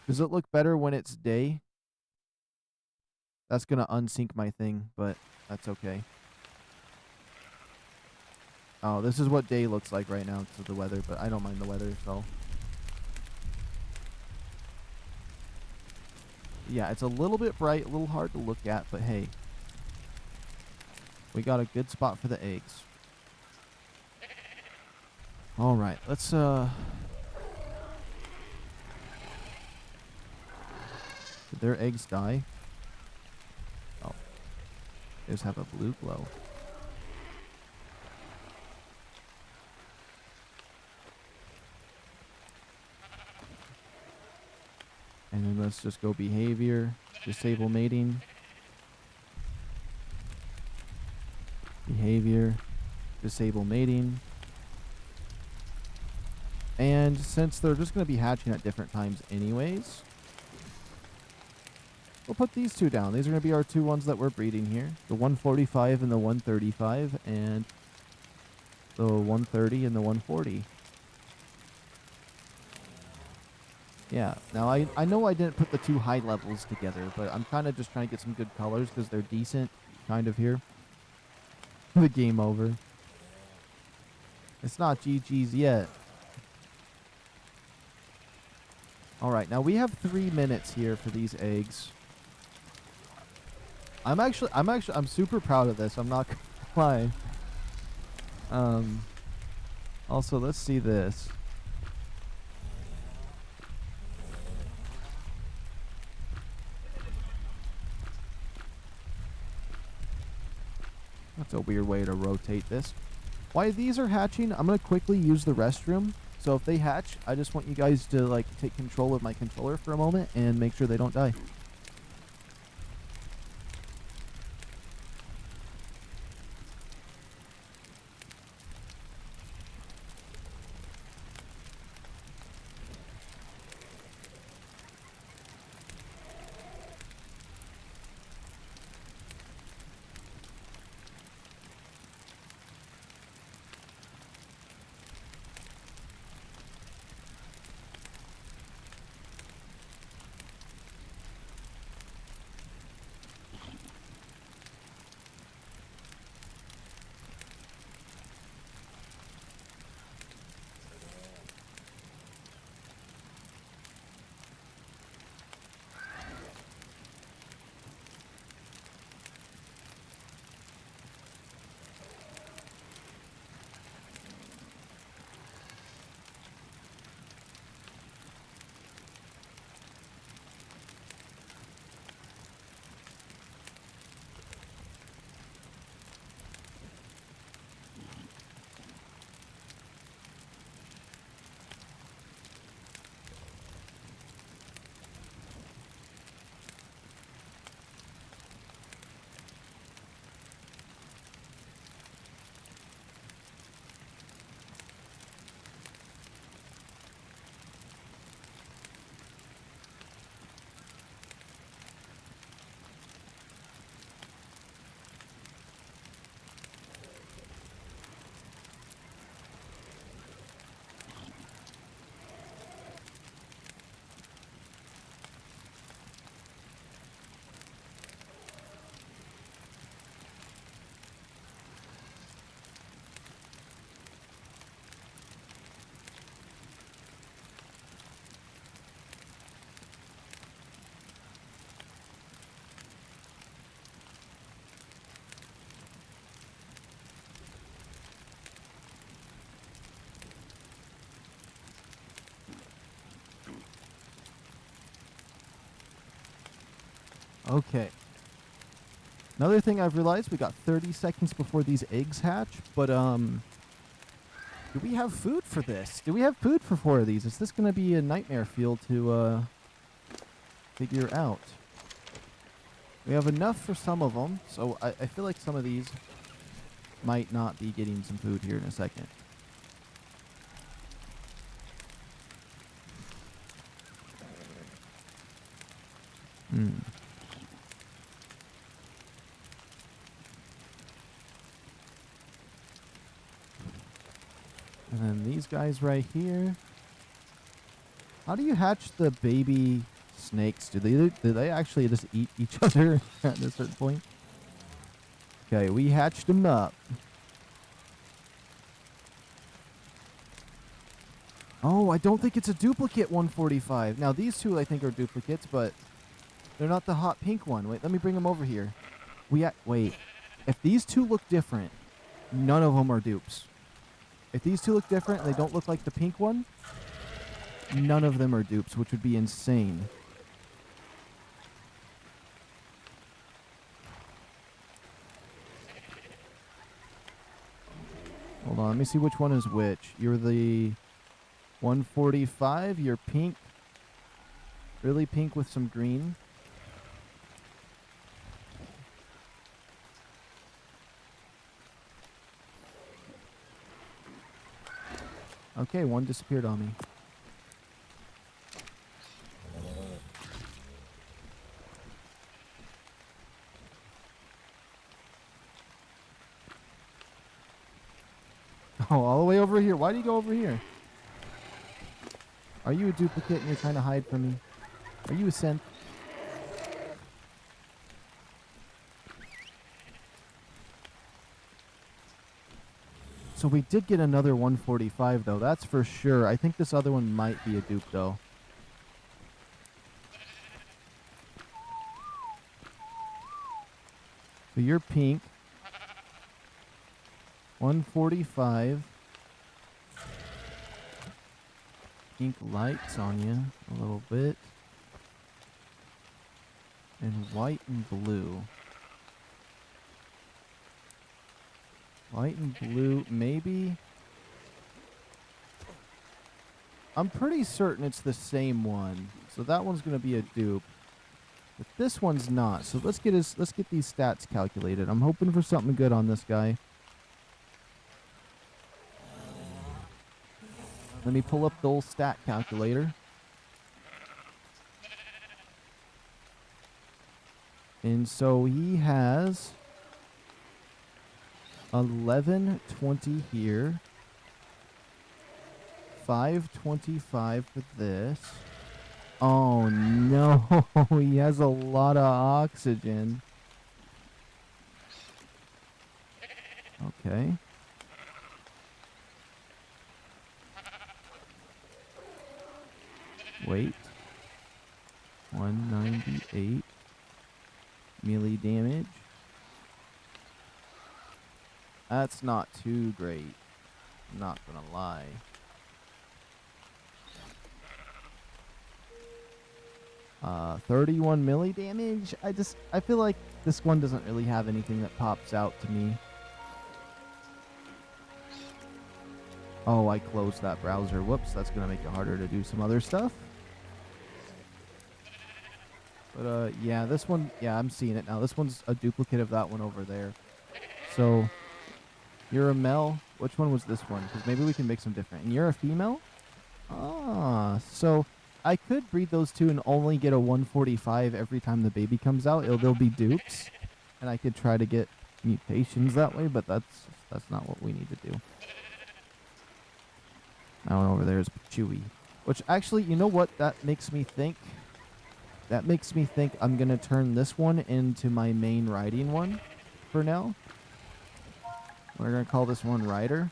Does it look better when it's day? That's gonna unsync my thing, but that's okay. Oh, this is what day looks like right now because of the weather, but I don't mind the weather, so. Yeah, it's a little bit bright, a little hard to look at, but hey. We got a good spot for the eggs. Alright, let's, Did their eggs die? Oh. They just have a blue glow. And then let's just go behavior, disable mating. Behavior, disable mating. And since they're just going to be hatching at different times anyways, we'll put these 2 down. These are going to be our 2 ones that we're breeding here. The 145 and the 135, and the 130 and the 140. Yeah, now I know I didn't put the 2 high levels together, but I'm kind of just trying to get some good colors because they're decent, kind of here. The game over. It's not GG's yet. Alright, now we have 3 minutes here for these eggs. I'm super proud of this, I'm not gonna lie. Also, let's see this. That's a weird way to rotate this. While these are hatching, I'm going to quickly use the restroom. So if they hatch, I just want you guys to like take control of my controller for a moment and make sure they don't die. Okay. Another thing I've realized, we got 30 seconds before these eggs hatch, but, do we have food for this? Do we have food for 4 of these? Is this going to be a nightmare field to, figure out? We have enough for some of them, so I feel like some of these might not be getting some food here in a second. And then these guys right here. How do you hatch the baby snakes? Do they actually just eat each other at a certain point? Okay, we hatched them up. Oh, I don't think it's a duplicate 145. Now, these two I think are duplicates, but they're not the hot pink one. Wait, let me bring them over here. Wait. If these two look different, none of them are dupes. If these two look different and they don't look like the pink one, none of them are dupes, which would be insane. Hold on, let me see which one is which. You're the 145. You're pink. Really pink with some green. Okay, one disappeared on me. Oh, all the way over here. Why do you go over here? Are you a duplicate and you're trying to hide from me? Are you a synth? So we did get another 145 though, that's for sure. I think this other one might be a dupe though. So you're pink. 145. Pink lights on you a little bit. And white and blue. White and blue, maybe. I'm pretty certain it's the same one. So that one's going to be a dupe. But this one's not. So let's get these stats calculated. I'm hoping for something good on this guy. Let me pull up the old stat calculator. And so he has 1120 here. 525 for this. Oh no, he has a lot of oxygen. Okay. Wait. 198 melee damage. That's not too great. I'm not gonna lie. Uh, 31 melee damage. I feel like this one doesn't really have anything that pops out to me. Oh, I closed that browser. Whoops, that's gonna make it harder to do some other stuff. But yeah, this one, yeah, I'm seeing it now. This one's a duplicate of that one over there. So, you're a male. Which one was this one? Because maybe we can make some different. And you're a female? Ah, so I could breed those two and only get a 145 every time the baby comes out. They'll be dupes. And I could try to get mutations that way, but that's not what we need to do. That one over there is Chewy. Which actually, you know what? That makes me think I'm going to turn this one into my main riding one for now. We're going to call this one Rider.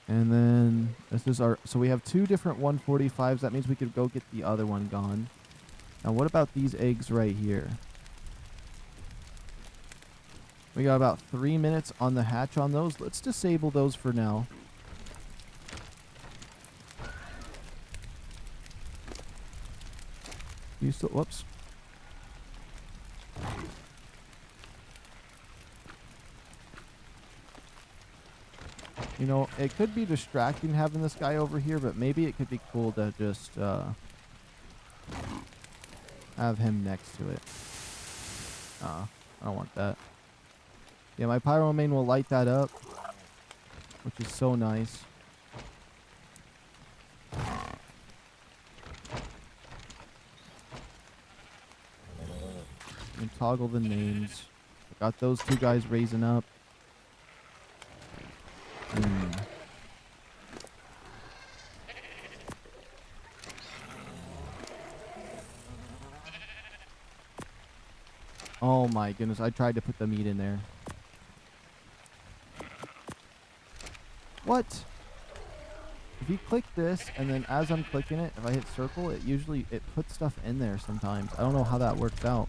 And then this is our... So we have two different 145s. That means we could go get the other one gone. Now what about these eggs right here? We got about 3 minutes on the hatch on those. Let's disable those for now. You still, whoops. You know, it could be distracting having this guy over here, but maybe it could be cool to just have him next to it. I don't want that. Yeah, my pyro main will light that up, which is so nice. And toggle the names. Got those two guys raising up. Oh my goodness, I tried to put the meat in there. What? If you click this, and then as I'm clicking it, if I hit circle, it puts stuff in there sometimes. I don't know how that works out.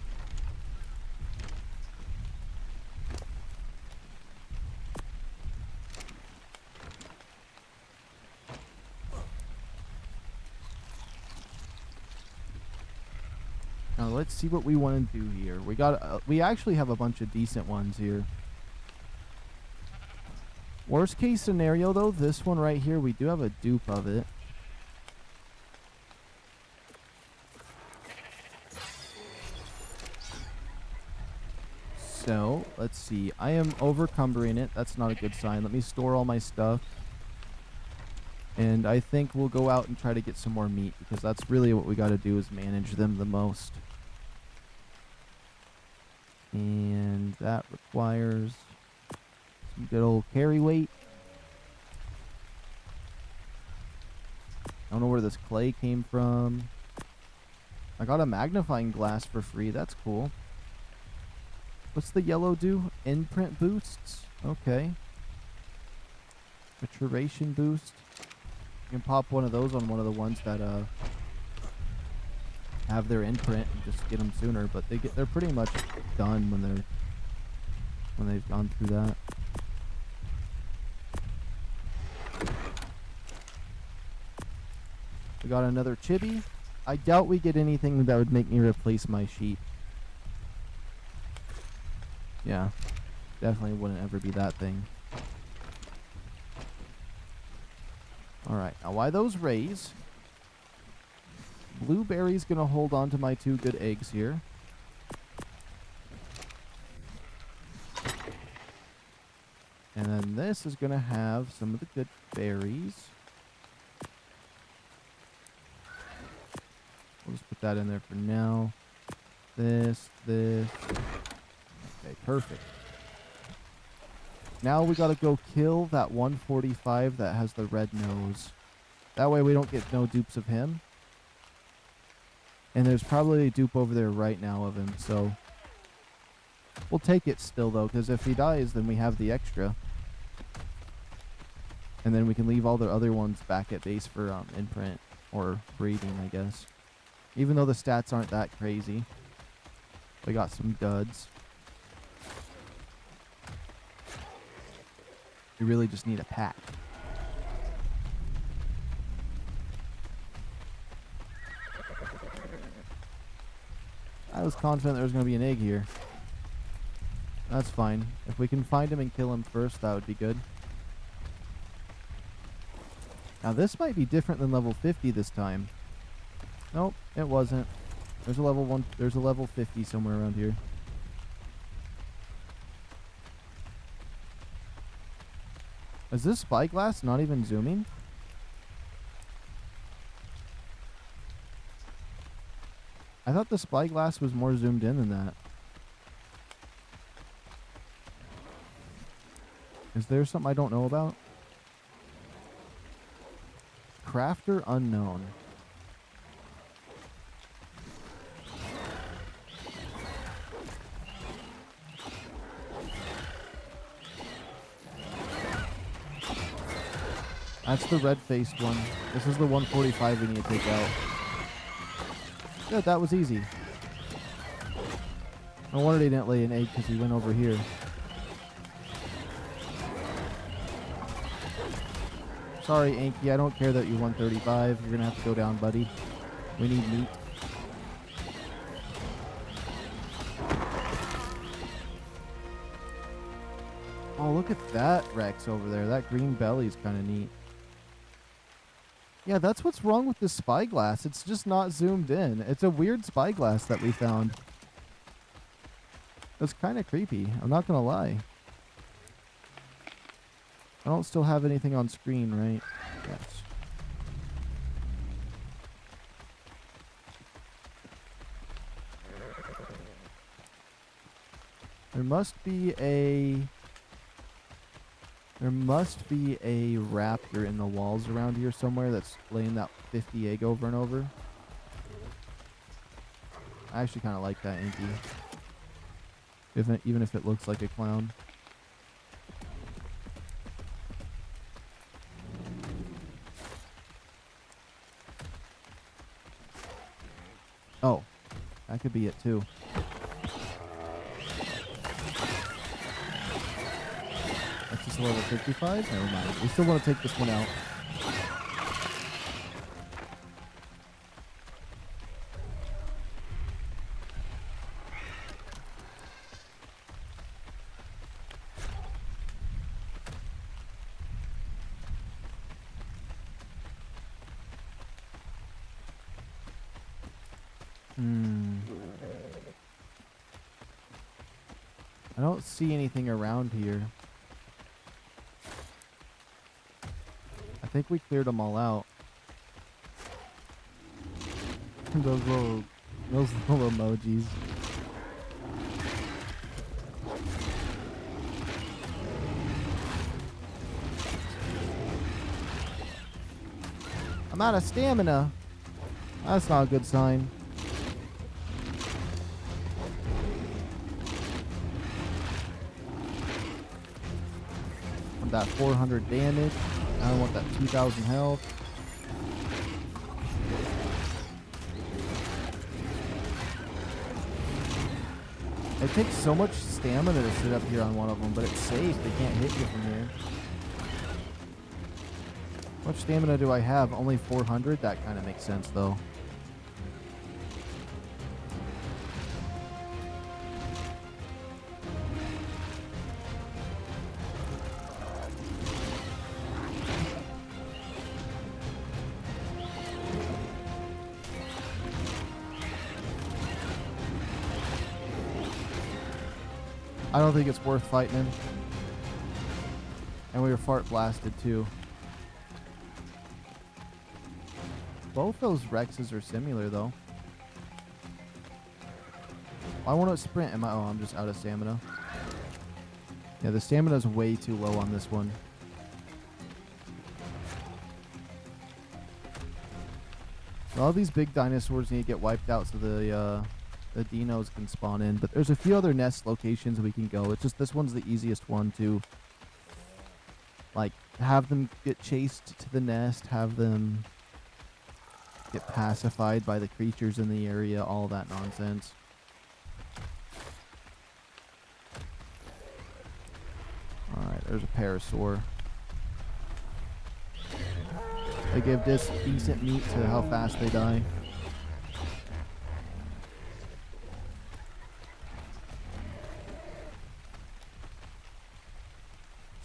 Now let's see what we want to do here. We actually have a bunch of decent ones here. Worst case scenario though, this one right here, we do have a dupe of it. So, let's see. I am overcumbering it. That's not a good sign. Let me store all my stuff. And I think we'll go out and try to get some more meat, because that's really what we got to do, is manage them the most. And that requires some good old carry weight. I don't know where this clay came from. I got a magnifying glass for free. That's cool. What's the yellow do? Imprint boosts? Okay. Maturation boost. You can pop one of those on one of the ones that have their imprint and just get them sooner, but they're pretty much done when they've gone through that. We got another chibi. I doubt we get anything that would make me replace my sheep. Yeah, definitely wouldn't ever be that thing. Alright, now why those raise? Blueberry's gonna hold on to my two good eggs here. And then this is gonna have some of the good berries. We'll just put that in there for now. This. Okay, perfect. Now we gotta go kill that 145 that has the red nose. That way we don't get no dupes of him. And there's probably a dupe over there right now of him, so we'll take it still though, because if he dies, then we have the extra. And then we can leave all the other ones back at base for imprint or breeding, I guess. Even though the stats aren't that crazy. We got some duds. We really just need a pack. I was confident there was going to be an egg here. That's fine. If we can find him and kill him first, that would be good. Now this might be different than level 50 this time. Nope, it wasn't. There's a level 50 somewhere around here. Is this spyglass not even zooming? I thought the spyglass was more zoomed in than that. Is there something I don't know about? Crafter unknown. That's the red-faced one. This is the 145 we need to take out. Good, that was easy. No wonder they didn't lay an egg, because he went over here. Sorry, Anky, I don't care that you're 135. You're going to have to go down, buddy. We need meat. Oh, look at that Rex over there. That green belly's kind of neat. Yeah, that's what's wrong with this spyglass. It's just not zoomed in. It's a weird spyglass that we found. It's kind of creepy. I'm not going to lie. I don't still have anything on screen, right? Yes. There must be a raptor in the walls around here somewhere that's laying that 50 egg over and over. I actually kind of like that Inky. Even if it looks like a clown. Oh, that could be it too. That's just level 55? Never mind. We still want to take this one out. I don't see anything around here. I think we cleared them all out. those little emojis. I'm out of stamina. That's not a good sign. That 400 damage. I don't want that 2,000 health. It takes so much stamina to sit up here on one of them, but it's safe. They can't hit you from here. How much stamina do I have? Only 400? That kind of makes sense, though. I don't think it's worth fighting him. And we were fart blasted too. Both those Rexes are similar though. Why won't it sprint? Oh, I'm just out of stamina. Yeah, the stamina is way too low on this one. All these big dinosaurs need to get wiped out so the Dinos can spawn in, but there's a few other nest locations we can go. It's just this one's the easiest one to like have them get chased to the nest, have them get pacified by the creatures in the area, all that nonsense. Alright, there's a parasaur. They give this decent meat to how fast they die.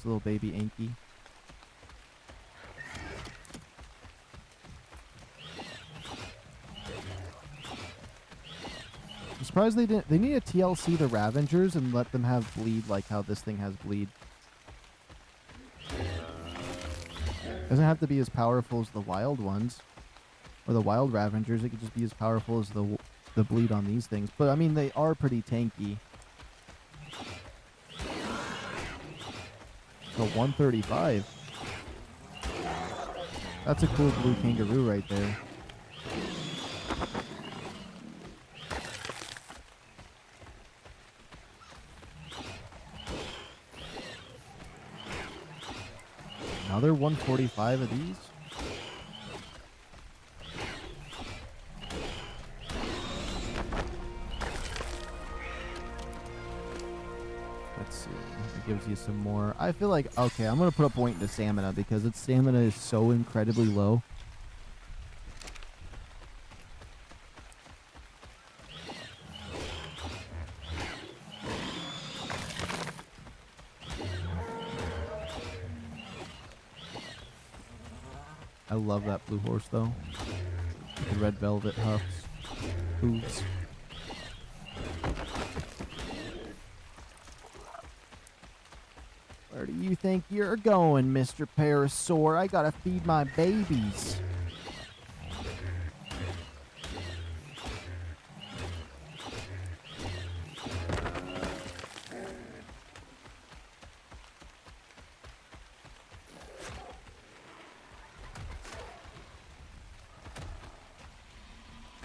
Little baby Inky. I'm surprised they didn't. They need to TLC the Ravengers and let them have bleed like how this thing has bleed. Doesn't have to be as powerful as the wild ones or the wild Ravengers. It could just be as powerful as the bleed on these things. But I mean, they are pretty tanky. So 135. That's a cool blue kangaroo right there. Another 145 of these. Let's see. It gives you some more. I feel like, okay, I'm going to put a point into stamina because its stamina is so incredibly low. I love that blue horse, though. The red velvet hooves. Hooves. Where do you think you're going, Mr. Parasaur? I gotta feed my babies.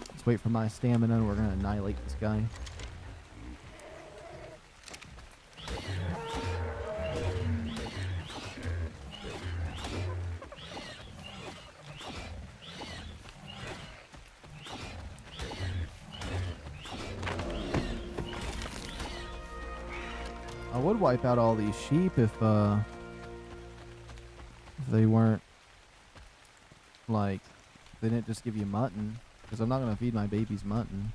Let's wait for my stamina and we're gonna annihilate this guy. I would wipe out all these sheep if they weren't, like, they didn't just give you mutton, because I'm not going to feed my babies mutton.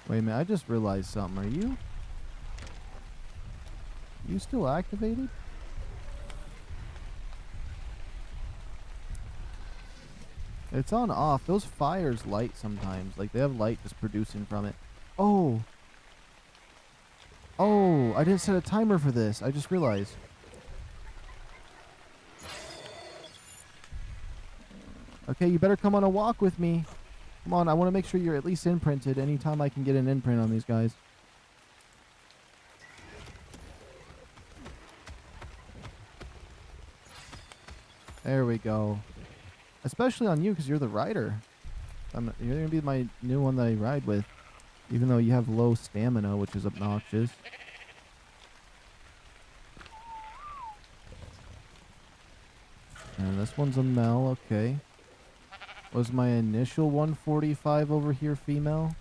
Wait a minute, I just realized something. Are you still activated? It's on off. Those fires light sometimes. Like, they have light just producing from it. Oh! Oh, I didn't set a timer for this. I just realized. Okay, you better come on a walk with me. Come on, I want to make sure you're at least imprinted anytime I can get an imprint on these guys. There we go. Especially on you, because you're the rider. You're going to be my new one that I ride with. Even though you have low stamina, which is obnoxious. And this one's a male, okay. Was my initial 145 over here female?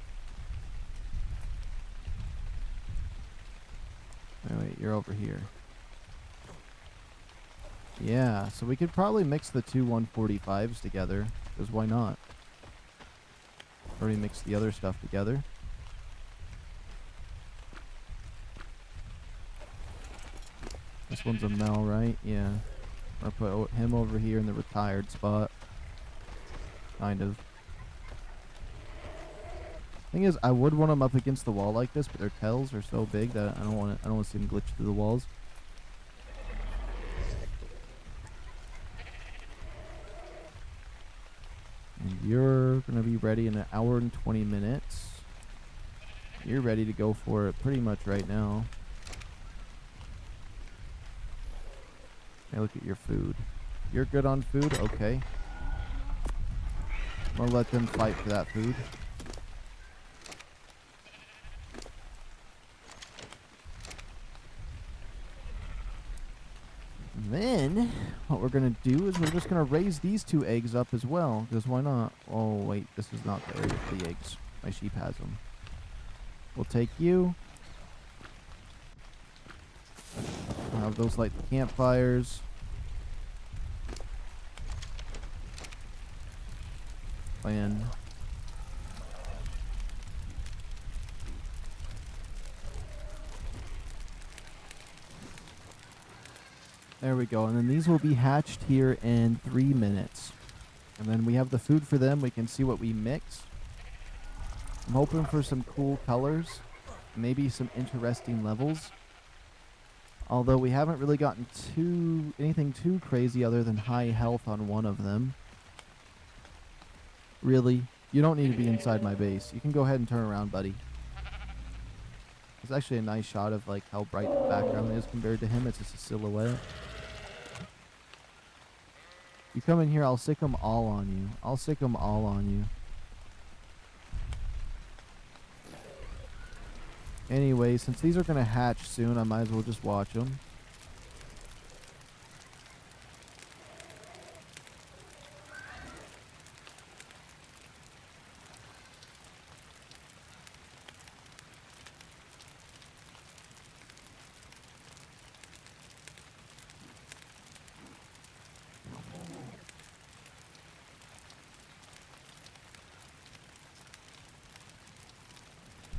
Wait, you're over here. Yeah, so we could probably mix the two 145s together, because why not? Already mixed the other stuff together. This one's a male, right? Yeah. I'll put him over here in the retired spot. Kind of. Thing is, I would want them up against the wall like this, but their tails are so big that I don't want to see them glitch through the walls. And you're gonna be ready in 1 hour and 20 minutes. You're ready to go for it pretty much right now. Hey, look at your food. You're good on food? Okay. I'm gonna let them fight for that food. And then, what we're gonna do is we're just gonna raise these 2 eggs up as well. Because why not? Oh, wait. This is not the area for the eggs. My sheep has them. We'll take you. I'll have those light the campfires. Plan. There we go. And then these will be hatched here in 3 minutes. And then we have the food for them. We can see what we mix. I'm hoping for some cool colors. Maybe some interesting levels. Although we haven't really gotten anything too crazy other than high health on one of them. Really? You don't need to be inside my base. You can go ahead and turn around, buddy. It's actually a nice shot of like how bright the background is compared to him. It's just a silhouette. You come in here, I'll sick them all on you. I'll sick them all on you. Anyway, since these are going to hatch soon, I might as well just watch them.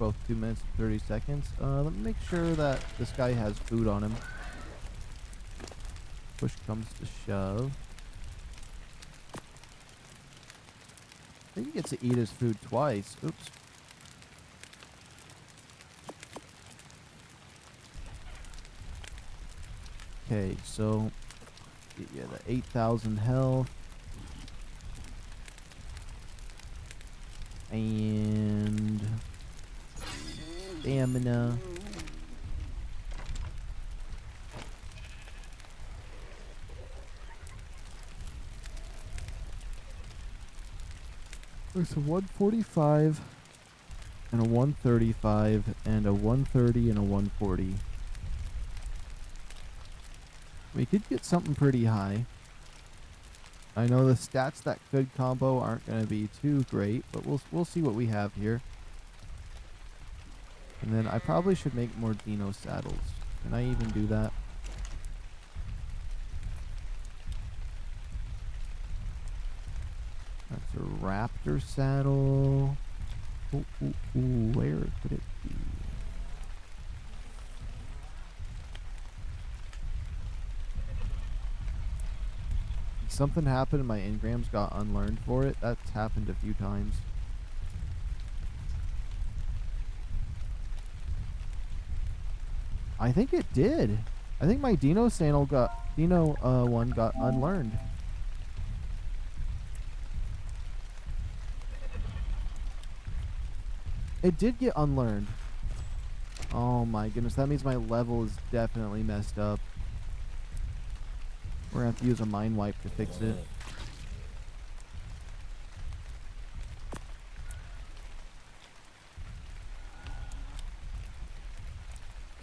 both 2 minutes and 30 seconds. Let me make sure that this guy has food on him. Push comes to shove. I think he gets to eat his food twice. Oops. Okay, so yeah, the 8,000 health. And stamina. There's a 145 and a 135 and a 130 and a 140. We could get something pretty high. I know the stats that could combo aren't going to be too great, but we'll see what we have here. And then I probably should make more Dino saddles. Can I even do that? That's a raptor saddle. Ooh, ooh, ooh, where could it be? Something happened and my engrams got unlearned for it. That's happened a few times. I think it did. I think my Dino one got unlearned. It did get unlearned. Oh my goodness, that means my level is definitely messed up. We're gonna have to use a mind wipe to fix it.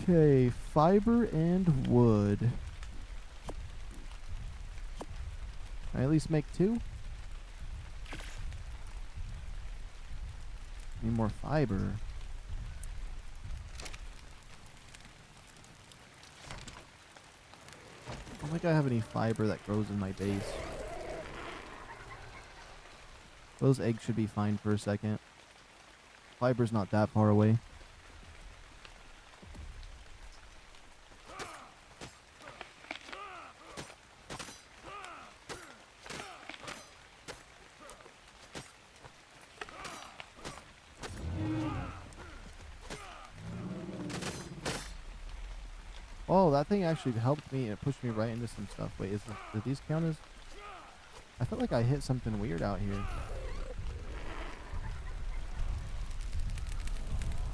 Okay, fiber and wood. Can I at least make 2? Need more fiber. I don't think I have any fiber that grows in my base. Those eggs should be fine for a second. Fiber's not that far away. Oh, that thing actually helped me and it pushed me right into some stuff. Wait, do these count as? I felt like I hit something weird out here.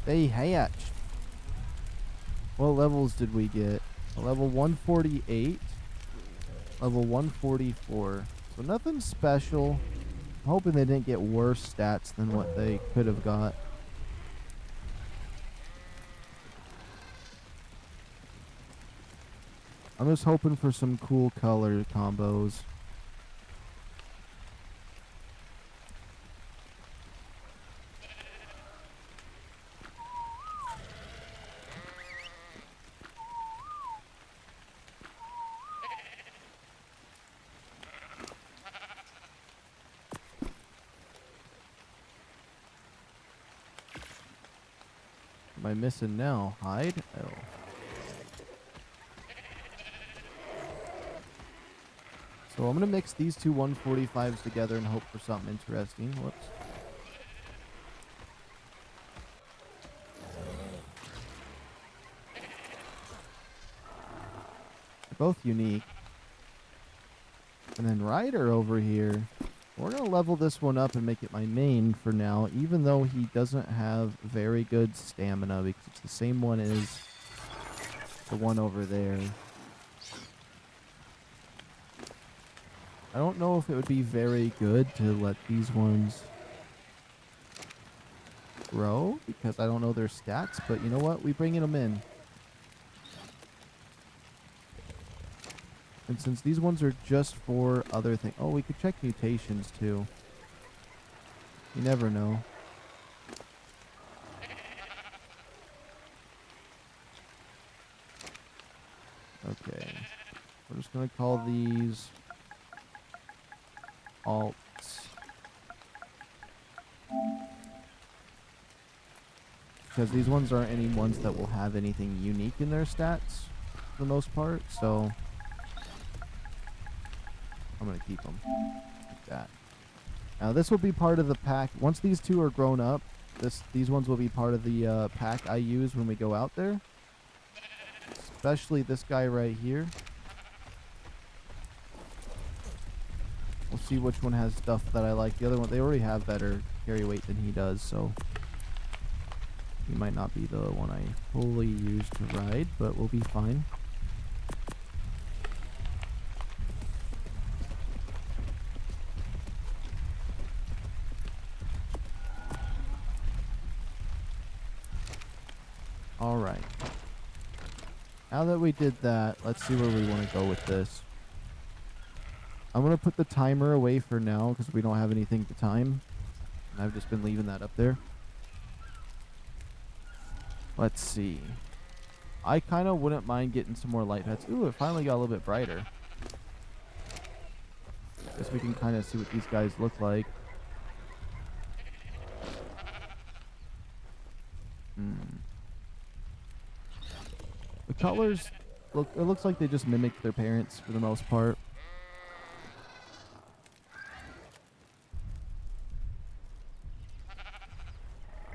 They hatched. What levels did we get? A level 148. Level 144. So nothing special. I'm hoping they didn't get worse stats than what they could have got. I'm just hoping for some cool color combos. Am I missing now? Hide? Oh. So I'm going to mix these two 145s together and hope for something interesting. Whoops. They're both unique. And then Ryder over here. We're going to level this one up and make it my main for now, even though he doesn't have very good stamina because it's the same one as the one over there. I don't know if it would be very good to let these ones grow because I don't know their stats, but you know what? We're bringing them in. And since these ones are just for other things... Oh, we could check mutations too. You never know. Okay. We're just going to call these... alts. because these ones aren't any ones that will have anything unique in their stats for the most part, so I'm going to keep them like that. Now this will be part of the pack. Once these two are grown up, these ones will be part of the pack I use when we go out there. Especially this guy right here. We'll see which one has stuff that I like. The other one, they already have better carry weight than he does, so he might not be the one I fully use to ride, but we'll be fine. All right. Now that we did that, let's see where we want to go with this. I'm going to put the timer away for now because we don't have anything to time. And I've just been leaving that up there. Let's see. I kind of wouldn't mind getting some more light pets. Ooh, it finally got a little bit brighter. Guess we can kind of see what these guys look like. The colors, look. It looks like they just mimic their parents for the most part.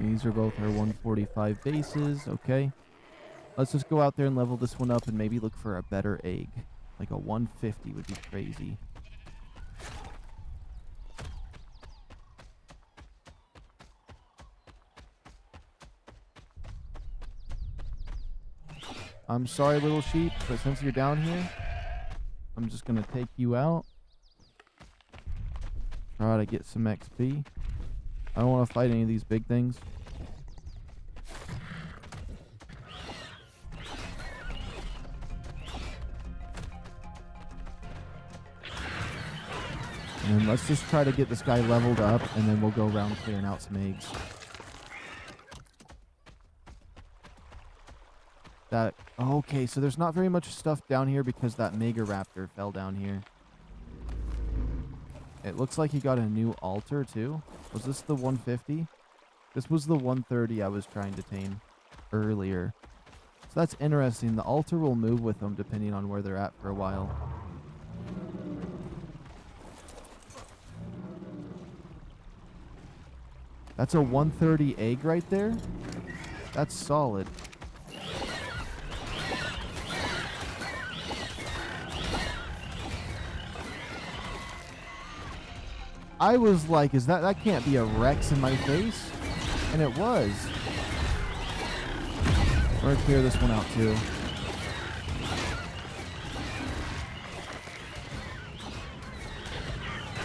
These are both our 145 bases. Okay. Let's just go out there and level this one up and maybe look for a better egg. Like a 150 would be crazy. I'm sorry, little sheep, but since you're down here, I'm just going to take you out. Try to get some XP. I don't want to fight any of these big things. And then let's just try to get this guy leveled up, and then we'll go around clearing out some eggs. Okay, so there's not very much stuff down here because that MEGARAPTOR fell down here. It looks like he got a new altar too. Was this the 150? This was the 130 I was trying to tame earlier. So that's interesting. The altar will move with them depending on where they're at for a while. That's a 130 egg right there. That's solid. I was like, that can't be a Rex in my face? And it was. We're gonna clear this one out too.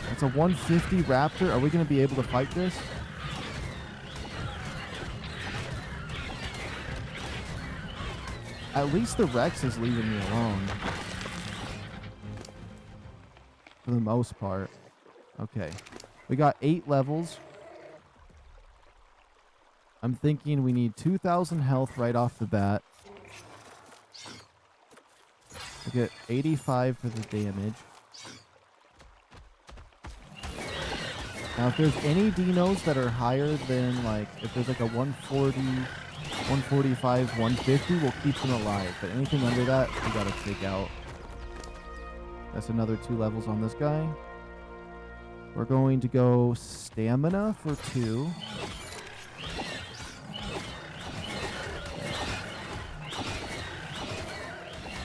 That's a 150 Raptor. Are we gonna be able to fight this? At least the Rex is leaving me alone. For the most part. Okay. We got 8 levels. I'm thinking we need 2,000 health right off the bat. We get 85 for the damage. Now, if there's any Dinos that are higher than, like, if there's like a 140, 145, 150, we'll keep them alive. But anything under that, we gotta take out. That's another 2 levels on this guy. We're going to go stamina for 2.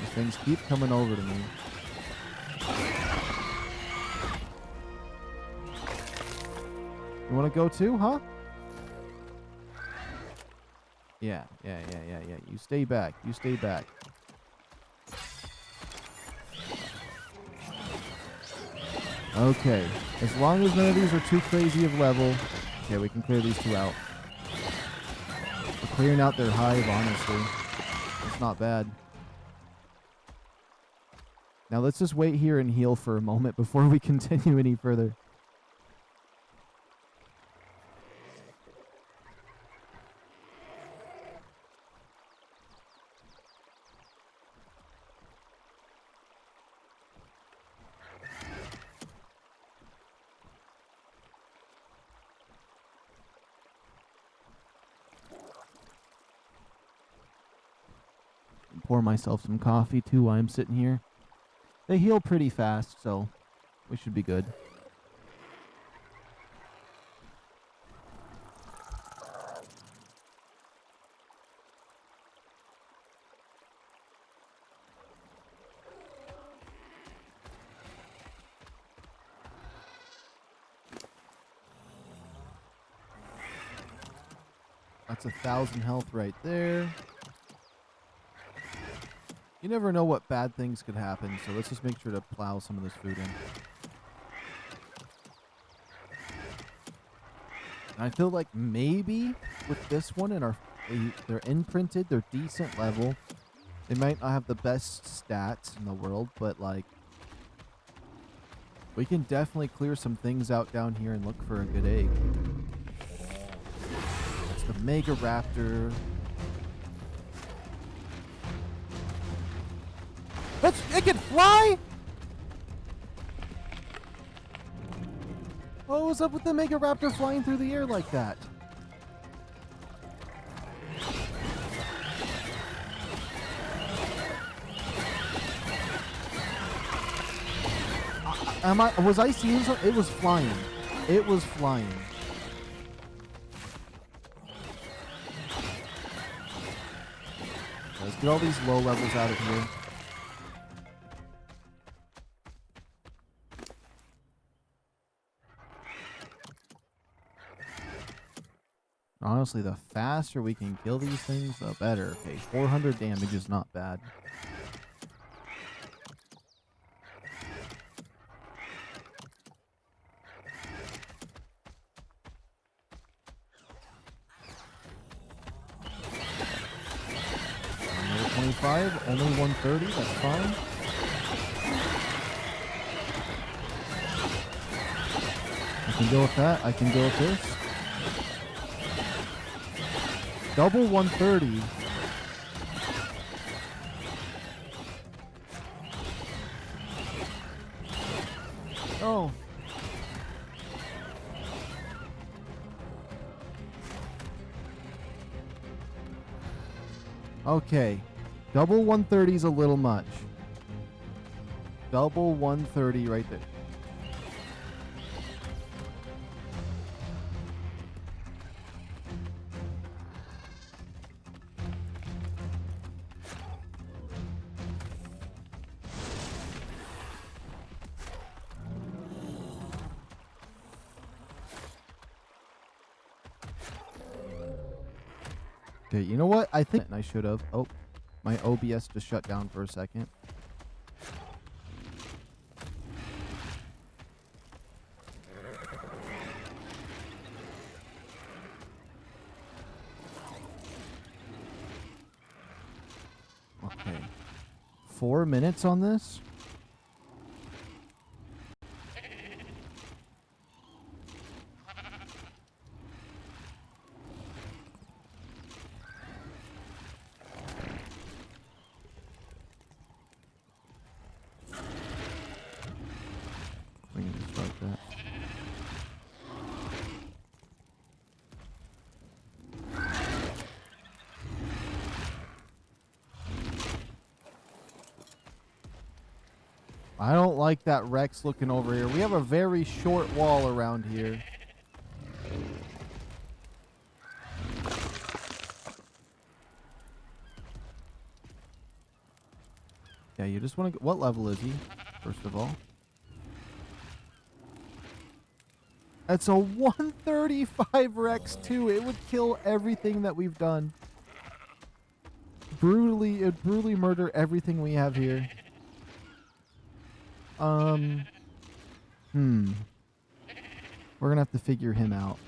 These things keep coming over to me. You want to go too, huh? Yeah. You stay back. You stay back. Okay. As long as none of these are too crazy of level. Okay, we can clear these 2 out. We're clearing out their hive, honestly. It's not bad. Now let's just wait here and heal for a moment before we continue any further. pour myself some coffee too while I'm sitting here. They heal pretty fast, so we should be good. That's 1,000 health right there. You never know what bad things could happen, so let's just make sure to plow some of this food in. And I feel like maybe with this one and they're imprinted, they're decent level. They might not have the best stats in the world, but like we can definitely clear some things out down here and look for a good egg. That's the MEGARAPTOR. It can fly? What was up with the MEGARAPTOR flying through the air like that? Was I seeing something? It was flying. It was flying. Let's get all these low levels out of here. Honestly, the faster we can kill these things, the better. Okay, 400 damage is not bad. Another 25, only 130, that's fine. I can go with that. I can go with this. Double 130. Oh. Okay. Double 130 is a little much. Double 130 right there. Okay, you know what? I think I should have. Oh, my OBS just shut down for a second. Okay. 4 minutes on this? We can just start that. I don't like that Rex looking over here. We have a very short wall around here. Yeah, you just want to... What level is he, first of all? It's a 135 Rex too. It would kill everything that we've done. Brutally, it would brutally murder everything we have here. We're gonna have to figure him out.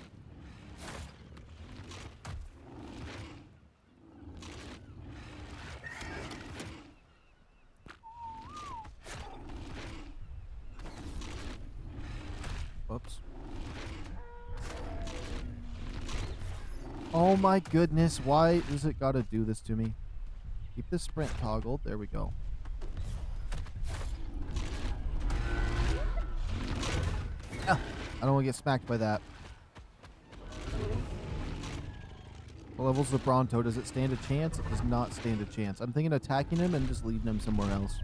Whoops. Oh my goodness, why does it gotta do this to me? Keep the sprint toggled. There we go. I don't want to get smacked by that. What level's the Bronto? Does it stand a chance? It does not stand a chance. I'm thinking attacking him and just leaving him somewhere else.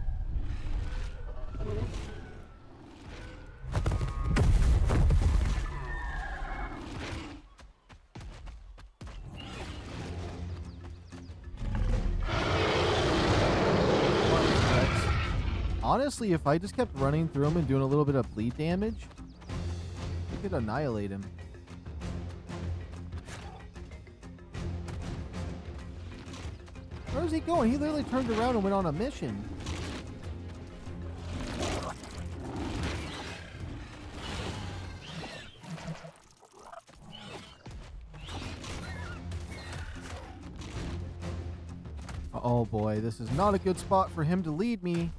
Honestly, if I just kept running through him and doing a little bit of bleed damage, we could annihilate him. Where is he going? He literally turned around and went on a mission. Oh boy, this is not a good spot for him to lead me.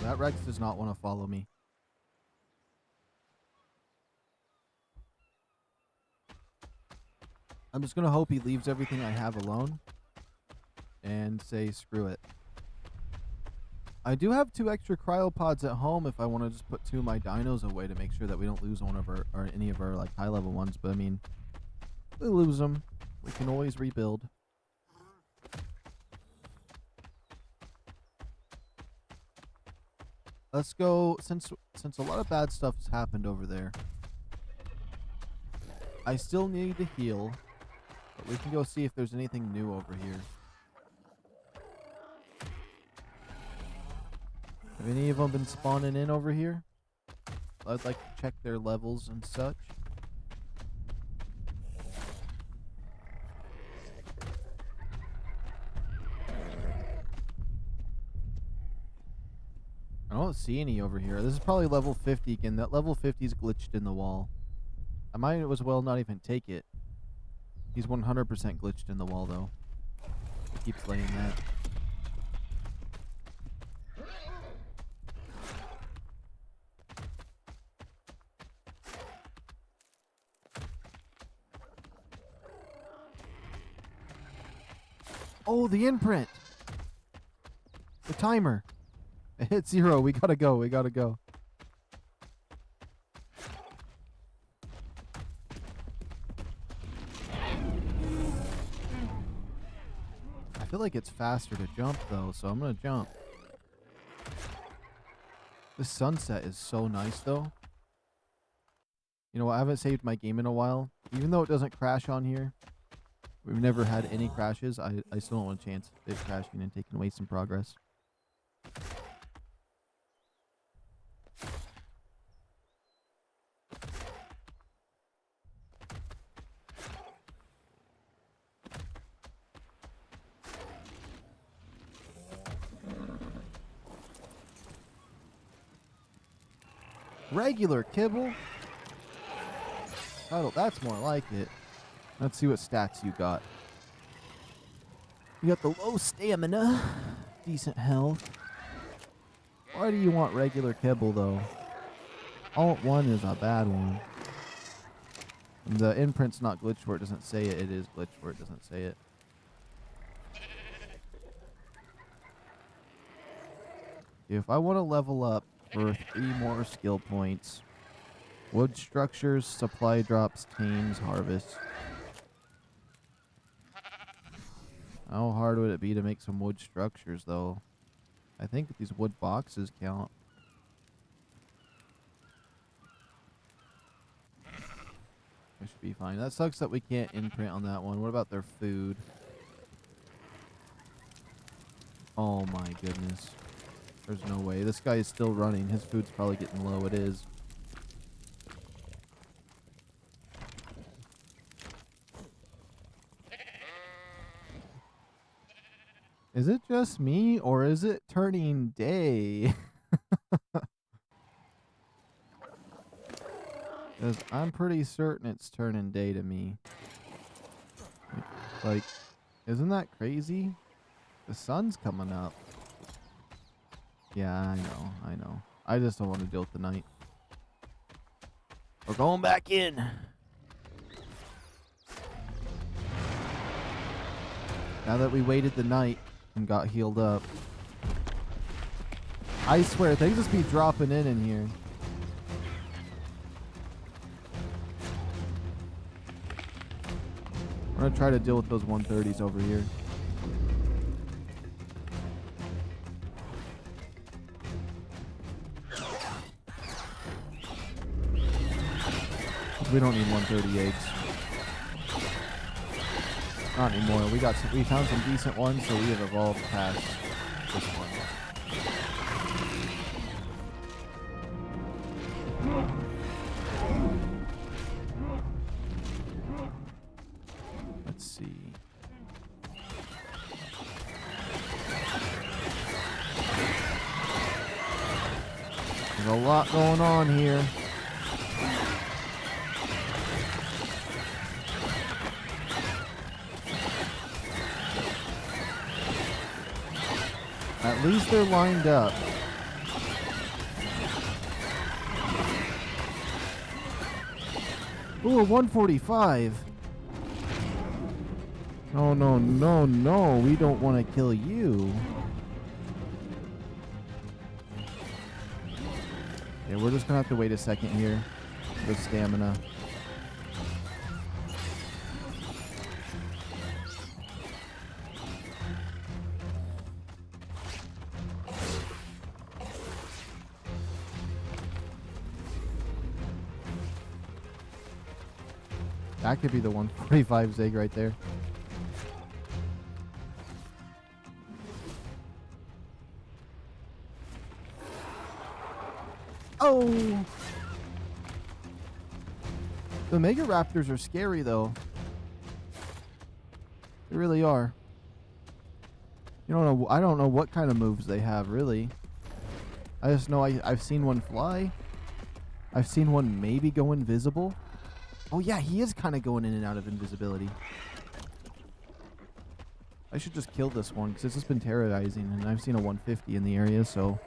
That Rex does not want to follow me. I'm just going to hope he leaves everything I have alone and say screw it. I do have 2 extra cryopods at home if I want to just put 2 of my dinos away to make sure that we don't lose one of our, or any of our like high level ones. But I mean, if we lose them, we can always rebuild. Let's go, since a lot of bad stuff has happened over there. I still need to heal, but we can go see if there's anything new over here. Have any of them been spawning in over here? I'd like to check their levels and such. I don't see any over here. This is probably level 50 again. That level 50 is glitched in the wall. I might as well not even take it. He's 100% glitched in the wall, though. He keeps laying that. Oh, the imprint! The timer! It hit 0. We gotta go. We gotta go. I feel like it's faster to jump, though, so I'm gonna jump. This sunset is so nice, though. You know, I haven't saved my game in a while. Even though it doesn't crash on here, we've never had any crashes. I still don't want a chance of it crashing and taking away some progress. Regular kibble. Oh, that's more like it. Let's see what stats you got. You got the low stamina, decent health. Why do you want regular kibble though? Alt 1 is a bad one. And the imprint's not glitched where it doesn't say it. It is glitched where it doesn't say it. If I want to level up for 3 more skill points, wood structures, supply drops, tames, harvest. How hard would it be to make some wood structures, though? I think these wood boxes count. I should be fine. That sucks that we can't imprint on that one. What about their food? Oh my goodness. There's no way. This guy is still running. His food's probably getting low. It is. Is it just me, or is it turning day? Because I'm pretty certain it's turning day to me. Like, isn't that crazy? The sun's coming up. Yeah, I know. I just don't want to deal with the night. We're going back in. Now that we waited the night and got healed up. I swear, they just be dropping in here. I'm gonna try to deal with those 130s over here. We don't need 130 eggs. Not anymore. We found some decent ones, so we have evolved past this one. Let's see. There's a lot going on here. At least they're lined up. Ooh, a 145. No, no, no, no. We don't want to kill you. Yeah, we're just going to have to wait a second here with stamina. That could be the 145 Zig right there. Oh! The Megaraptors are scary, though. They really are. You don't know. I don't know what kind of moves they have, really. I just know I've seen one fly. I've seen one maybe go invisible. Oh, yeah, he is kind of going in and out of invisibility. I should just kill this one, because it's just been terrorizing, and I've seen a 150 in the area, so...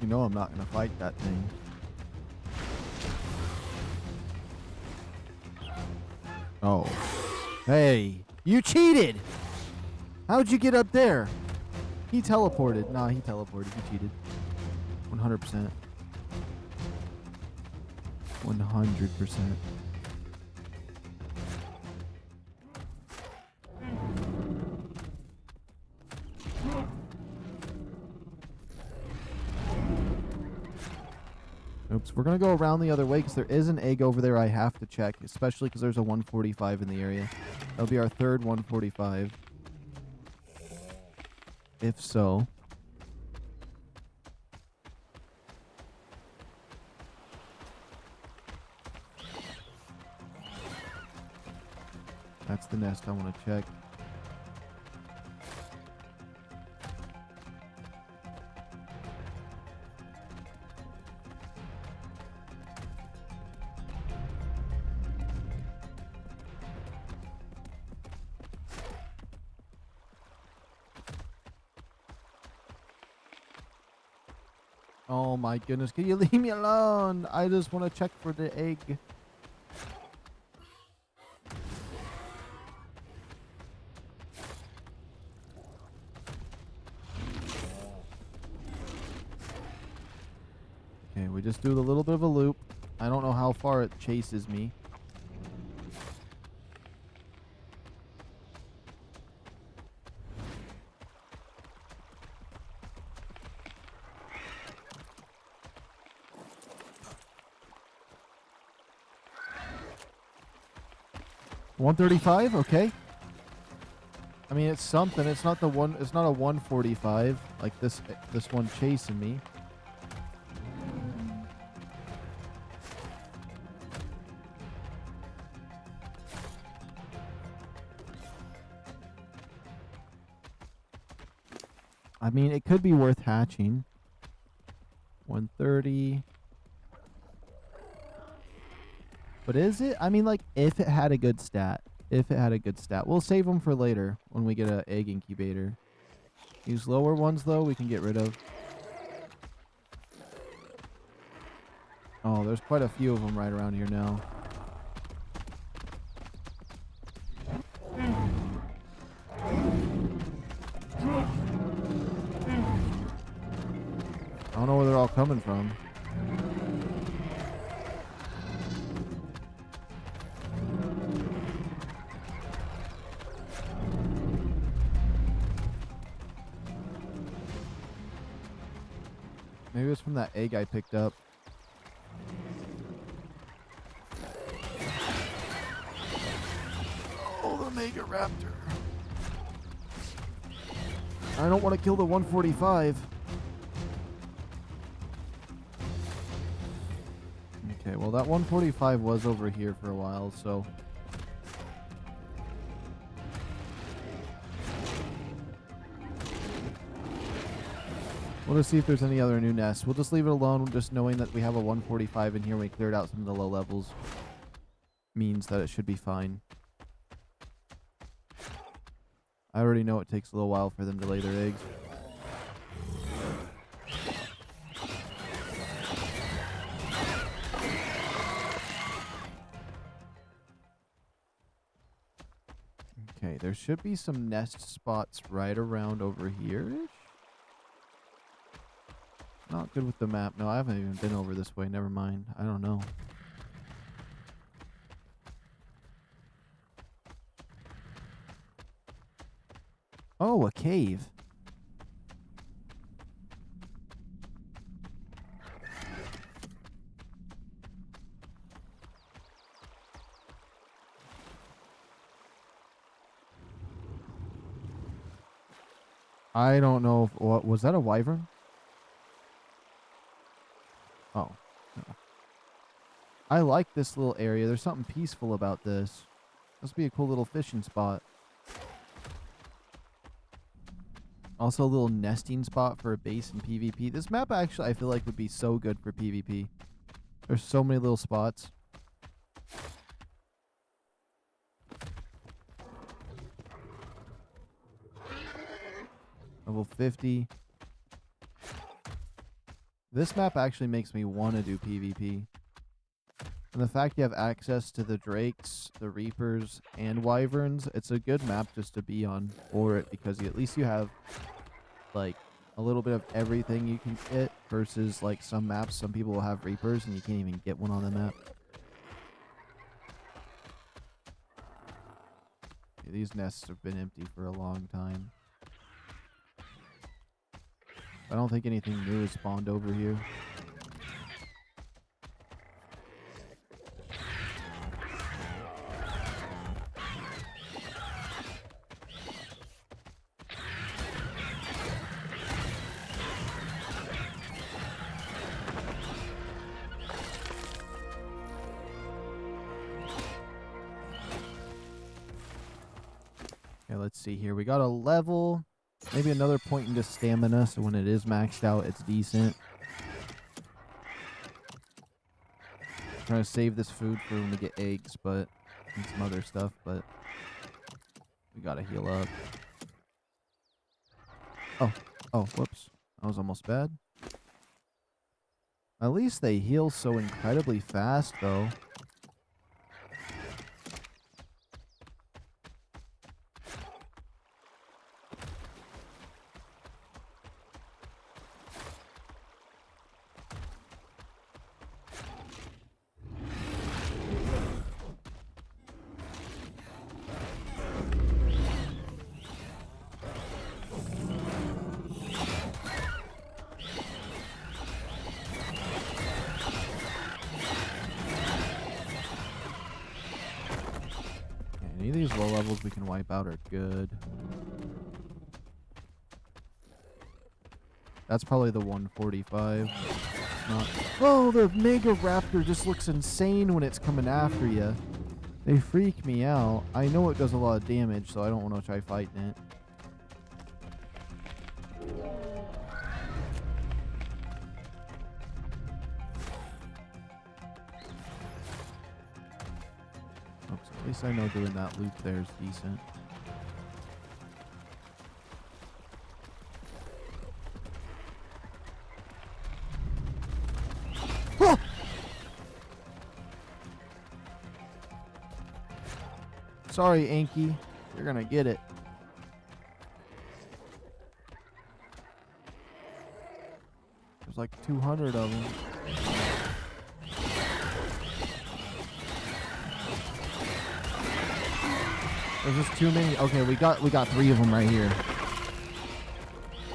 You know I'm not going to fight that thing. Oh. Hey, you cheated! How'd you get up there? He teleported. Nah, he teleported. He cheated. 100%. 100%. Oops, we're going to go around the other way because there is an egg over there I have to check, especially because there's a 145 in the area. That'll be our third 145. If so. That's the nest I want to check. Oh my goodness, can you leave me alone? I just want to check for the egg. Okay, we just do a little bit of a loop. I don't know how far it chases me. $135, okay. I mean, it's something. It's not the one. It's not a 145 like this one chasing me. I mean, it could be worth hatching. 130. But is it? I mean, like, if it had a good stat. If it had a good stat. We'll save them for later when we get an egg incubator. These lower ones, though, we can get rid of. Oh, there's quite a few of them right around here now. I don't know where they're all coming from. Maybe it's from that egg I picked up. Oh, the MEGARAPTOR. I don't want to kill the 145. Okay, well that 145 was over here for a while, so... we'll just see if there's any other new nests. We'll just leave it alone, just knowing that we have a 145 in here. We cleared out some of the low levels. Means that it should be fine. I already know it takes a little while for them to lay their eggs. Okay, there should be some nest spots right around over here-ish. Not good with the map. No, I haven't even been over this way. Never mind. I don't know. Oh, a cave. I don't know if... what was that, a wyvern? Oh. No. I like this little area. There's something peaceful about this. Must be a cool little fishing spot. Also a little nesting spot for a base in PvP. This map actually I feel like would be so good for PvP. There's so many little spots. Level 50. This map actually makes me want to do PvP. And the fact you have access to the drakes, the reapers, and wyverns, it's a good map just to be on for it, because at least you have like a little bit of everything you can get, versus like some maps, some people will have reapers and you can't even get one on the map. Okay, these nests have been empty for a long time. I don't think anything new has spawned over here. Okay, let's see here. We got a level. Maybe another point into stamina, so when it is maxed out, it's decent. Trying to save this food for when we get eggs, but and some other stuff, but we gotta heal up. Oh, whoops. That was almost bad. At least they heal so incredibly fast, though. Any of these low levels we can wipe out are good. That's probably the 145. Not. Oh, the MEGARAPTOR just looks insane when it's coming after you. They freak me out. I know it does a lot of damage, so I don't want to try fighting it. At least I know doing that loop there is decent. Sorry, Anky. You're gonna get it. There's like 200 of them. There's just too many. Okay, we got 3 of them right here.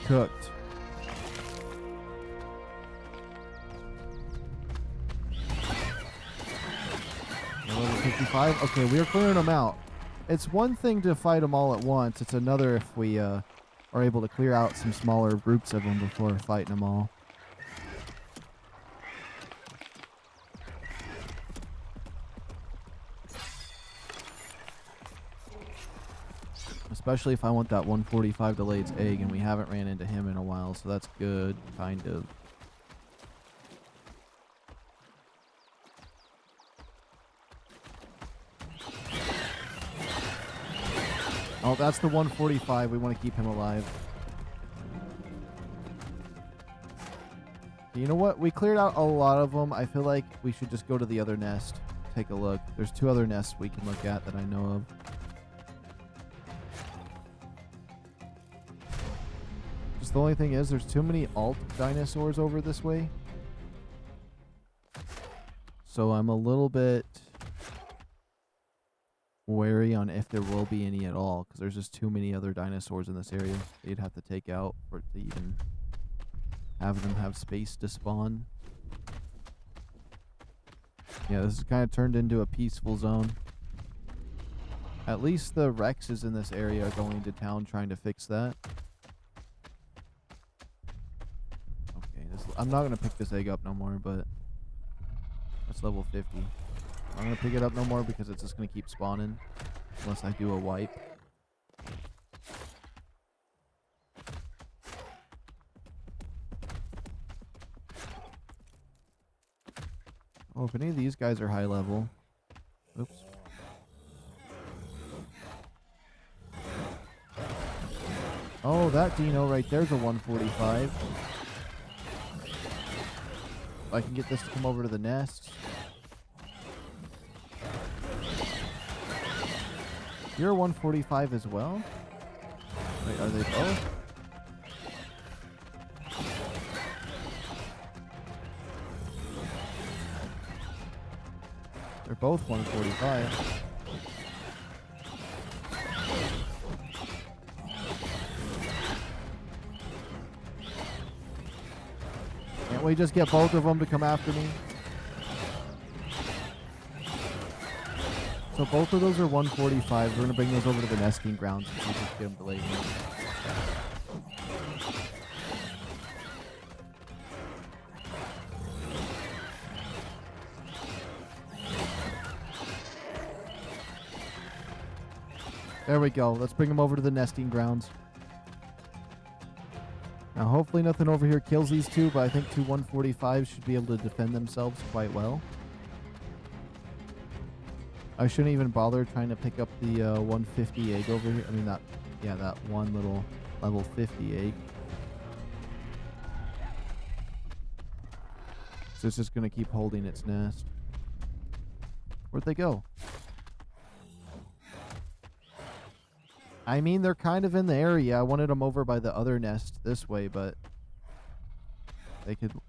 Cooked. Level 55. Okay, we are clearing them out. It's one thing to fight them all at once. It's another if we are able to clear out some smaller groups of them before fighting them all. Especially if I want that 145 delayed egg, and we haven't ran into him in a while, so that's good, kind of. Oh, that's the 145. We want to keep him alive. You know what? We cleared out a lot of them. I feel like we should just go to the other nest. Take a look. There's 2 other nests we can look at that I know of. Just the only thing is there's too many alt dinosaurs over this way. So I'm a little bit wary on if there will be any at all, because there's just too many other dinosaurs in this area that you'd have to take out for it to even have them have space to spawn. Yeah, this is kind of turned into a peaceful zone. At least the Rexes in this area are going to town trying to fix that. Okay, I'm not going to pick this egg up no more, but that's level 50. I'm going to pick it up no more because it's just going to keep spawning unless I do a wipe. Oh, if any of these guys are high level. Oops. Oh, that Dino right there's a 145. If I can get this to come over to the nest. You're a 145 as well? Wait, are they both? They're both 145. Can't we just get both of them to come after me? So both of those are 145. We're going to bring those over to the nesting grounds and see if we can get them delayed. There we go. Let's bring them over to the nesting grounds. Now hopefully nothing over here kills these 2, but I think 2 145s should be able to defend themselves quite well. I shouldn't even bother trying to pick up the 150 egg over here. I mean that one little level 50 egg. So it's just going to keep holding its nest. Where'd they go? I mean, they're kind of in the area. I wanted them over by the other nest this way, but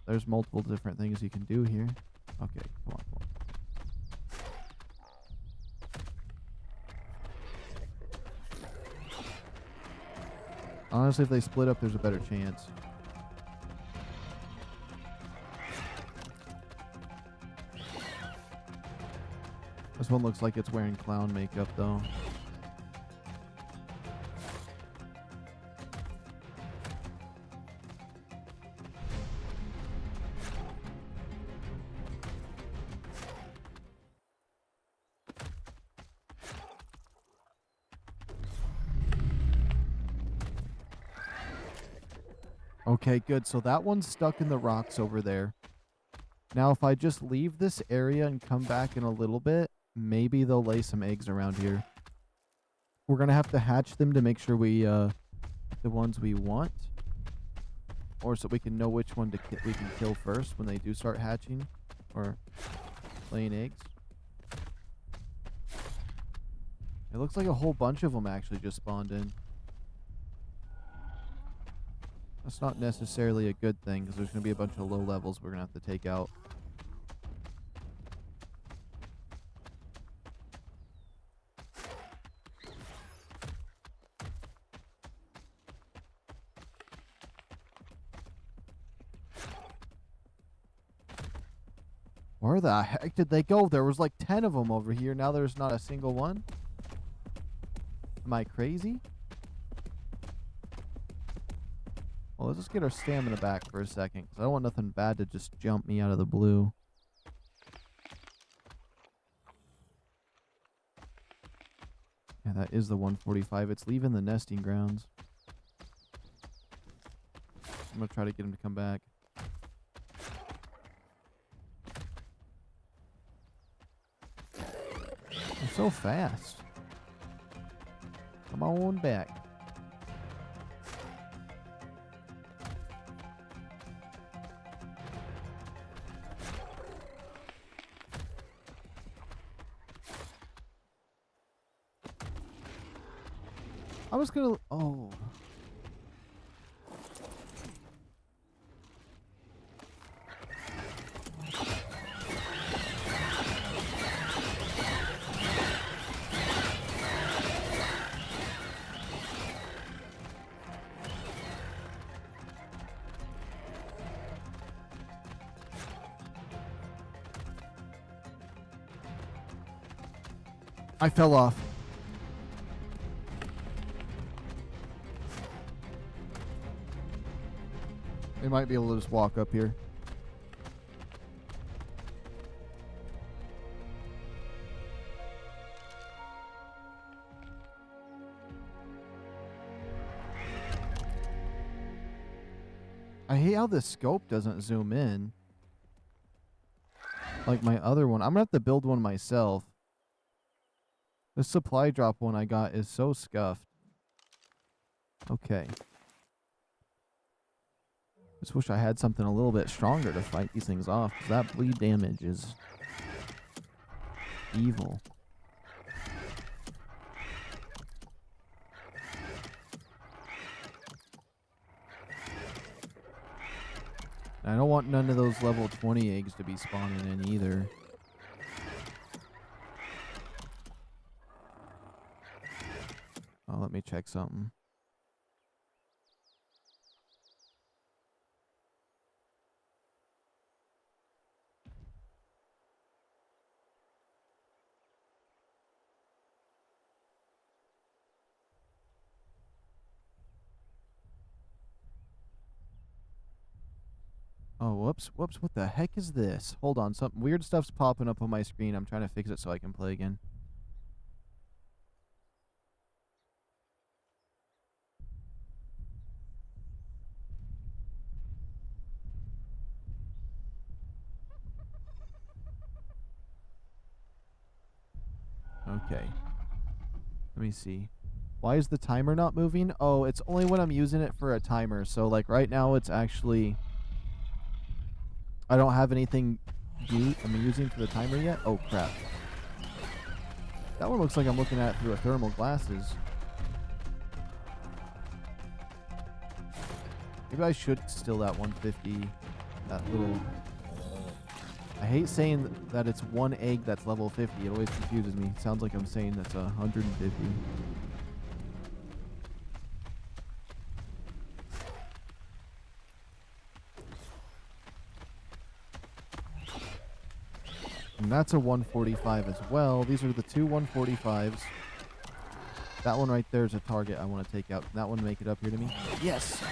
there's multiple different things you can do here. Okay, come on. Honestly, if they split up, there's a better chance. This one looks like it's wearing clown makeup, though. Okay, good. So that one's stuck in the rocks over there. Now, if I just leave this area and come back in a little bit, maybe they'll lay some eggs around here. We're going to have to hatch them to make sure we, the ones we want. Or so we can know which one we can kill first when they do start hatching or laying eggs. It looks like a whole bunch of them actually just spawned in. That's not necessarily a good thing, because there's going to be a bunch of low levels we're going to have to take out. Where the heck did they go? There was like 10 of them over here. Now there's not a single one. Am I crazy? Well, let's just get our stamina back for a second, because I don't want nothing bad to just jump me out of the blue. Yeah, that is the 145. It's leaving the nesting grounds. I'm going to try to get him to come back. They're so fast. Come on back. I was gonna... Oh. I fell off. They might be able to just walk up here. I hate how the scope doesn't zoom in like my other one. I'm gonna have to build one myself. The supply drop one I got is so scuffed. Okay. Just wish I had something a little bit stronger to fight these things off, because that bleed damage is evil. And I don't want none of those level 20 eggs to be spawning in either. Oh, let me check something. Oh, whoops, whoops, what the heck is this? Hold on, some weird stuff's popping up on my screen. I'm trying to fix it so I can play again. Okay. Let me see. Why is the timer not moving? Oh, it's only when I'm using it for a timer. So, like, right now it's actually... I don't have anything I'm using for the timer yet. Oh, crap. That one looks like I'm looking at it through a thermal glasses. Maybe I should steal that 150. That little... I hate saying that it's one egg that's level 50. It always confuses me. It sounds like I'm saying that's 150. And that's a 145 as well. These are the two 145s. That one right there is a target I want to take out. Can that one make it up here to me? Yes!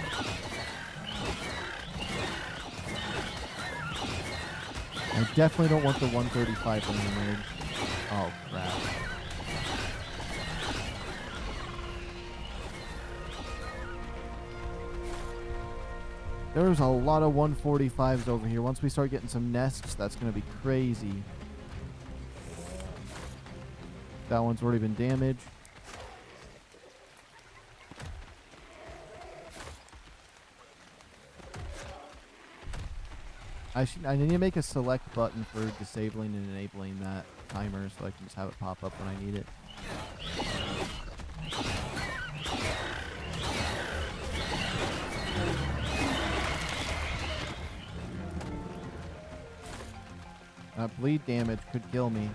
I definitely don't want the 135 on the rig. Oh, crap. There's a lot of 145s over here. Once we start getting some nests, that's going to be crazy. That one's already been damaged. I need to make a select button for disabling and enabling that timer so I can just have it pop up when I need it. That bleed damage could kill me.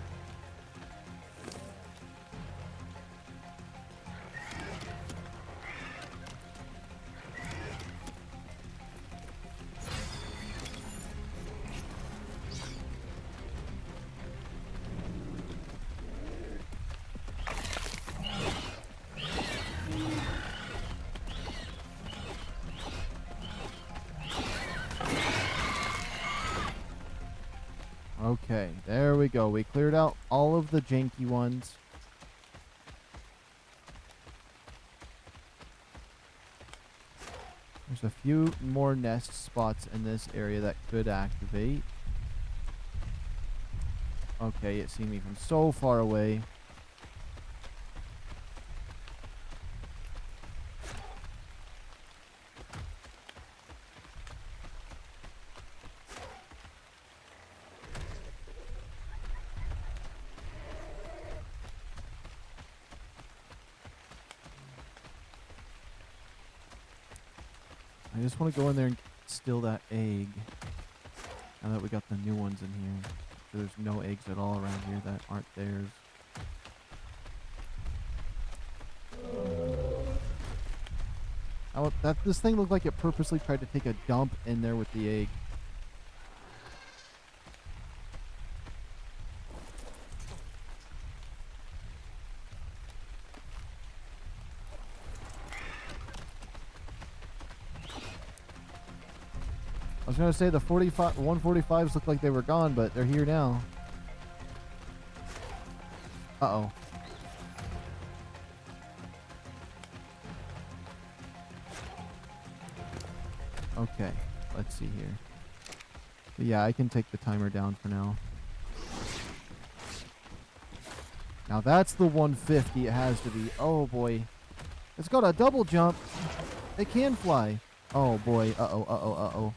Okay, there we go. We cleared out all of the janky ones. There's a few more nest spots in this area that could activate. Okay, it seen me from so far away. I just want to go in there and steal that egg. Now that we got the new ones in here. There's no eggs at all around here that aren't theirs. This thing looked like it purposely tried to take a dump in there with the egg. I was going to say the 145s looked like they were gone, but they're here now. Uh-oh. Okay, let's see here. But yeah, I can take the timer down for now. Now that's the 150 it has to be. Oh boy. It's got a double jump. It can fly. Oh boy. Uh-oh, uh-oh, uh-oh.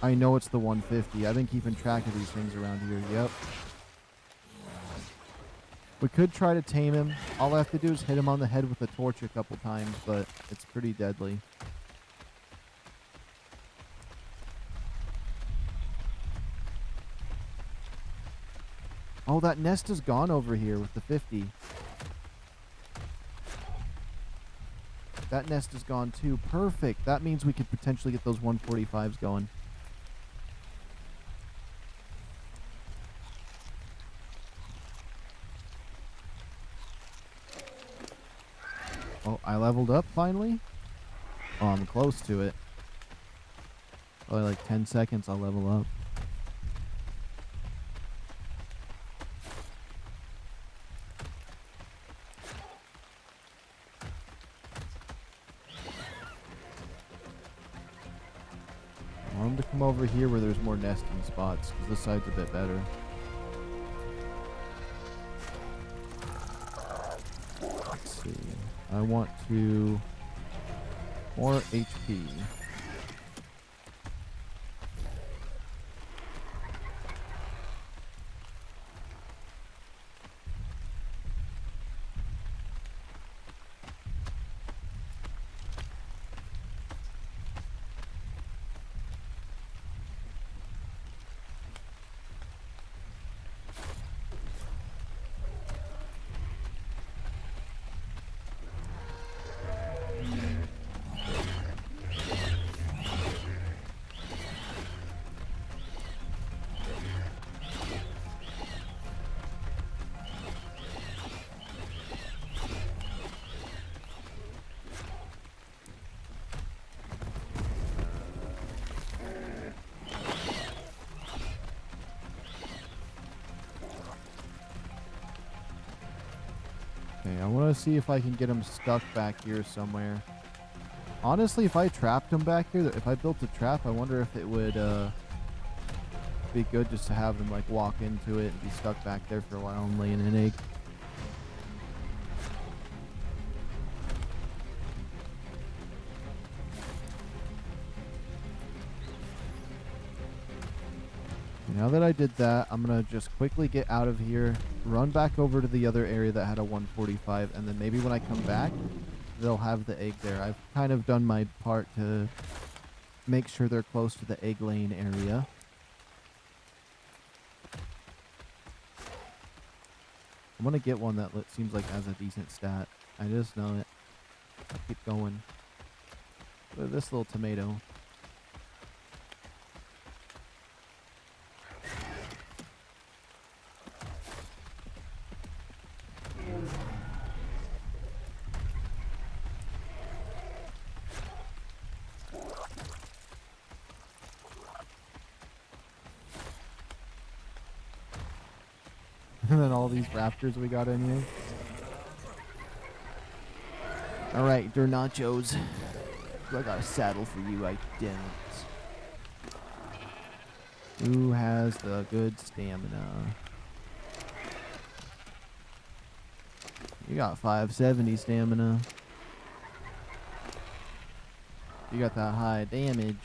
I know it's the 150. I've been keeping track of these things around here. Yep. We could try to tame him. All I have to do is hit him on the head with a torch a couple times, but it's pretty deadly. Oh, that nest is gone over here with the 50. That nest is gone too. Perfect. That means we could potentially get those 145s going. Oh, I leveled up finally? Oh, I'm close to it. Probably like 10 seconds I'll level up. I want him to come over here where there's more nesting spots, because this side's a bit better. Let's see. I want to... more HP. Okay, I want to see if I can get him stuck back here somewhere. Honestly, if I trapped him back here, if I built a trap, I wonder if it would be good just to have him like walk into it and be stuck back there for a while and laying an egg. Now that I did that, I'm going to just quickly get out of here, run back over to the other area that had a 145, and then maybe when I come back, they'll have the egg there. I've kind of done my part to make sure they're close to the egg laying area. I'm gonna get one that seems like has a decent stat. I just know it. I'll keep going. Look at this little tomato. And then all these raptors we got in here. Alright, DEINOCHUS. I got a saddle for you, I didn't. Who has the good stamina? You got 570 stamina. You got that high damage.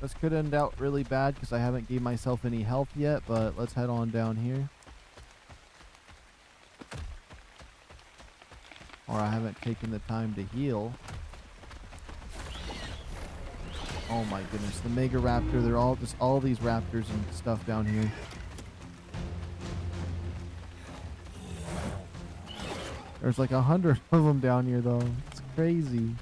This could end out really bad because I haven't gave myself any health yet, but let's head on down here. Or I haven't taken the time to heal. Oh my goodness, the MEGARAPTOR, they're all just all these raptors and stuff down here. There's like 100 of them down here though. It's crazy.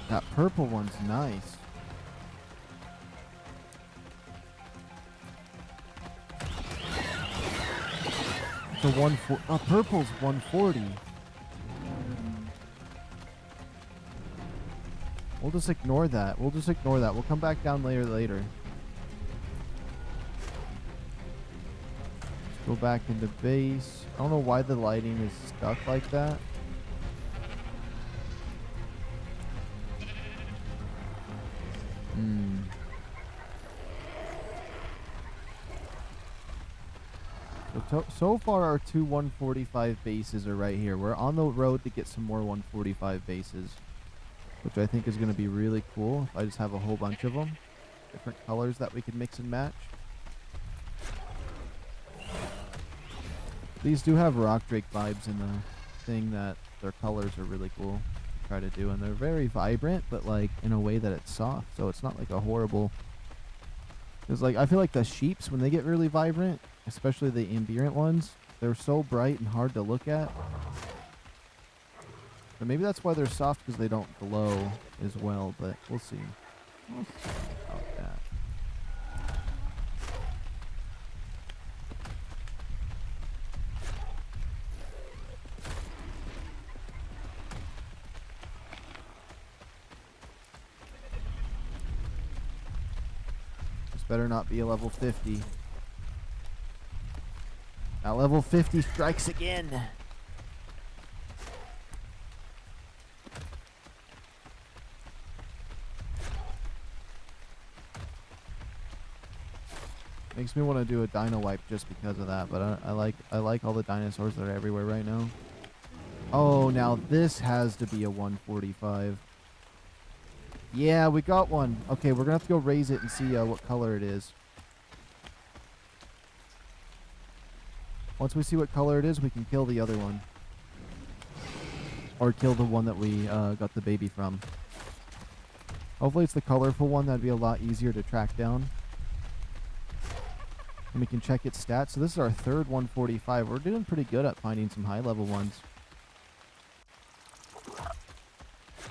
That purple one's nice. The purple's 140. We'll just ignore that. We'll just ignore that. We'll come back down later. Let's go back into base. I don't know why the lighting is stuck like that. So far our two 145 bases are right here. We're on the road to get some more 145 bases, which I think is going to be really cool. I just have a whole bunch of them, different colors that we can mix and match. These do have rock drake vibes in the thing, that their colors are really cool to try to do, and they're very vibrant, but like in a way that it's soft, so it's not like a horrible. Because like I feel like the sheeps, when they get really vibrant, especially the ambient ones, they're so bright and hard to look at. So maybe that's why they're soft, because they don't glow as well, but we'll see. We'll see about that. This better not be a level 50. Now level 50 strikes again. Makes me want to do a dino wipe just because of that, but I like all the dinosaurs that are everywhere right now. Oh, now this has to be a 145. Yeah, we got one. Okay, we're gonna have to go raise it and see what color it is. Once we see what color it is, we can kill the other one. Or kill the one that we got the baby from. Hopefully it's the colorful one. That'd be a lot easier to track down. And we can check its stats. So this is our third 145. We're doing pretty good at finding some high level ones.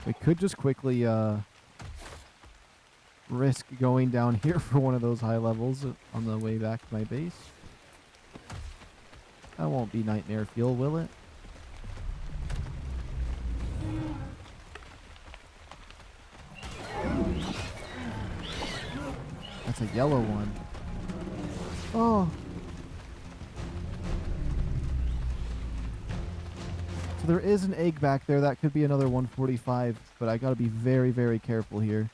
We could just quickly risk going down here for one of those high levels on the way back to my base. That won't be nightmare fuel, will it? That's a yellow one. Oh. So there is an egg back there. That could be another 145, but I gotta be very, very careful here.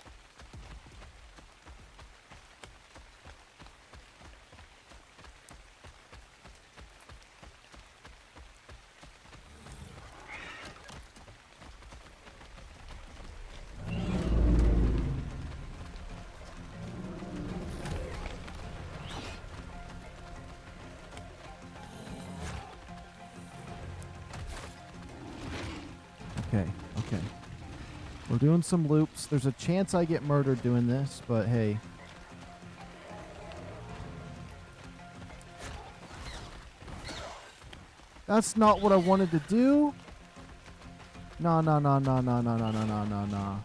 Okay, okay. We're doing some loops. There's a chance I get murdered doing this, but hey. That's not what I wanted to do. No, no, no, no, no, no, no, no, no, no, no.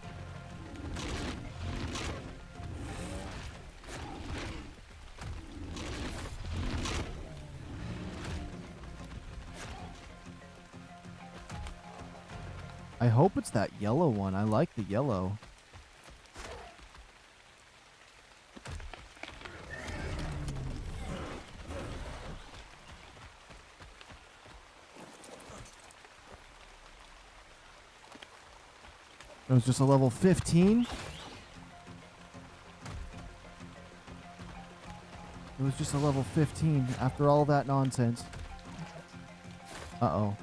I hope it's that yellow one. I like the yellow. It was just a level 15. It was just a level 15 after all that nonsense. Uh-oh.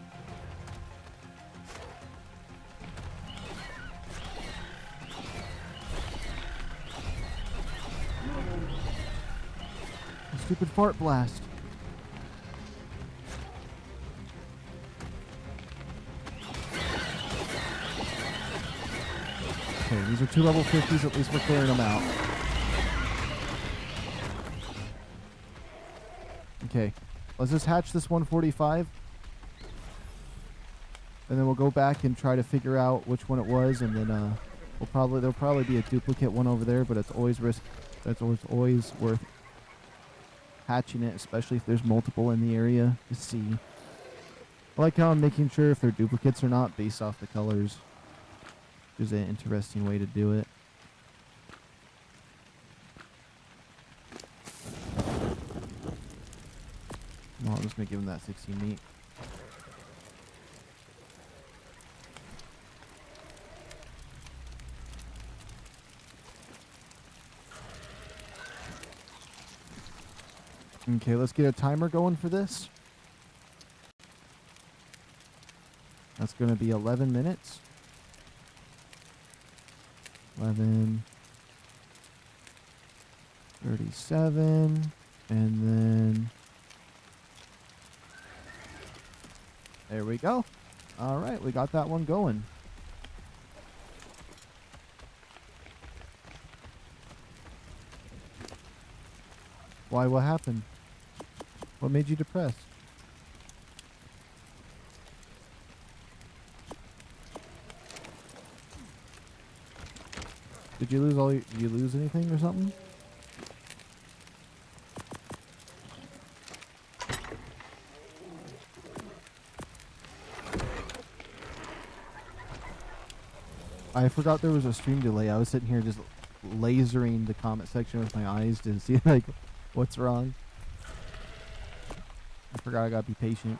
Stupid fart blast. Okay, these are 2 level 50s. At least we're clearing them out. Okay, let's just hatch this 145. And then we'll go back and try to figure out which one it was, and then there'll probably be a duplicate one over there, but it's always always worth hatching it, especially if there's multiple in the area to see. I like how I'm making sure if they're duplicates or not based off the colors. Which is an interesting way to do it. Well, I'm just gonna give him that 16 meat. Okay, let's get a timer going for this. That's going to be 11 minutes. 11, 37, and then there we go. All right, we got that one going. Why? What happened? What made you depressed? Did you lose did you lose anything or something? I forgot there was a stream delay. I was sitting here just lasering the comment section with my eyes to see like what's wrong. I forgot I gotta be patient.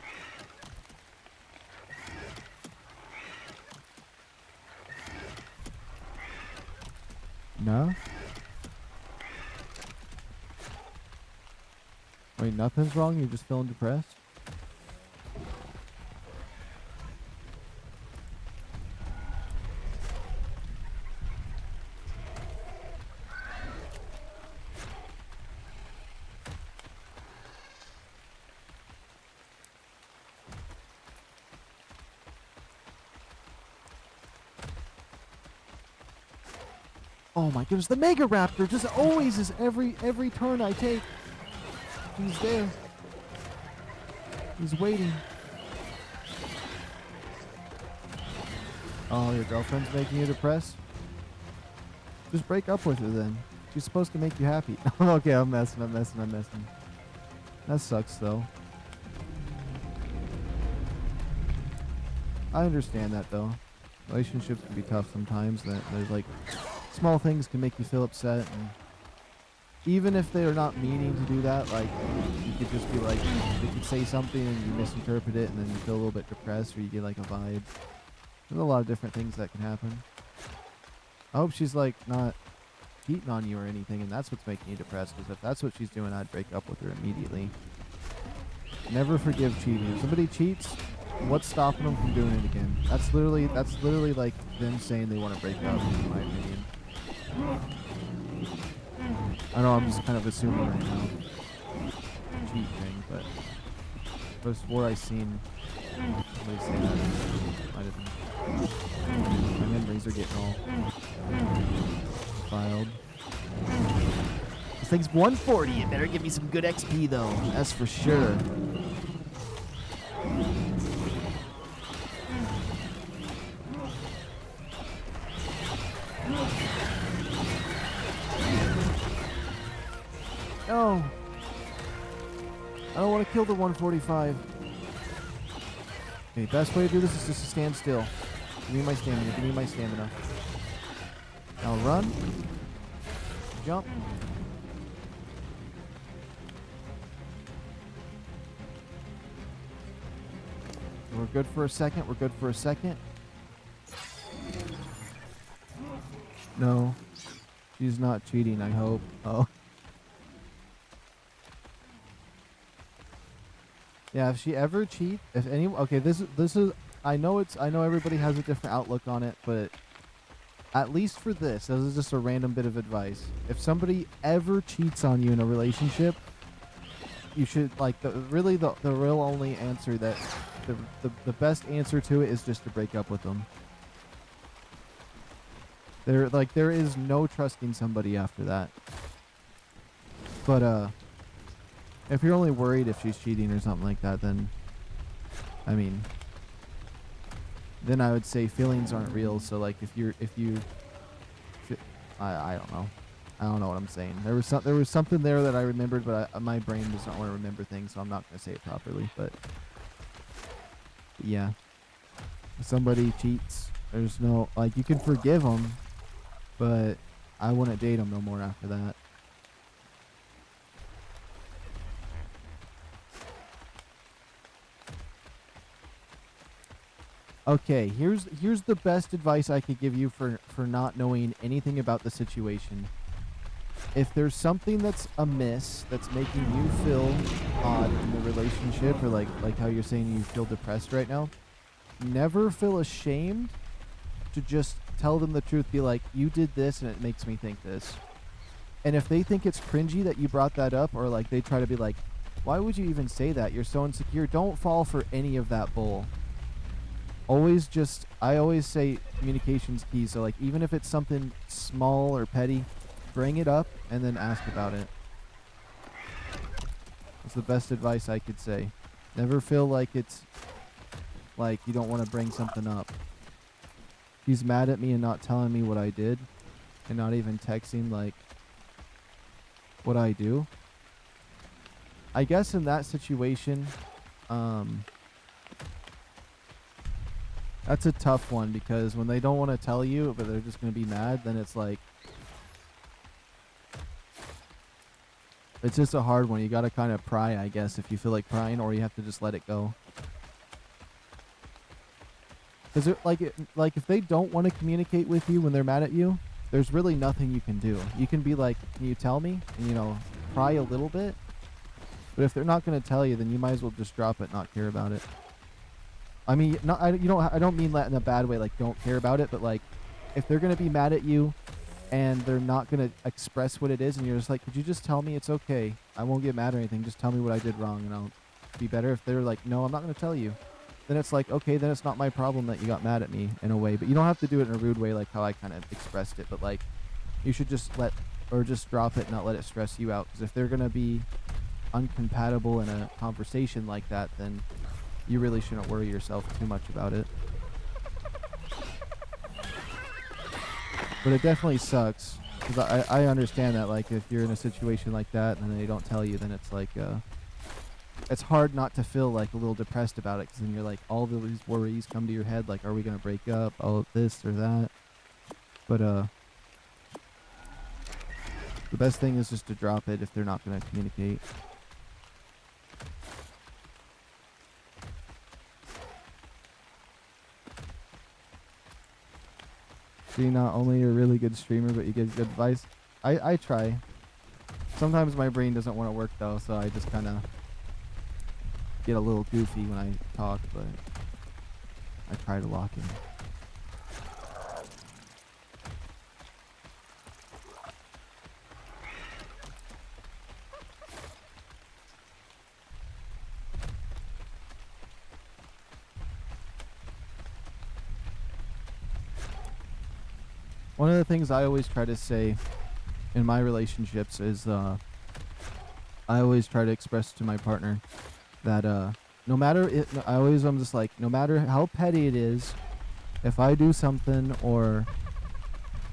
No? Wait, nothing's wrong? You're just feeling depressed? Oh my goodness, the MEGARAPTOR just always is every turn I take. He's there. He's waiting. Oh, your girlfriend's making you depressed? Just break up with her then. She's supposed to make you happy. Okay, I'm messing. That sucks though. I understand that though. Relationships can be tough sometimes. That there's like small things can make you feel upset, and even if they're not meaning to do that, like, you could just be like, they could say something and you misinterpret it and then you feel a little bit depressed or you get like a vibe. There's a lot of different things that can happen. I hope she's like not cheating on you or anything and that's what's making you depressed, because if that's what she's doing, I'd break up with her immediately. Never forgive cheating. If somebody cheats, what's stopping them from doing it again? That's literally like them saying they want to break up, in my opinion. I know I'm just kind of assuming right now. Cheat thing, but I swore I seen somebody say that. Might have been. My memories are getting all filed. This thing's 140. It better give me some good XP though. That's for sure. No. I don't want to kill the 145. Okay, best way to do this is just to stand still. Give me my stamina. Give me my stamina. Now run. Jump. We're good for a second. We're good for a second. No. She's not cheating, I hope. Oh. Yeah, if she ever cheats, if any, okay, this is, I know everybody has a different outlook on it, but at least for this is just a random bit of advice. If somebody ever cheats on you in a relationship, you should, like, the real only answer that, the best answer to it is just to break up with them. There is no trusting somebody after that. But, if you're only worried if she's cheating or something like that, then, I mean, then I would say feelings aren't real. So like I don't know. I don't know what I'm saying. There was something there that I remembered, but my brain does not want to remember things, so I'm not going to say it properly. But yeah, if somebody cheats, there's no, like, you can forgive them, but I wouldn't date them no more after that. Okay, here's the best advice I could give you for not knowing anything about the situation. If there's something that's amiss, that's making you feel odd in the relationship, or like how you're saying you feel depressed right now, never feel ashamed to just tell them the truth. Be like, you did this and it makes me think this. And if they think it's cringy that you brought that up, or like they try to be like, why would you even say that? You're so insecure. Don't fall for any of that bull. I always say communication's key. So like, even if it's something small or petty, bring it up and then ask about it. That's the best advice I could say. Never feel like it's like you don't want to bring something up. She's mad at me and not telling me what I did, and not even texting like what I do. I guess in that situation, that's a tough one, because when they don't want to tell you but they're just going to be mad, then it's like, it's just a hard one. You got to kind of pry, I guess, if you feel like prying, or you have to just let it go. Because like if they don't want to communicate with you when they're mad at you, there's really nothing you can do. You can be like, can you tell me? And, you know, pry a little bit. But if they're not going to tell you, then you might as well just drop it, not care about it. I mean, I don't mean that in a bad way, like don't care about it, but like if they're going to be mad at you and they're not going to express what it is, and you're just like, could you just tell me? It's okay. I won't get mad or anything. Just tell me what I did wrong and I'll be better. If they're like, no, I'm not going to tell you, then it's like, okay, then it's not my problem that you got mad at me in a way. But you don't have to do it in a rude way like how I kind of expressed it, but like you should just just drop it and not let it stress you out. Because if they're going to be uncompatible in a conversation like that, then you really shouldn't worry yourself too much about it. But it definitely sucks, because I understand that, like, if you're in a situation like that and they don't tell you, then it's like, it's hard not to feel like a little depressed about it, because then you're like, all of these worries come to your head, like, are we going to break up, all of this or that. But The best thing is just to drop it if they're not going to communicate. So you not only a really good streamer, but you give good advice. I try. Sometimes my brain doesn't want to work though, so I just kind of get a little goofy when I talk, but I try to lock in. One of the things I always try to say in my relationships is I always try to express to my partner that no matter I'm just like, no matter how petty it is, if I do something or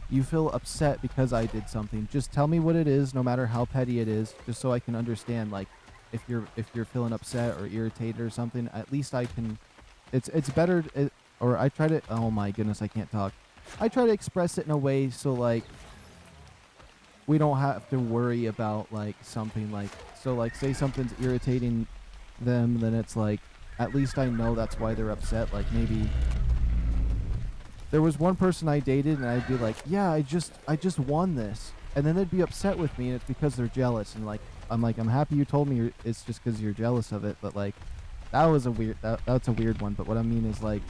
you feel upset because I did something, just tell me what it is, no matter how petty it is, just so I can understand. Like, if you're feeling upset or irritated or something, at least I can. It's better. Or I try to. Oh my goodness, I can't talk. I try to express it in a way so like we don't have to worry about like something like, so like say something's irritating them, then it's like at least I know that's why they're upset. Like maybe there was one person I dated and I'd be like, yeah, I just won this, and then they'd be upset with me and it's because they're jealous, and like I'm happy you told me it's just because you're jealous of it, but like that was a weird that's a weird one. But what I mean is like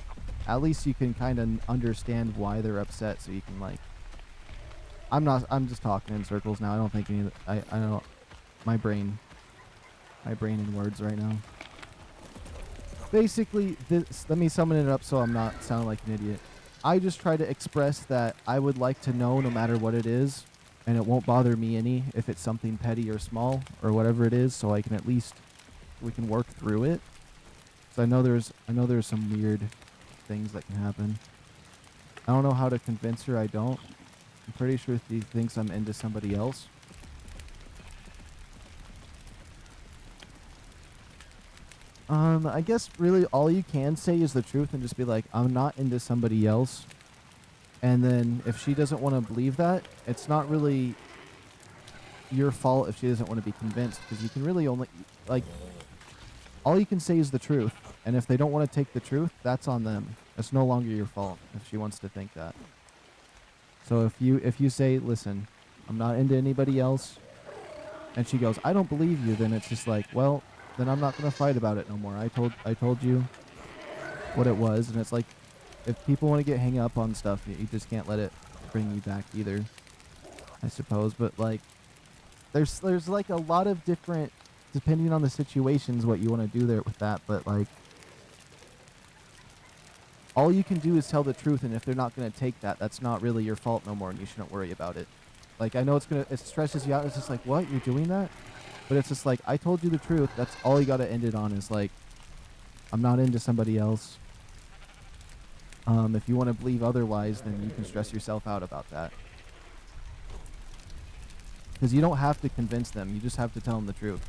at least you can kind of understand why they're upset, so you can like I'm just talking in circles now. I don't think any of the, I don't my brain in words right now. Basically, let me summon it up so I'm not sounding like an idiot. I just try to express that I would like to know no matter what it is, and it won't bother me any if it's something petty or small or whatever it is, so I can at least we can work through it. So I know there's some weird things that can happen. I don't know how to convince her I don't. I'm pretty sure she thinks I'm into somebody else. I guess really all you can say is the truth and just be like, I'm not into somebody else. And then if she doesn't want to believe that, it's not really your fault if she doesn't want to be convinced, because you can really only, like, all you can say is the truth. And if they don't want to take the truth, that's on them. It's no longer your fault if she wants to think that. So if you say, listen, I'm not into anybody else, and she goes, I don't believe you, then it's just like, well, then I'm not going to fight about it no more. I told you what it was, and it's like, if people want to get hung up on stuff, you just can't let it bring you back either, I suppose. But like, there's like a lot of different, depending on the situations, what you want to do there with that. But like, all you can do is tell the truth, and if they're not going to take that, that's not really your fault no more, and you shouldn't worry about it. Like, I know it stresses you out. It's just like, what? You're doing that? But it's just like, I told you the truth. That's all you got to end it on, is like, I'm not into somebody else. If you want to believe otherwise, then you can stress yourself out about that. Because you don't have to convince them. You just have to tell them the truth.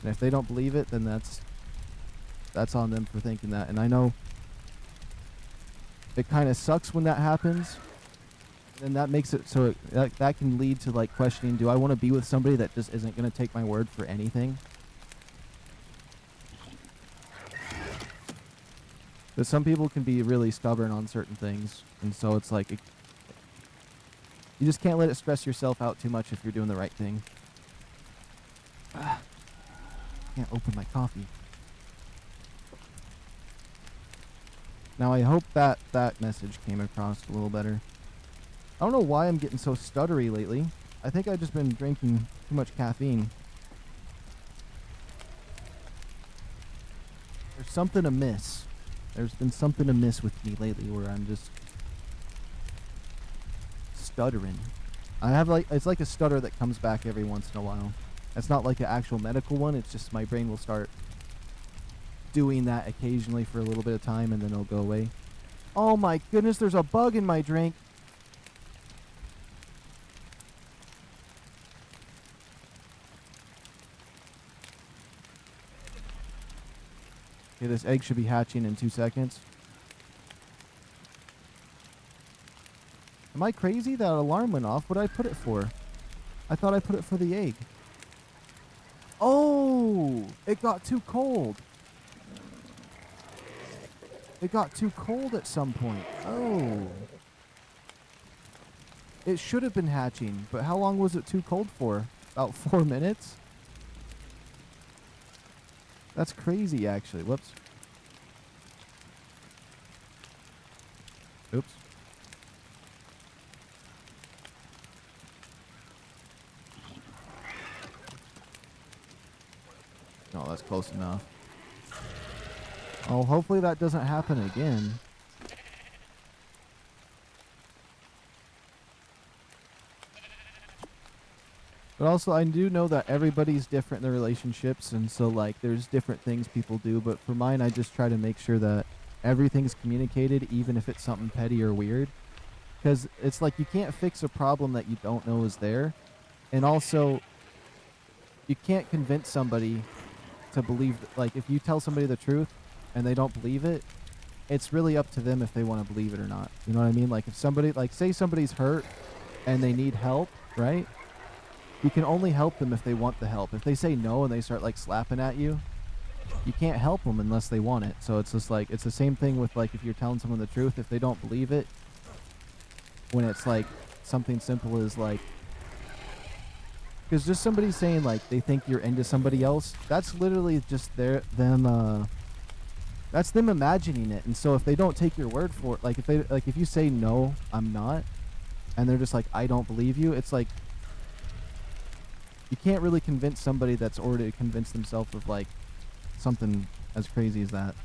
And if they don't believe it, then that's on them for thinking that. And I know it kind of sucks when that happens. And that makes it so that can lead to like questioning, do I want to be with somebody that just isn't going to take my word for anything? Because some people can be really stubborn on certain things, and so it's like you just can't let it stress yourself out too much if you're doing the right thing. Can't open my coffee. Now I hope that message came across a little better. I don't know why I'm getting so stuttery lately. I think I've just been drinking too much caffeine. There's something amiss. There's been something amiss with me lately where I'm just stuttering. I have like, it's like a stutter that comes back every once in a while. It's not like an actual medical one. It's just my brain will start doing that occasionally for a little bit of time, and then it'll go away. Oh my goodness, there's a bug in my drink. Okay, this egg should be hatching in 2 seconds. Am I crazy? That alarm went off. What did I put it for? I thought I put it for the egg. Oh, it got too cold. It got too cold at some point. Oh. It should have been hatching, but how long was it too cold for? About 4 minutes? That's crazy, actually. Whoops. Oops. No, that's close enough. Oh, hopefully that doesn't happen again. But also, I do know that everybody's different in their relationships, and so, like, there's different things people do, but for mine, I just try to make sure that everything's communicated, even if it's something petty or weird. Because it's like, you can't fix a problem that you don't know is there, and also, you can't convince somebody to believe, like, if you tell somebody the truth, and they don't believe it, it's really up to them if they want to believe it or not. You know what I mean? Like, if somebody, like, say somebody's hurt, and they need help, right? You can only help them if they want the help. If they say no and they start like slapping at you, you can't help them unless they want it. So it's just like, it's the same thing with like if you're telling someone the truth, if they don't believe it, when it's like something simple as like, because just somebody saying like they think you're into somebody else, that's literally just that's them imagining it. And so if they don't take your word for it, like if you say no, I'm not, and they're just like, I don't believe you, it's like, you can't really convince somebody that's already convinced themselves of like something as crazy as that.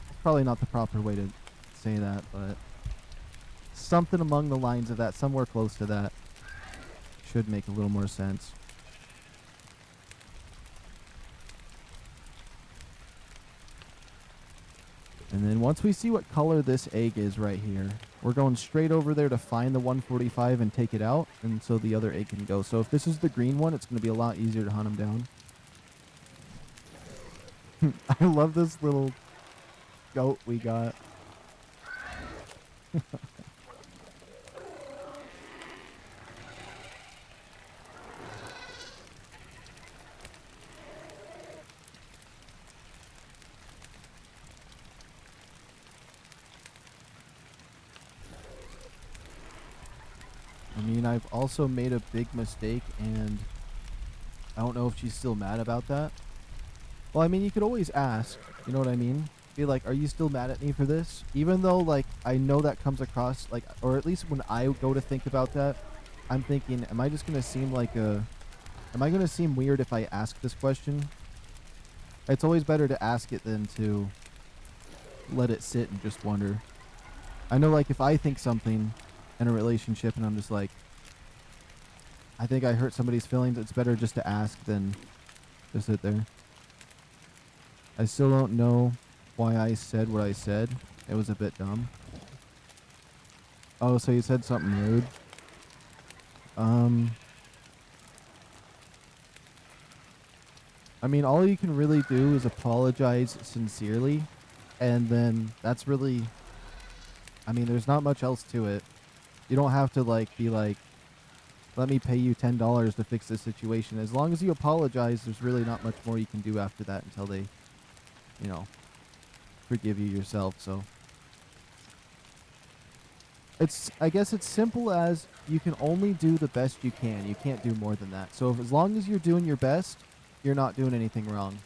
It's probably not the proper way to say that, but something along the lines of that, somewhere close to that, should make a little more sense. And then once we see what color this egg is right here, we're going straight over there to find the 145 and take it out, and so the other egg can go. So if this is the green one, it's going to be a lot easier to hunt him down. I love this little goat we got. I mean, I've also made a big mistake, and I don't know if she's still mad about that. Well, I mean, you could always ask, you know what I mean? Be like, are you still mad at me for this? Even though, like, I know that comes across, like, or at least when I go to think about that, I'm thinking, am I just going to seem like am I going to seem weird if I ask this question? It's always better to ask it than to let it sit and just wonder. I know, like, if I think something in a relationship and I'm just like, I think I hurt somebody's feelings, it's better just to ask than just sit there. I still don't know why I said what I said. It was a bit dumb. Oh, so you said something rude? I mean, all you can really do is apologize sincerely, and then that's really, I mean, there's not much else to it. You don't have to, like, be like, let me pay you $10 to fix this situation. As long as you apologize, there's really not much more you can do after that until they, you know, forgive you yourself. So I guess it's simple as you can only do the best you can. You can't do more than that. So as long as you're doing your best, you're not doing anything wrong.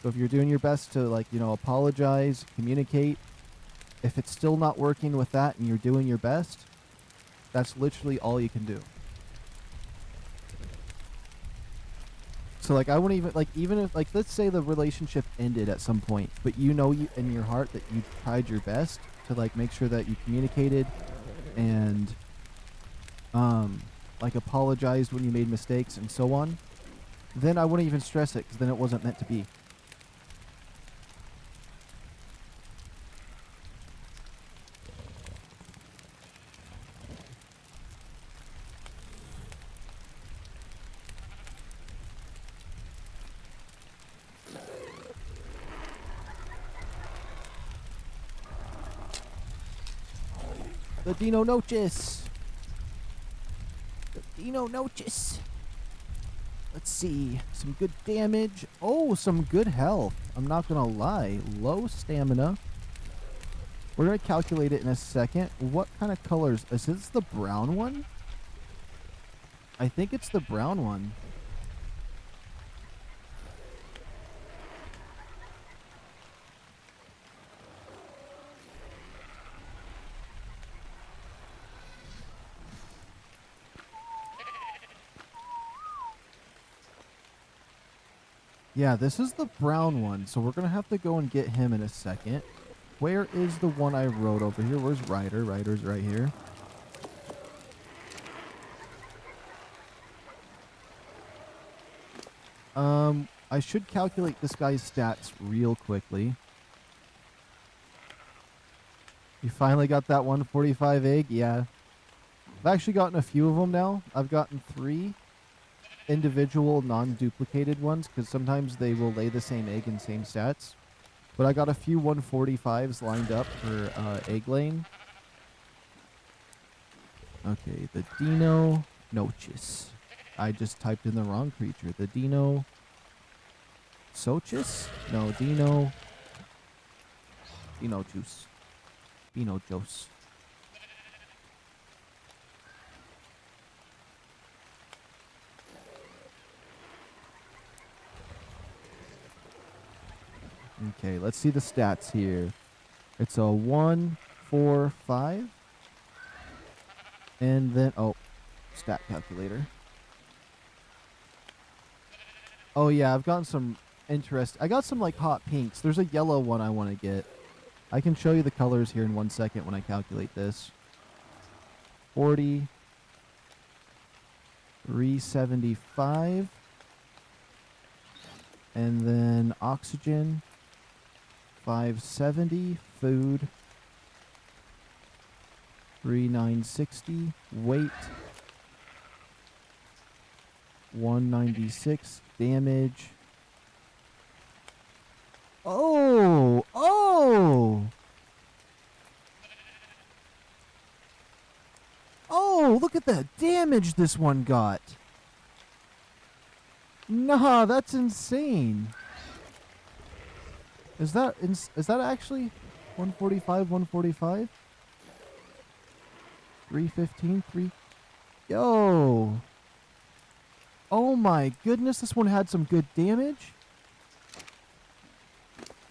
So if you're doing your best to, like, you know, apologize, communicate, if it's still not working with that and you're doing your best, that's literally all you can do. So, like, I wouldn't even, like, even if, like, let's say the relationship ended at some point, but you know in your heart that you tried your best to, like, make sure that you communicated and, like, apologized when you made mistakes and so on, then I wouldn't even stress it, because then it wasn't meant to be. The DEINOCHUS! DEINOYCHUS. Let's see. Some good damage. Oh, some good health. I'm not going to lie. Low stamina. We're going to calculate it in a second. What kind of colors? Is this the brown one? I think it's the brown one. Yeah, this is the brown one, so we're going to have to go and get him in a second. Where is the one I wrote over here? Where's Ryder? Ryder's right here. I should calculate this guy's stats real quickly. You finally got that 145 egg? Yeah. I've actually gotten a few of them now. I've gotten 3 individual non-duplicated ones because sometimes they will lay the same egg and same stats. But I got a few 145s lined up for egg laying. Okay, the DEINOYCHUS. I just typed in the wrong creature. The DEINOYCHUS? No, DEINOYCHUS. DEINOYCHUS. Okay, let's see the stats here. It's a 1, 4, 5. And then, oh, stat calculator. Oh yeah, I've gotten some interest. I got some like hot pinks. There's a yellow one I want to get. I can show you the colors here in 1 second when I calculate this. 40. 375. And then oxygen. 570. Food. 3960. Weight. 196. Damage. Oh! Oh! Oh, look at the damage this one got. Nah, that's insane. Is that actually 145, 145? 315, 3. Yo. Oh my goodness, this one had some good damage.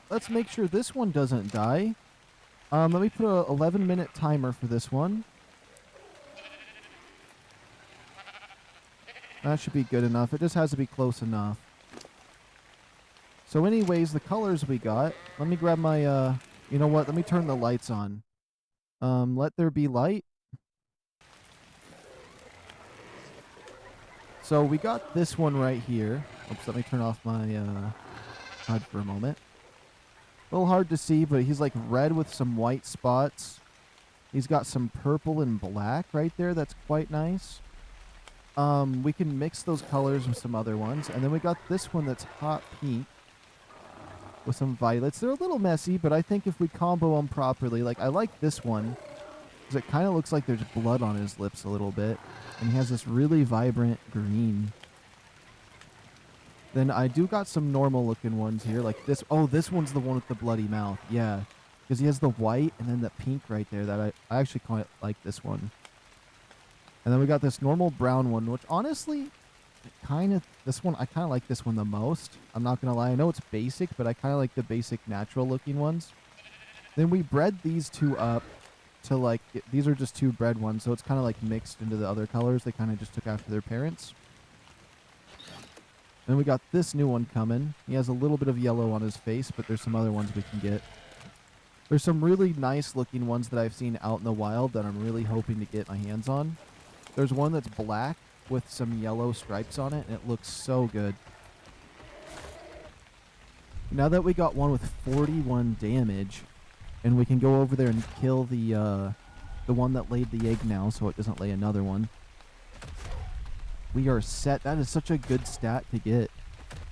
Let's make sure this one doesn't die. Let me put a 11-minute timer for this one. That should be good enough. It just has to be close enough. So anyways, the colors we got. Let me grab my, you know what? Let me turn the lights on. Let there be light. So we got this one right here. Oops, let me turn off my HUD for a moment. A little hard to see, but he's like red with some white spots. He's got some purple and black right there. That's quite nice. We can mix those colors with some other ones. And then we got this one that's hot pink with some violets. They're a little messy, but I think if we combo them properly, like I like this one because it kind of looks like there's blood on his lips a little bit. And he has this really vibrant green. Then I do got some normal looking ones here, like this. Oh, this one's the one with the bloody mouth. Yeah, because he has the white and then the pink right there. That I actually quite like this one. And then we got this normal brown one, which honestly, this one, I kind of like this one the most. I'm not going to lie. I know it's basic, but I kind of like the basic natural looking ones. Then we bred these two up to like, these are just 2 bred ones. So it's kind of like mixed into the other colors. They kind of just took after their parents. Then we got this new one coming. He has a little bit of yellow on his face, but there's some other ones we can get. There's some really nice looking ones that I've seen out in the wild that I'm really hoping to get my hands on. There's one that's black with some yellow stripes on it, and it looks so good. Now that we got one with 41 damage, and we can go over there and kill the one that laid the egg now so it doesn't lay another one. We are set. That is such a good stat to get.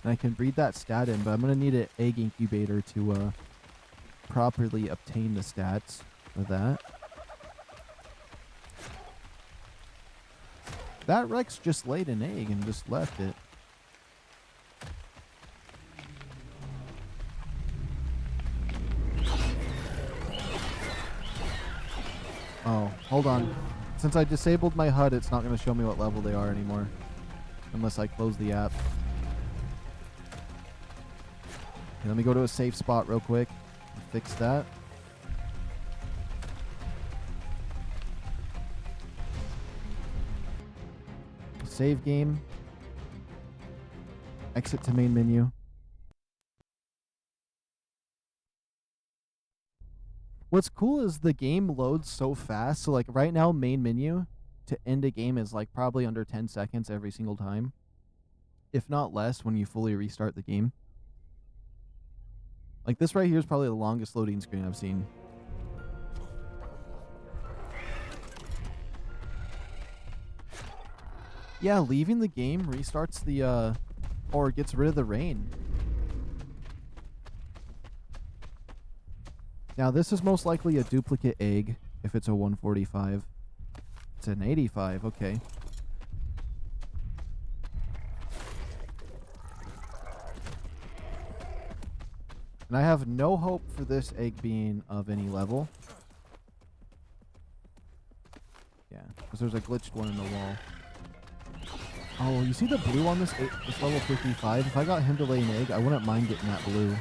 And I can breed that stat in, but I'm going to need an egg incubator to properly obtain the stats of that. That Rex just laid an egg and just left it. Oh, hold on. Since I disabled my HUD, it's not going to show me what level they are anymore. Unless I close the app. Okay, let me go to a safe spot real quick. Fix that. Save game. Exit to main menu. What's cool is the game loads so fast. So like right now, main menu to end a game is like probably under 10 seconds every single time. If not less when you fully restart the game. Like this right here is probably the longest loading screen I've seen. Yeah, leaving the game restarts the, or gets rid of the rain. Now, this is most likely a duplicate egg if it's a 145. It's an 85, okay. And I have no hope for this egg being of any level. Yeah, because there's a glitched one in the wall. Oh, you see the blue on this level 55? If I got him to lay an egg, I wouldn't mind getting that blue.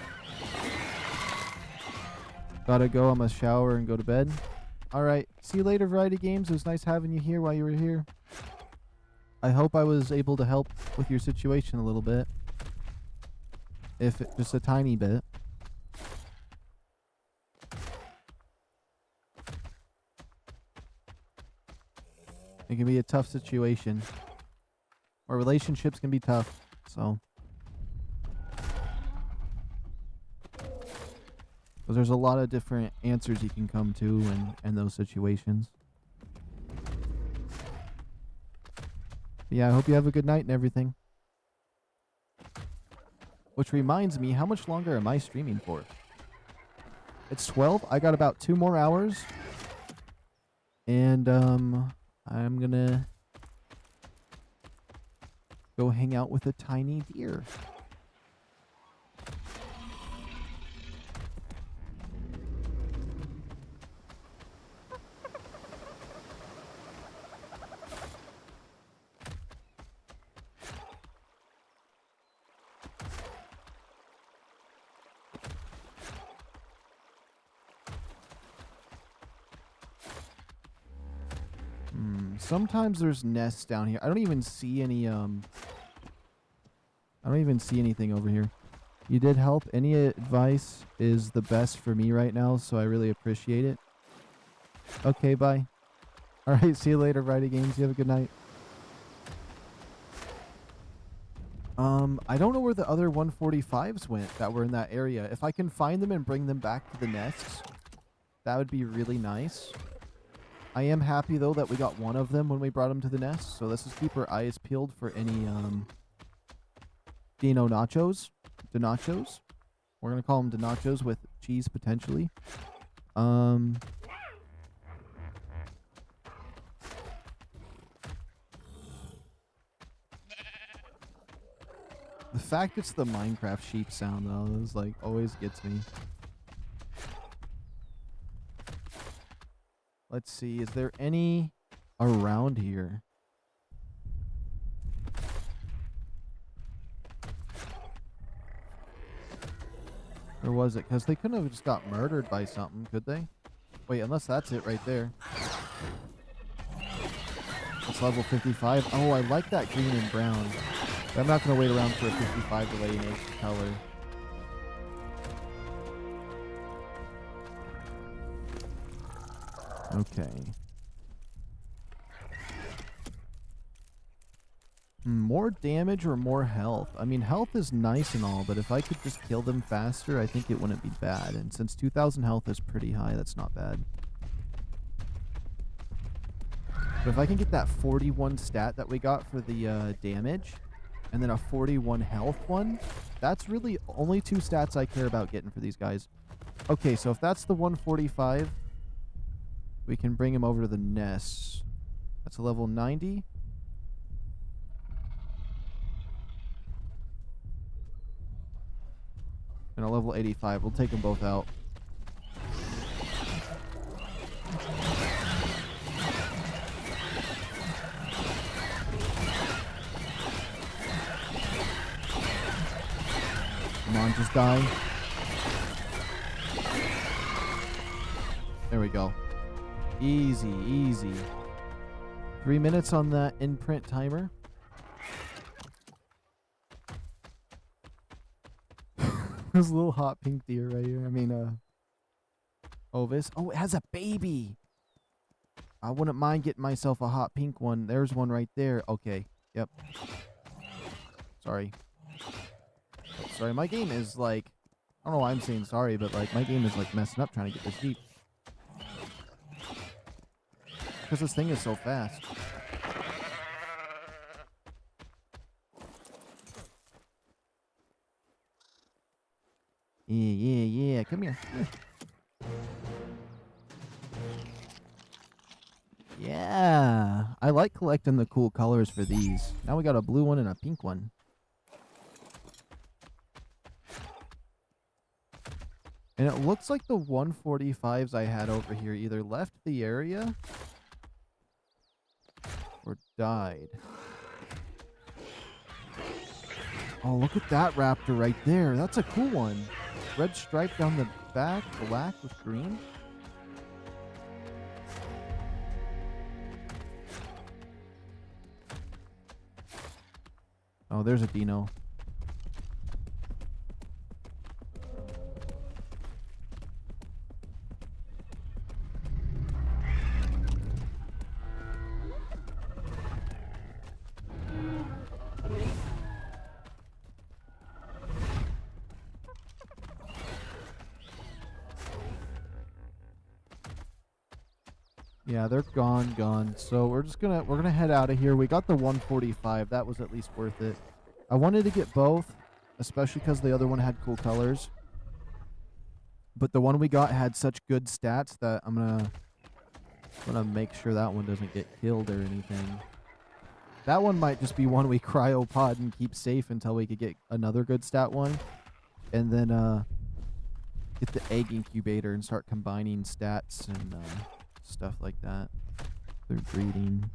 Gotta go. I'm gonna shower and go to bed. Alright. See you later, Variety Games. It was nice having you here while you were here. I hope I was able to help with your situation a little bit. If just a tiny bit. It can be a tough situation. Or relationships can be tough, so. Because there's a lot of different answers you can come to in those situations. But yeah, I hope you have a good night and everything. Which reminds me, how much longer am I streaming for? It's 12. I got about 2 more hours. And I'm gonna go hang out with a tiny deer. Sometimes there's nests down here. I don't even see any, I don't even see anything over here. You did help. Any advice is the best for me right now, so I really appreciate it. Okay, bye. Alright, see you later, Variety Games. You have a good night. I don't know where the other 145s went that were in that area. If I can find them and bring them back to the nests, that would be really nice. I am happy, though, that we got one of them when we brought them to the nest. So let's just keep our eyes peeled for any Dino nachos. DeNachos. We're going to call them DeNachos with cheese, potentially. The fact it's the Minecraft sheep sound, though, is like always gets me. Let's see, is there any around here? Or was it? Because they couldn't have just got murdered by something, could they? Wait, unless that's it right there. It's level 55. Oh, I like that green and brown. But I'm not going to wait around for a 55 to lay an egg color. Okay. More damage or more health? I mean, health is nice and all, but if I could just kill them faster, I think it wouldn't be bad. And since 2,000 health is pretty high, that's not bad. But if I can get that 41 stat that we got for the damage, and then a 41 health one, that's really only 2 stats I care about getting for these guys. Okay, so if that's the 145... we can bring him over to the nest. That's a level 90. And a level 85. We'll take them both out. Come on, just die. There we go. Easy, easy. 3 minutes on that imprint timer. There's a little hot pink deer right here. I mean, Ovis. Oh, it has a baby. I wouldn't mind getting myself a hot pink one. There's one right there. Okay. Yep. Sorry. Sorry, my game is like... I don't know why I'm saying sorry, but like my game is like messing up trying to get this sheep. Because this thing is so fast. Yeah. Come here. Yeah. I like collecting the cool colors for these. Now we got a blue one and a pink one. And it looks like the 145s I had over here either left the area or died. Oh, look at that raptor right there. That's a cool one. Red stripe down the back, black with green. Oh, there's a Dino. Yeah, they're gone. So we're gonna head out of here. We got the 145. That was at least worth it. I wanted to get both, especially because the other one had cool colors. But the one we got had such good stats that I'm gonna make sure that one doesn't get killed or anything. That one might just be one we cryopod and keep safe until we could get another good stat one. And then get the egg incubator and start combining stats and stuff like that through breeding.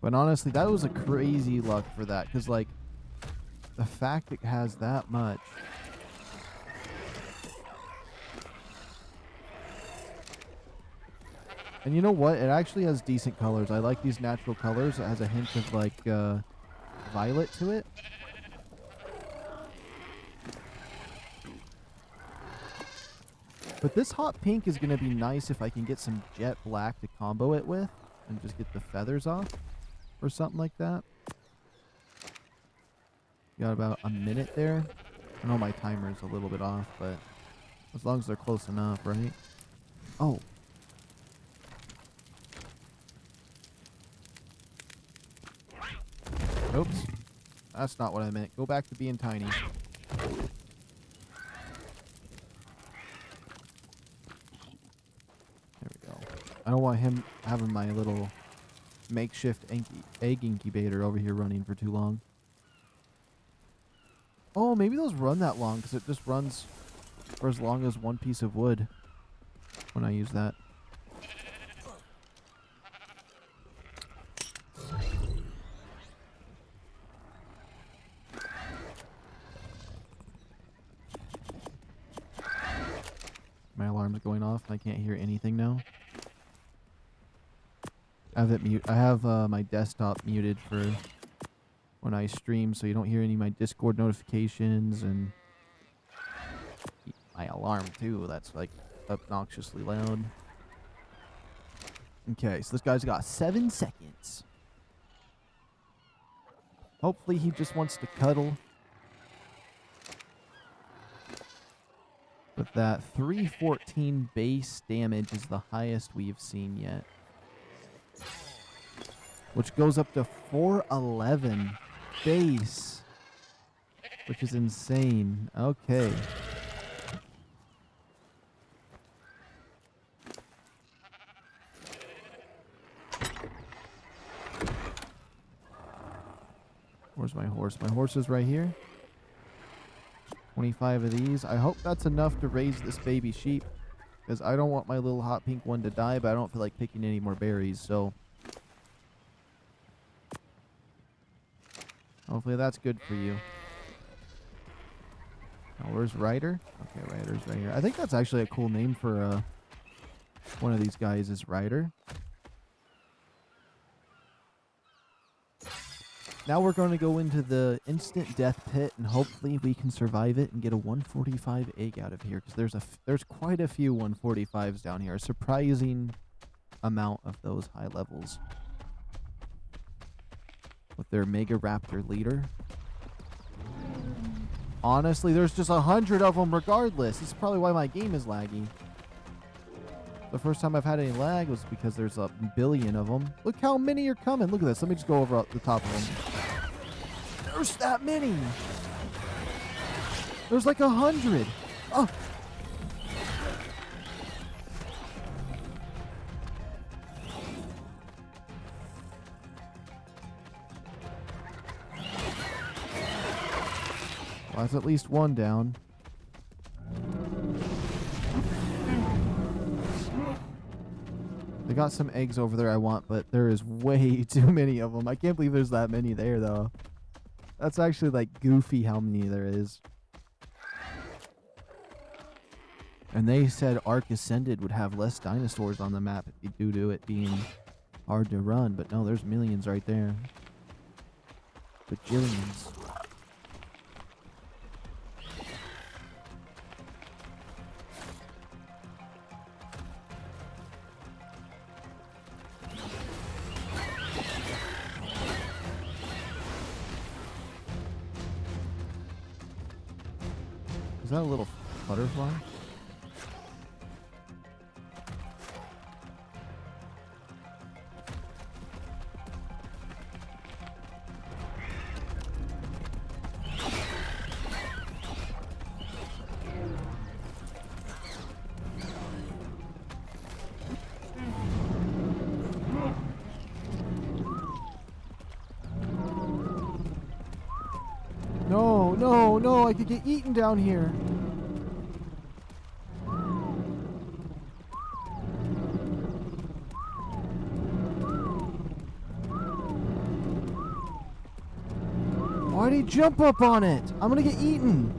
But honestly, that was a crazy luck for that, because like the fact it has that much. And you know what? It actually has decent colors. I like these natural colors. It has a hint of like violet to it. But this hot pink is going to be nice if I can get some jet black to combo it with and just get the feathers off or something like that. Got about a minute there. I know my timer is a little bit off, but as long as they're close enough, right? Oh. Oops. That's not what I meant. Go back to being tiny. There we go. I don't want him having my little makeshift egg incubator over here running for too long. Oh, maybe those run that long because it just runs for as long as one piece of wood when I use that. My alarm's going off and I can't hear anything now. I have it mute. I have my desktop muted for when I stream, so you don't hear any of my Discord notifications and my alarm too. That's like obnoxiously loud. Okay, so this guy's got 7 seconds. Hopefully he just wants to cuddle. But that 314 base damage is the highest we've seen yet. Which goes up to 411 base. Which is insane. Okay. horse. My horse is right here. 25 of these. I hope that's enough to raise this baby sheep, because I don't want my little hot pink one to die, but I don't feel like picking any more berries, so hopefully that's good for you. Oh, where's Ryder? Okay, Ryder's right here. I think that's actually a cool name for one of these guys is Ryder. Now we're going to go into the instant death pit, and hopefully we can survive it and get a 145 egg out of here, because there's quite a few 145s down here. A surprising amount of those high levels. With their MEGARAPTOR leader. Honestly, there's just 100 of them regardless. This is probably why my game is laggy. The first time I've had any lag was because there's a billion of them. Look how many are coming. Look at this. Let me just go over the top of them. There's that many. There's like 100. Oh. Well, that's at least one down. They got some eggs over there I want, but there is way too many of them. I can't believe there's that many there, though. That's actually, like, goofy how many there is. And they said ARK Ascended would have less dinosaurs on the map due to it being hard to run. But no, there's millions right there. Bajillions. Is that a little butterfly? No, no, no, I could get eaten down here. Why'd he jump up on it? I'm gonna get eaten.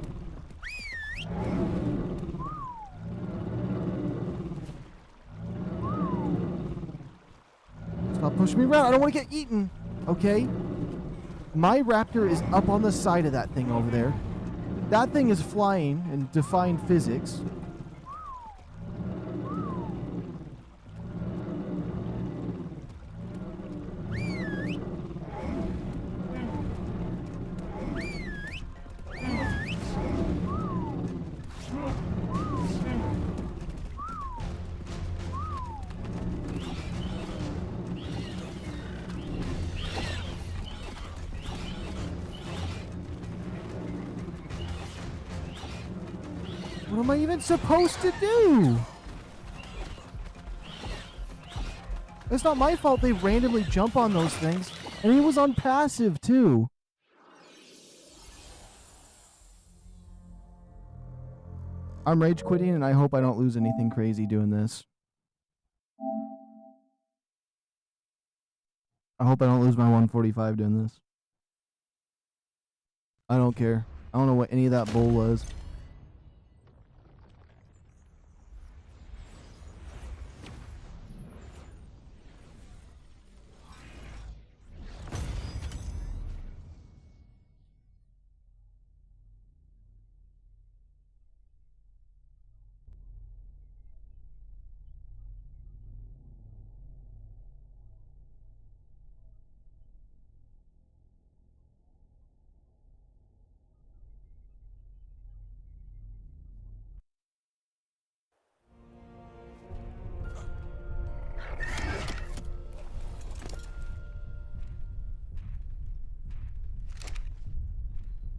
Stop pushing me around. I don't want to get eaten. Okay. My raptor is up on the side of that thing over there. That thing is flying and defying physics. What am I even supposed to do? It's not my fault they randomly jump on those things. And he was on passive too. I'm rage quitting and I hope I don't lose anything crazy doing this. I hope I don't lose my 145 doing this. I don't care. I don't know what any of that bull was.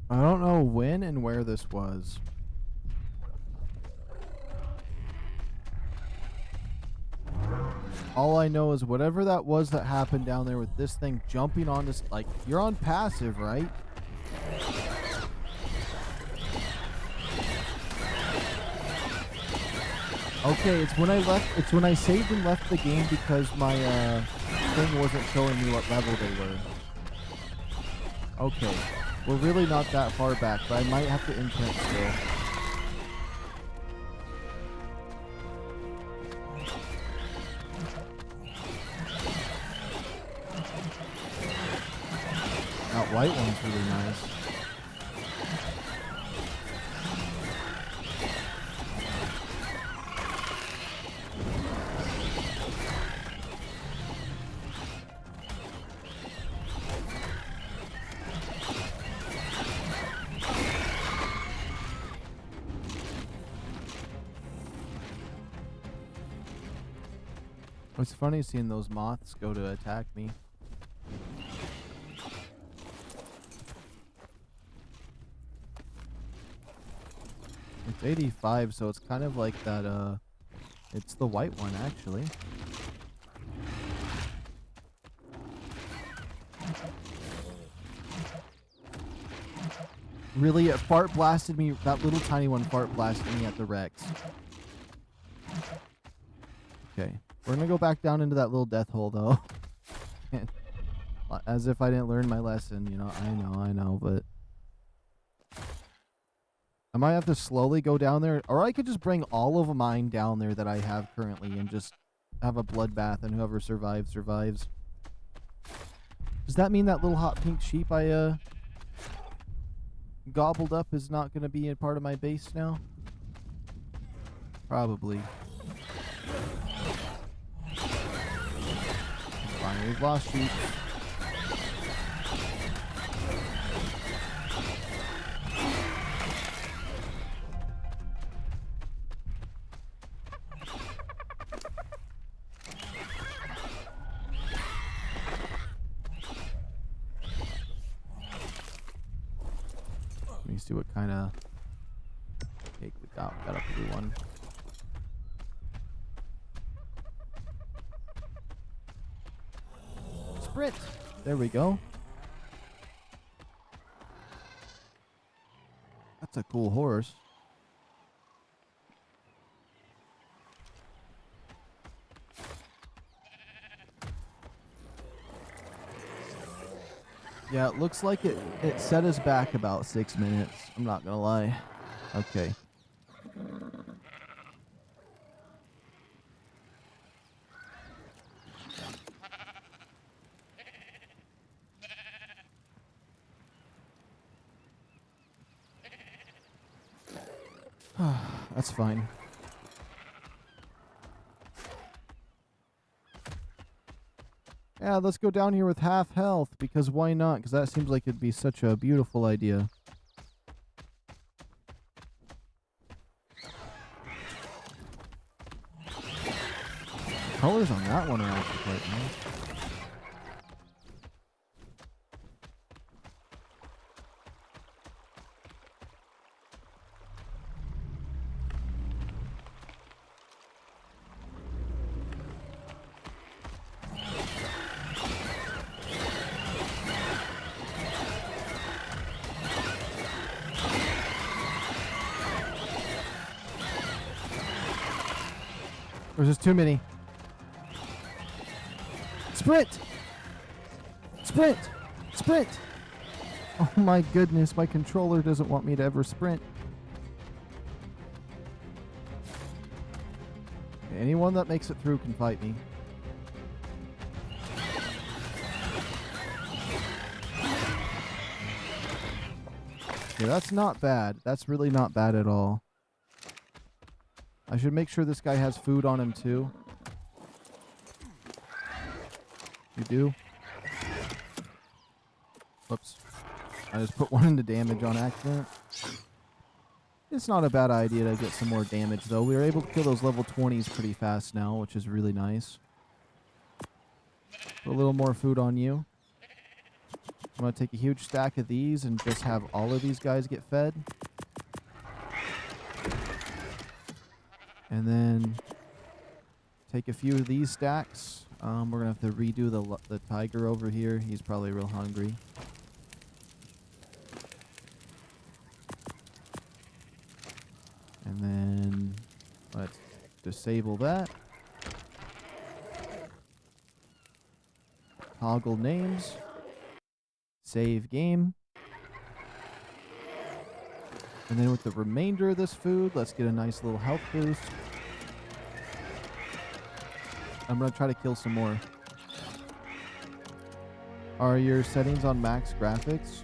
I don't know when and where this was. All I know is whatever that was that happened down there with this thing jumping on this, like, you're on passive, right? Okay, it's when I left. It's when I saved and left the game because my thing wasn't showing me what level they were. Okay, we're really not that far back, but I might have to imprint still. That white one's really nice. It's funny seeing those moths go to attack me. It's 85, so it's kind of like that, it's the white one, actually. Really, it fart blasted me. That little tiny one fart blasted me at the Rex. Okay. We're gonna go back down into that little death hole, though. As if I didn't learn my lesson, you know. I know, but... I might have to slowly go down there. Or I could just bring all of mine down there that I have currently and just have a bloodbath, and whoever survives, survives. Does that mean that little hot pink sheep I, gobbled up is not gonna be a part of my base now? Probably. Fine, we've lost sheep. Let me see what kind of cake we got. We got a blue one. Sprint! There we go. That's a cool horse. Yeah, it looks like it set us back about 6 minutes. I'm not gonna lie. Okay. That's fine. Yeah, let's go down here with half health, because why not? Because that seems like it'd be such a beautiful idea. Colors on that one are actually quite nice. There's just too many. Sprint! Sprint! Sprint! Oh my goodness, my controller doesn't want me to ever sprint. Okay, anyone that makes it through can fight me. Okay, that's not bad. That's really not bad at all. I should make sure this guy has food on him too. You do? Whoops. I just put one into damage on accident. It's not a bad idea to get some more damage though. We were able to kill those level 20s pretty fast now, which is really nice. Put a little more food on you. I'm going to take a huge stack of these and just have all of these guys get fed. And then take a few of these stacks. We're going to have to redo the tiger over here. He's probably real hungry. And then let's disable that. Toggle names. Save game. And then with the remainder of this food, let's get a nice little health boost. I'm going to try to kill some more. Are your settings on max graphics?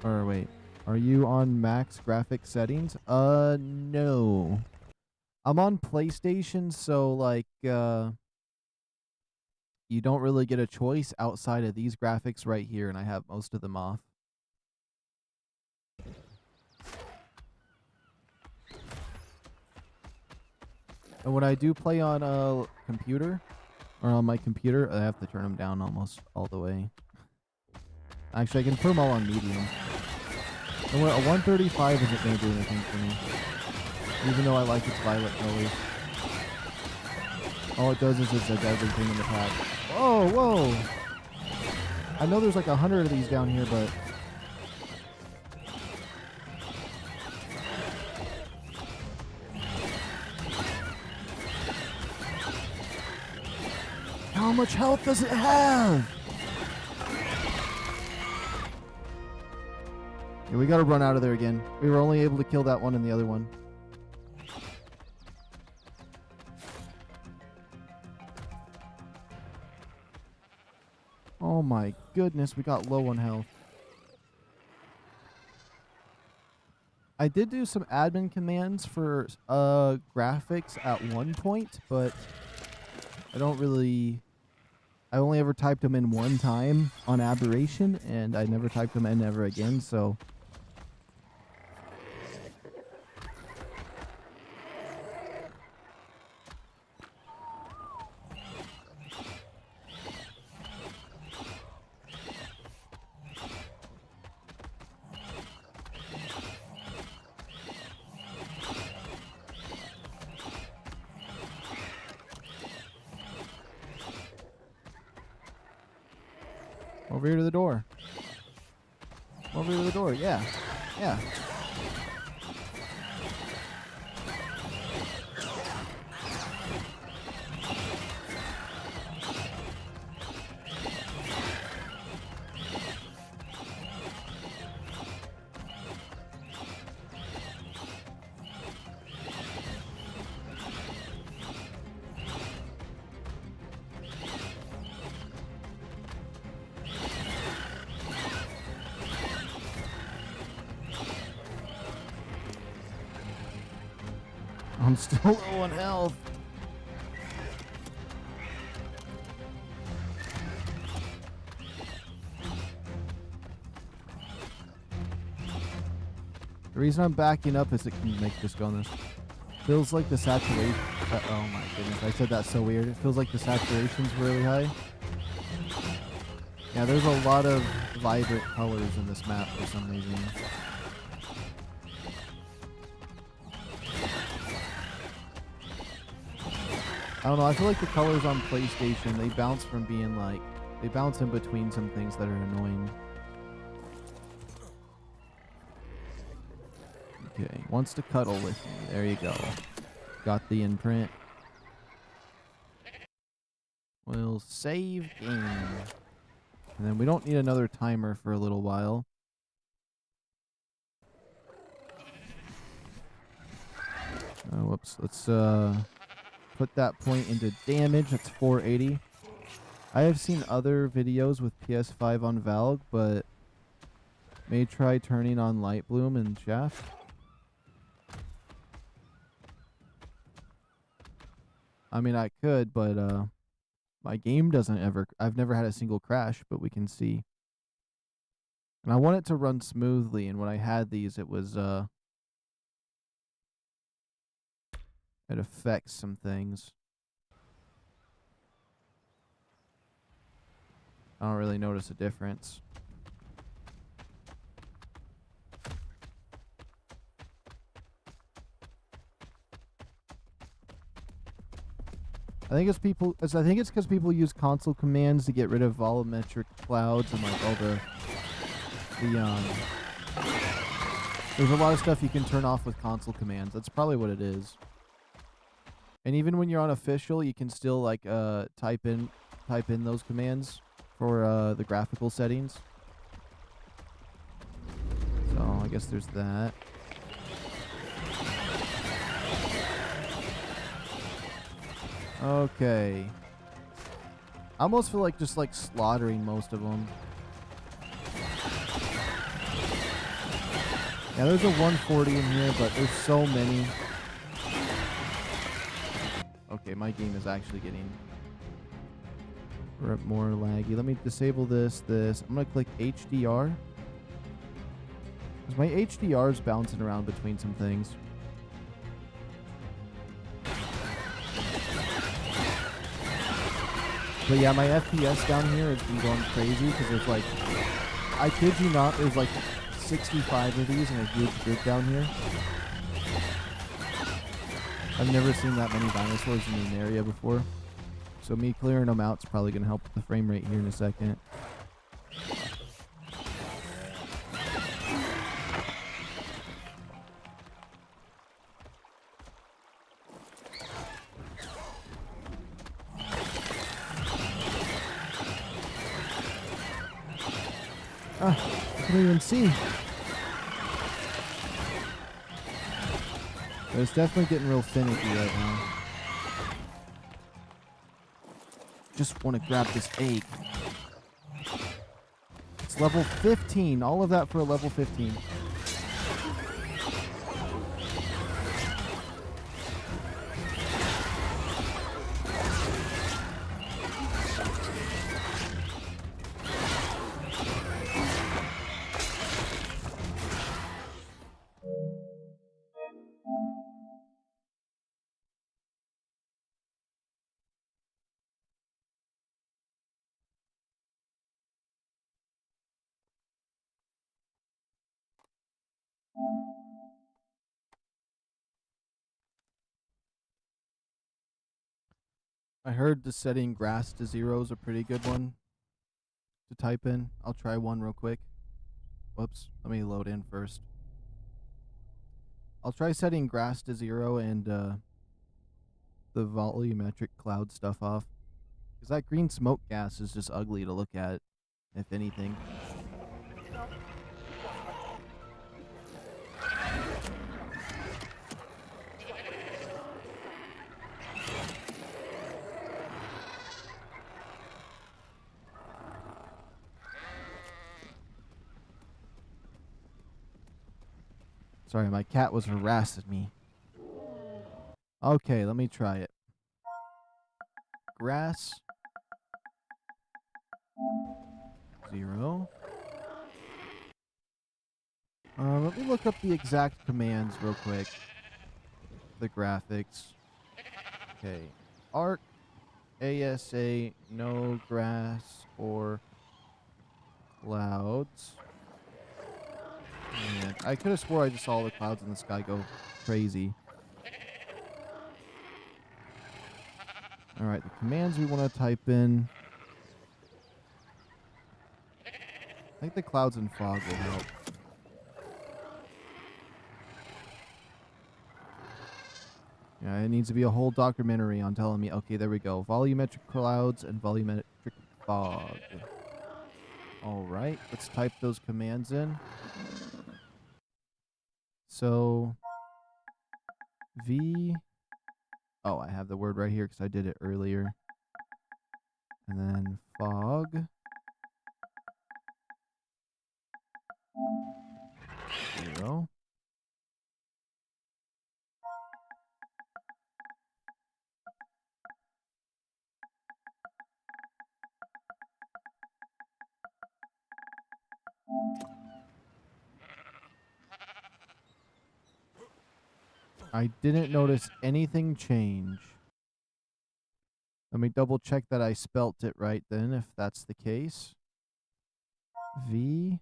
Or wait, are you on max graphic settings? No. I'm on PlayStation, so like, you don't really get a choice outside of these graphics right here, and I have most of them off. And when I do play on a computer, or on my computer, I have to turn them down almost all the way. Actually, I can put them all on medium. And a 135 isn't going to do anything for me. Even though I like its violet colors. All it does is it does everything in the pack. Whoa, whoa! I know there's like 100 of these down here, but... How much health does it have? Yeah, we gotta run out of there again. We were only able to kill that one and the other one. Oh my goodness, we got low on health. I did do some admin commands for graphics at one point, but I don't really... I only ever typed them in one time on Aberration, and I never typed them in ever again, so... Over here to the door. Over here to the door, yeah. Yeah. I'm still low on health. The reason I'm backing up is it can make this go on this. Feels like the saturation. Oh my goodness, I said that so weird. It feels like the saturation's really high. Yeah, there's a lot of vibrant colors in this map for some reason. I don't know, I feel like the colors on PlayStation, they bounce from being like, they bounce in between some things that are annoying. Okay, wants to cuddle with me. There you go. Got the imprint. We'll save game. And then we don't need another timer for a little while. Oh, whoops. Let's, put that point into damage. That's 480. I have seen other videos with PS5 on Valg, but may try turning on Light Bloom and Shaft. I mean, I could, but my game doesn't ever... I've never had a single crash, but we can see. And I want it to run smoothly, and when I had these, it was... it affects some things. I don't really notice a difference. I think it's because people use console commands to get rid of volumetric clouds and like all the There's a lot of stuff you can turn off with console commands. That's probably what it is. And even when you're on official, you can still like type in those commands for the graphical settings. So I guess there's that. Okay. I almost feel like just like slaughtering most of them. Yeah, there's a 140 in here, but there's so many. Okay, my game is actually getting more laggy. Let me disable this. I'm going to click HDR. Because my HDR is bouncing around between some things. But yeah, my FPS down here has been going crazy because there's like, I kid you not, there's like 65 of these in a huge group down here. I've never seen that many dinosaurs in an area before. So me clearing them out is probably going to help with the frame rate here in a second. I can't even see. But it's definitely getting real finicky right now. Just want to grab this egg. It's level 15. All of that for a level 15. I heard the setting grass to 0 is a pretty good one to type in. I'll try one real quick. Whoops, let me load in first. I'll try setting grass to 0 and the volumetric cloud stuff off. Because that green smoke gas is just ugly to look at, if anything. Sorry, my cat was harassing me. Okay, let me try it. Grass 0. Let me look up the exact commands real quick. The graphics. Okay. ARK, ASA, no grass or clouds. Man, I could have swore I just saw all the clouds in the sky go crazy. Alright, the commands we want to type in. I think the clouds and fog will help. Yeah, it needs to be a whole documentary on telling me, okay, there we go. Volumetric clouds and volumetric fog. Alright, let's type those commands in. So, oh, I have the word right here because I did it earlier. And then fog. 0. I didn't notice anything change. Let me double check that I spelt it right then, if that's the case. VOLUMETRIC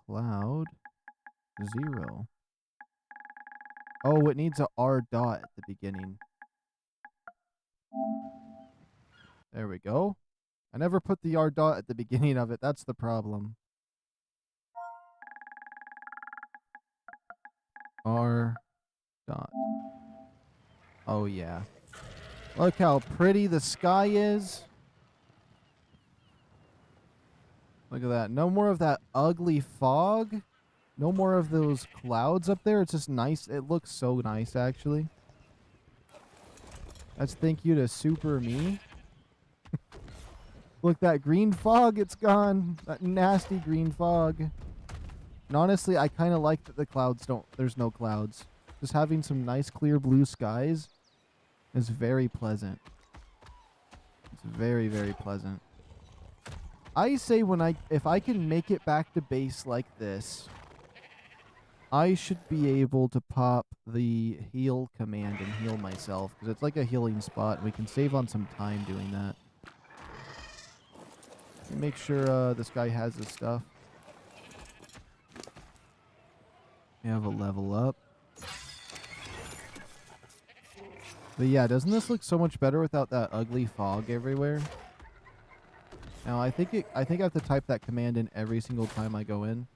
cloud 0. Oh, it needs a R dot at the beginning. There we go. I never put the R dot at the beginning of it. That's the problem. R dot. Oh, yeah. Look how pretty the sky is. Look at that. No more of that ugly fog. No more of those clouds up there. It's just nice. It looks so nice, actually. That's thank you to Super Me. Look, that green fog, it's gone. That nasty green fog. And honestly, I kind of like that the clouds don't... There's no clouds. Just having some nice clear blue skies is very pleasant. It's very, very pleasant. I say if I can make it back to base like this, I should be able to pop the heal command and heal myself, because it's like a healing spot, and we can save on some time doing that. Make sure this guy has his stuff. We have a level up. But yeah, doesn't this look so much better without that ugly fog everywhere? Now I think I have to type that command in every single time I go in.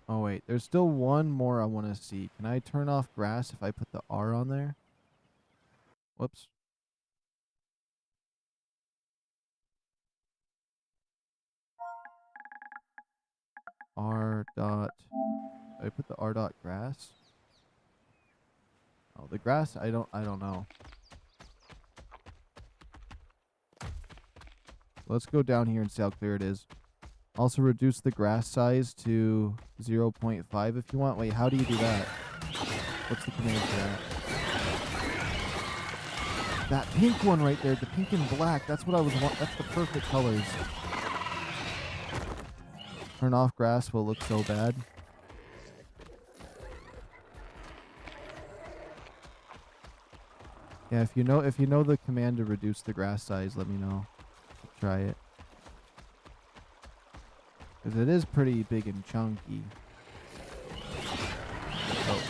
Oh wait, there's still one more I want to see. Can I turn off grass if I put the R on there? Whoops. R dot. I put the R dot grass. Oh, the grass. I don't know. Let's go down here and see how clear it is. Also reduce the grass size to 0.5 if you want. Wait, how do you do that? What's the command for that? That pink one right there, the pink and black. That's what I was wanting. That's the perfect colors. Turn off grass will look so bad. Yeah, if you know the command to reduce the grass size, let me know. Try it. Because it is pretty big and chunky. Oh.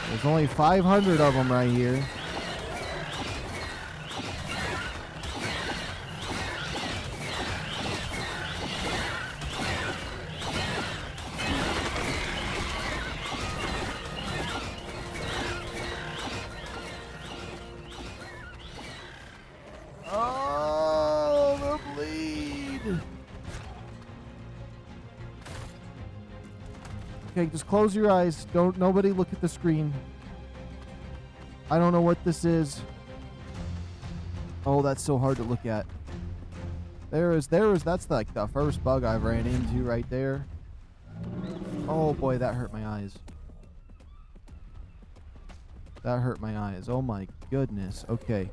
There's only 500 of them right here. Okay, just close your eyes. Nobody look at the screen. I don't know what this is. Oh, that's so hard to look at. That's like the first bug I've ran into right there. Oh boy, that hurt my eyes. That hurt my eyes. Oh my goodness. Okay.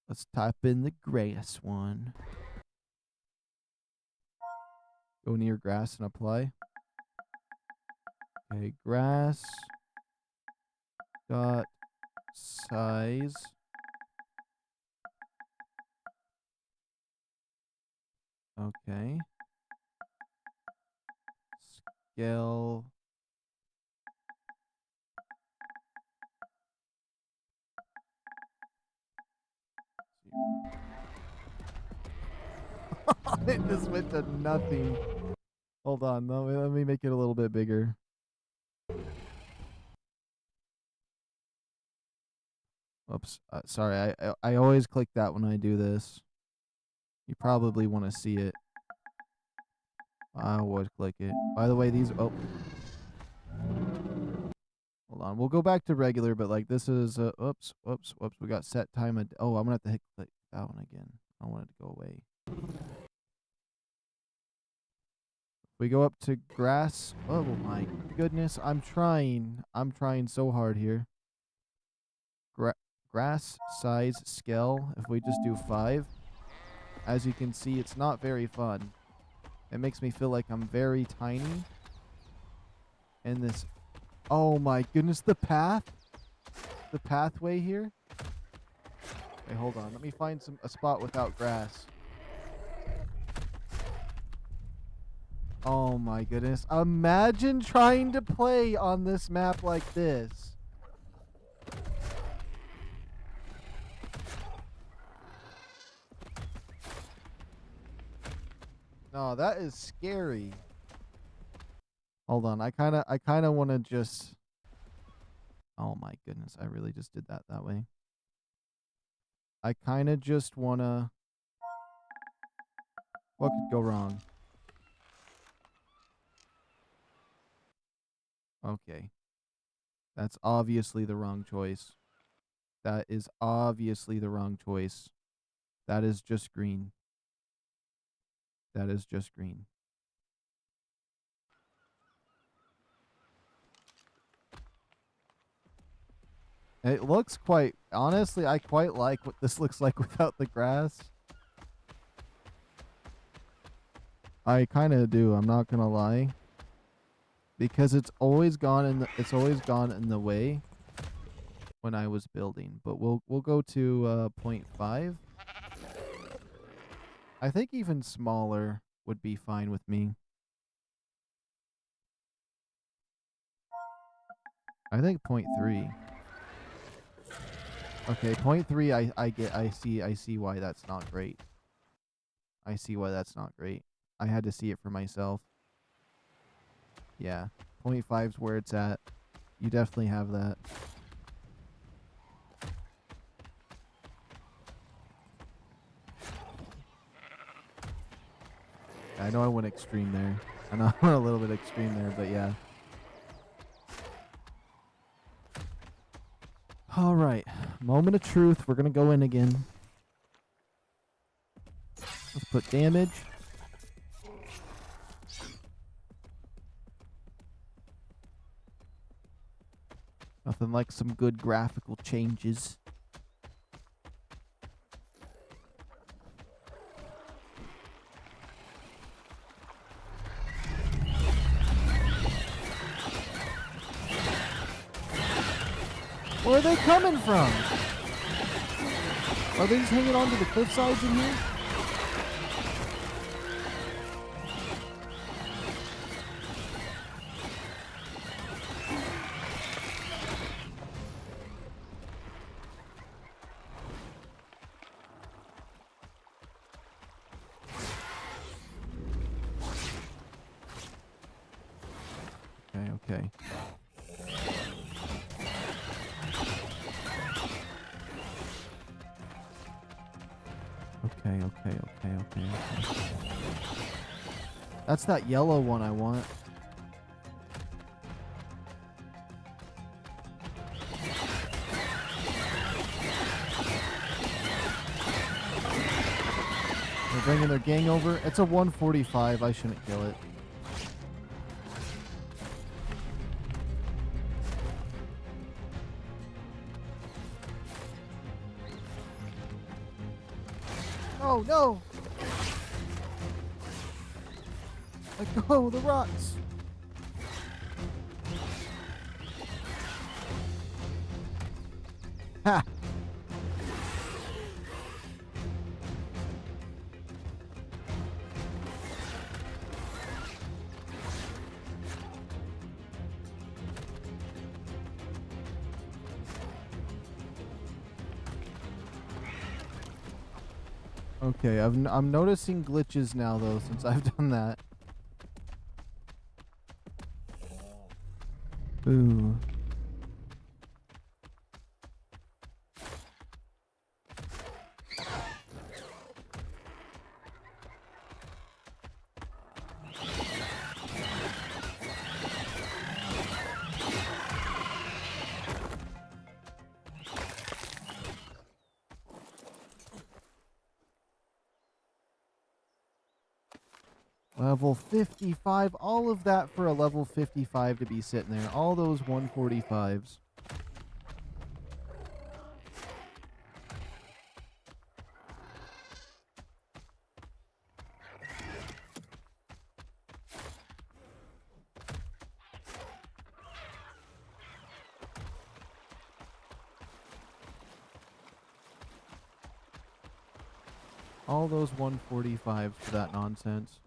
Let's type in the grass one. Go near grass and apply. Okay, grass dot size. Okay. Scale. It just went to nothing. Hold on, let me make it a little bit bigger. Oops, sorry, I always click that when I do this. You probably want to see it. I would click it. By the way, these... Oh. Hold on, we'll go back to regular, but like this is... Oops. We got set time... Oh, I'm going to have to hit click that one again. I want it to go away. We go up to grass. Oh my goodness, I'm trying so hard here. Grass size scale, if we just do 5. As you can see, it's not very fun. It makes me feel like I'm very tiny. And this... Oh my goodness, the path? The pathway here? Okay, hold on. Let me find a spot without grass. Oh my goodness. Imagine trying to play on this map like this. No, that is scary. Hold on. I kind of want to just... Oh my goodness. I really just did that way. I kind of just want to... What could go wrong? Okay. That's obviously the wrong choice. That is obviously the wrong choice. That is just green. That is just green. It looks quite... Honestly, I quite like what this looks like without the grass. I kind of do. I'm not gonna lie. Because it's always gone in the way when I was building. But we'll go to 0.5. I think even smaller would be fine with me. I think 0.3. Okay, 0.3 I see why that's not great. I see why that's not great. I had to see it for myself. Yeah. 0.5's where it's at. You definitely have that. I know I went extreme there. I know I went a little bit extreme there, but yeah. All right. Moment of truth. We're going to go in again. Let's put damage. Nothing like some good graphical changes. Where are they coming from? Are they just hanging on to the cliff sides in here? Okay. Okay. That's that yellow one I want. They're bringing their gang over. It's a 145. I shouldn't kill it. Oh no! Let go, the rocks! Ha! Okay, I'm noticing glitches now though since I've done that. Ooh. Level 55, all of that for a level 55 to be sitting there. All those 145s. All those 145s for that nonsense.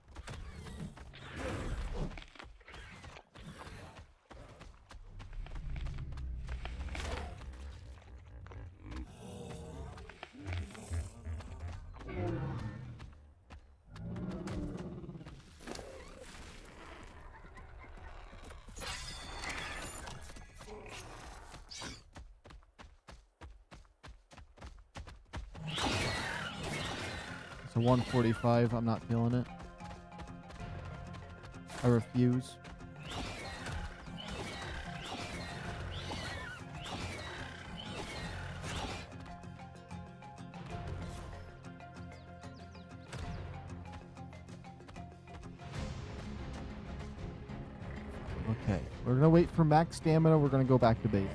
So 145, I'm not feeling it. I refuse. Okay, we're gonna wait for max stamina. We're gonna go back to base.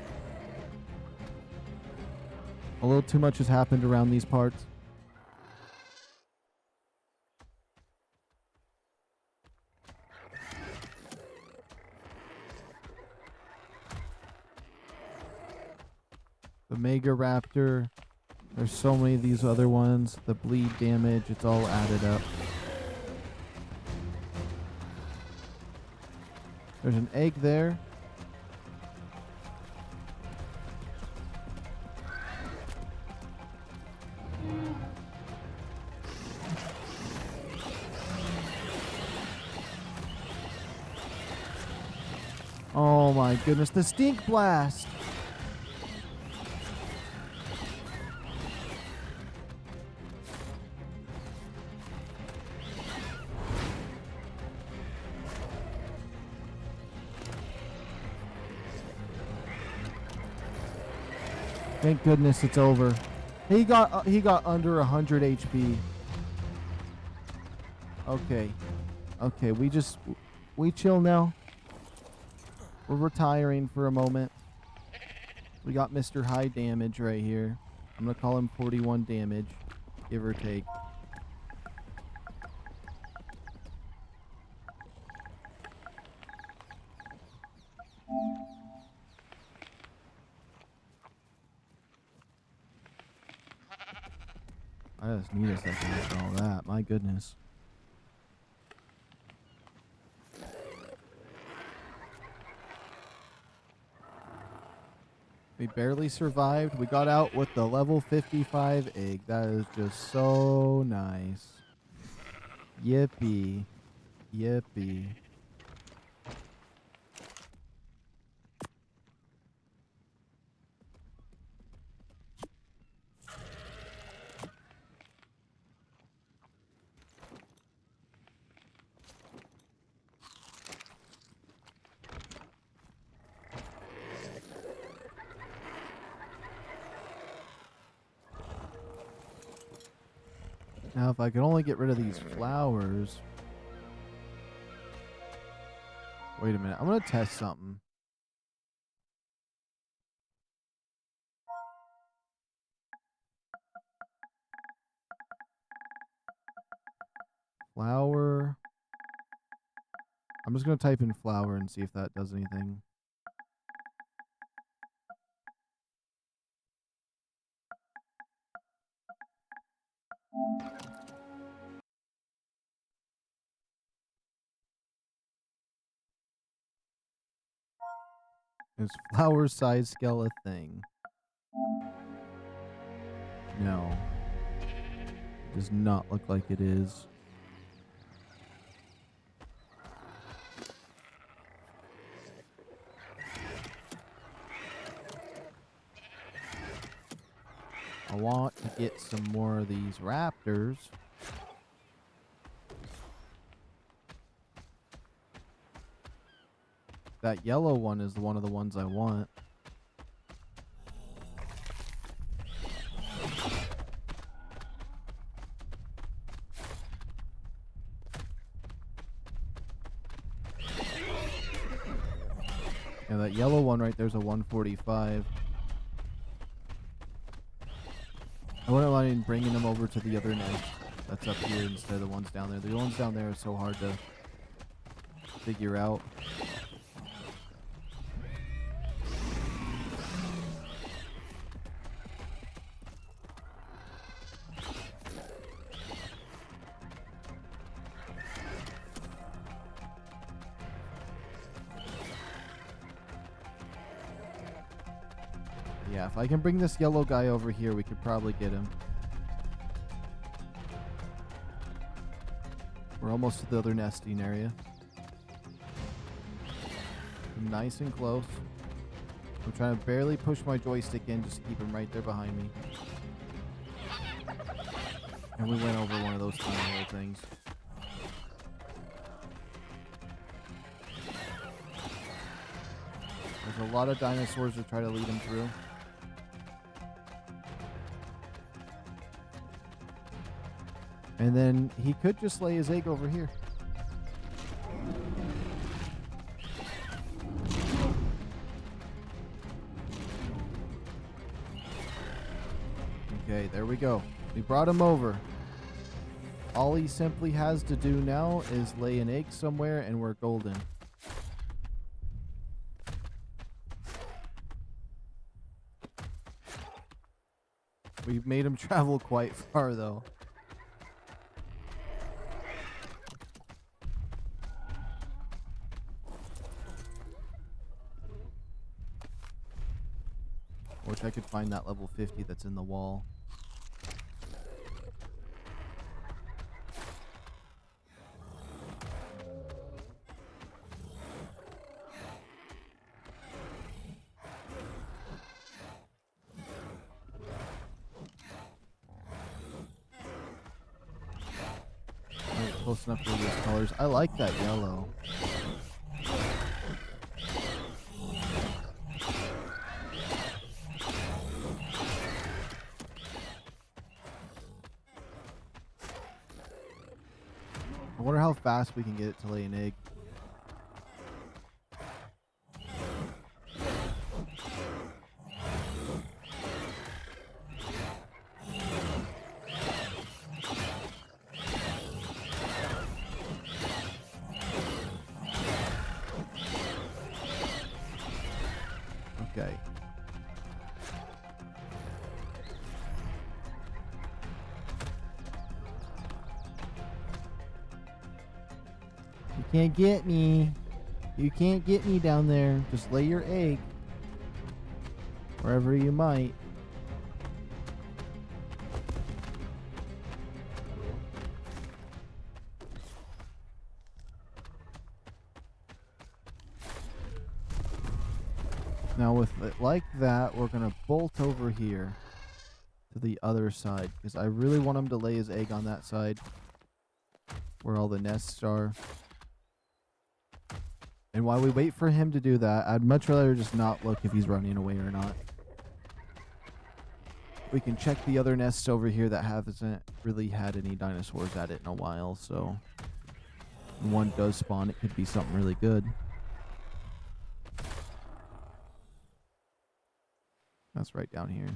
A little too much has happened around these parts. The MEGARAPTOR. There's so many of these other ones. The bleed damage, it's all added up. There's an egg there. Oh my goodness, the stink blast! Thank goodness it's over. He got under 100 HP. Okay. Okay, we chill now. We're retiring for a moment. We got Mr. High Damage right here. I'm going to call him 41 damage, give or take. I just need a second after all that. My goodness. We barely survived. We got out with the level 55 egg. That is just so nice. Yippee. Yippee. Now, if I could only get rid of these flowers. Wait a minute. I'm going to test something. Flower. I'm just going to type in flower and see if that does anything. Is flower size scale a thing? No. It does not look like it is. I want to get some more of these raptors. That yellow one is one of the ones I want. Yeah, that yellow one right there's a 145. I wouldn't mind bringing them over to the other nest that's up here instead of the ones down there. The ones down there are so hard to figure out. Yeah, if I can bring this yellow guy over here, we could probably get him. We're almost to the other nesting area. Nice and close. I'm trying to barely push my joystick in just to keep him right there behind me. And we went over one of those tiny little things. There's a lot of dinosaurs to try to lead him through. And then he could just lay his egg over here. Okay, there we go. We brought him over. All he simply has to do now is lay an egg somewhere and we're golden. We've made him travel quite far though. Wish I could find that level 50 that's in the wall. Close enough for these colors. I like that yellow. I wonder how fast we can get it to lay an egg. Okay. You can't get me. You can't get me down there. Just lay your egg. Wherever you might. Now with it like that, we're going to bolt over here to the other side because I really want him to lay his egg on that side where all the nests are. And while we wait for him to do that, I'd much rather just not look if he's running away or not. We can check the other nests over here that hasn't really had any dinosaurs at it in a while, so when one does spawn, it could be something really good. That's right down here.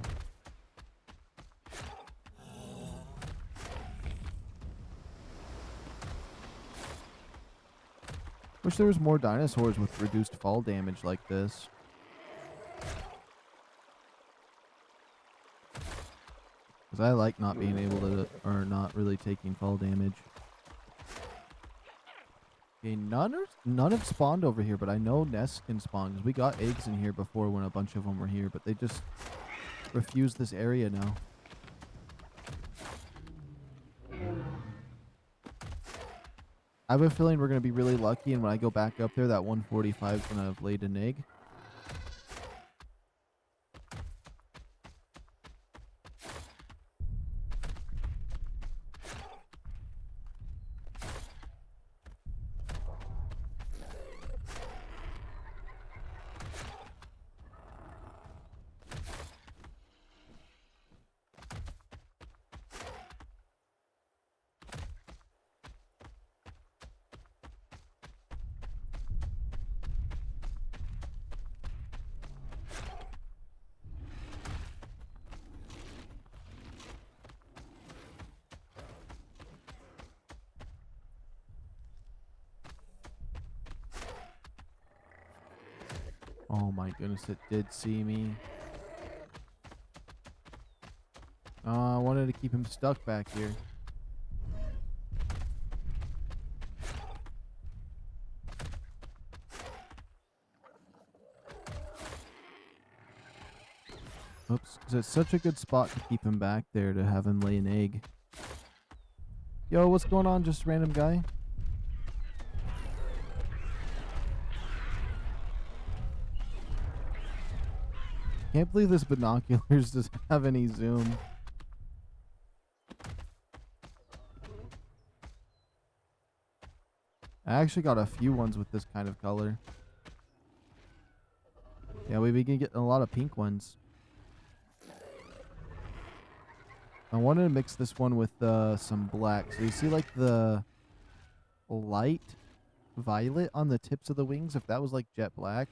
Wish there was more dinosaurs with reduced fall damage like this. Because I like not being able to, or not really taking fall damage. Okay, none have spawned over here, but I know nests can spawn because we got eggs in here before when a bunch of them were here, but they just refuse this area now. I have a feeling we're going to be really lucky, and when I go back up there, that 145 is going to have laid an egg. Oh my goodness, it did see me. I wanted to keep him stuck back here. Oops, 'cause it's such a good spot to keep him back there to have him lay an egg. Yo, what's going on, just random guy? Can't believe this binoculars doesn't have any zoom. I actually got a few ones with this kind of color. Yeah, we've been getting a lot of pink ones. I wanted to mix this one with some black. So you see like the light violet on the tips of the wings? If that was like jet black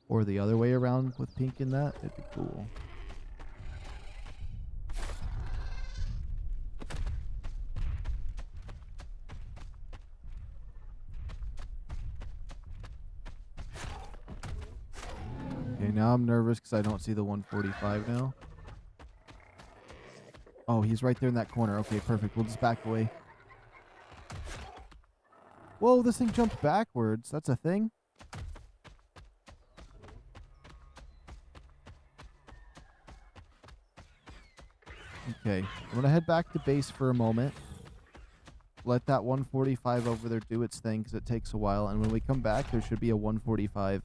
or the other way around with pink in that, it'd be cool. Okay, now I'm nervous because I don't see the 145 now. Oh, he's right there in that corner. Okay, perfect. We'll just back away. Whoa, this thing jumped backwards. That's a thing? Okay, I'm going to head back to base for a moment. Let that 145 over there do its thing because it takes a while. And when we come back, there should be a 145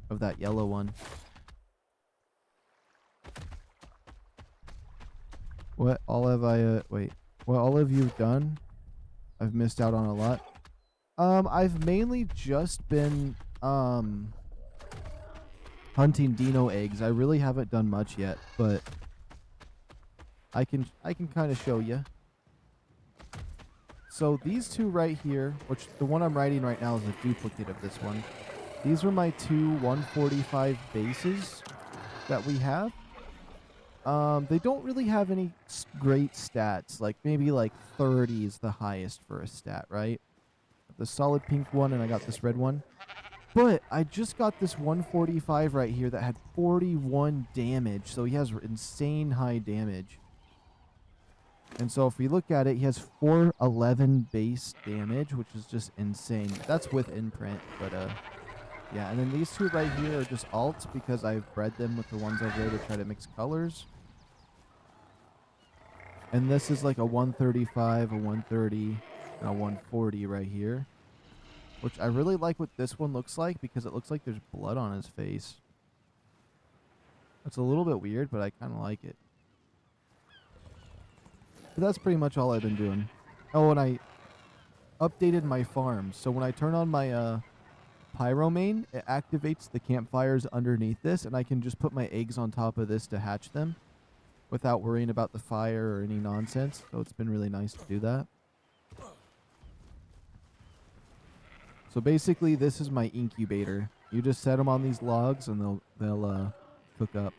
of that yellow one. What all have I, wait. What all have you done? I've missed out on a lot. I've mainly just been, hunting dino eggs. I really haven't done much yet, but I can kind of show you. So these two right here, which the one I'm riding right now is a duplicate of this one. These are my two 145 bases that we have. They don't really have any great stats. Like maybe like 30 is the highest for a stat, right? The solid pink one, and I got this red one. But I just got this 145 right here that had 41 damage. So he has insane high damage. And so if we look at it, he has 411 base damage, which is just insane. That's with imprint, but yeah. And then these two right here are just alts because I've bred them with the ones over there to try to mix colors. And this is like a 135, a 130, and a 140 right here. Which I really like what this one looks like because it looks like there's blood on his face. It's a little bit weird, but I kind of like it. But that's pretty much all I've been doing. Oh, and I updated my farm. So when I turn on my pyro main, it activates the campfires underneath this, and I can just put my eggs on top of this to hatch them without worrying about the fire or any nonsense. So it's been really nice to do that. So basically, this is my incubator. You just set them on these logs, and they'll cook up.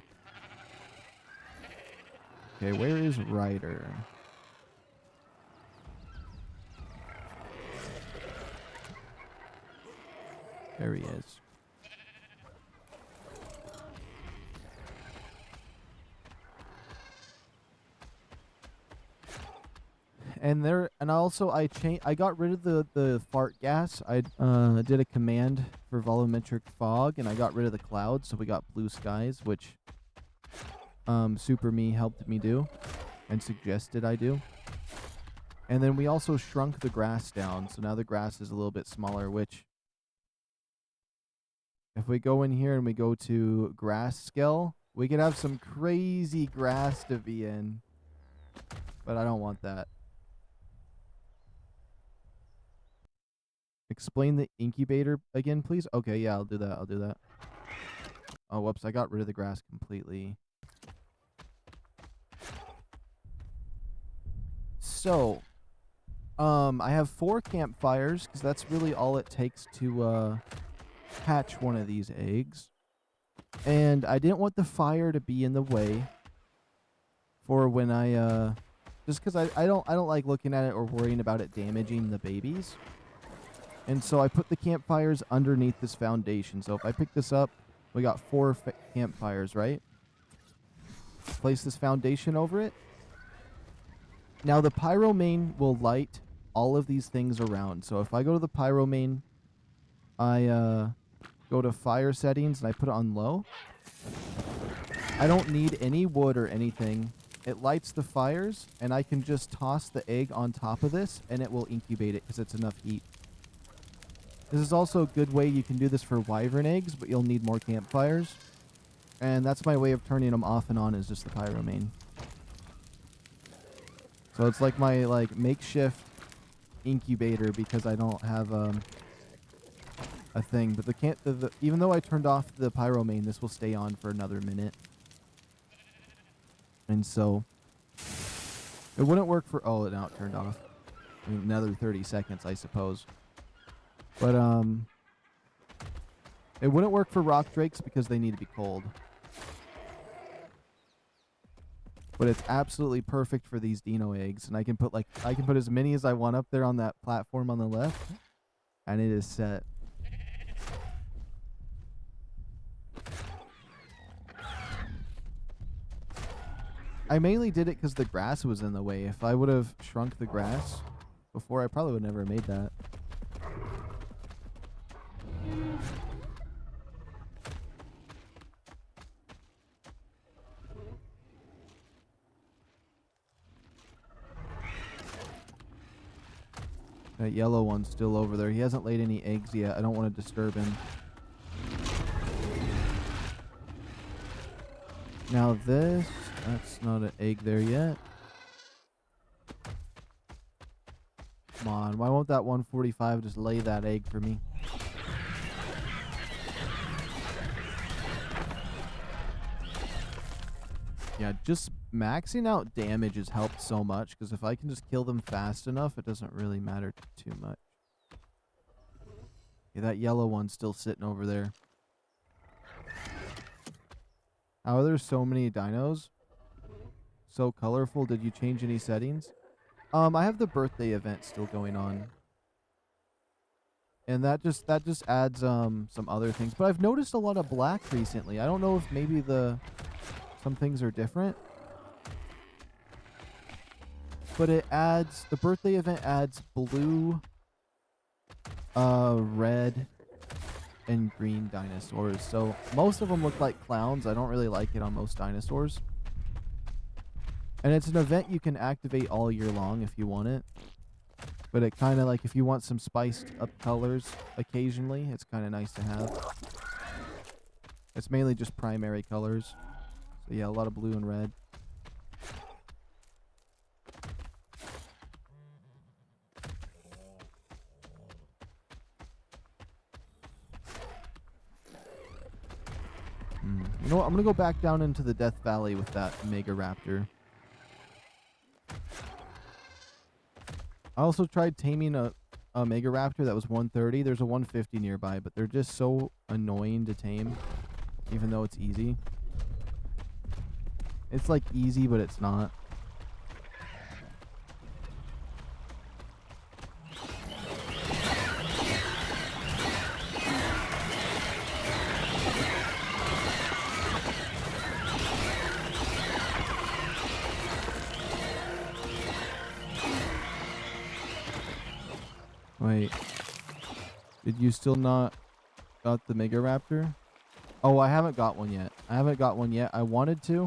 Okay, where is Ryder? There he is. And also I got rid of the fart gas. I did a command for volumetric fog, and I got rid of the clouds, so we got blue skies, which Super Me helped me do and suggested I do. And then we also shrunk the grass down, so now the grass is a little bit smaller, which if we go in here and we go to grass scale, we could have some crazy grass to be in, but I don't want that. Explain the incubator again, please. Okay, yeah, I'll do that. I'll do that. Oh, whoops, I got rid of the grass completely. So, I have 4 campfires, because that's really all it takes to hatch one of these eggs. And I didn't want the fire to be in the way for when I, just because I don't like looking at it or worrying about it damaging the babies. And so I put the campfires underneath this foundation. So if I pick this up, we got 4 campfires, right? Place this foundation over it. Now the pyro main will light all of these things around. So if I go to the pyro main, I go to fire settings and I put it on low. I don't need any wood or anything. It lights the fires, and I can just toss the egg on top of this, and it will incubate it because it's enough heat. This is also a good way you can do this for wyvern eggs, but you'll need more campfires. And that's my way of turning them off and on, is just the pyro main. So it's like my makeshift incubator because I don't have a thing, but even though I turned off the pyro main, this will stay on for another minute. And so it wouldn't work for, oh, now it turned off. I mean, another 30 seconds, I suppose. But it wouldn't work for rock drakes because they need to be cold. But it's absolutely perfect for these dino eggs, and I can put as many as I want up there on that platform on the left, and it is set. I mainly did it because the grass was in the way. If I would have shrunk the grass before, I probably would never have made that. That yellow one's still over there. He hasn't laid any eggs yet. I don't want to disturb him. Now this, that's not an egg there yet. Come on, why won't that 145 just lay that egg for me? Yeah, just maxing out damage has helped so much, because if I can just kill them fast enough, it doesn't really matter too much. Yeah, that yellow one's still sitting over there. How are there so many dinos? So colorful. Did you change any settings? I have the birthday event still going on. And that just adds some other things. But I've noticed a lot of black recently. I don't know if maybe some things are different. But the birthday event adds blue, red, and green dinosaurs. So most of them look like clowns. I don't really like it on most dinosaurs. And it's an event you can activate all year long if you want it. But it kind of like, if you want some spiced up colors occasionally, it's kind of nice to have. It's mainly just primary colors. So yeah, a lot of blue and red. You know what? I'm going to go back down into the Death Valley with that MEGARAPTOR. I also tried taming a MEGARAPTOR that was 130. There's a 150 nearby, but they're just so annoying to tame, even though it's easy. It's like easy, but it's not. Wait, did you still not got the MEGARAPTOR? Oh, I haven't got one yet. I wanted to,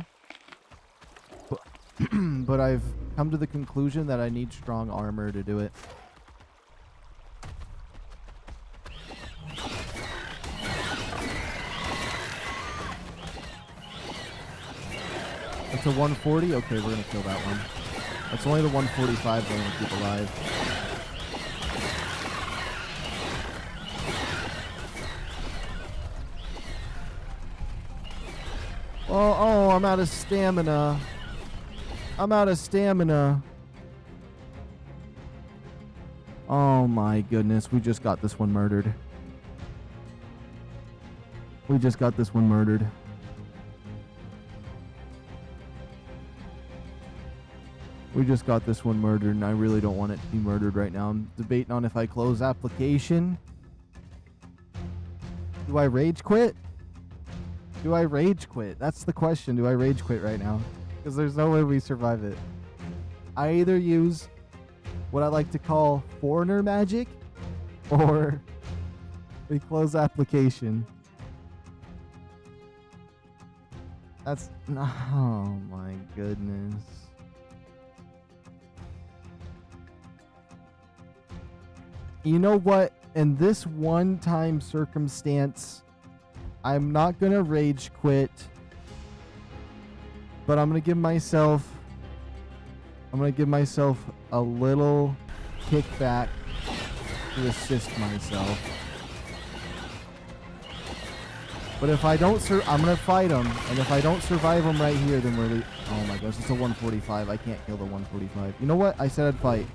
but I've come to the conclusion that I need strong armor to do it. It's a 140? Okay, we're gonna kill that one. That's only the 145 we're gonna keep alive. Oh, I'm out of stamina. Oh my goodness, we just got this one murdered. And I really don't want it to be murdered right now. I'm debating on if I close application. Do I rage quit? That's the question. Do I rage quit right now? Because there's no way we survive it. I either use what I like to call foreigner magic, or we close application. That's... Oh my goodness. You know what? In this one-time circumstance, I'm not going to rage quit, but I'm going to give myself a little kickback to assist myself. But if I don't I'm gonna fight him, and if I don't survive him right here, then we're oh my gosh, it's a 145. I can't kill the 145. You know what? I said I'd fight.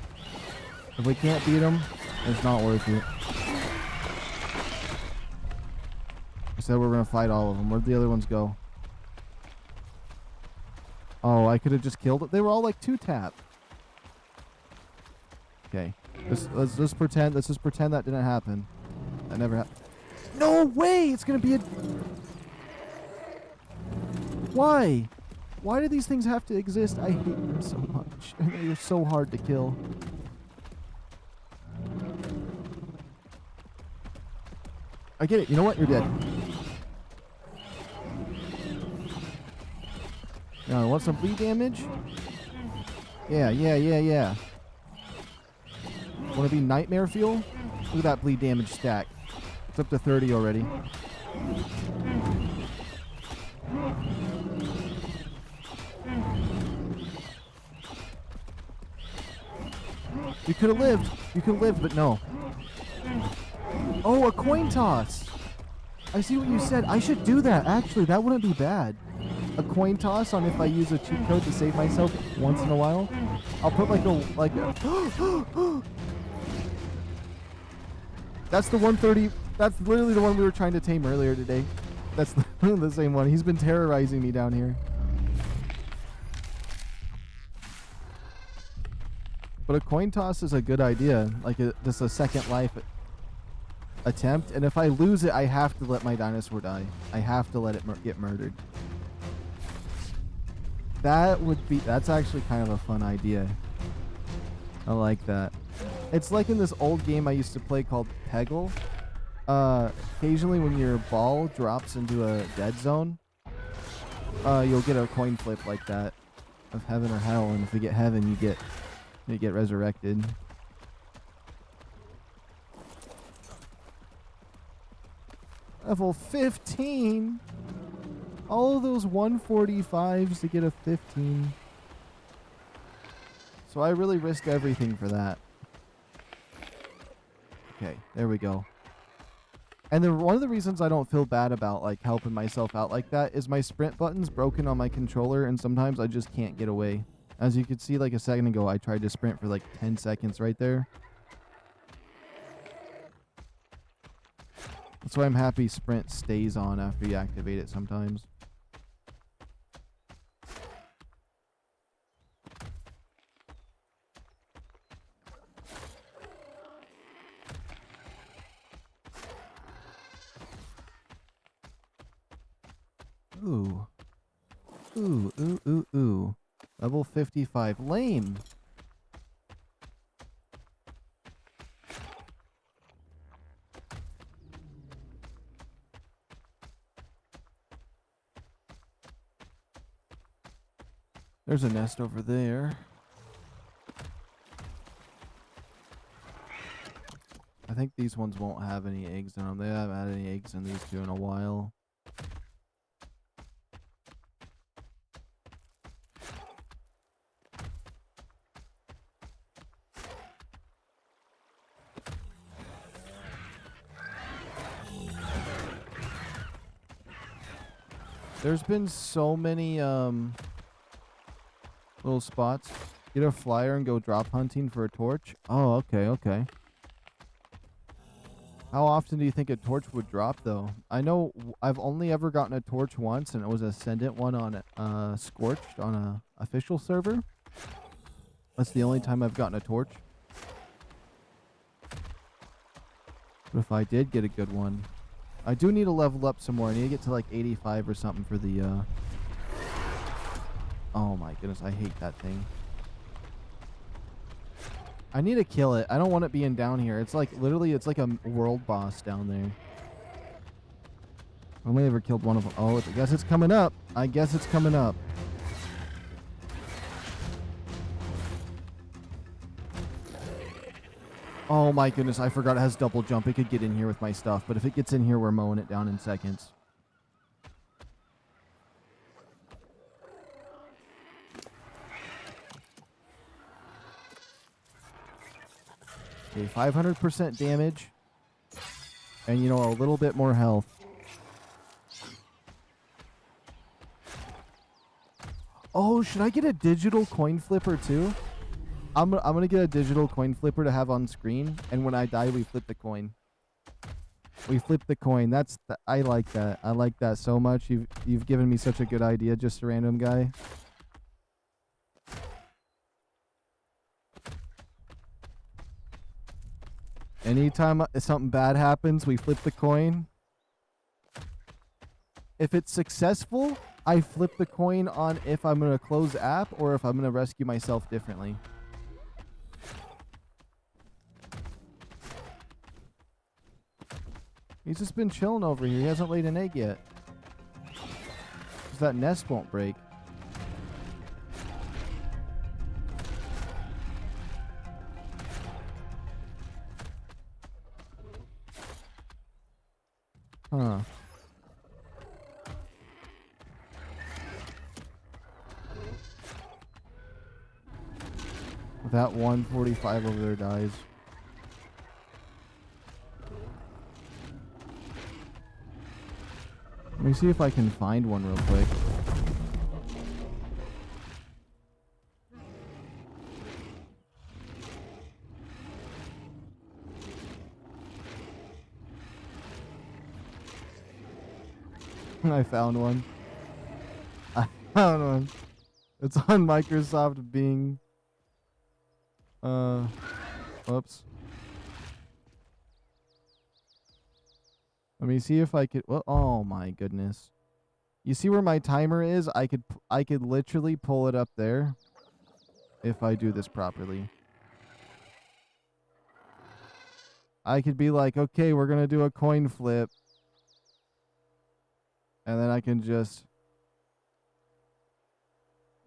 If we can't beat him, it's not worth it. I said we're gonna fight all of them. Where'd the other ones go? Oh, I could have just killed it. They were all like 2-tap. Okay, let's just pretend. Let's just pretend that didn't happen. That never happened. No way! It's gonna be a. Why? Why do these things have to exist? I hate them so much. They're so hard to kill. I get it. You know what? You're dead. Now, want some bleed damage? Yeah. Want to be nightmare fuel? Look at that bleed damage stack. It's up to 30 already. You could have lived. You could have lived, but no. Oh, a coin toss. I see what you said. I should do that. Actually, that wouldn't be bad. A coin toss on if I use a cheat code to save myself once in a while. I'll put like a That's the 130. That's literally the one we were trying to tame earlier today. That's the same one. He's been terrorizing me down here. But a coin toss is a good idea. Like just a second life attempt. And if I lose it, I have to let my dinosaur die. I have to let it get murdered. That's actually kind of a fun idea. I like that. It's like in this old game I used to play called Peggle. Occasionally when your ball drops into a dead zone, you'll get a coin flip like that of heaven or hell, and if you get heaven, you get resurrected. Level 15. All of those 145s to get a 15. So I really risked everything for that. Okay, there we go. And then one of the reasons I don't feel bad about like helping myself out like that is my sprint button's broken on my controller, and sometimes I just can't get away. As you could see like a second ago, I tried to sprint for like 10 seconds right there. That's why I'm happy sprint stays on after you activate it sometimes. Ooh. Ooh. Level 55. Lame. There's a nest over there. I think these ones won't have any eggs in them. They haven't had any eggs in these two in a while. There's been so many little spots. Get a flyer and go drop hunting for a torch. Oh, okay. How often do you think a torch would drop though? I know I've only ever gotten a torch once, and it was a Ascendant one on Scorched on a official server. That's the only time I've gotten a torch. But if I did get a good one, I do need to level up some more. I need to get to like 85 or something for the oh my goodness, I hate that thing. I need to kill it. I don't want it being down here. It's like literally, it's like a world boss down there. I only ever killed one of them. Oh, I guess it's coming up. Oh my goodness, I forgot it has double jump. It could get in here with my stuff, but if it gets in here, we're mowing it down in seconds. Okay, 500% damage. And, you know, a little bit more health. Oh, should I get a digital coin flipper too? I'm gonna get a digital coin flipper to have on screen, and when I die, we flip the coin. We flip the coin. I like that. I like that so much. You've given me such a good idea, just a random guy. Anytime something bad happens, we flip the coin. If it's successful, I flip the coin on if I'm going to close app or if I'm going to rescue myself differently. He's just been chilling over here. He hasn't laid an egg yet. 'Cause that nest won't break. Huh. That 145 over there dies. Let me see if I can find one real quick. I found one. I found one. It's on Microsoft Bing. Whoops. Let me see if I could. Well, oh my goodness. You see where my timer is? I could literally pull it up there if I do this properly. I could be like, okay, we're gonna do a coin flip, and then I can just,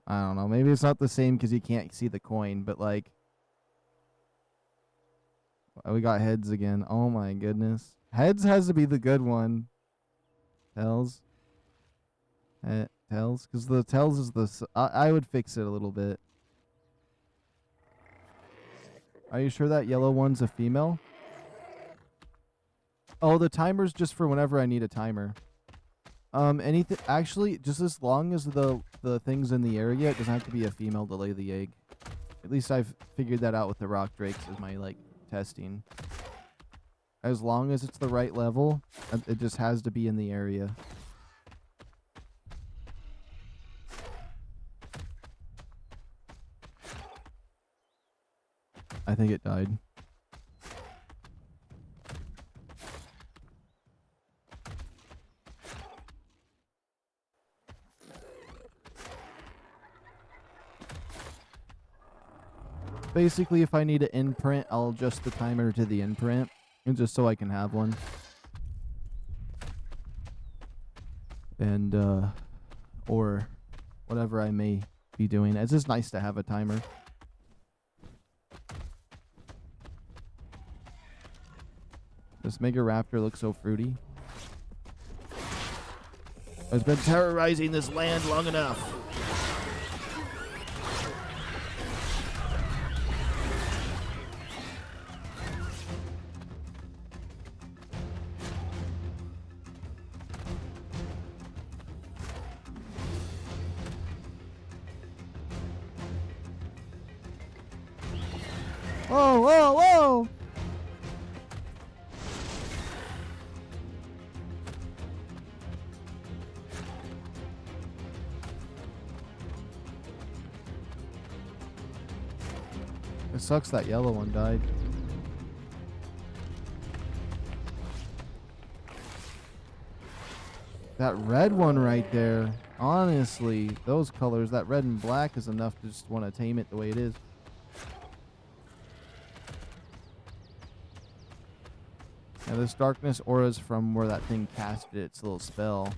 I don't know. Maybe it's not the same because you can't see the coin, but like, we got heads again. Oh my goodness. Heads has to be the good one. Tails. Tails. Because the tails is the... I would fix it a little bit. Are you sure that yellow one's a female? Oh, the timer's just for whenever I need a timer. Anything... Actually, just as long as the thing's in the area, it doesn't have to be a female to lay the egg. At least I've figured that out with the rock drakes as my, like, testing. As long as it's the right level, it just has to be in the area. I think it died. Basically, if I need an imprint, I'll adjust the timer to the imprint. And just so I can have one. And, or whatever I may be doing. It's just nice to have a timer. This MEGARAPTOR looks so fruity. It's been terrorizing this land long enough. Whoa, whoa, whoa! It sucks that yellow one died. That red one right there, honestly, those colors, that red and black is enough to just want to tame it the way it is. Yeah, this darkness aura is from where that thing casted its little spell.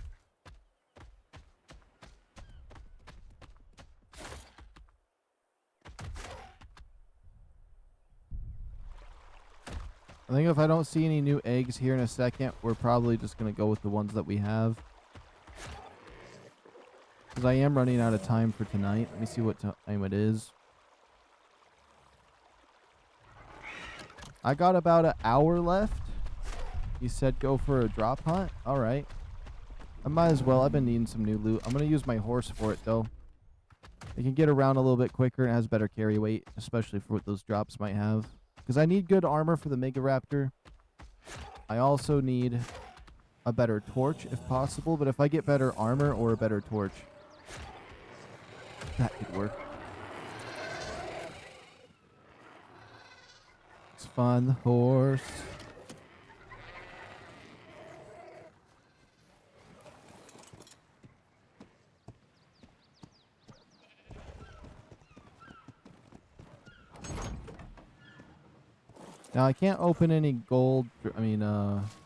I think if I don't see any new eggs here in a second, we're probably just going to go with the ones that we have. Because I am running out of time for tonight. Let me see what time it is. I got about an hour left. You said go for a drop hunt? Alright. I might as well. I've been needing some new loot. I'm going to use my horse for it, though. It can get around a little bit quicker and has better carry weight, especially for what those drops might have. Because I need good armor for the Megaraptor. I also need a better torch if possible, but if I get better armor or a better torch, that could work. Let's find the horse. Now, I can't open any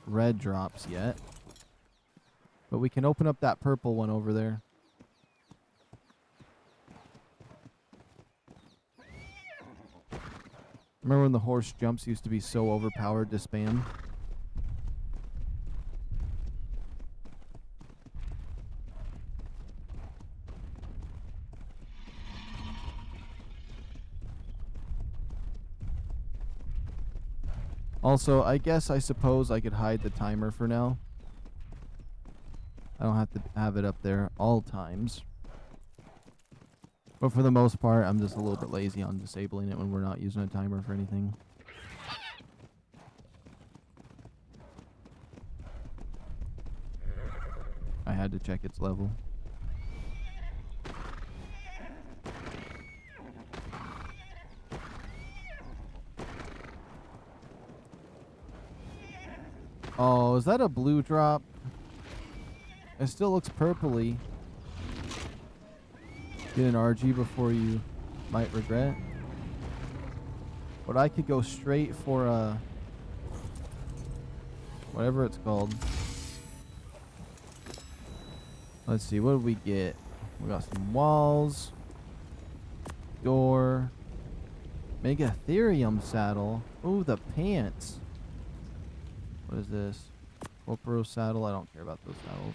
red drops yet. But we can open up that purple one over there. Remember when the horse jumps used to be so overpowered to spam? Also, I suppose I could hide the timer for now. I don't have to have it up there all times. But for the most part, I'm just a little bit lazy on disabling it when we're not using a timer for anything. I had to check its level. Oh, is that a blue drop? It still looks purpley. Get an RG before you might regret. But I could go straight for a... whatever it's called. Let's see, what did we get? We got some walls. Door. Megatherium saddle. Ooh, the pants. What is this? Opero saddle. I don't care about those saddles.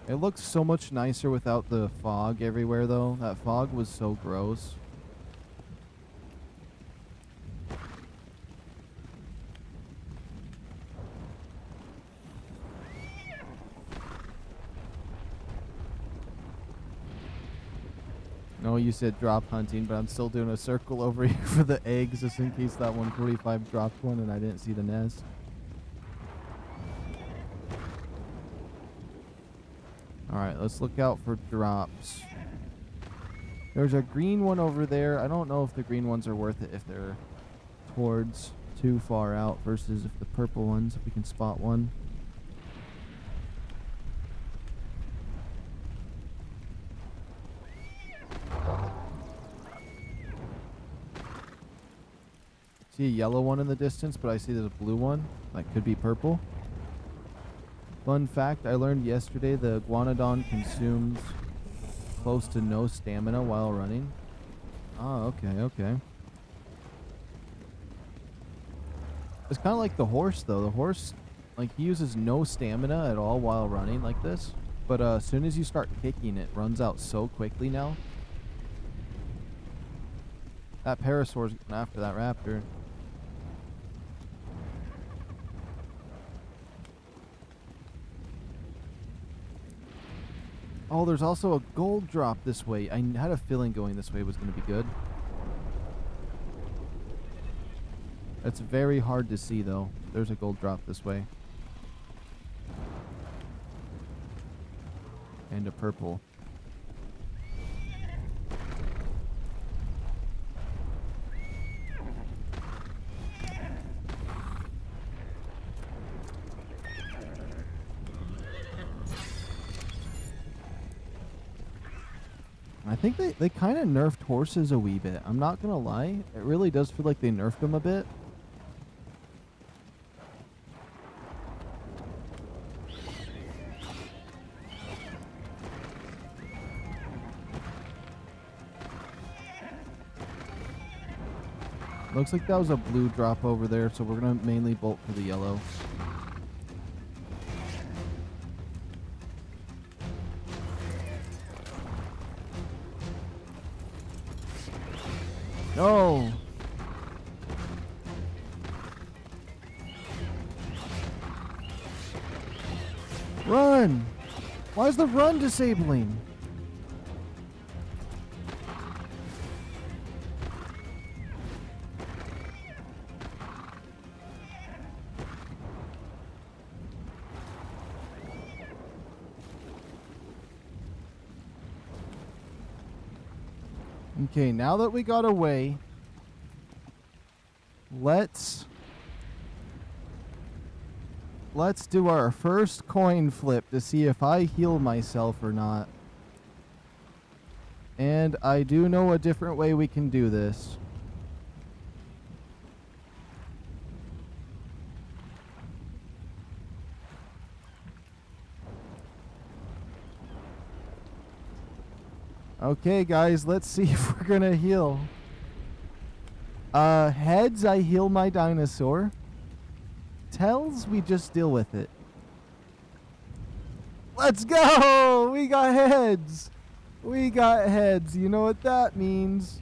It looks so much nicer without the fog everywhere, though. That fog was so gross. No, you said drop hunting, but I'm still doing a circle over here for the eggs just in case that 145 dropped one and I didn't see the nest. Alright, let's look out for drops. There's a green one over there. I don't know if the green ones are worth it if they're towards too far out versus if the purple ones, if we can spot one. See a yellow one in the distance, but I see there's a blue one. That could be purple. Fun fact, I learned yesterday the iguanodon consumes close to no stamina while running. Oh, okay, okay. It's kind of like the horse, though. The horse, like, he uses no stamina at all while running like this. But as soon as you start kicking, it runs out so quickly now. That parasaur's going after that raptor. Oh, there's also a gold drop this way. I had a feeling going this way was going to be good. It's very hard to see, though. There's a gold drop this way. And a purple. I think they kind of nerfed horses a wee bit. I'm not going to lie. It really does feel like they nerfed them a bit. Looks like that was a blue drop over there, so we're going to mainly bolt for the yellow. No! Run! Why is the run disabling? Okay, now that we got away, let's do our first coin flip to see if I heal myself or not. And I do know a different way we can do this. Okay, guys, let's see if we're gonna heal. Heads, I heal my dinosaur. Tails, we just deal with it. Let's go! We got heads! We got heads. You know what that means?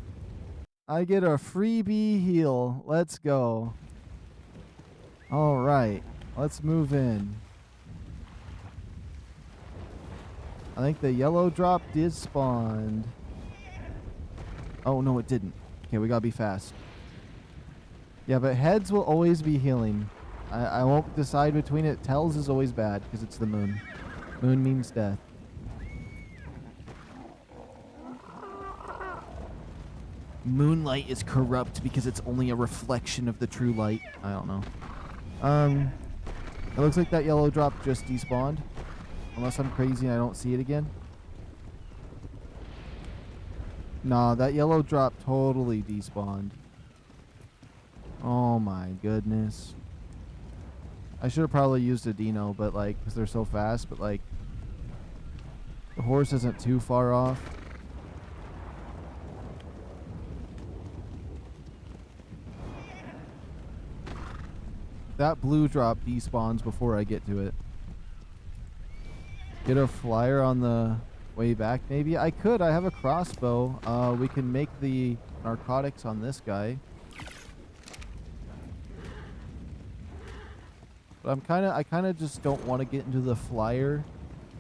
I get a freebie heal. Let's go. Alright, let's move in. I think the yellow drop did spawn. Oh, no, it didn't. Okay, we gotta be fast. Yeah, but heads will always be healing. I won't decide between it. Tails is always bad because it's the moon. Moon means death. Moonlight is corrupt because it's only a reflection of the true light. I don't know. It looks like that yellow drop just despawned. Unless I'm crazy and I don't see it again. Nah, that yellow drop totally despawned. Oh my goodness. I should have probably used a Dino, but like, because they're so fast, but like, the horse isn't too far off. That blue drop despawns before I get to it. Get a flyer on the way back, maybe? I could. I have a crossbow. We can make the narcotics on this guy. But I kind of just don't want to get into the flyer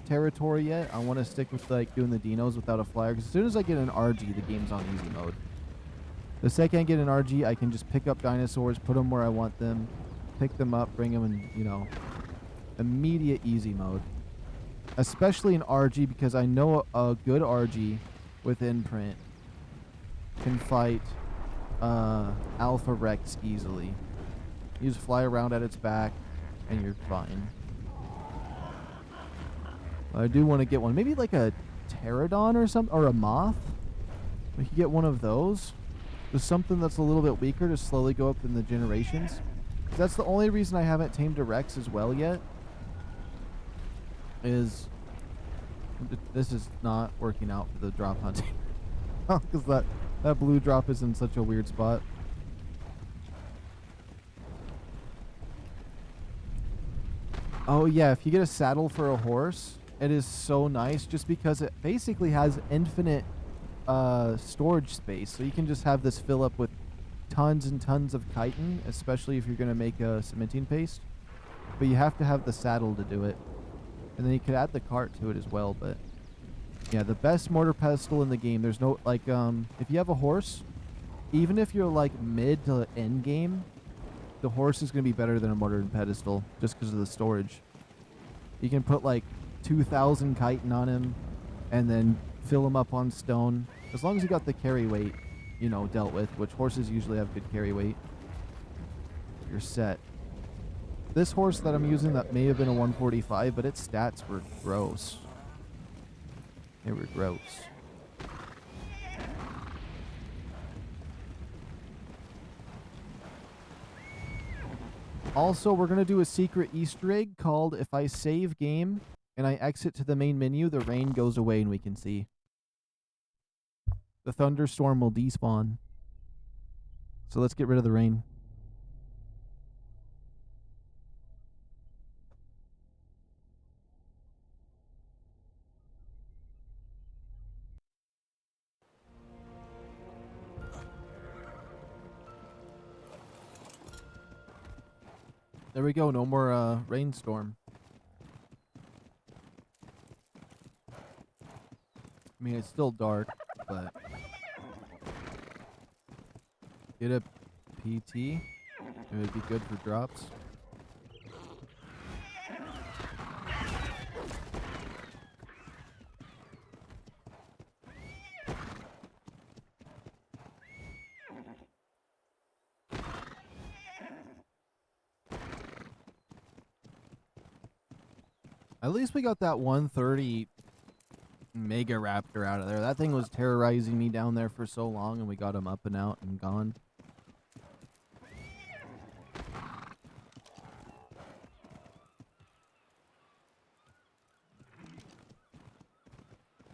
territory yet. I want to stick with like doing the Dinos without a flyer. Because as soon as I get an RG, the game's on easy mode. The second I get an RG, I can just pick up dinosaurs, put them where I want them, pick them up, bring them in, you know, immediate easy mode. Especially an RG, because I know a good RG with imprint can fight Alpha Rex easily. You just fly around at its back and you're fine. I do want to get one. Maybe like a pterodon or something, or a moth. We could get one of those. Just something that's a little bit weaker to slowly go up in the generations. That's the only reason I haven't tamed a Rex as well yet. Is this is not working out for the drop hunting. Because that blue drop is in such a weird spot. Oh yeah, if you get a saddle for a horse, it is so nice just because it basically has infinite storage space. So you can just have this fill up with tons and tons of chitin, especially if you're going to make a cementine paste. But you have to have the saddle to do it. And then you could add the cart to it as well, but yeah, the best mortar pestle in the game. There's no, like, if you have a horse, even if you're like mid to end game, the horse is going to be better than a mortar and pedestal just because of the storage. You can put like 2,000 chitin on him and then fill him up on stone. As long as you got the carry weight, you know, dealt with, which horses usually have good carry weight, you're set. This horse that I'm using, that may have been a 145, but its stats were gross. They were gross. Also, we're going to do a secret Easter egg called if I save game and I exit to the main menu, the rain goes away and we can see. The thunderstorm will despawn. So let's get rid of the rain. There we go. No more rainstorm. I mean, it's still dark, but get a PT. It would be good for drops. At least we got that 130 MEGARAPTOR out of there. That thing was terrorizing me down there for so long, and we got him up and out and gone.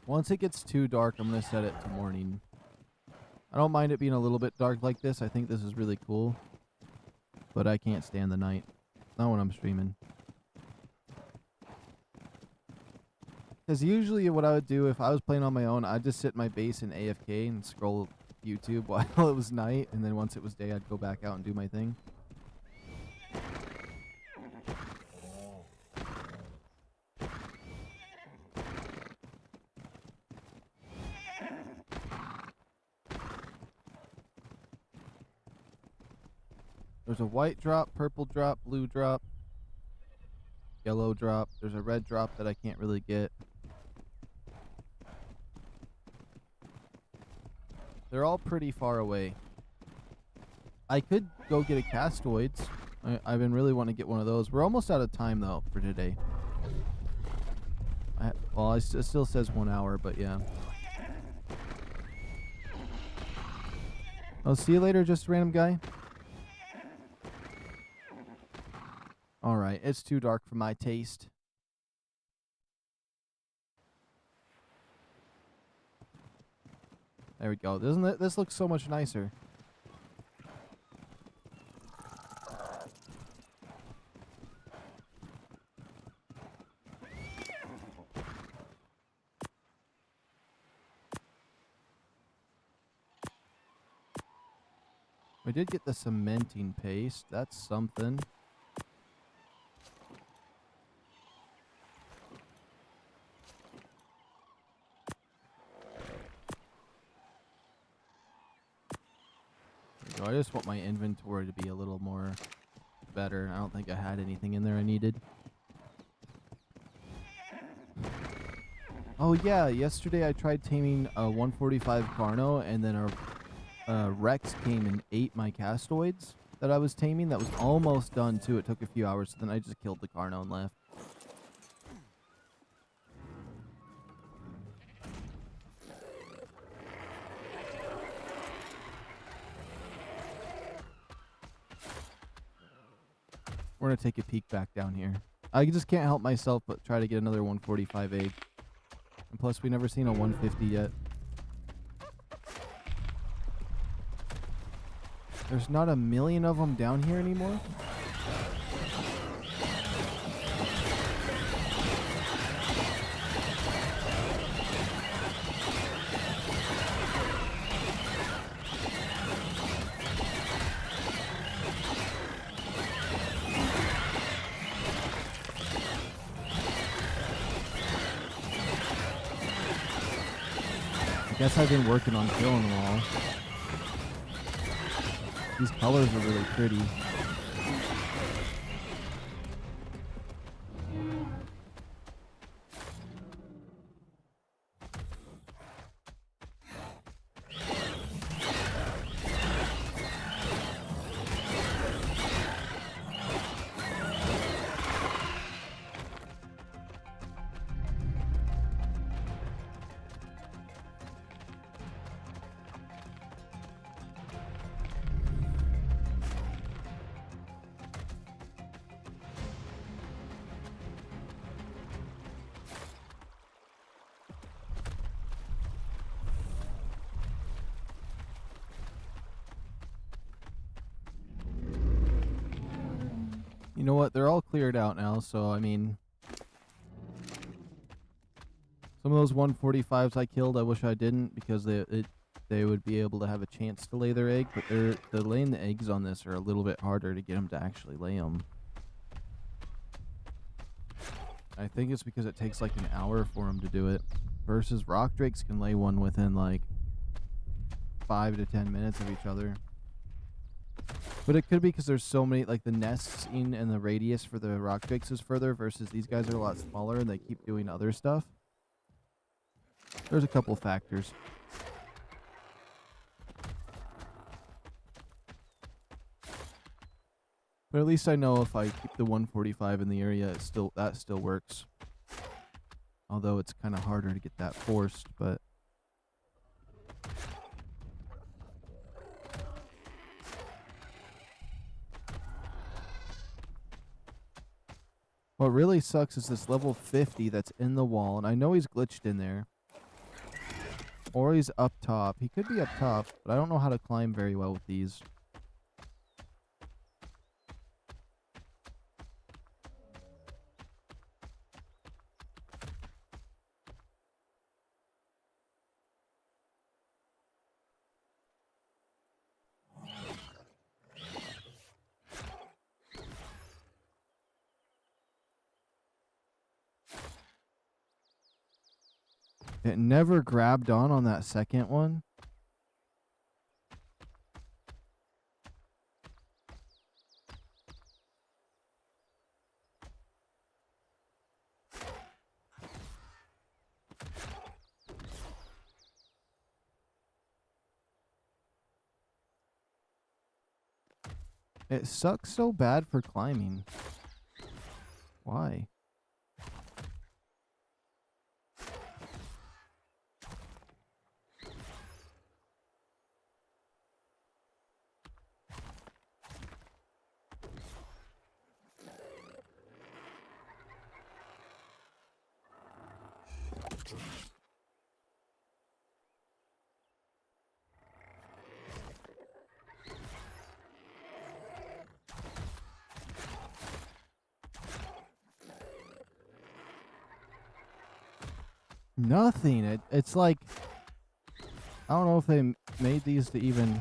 Once it gets too dark, I'm going to set it to morning. I don't mind it being a little bit dark like this. I think this is really cool. But I can't stand the night. Not when I'm streaming. Because usually what I would do if I was playing on my own, I'd just sit in my base and AFK and scroll YouTube while it was night. And then once it was day, I'd go back out and do my thing. There's a white drop, purple drop, blue drop, yellow drop. There's a red drop that I can't really get. They're all pretty far away. I could go get a castoids. I've been really wanting to get one of those. We're almost out of time, though, for today. Well, it still says 1 hour, but yeah. I'll see you later, just a random guy. Alright, it's too dark for my taste. There we go. Doesn't it? This looks so much nicer. We did get the cementing paste. That's something. I just want my inventory to be a little more better. I don't think I had anything in there I needed. Oh yeah, yesterday I tried taming a 145 Carno, and then a Rex came and ate my castoids that I was taming. That was almost done too. It took a few hours, so then I just killed the Carno and left. We're going to take a peek back down here. I just can't help myself but try to get another 145 egg. And plus, we never seen a 150 yet. There's not a million of them down here anymore? I guess I've been working on killing them all. These colors are really pretty. You know what? They're all cleared out now, so I mean, some of those 145s I killed, I wish I didn't, because they would be able to have a chance to lay their egg, but they're laying the eggs on this are a little bit harder to get them to actually lay them. I think it's because it takes like an hour for them to do it. versus rock drakes can lay one within like 5 to 10 minutes of each other. But it could be because there's so many, like the nests in and the radius for the rock drakes is further versus these guys are a lot smaller and they keep doing other stuff. There's a couple factors. But at least I know if I keep the 145 in the area, that still works. Although it's kind of harder to get that forced, but what really sucks is this level 50 that's in the wall, and I know he's glitched in there. Or he's up top. He could be up top, but I don't know how to climb very well with these. It never grabbed on that second one. It sucks so bad for climbing. Why? Nothing. It's like, I don't know if they made these to even...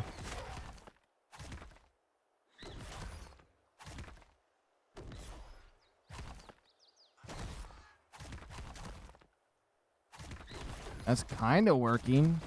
That's kind of working.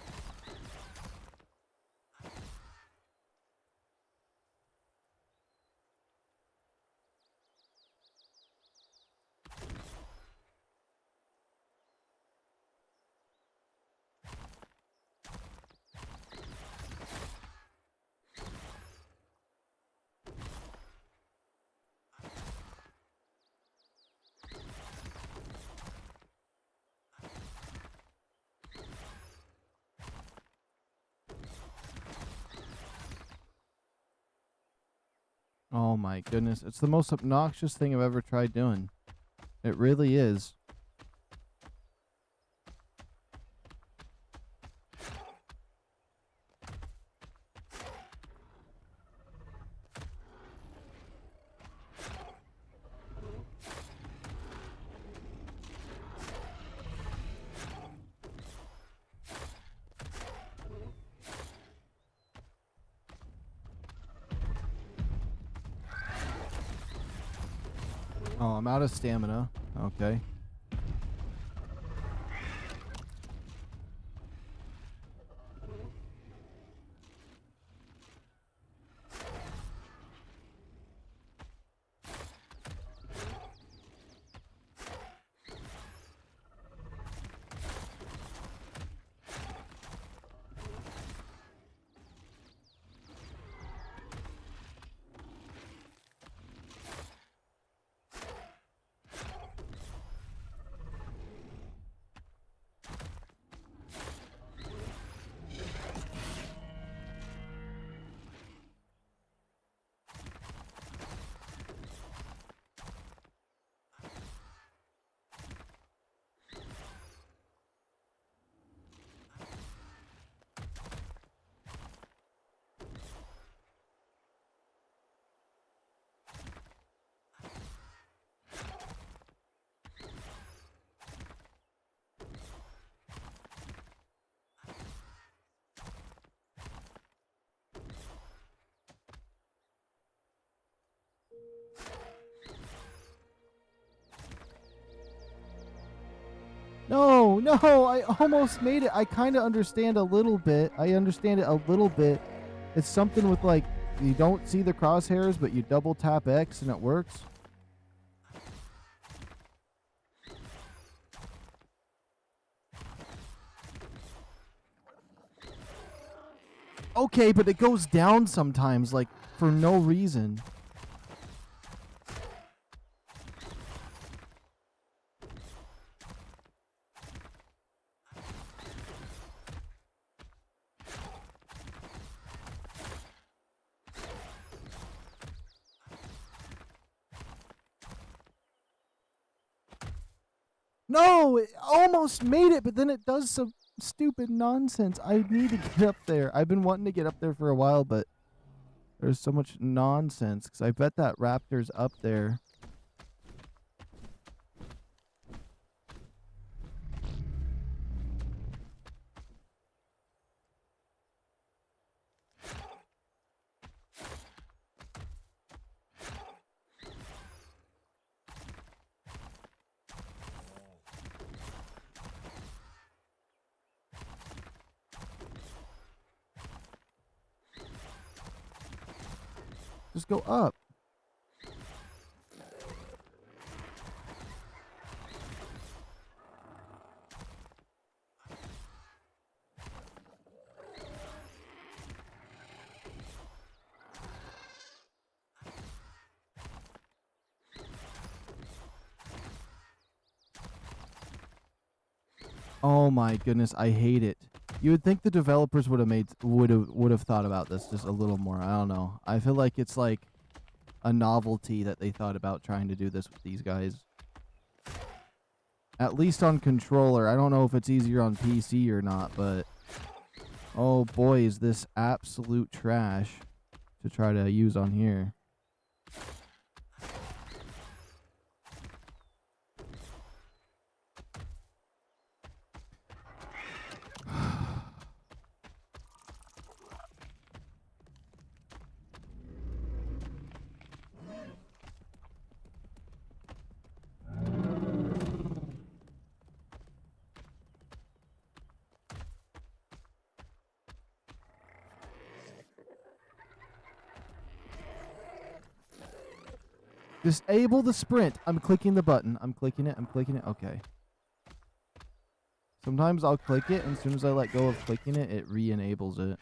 Oh my goodness. It's the most obnoxious thing I've ever tried doing. It really is. Oh, I'm out of stamina. Okay. No, no, I almost made it. I kind of understand a little bit. I understand it a little bit. It's something with like, you don't see the crosshairs, but you double tap X and it works. Okay, but it goes down sometimes, like, for no reason. No, it almost made it, but then it does some stupid nonsense. I need to get up there. I've been wanting to get up there for a while, but there's so much nonsense, because I bet that raptor's up there. Just go up. Oh my goodness, I hate it. You would think the developers would have thought about this just a little more. I don't know. I feel like it's like a novelty that they thought about trying to do this with these guys. At least on controller. I don't know if it's easier on PC or not, but oh boy, is this absolute trash to try to use on here. Disable the sprint. I'm clicking the button. I'm clicking it. I'm clicking it. Okay. Sometimes I'll click it, and as soon as I let go of clicking it, it re-enables it.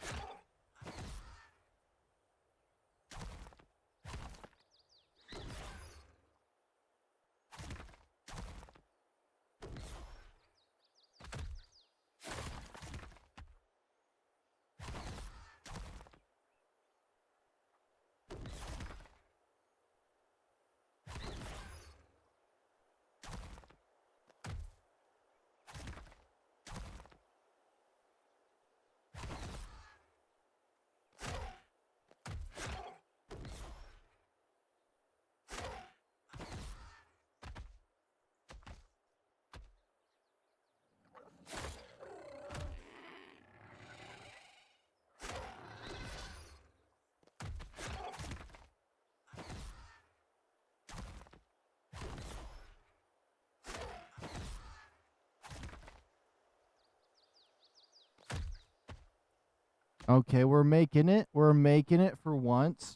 Okay, we're making it. We're making it for once.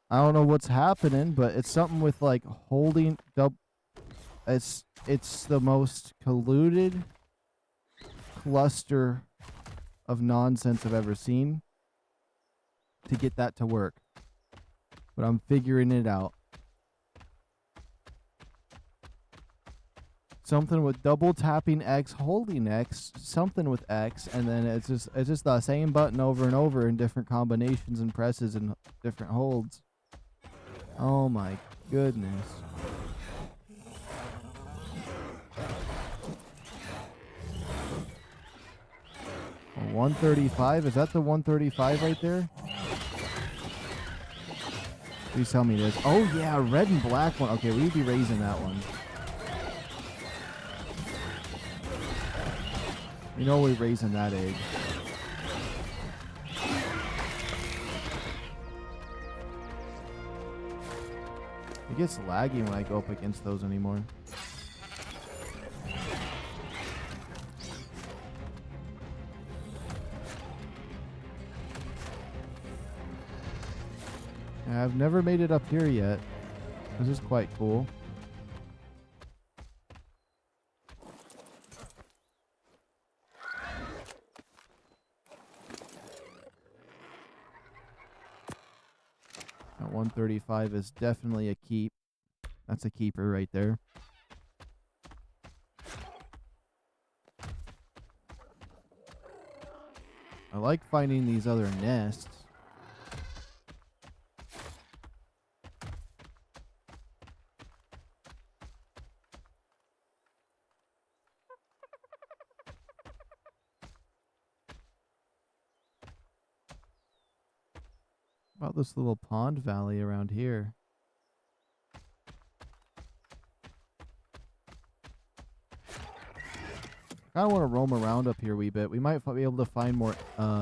I don't know what's happening, but it's something with like holding it's the most colluded cluster of nonsense I've ever seen to get that to work. But I'm figuring it out. Something with double tapping X, holding X, something with X, and then it's just the same button over and over in different combinations and presses and different holds. Oh my goodness. A 135? Is that the 135 right there? Please tell me this. Oh yeah, red and black one. Okay, we'd be raising that one. You know we're raising that egg. It gets laggy when I go up against those anymore. have never made it up here yet. This is quite cool. That 135 is definitely a keep. That's a keeper right there. I like finding these other nests. About this little pond valley around here. I kind of want to roam around up here a wee bit. We might be able to find more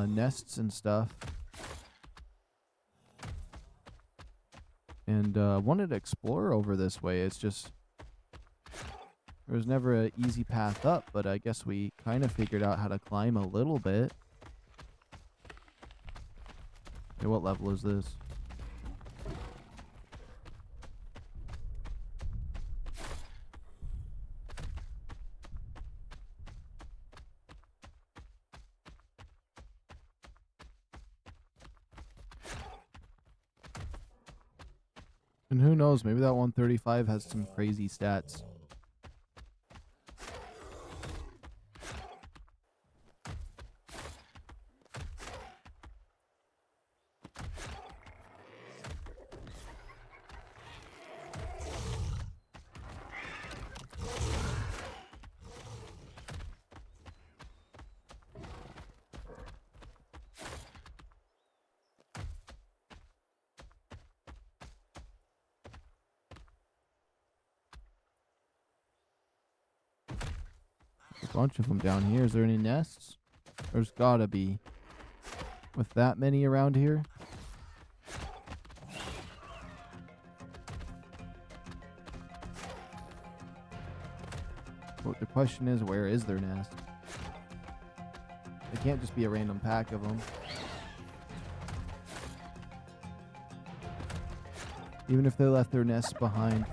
nests and stuff. And wanted to explore over this way. It's just there was never an easy path up, but I guess we kind of figured out how to climb a little bit. Okay, what level is this? And who knows, maybe that 135 has some crazy stats. Bunch of them down here. Is there any nests? There's gotta be. With that many around here. Well, the question is, where is their nest? It can't just be a random pack of them. Even if they left their nests behind.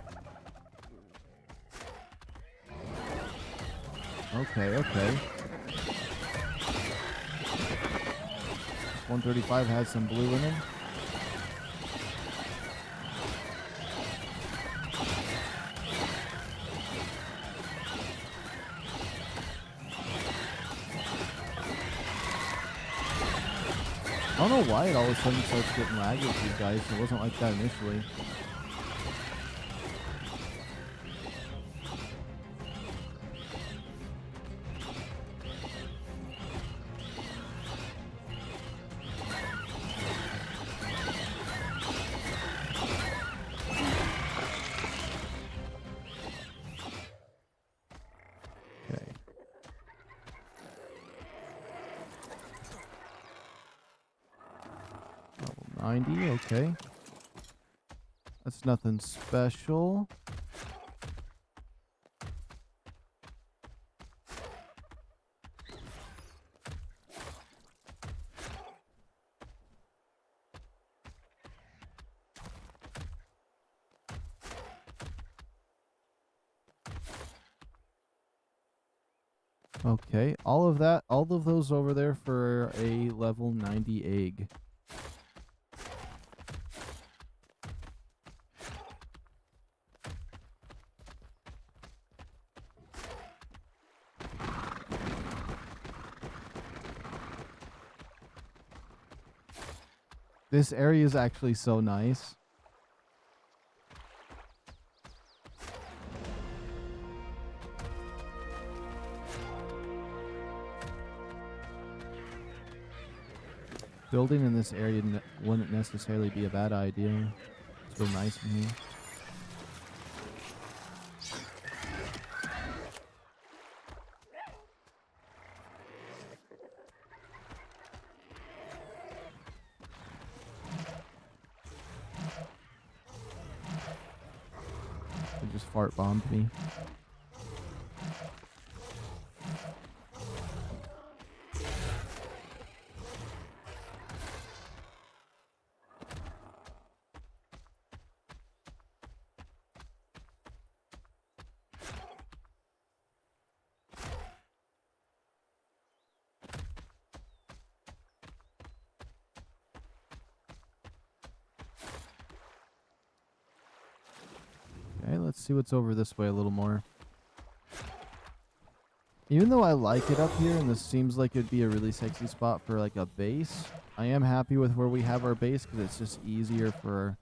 Okay, okay. 135 has some blue in him. I don't know why it all of a sudden starts getting laggy with these guys. It wasn't like that initially. Okay. Level 90, okay. That's nothing special. Okay, all of those over there for a level 90 egg. This area is actually so nice. Building in this area wouldn't necessarily be a bad idea. It's so nice in here. It just fart bombed me. let's see what's over this way a little more. Even though I like it up here, and this seems like it'd be a really sexy spot for like a base, I am happy with where we have our base because it's just easier for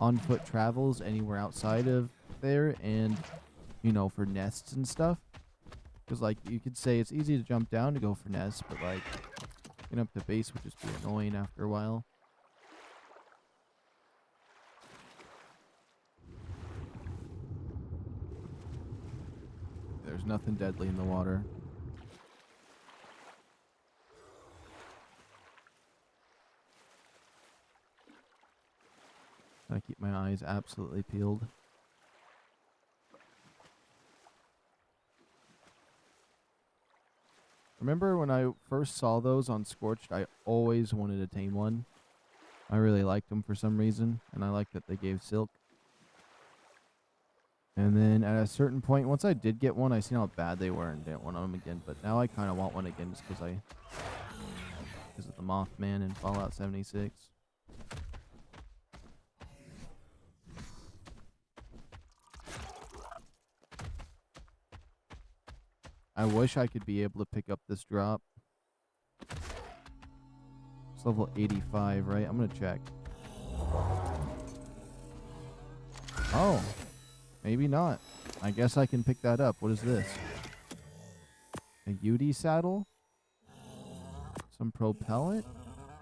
on-foot travels anywhere outside of there, and, you know, for nests and stuff. Because, like, you could say it's easy to jump down to go for nests, but, like, getting up to base would just be annoying after a while. There's nothing deadly in the water. I keep my eyes absolutely peeled. Remember when I first saw those on Scorched, I always wanted to tame one. I really liked them for some reason, and I liked that they gave silk. And then at a certain point, once I did get one, I seen how bad they were and didn't want them again. But now I kind of want one again just because of the Mothman in Fallout 76. I wish I could be able to pick up this drop. It's level 85, right? I'm gonna check. Oh. Maybe not. I guess I can pick that up. What is this? A UD saddle? Some propellant?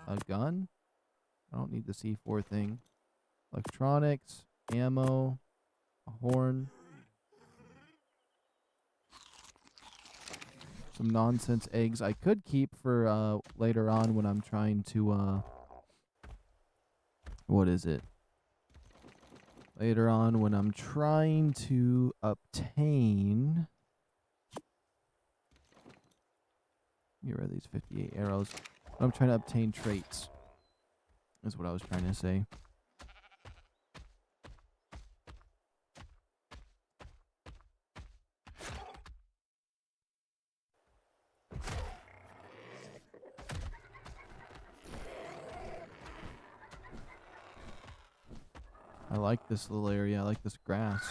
A gun? I don't need the C4 thing. Electronics, ammo, a horn. Some nonsense eggs I could keep for later on when I'm trying to what is it? Later on when I'm trying to obtain... Get rid of these 58 arrows. I'm trying to obtain traits. Is what I was trying to say. I like this little area. I like this grass.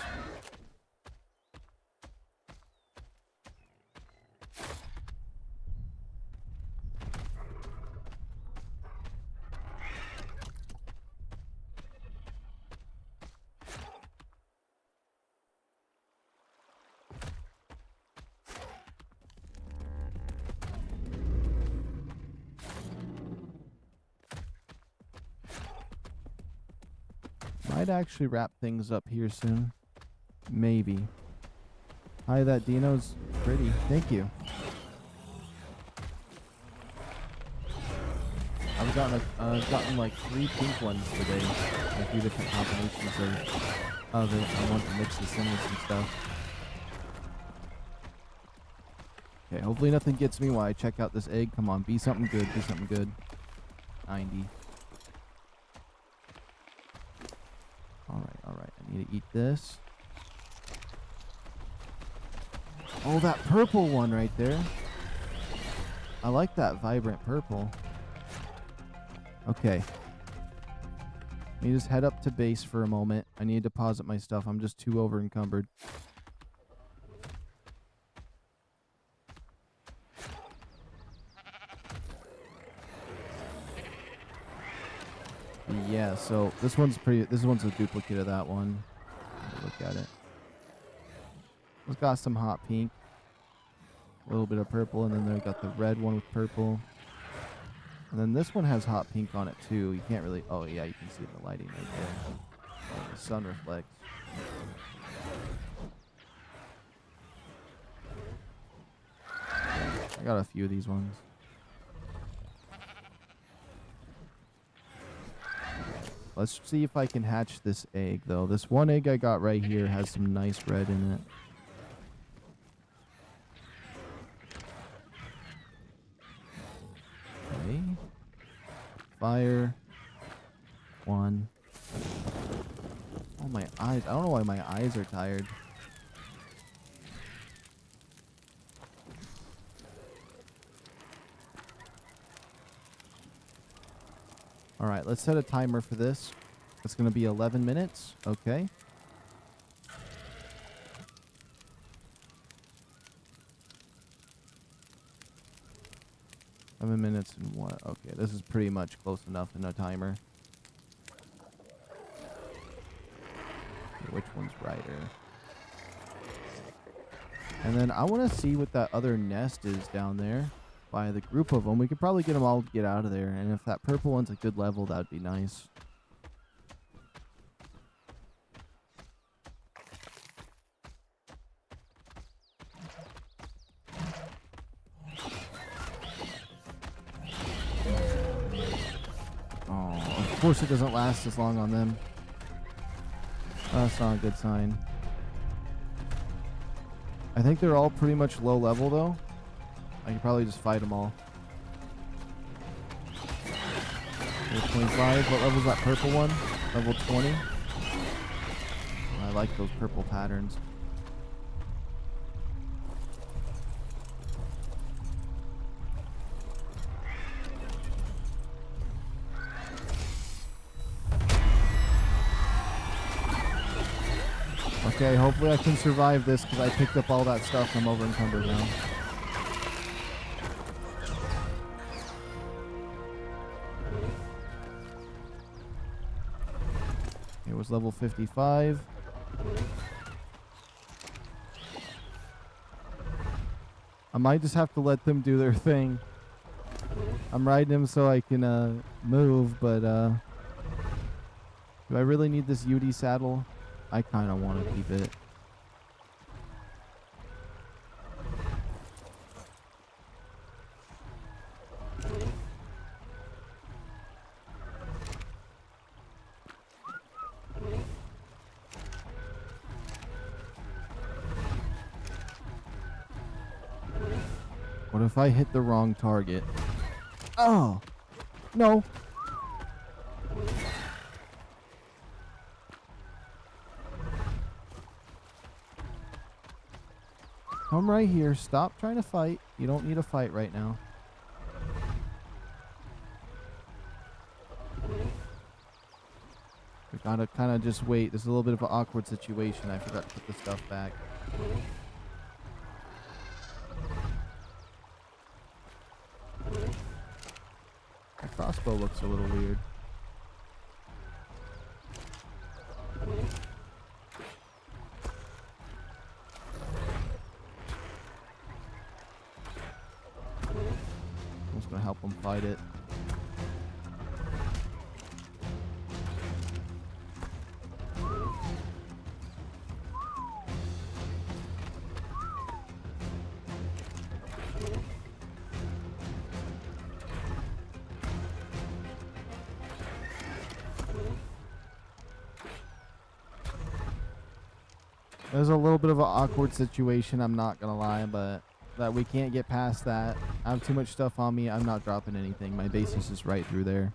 Might actually wrap things up here soon. Maybe. Hi, that Dino's pretty. Thank you. I've gotten like 3 pink ones today. Like 3 different combinations of it. I want to mix this in with some stuff. Okay, hopefully nothing gets me while I check out this egg. Come on, be something good. Be something good. 90. Alright. I need to eat this. Oh, that purple one right there. I like that vibrant purple. Okay. Let me just head up to base for a moment. I need to deposit my stuff. I'm just too over encumbered. Yeah, so this one's a duplicate of that one. Look at it. It's got some hot pink. A little bit of purple, and then they've got the red one with purple. And then this one has hot pink on it too. You can't really... Oh yeah, you can see the lighting right there. Oh, the sun reflects. Yeah, I got a few of these ones. Let's see if I can hatch this egg, though. This one egg I got right here has some nice red in it. Okay. Fire. 1. Oh, my eyes. I don't know why my eyes are tired. Alright, let's set a timer for this. It's going to be 11 minutes. Okay. 7 minutes and what? Okay, this is pretty much close enough in a timer. Okay, which one's brighter? And then I want to see what that other nest is down there by the group of them. We could probably get them all to get out of there. And if that purple one's a good level, that would be nice. Oh, of course it doesn't last as long on them. That's not a good sign. I think they're all pretty much low level though. I can probably just fight them all. Level 25. What level's that purple one? Level 20. I like those purple patterns. Okay, hopefully I can survive this because I picked up all that stuff. I'm over encumbered now. It was level 55. I might just have to let them do their thing. I'm riding them so I can move, but do I really need this UD saddle? I kind of want to keep it. What if I hit the wrong target? Oh, no. Come right here. Stop trying to fight. You don't need a fight right now. We gotta kind of just wait. This is a little bit of an awkward situation. I forgot to put the stuff back. The crossbow looks a little weird. I'm just gonna help him fight it. There's a little bit of an awkward situation, I'm not gonna lie, but that we can't get past that. I have too much stuff on me. I'm not dropping anything. My base is just right through there.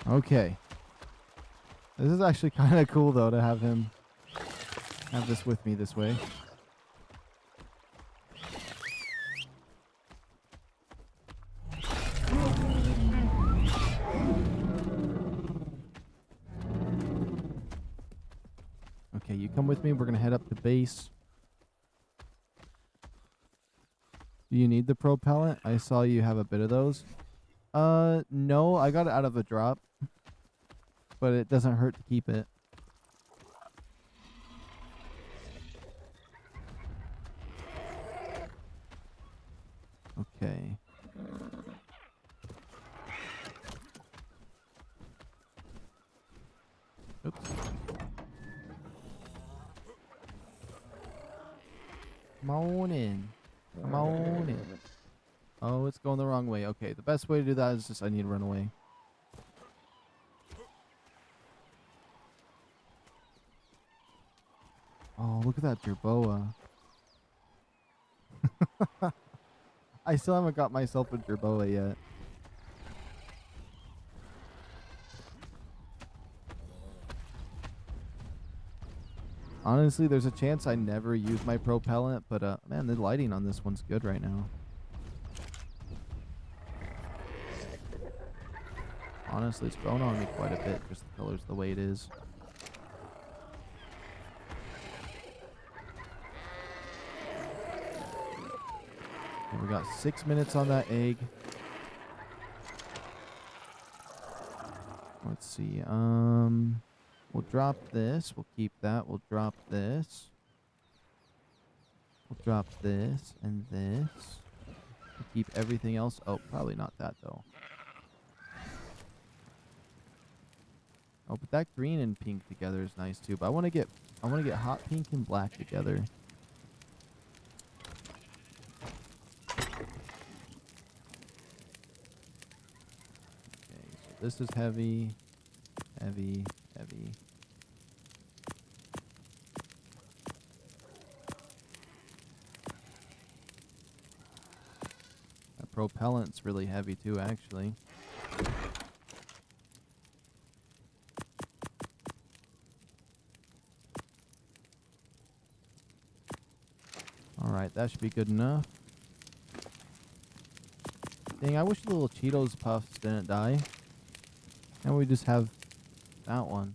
Okay. This is actually kind of cool, though, to have him have this with me this way. Okay, you come with me. We're going to head up to base. Do you need the propellant? I saw you have a bit of those. No, I got it out of a drop. But it doesn't hurt to keep it. Okay. Oops. Come on in. Come on in. Oh, it's going the wrong way. Okay, the best way to do that is just I need to run away. Oh, look at that Jerboa. I still haven't got myself a Jerboa yet. Honestly, there's a chance I never use my propellant, but man, the lighting on this one's good right now. Honestly, it's grown on me quite a bit, just the color's the way it is. Okay, we got 6 minutes on that egg. Let's see, we'll drop this, we'll keep that, we'll drop this. We'll drop this and this. We'll keep everything else. Oh, probably not that though. Oh, but that green and pink together is nice too. But I want to get hot pink and black together. Okay, so this is heavy, heavy, heavy. That propellant's really heavy too, actually. Alright, that should be good enough. Dang, I wish the little Cheetos puffs didn't die. And we just have that one.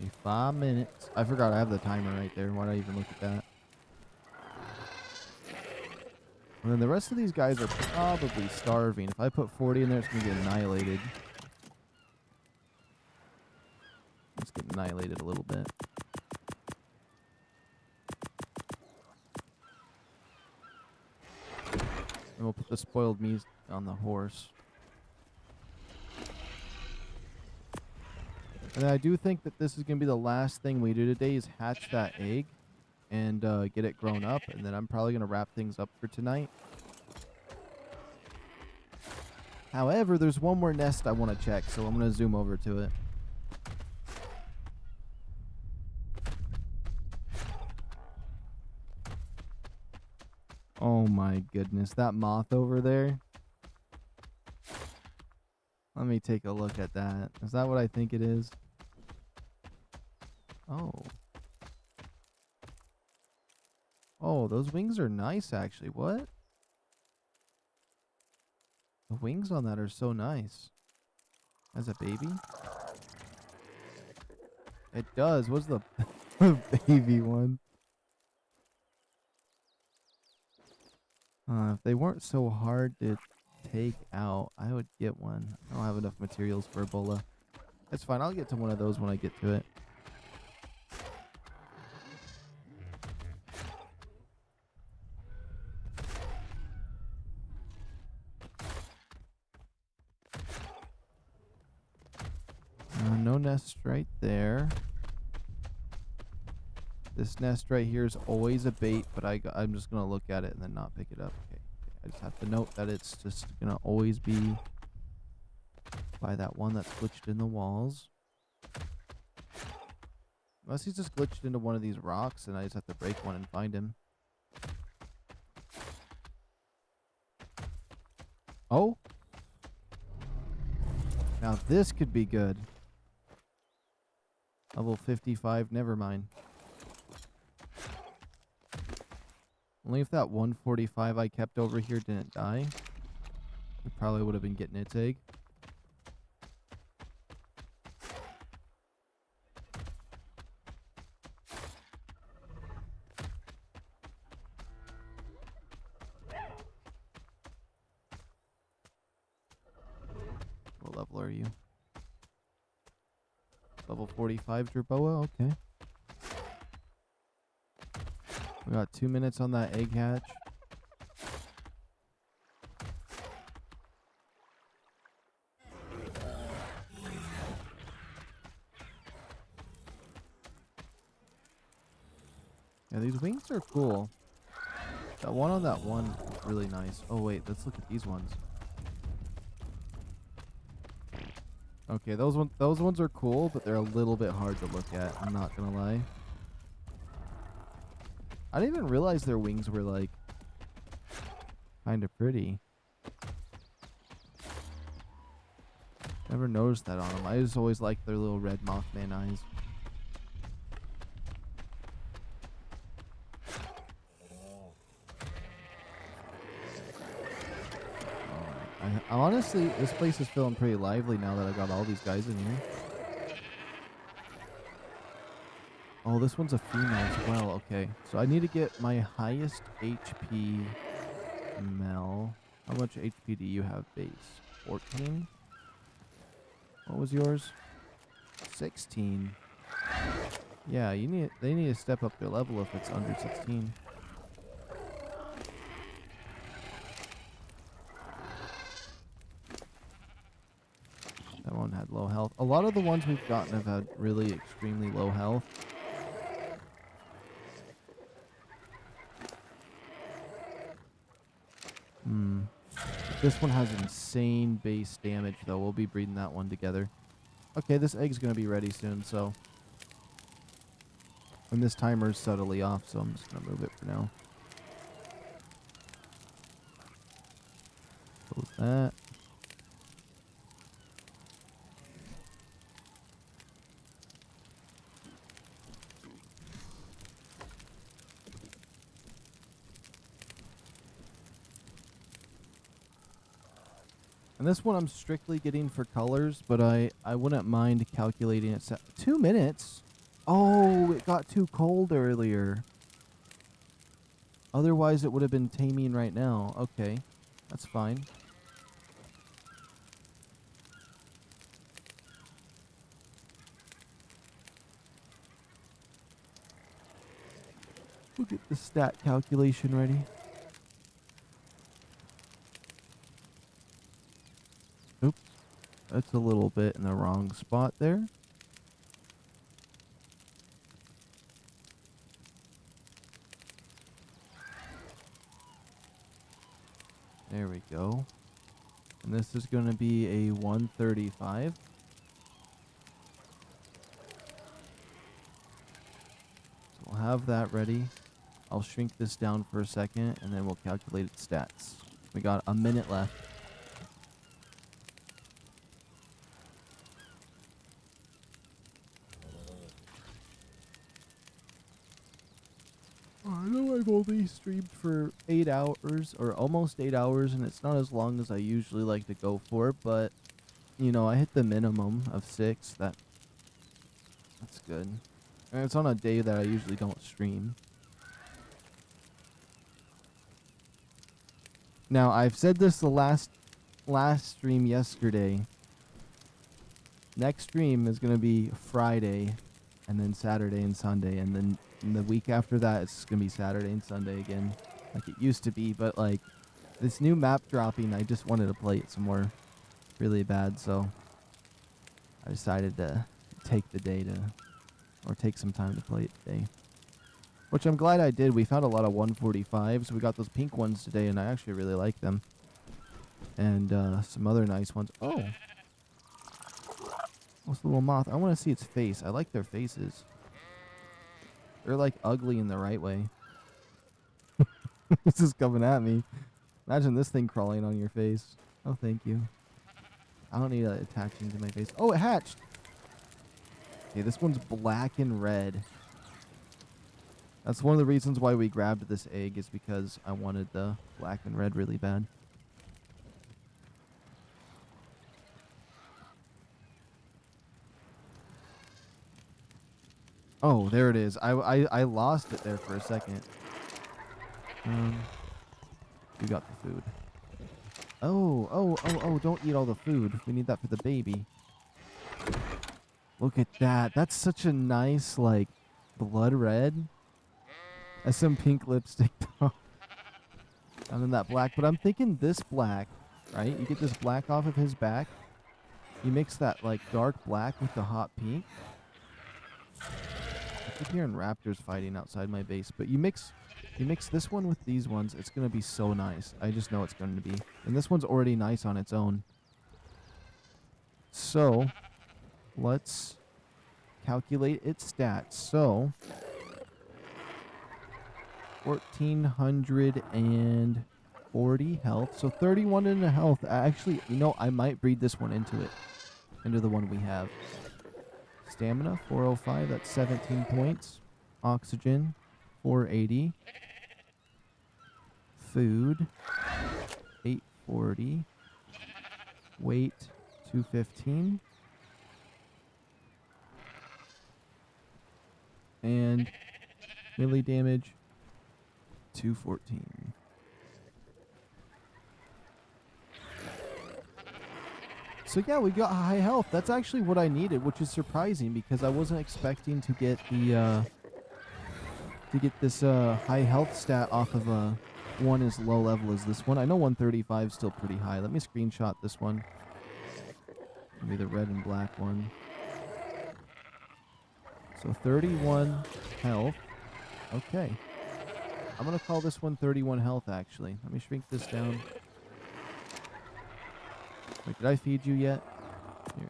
Okay, 5 minutes. I forgot I have the timer right there. Why did I even look at that? And then the rest of these guys are probably starving. If I put 40 in there, it's going to get annihilated. Let's get annihilated a little bit. And we'll put the spoiled meat on the horse. And I do think that this is going to be the last thing we do today is hatch that egg and get it grown up. And then I'm probably going to wrap things up for tonight. However, there's one more nest I want to check, so I'm going to zoom over to it. Oh my goodness, that moth over there. Let me take a look at that. Is that what I think it is? Oh. Oh, those wings are nice actually. What? The wings on that are so nice. As a baby? It does. What's the baby one? If they weren't so hard to take out, I would get one. I don't have enough materials for Ebola. That's fine. I'll get to one of those when I get to it. No nest right there. This nest right here is always a bait, but I'm just going to look at it and then not pick it up. Okay. I just have to note that it's just going to always be by that one that's glitched in the walls. Unless he's just glitched into one of these rocks and I just have to break one and find him. Oh. Now this could be good. Level 55, never mind. Only if that 145 I kept over here didn't die, we probably would have been getting its egg. What level are you? Level 45 Jerboa, okay. We got 2 minutes on that egg hatch. Yeah, these wings are cool. That one on that one is really nice. Oh wait, let's look at these ones. Okay, those ones are cool, but they're a little bit hard to look at. I'm not gonna lie. I didn't even realize their wings were like kind of pretty. Never noticed that on them. I just always liked their little red Mothman eyes. Alright. Honestly, this place is feeling pretty lively now that I got all these guys in here. Oh, this one's a female as well. Okay. So I need to get my highest HP Mel. How much HP do you have base? 14? What was yours? 16. Yeah, they need to step up their level if it's under 16. That one had low health. A lot of the ones we've gotten have had really extremely low health. This one has insane base damage, though. We'll be breeding that one together. Okay, this egg's going to be ready soon, so... And this timer's subtly off, so I'm just going to move it for now. Close that. And this one I'm strictly getting for colors, but I wouldn't mind calculating it. 2 minutes? Oh, it got too cold earlier. Otherwise, it would have been taming right now. Okay, that's fine. We'll get the stat calculation ready. Oops, that's a little bit in the wrong spot there. There we go. And this is going to be a 135. So we'll have that ready. I'll shrink this down for a second, and then we'll calculate its stats. We got a minute left. I know I've only streamed for 8 hours, or almost 8 hours, and it's not as long as I usually like to go for, but, you know, I hit the minimum of 6. That's good. And it's on a day that I usually don't stream. Now, I've said this the last stream yesterday. Next stream is going to be Friday, and then Saturday and Sunday, and then the week after that, it's going to be Saturday and Sunday again, like it used to be. But, like, this new map dropping, I just wanted to play it some more really bad, so I decided to take the day to, or take some time to play it today. Which I'm glad I did. We found a lot of 145s. We got those pink ones today, and I actually really like them. And some other nice ones. Oh! What's the little moth? I want to see its face. I like their faces. They're like ugly in the right way. This is coming at me. Imagine this thing crawling on your face. Oh, thank you. I don't need it attaching to my face. Oh, it hatched! Okay, this one's black and red. That's one of the reasons why we grabbed this egg, is because I wanted the black and red really bad. Oh, there it is. I lost it there for a second. We got the food. Oh, don't eat all the food. We need that for the baby. Look at that. That's such a nice, like, blood red. That's some pink lipstick, though. And then that black. But I'm thinking this black, right? You get this black off of his back. You mix that, like, dark black with the hot pink. I keep hearing raptors fighting outside my base, but you mix this one with these ones, it's going to be so nice. I just know it's going to be. And this one's already nice on its own. So, let's calculate its stats. So, 1,440 health. So, 31 in the health. Actually, you know, I might breed this one into it. into the one we have. Stamina, 405, that's 17 points. Oxygen, 480. Food, 840. Weight, 215. And melee damage, 214. So yeah, we got high health. That's actually what I needed, which is surprising because I wasn't expecting to get the this high health stat off of one as low level as this one. I know 135 is still pretty high. Let me screenshot this one. Maybe the red and black one. So 31 health. Okay. I'm going to call this one 31 health, actually. Let me shrink this down. Wait, did I feed you yet? Here.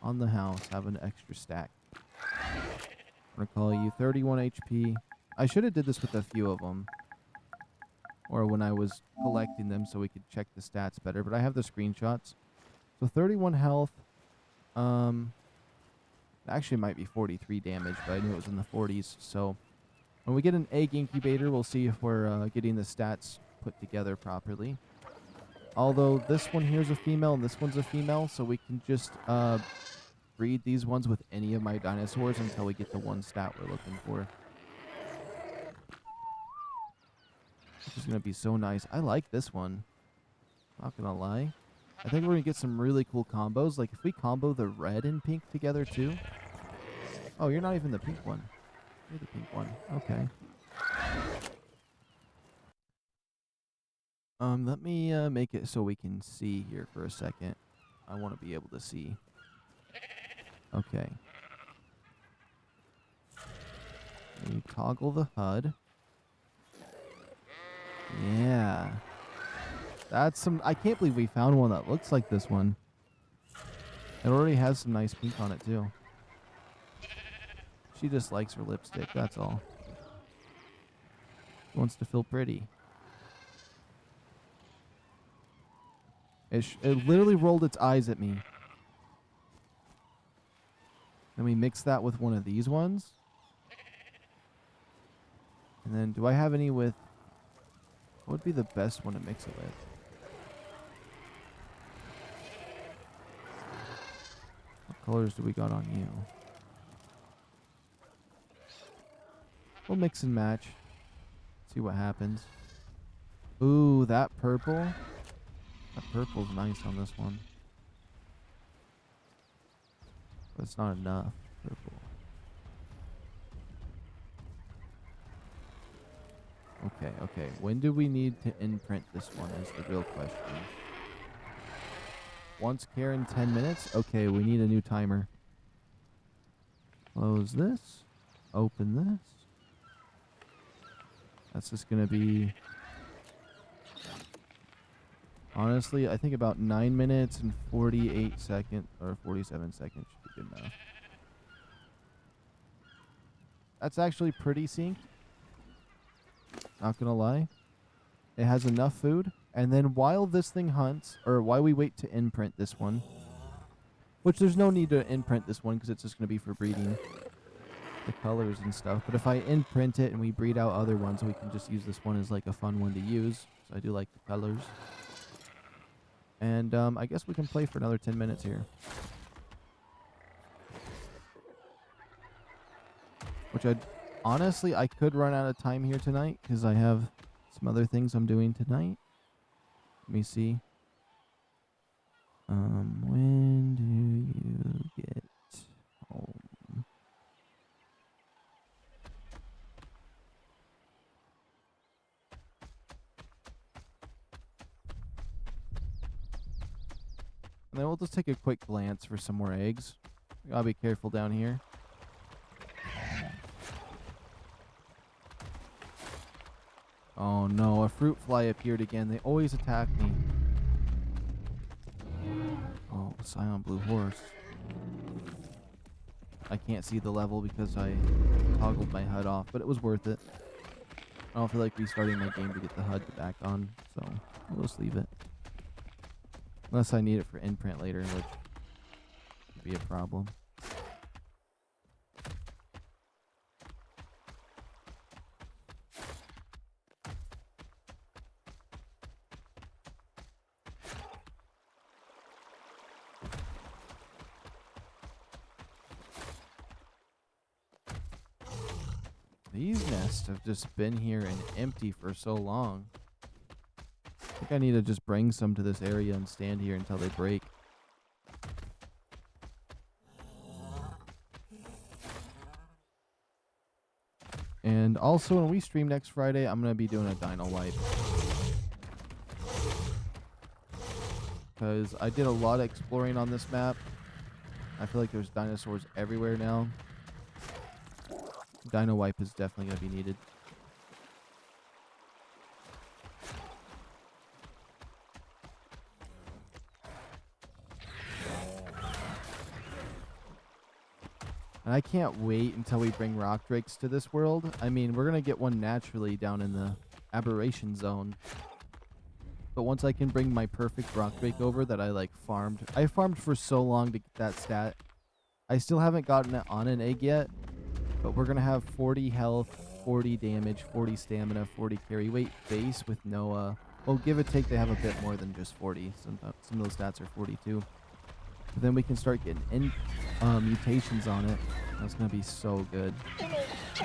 On the house, have an extra stack. I'm going to call you 31 HP. I should have did this with a few of them. Or when I was collecting them so we could check the stats better. But I have the screenshots. So 31 health. Actually might be 43 damage, but I knew it was in the 40s. So when we get an egg incubator, we'll see if we're getting the stats put together properly. Although this one here is a female and this one's a female, so we can just breed these ones with any of my dinosaurs until we get the one stat we're looking for. Which is going to be so nice. I like this one. Not going to lie. I think we're going to get some really cool combos. Like if we combo the red and pink together too. Oh, you're not even the pink one. You're the pink one. Okay. Let me make it so we can see here for a second. I want to be able to see. Okay. You toggle the HUD. Yeah. That's some... I can't believe we found one that looks like this one. It already has some nice pink on it, too. She just likes her lipstick, that's all. She wants to feel pretty. It literally rolled its eyes at me. Then we mix that with one of these ones. And then, do I have any with... What would be the best one to mix it with? What colors do we got on you? We'll mix and match. See what happens. Ooh, that purple. That purple's nice on this one. But it's not enough purple. Okay, okay. When do we need to imprint this one is the real question. Once care in 10 minutes? Okay, we need a new timer. Close this. Open this. That's just going to be... Honestly, I think about 9 minutes and 48 seconds, or 47 seconds should be good enough. That's actually pretty synced. Not gonna lie. It has enough food. And then while this thing hunts, or while we wait to imprint this one, which there's no need to imprint this one because it's just gonna be for breeding the colors and stuff. But if I imprint it and we breed out other ones, we can just use this one as like a fun one to use. So I do like the colors. And I guess we can play for another 10 minutes here. Which honestly, I could run out of time here tonight because I have some other things I'm doing tonight. Let me see. When do you get home? And then we'll just take a quick glance for some more eggs. We gotta be careful down here. Oh no, a fruit fly appeared again. They always attack me. Oh, Scion Blue Horse. I can't see the level because I toggled my HUD off, but it was worth it. I don't feel like restarting my game to get the HUD back on, so we'll just leave it. Unless I need it for imprint later, which be a problem. These nests have just been here and empty for so long. I think I need to just bring some to this area and stand here until they break. And also, when we stream next Friday, I'm going to be doing a dino wipe. Because I did a lot of exploring on this map. I feel like there's dinosaurs everywhere now. Dino wipe is definitely going to be needed. And I can't wait until we bring rock drakes to this world. I mean, we're going to get one naturally down in the aberration zone. But once I can bring my perfect rock drake over that I like farmed. I farmed for so long to get that stat. I still haven't gotten it on an egg yet. But we're going to have 40 health, 40 damage, 40 stamina, 40 carry weight base with no... well, give or take, they have a bit more than just 40. Some of those stats are 42. But then we can start getting mutations on it. That's going to be so good.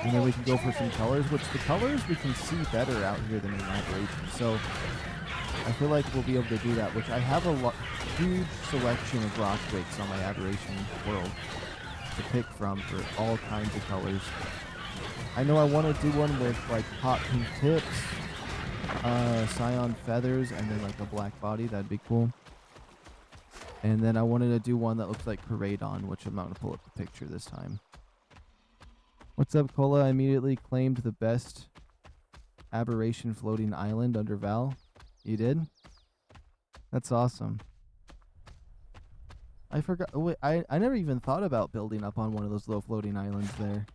And then we can go for some colors, which the colors we can see better out here than in aberration. So I feel like we'll be able to do that, which I have a huge selection of rock drakes on my aberration world to pick from for all kinds of colors. I know I want to do one with like hot pink tips, cyan feathers, and then like a black body. That'd be cool. And then I wanted to do one that looks like Paradon, which I'm not going to pull up the picture this time. What's up, Cola? I immediately claimed the best aberration floating island under Val. You did? That's awesome. I forgot. Oh, wait, I never even thought about building up on one of those low floating islands there.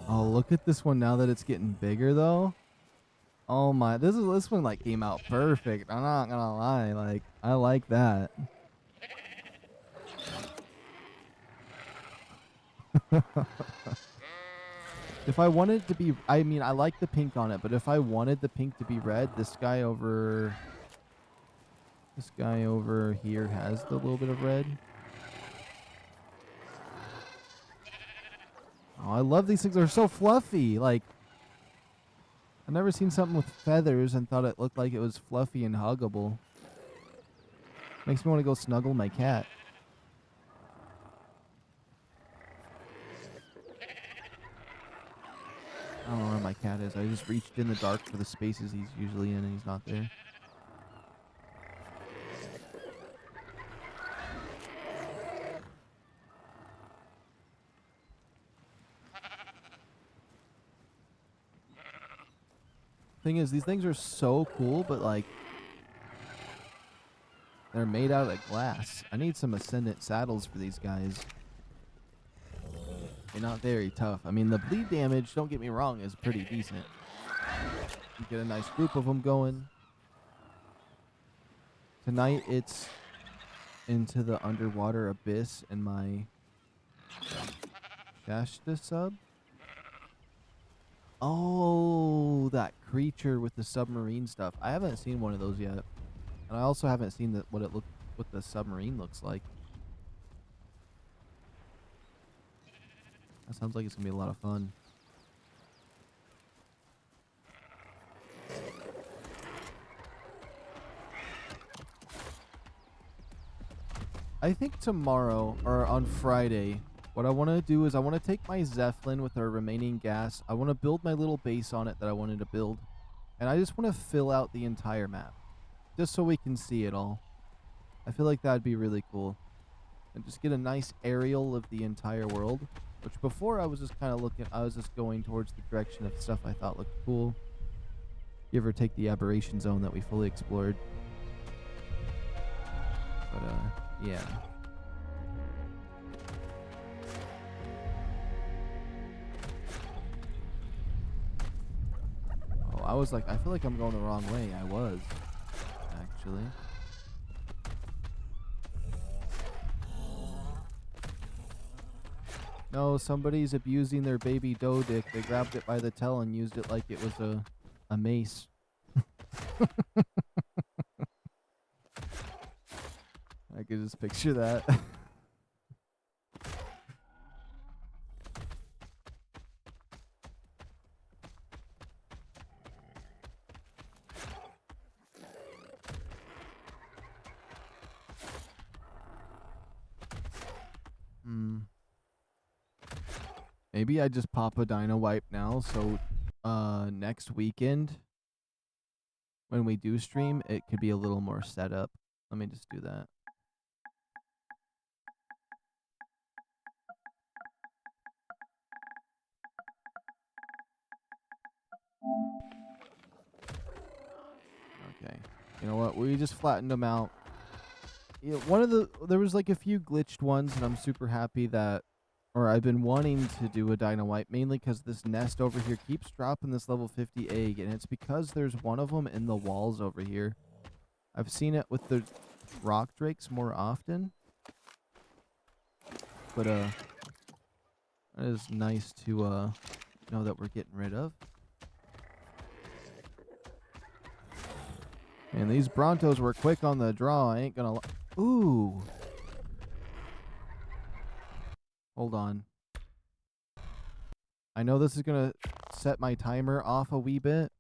Oh, look at this one now that it's getting bigger though. Oh my, this one like came out perfect. I'm not gonna lie, like I like that. If I wanted to be, I mean, I like the pink on it, but if I wanted the pink to be red, this guy over here has the little bit of red. Oh, I love these things. They're so fluffy. Like, I've never seen something with feathers and thought it looked like it was fluffy and huggable. Makes me want to go snuggle my cat. I don't know where my cat is. I just reached in the dark for the spaces he's usually in and he's not there. Thing is, these things are so cool, but like they're made out of glass. I need some Ascendant saddles for these guys. They're not very tough. I mean, the bleed damage, don't get me wrong, is pretty decent. You get a nice group of them going. Tonight, it's into the underwater abyss in my Shasta sub. Oh, that creature with the submarine stuff. I haven't seen one of those yet, and I also haven't seen what the submarine looks like. That sounds like it's gonna be a lot of fun. I think tomorrow or on Friday, what I want to do is I want to take my Zeppelin with our remaining gas. I want to build my little base on it that I wanted to build. And I just want to fill out the entire map. Just so we can see it all. I feel like that would be really cool. And just get a nice aerial of the entire world. Which before I was just kind of I was just going towards the direction of stuff I thought looked cool. Give or take the aberration zone that we fully explored. But, yeah. I was like, I feel like I'm going the wrong way. I was, actually. No, somebody's abusing their baby doe dick. They grabbed it by the tail and used it like it was a mace. I could just picture that. Maybe I just pop a dino wipe now, so next weekend when we do stream, it could be a little more set up. Let me just do that. Okay. You know what? We just flattened them out. Yeah, there was like a few glitched ones, and I'm super happy that, or I've been wanting to do a dino wipe, mainly because this nest over here keeps dropping this level 50 egg, and it's because there's one of them in the walls over here. I've seen it with the rock drakes more often, but it is nice to know that we're getting rid of. And these Brontos were quick on the draw. I ain't gonna ooh. Hold on. I know this is gonna set my timer off a wee bit,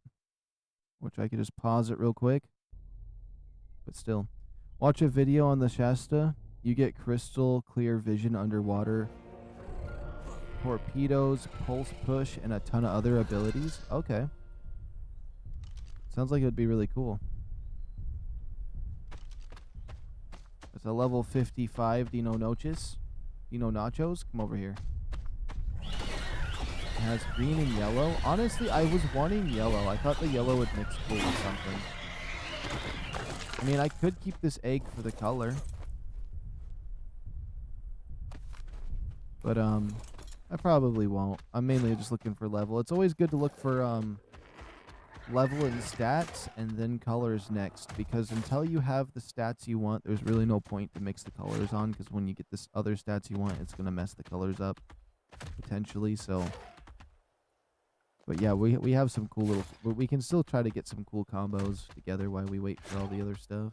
which I could just pause it real quick. But still. Watch a video on the Shasta. You get crystal clear vision underwater, torpedoes, pulse push, and a ton of other abilities. Okay. Sounds like it would be really cool. It's a level 55 DEINOCHUS. DEINOCHUS, come over here. It has green and yellow. Honestly, I was wanting yellow. I thought the yellow would mix cool with something. I mean, I could keep this egg for the color. But, I probably won't. I'm mainly just looking for level. It's always good to look for, level and stats and then colors next, because until you have the stats you want, there's really no point to mix the colors on, because when you get this other stats you want, it's going to mess the colors up potentially. So but yeah, we have some cool little, we can still try to get some cool combos together while we wait for all the other stuff.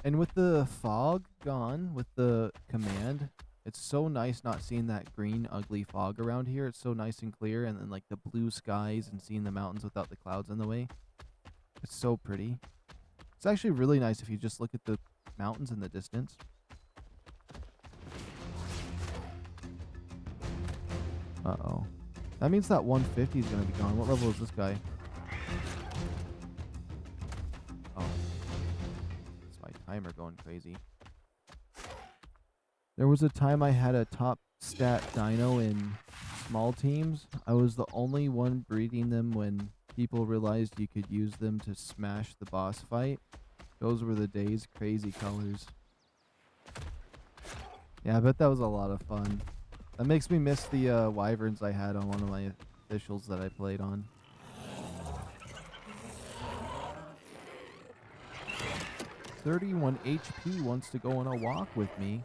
And with the fog gone, with the command, it's so nice not seeing that green, ugly fog around here. It's so nice and clear, and then like the blue skies and seeing the mountains without the clouds in the way. It's so pretty. It's actually really nice if you just look at the mountains in the distance. Uh-oh. That means that 150 is going to be gone. What level is this guy? Oh. It's my timer going crazy. There was a time I had a top stat dino in small teams. I was the only one breeding them when people realized you could use them to smash the boss fight. Those were the days. Crazy colors. Yeah, I bet that was a lot of fun. That makes me miss the wyverns I had on one of my officials that I played on. "31 HP wants to go on a walk with me."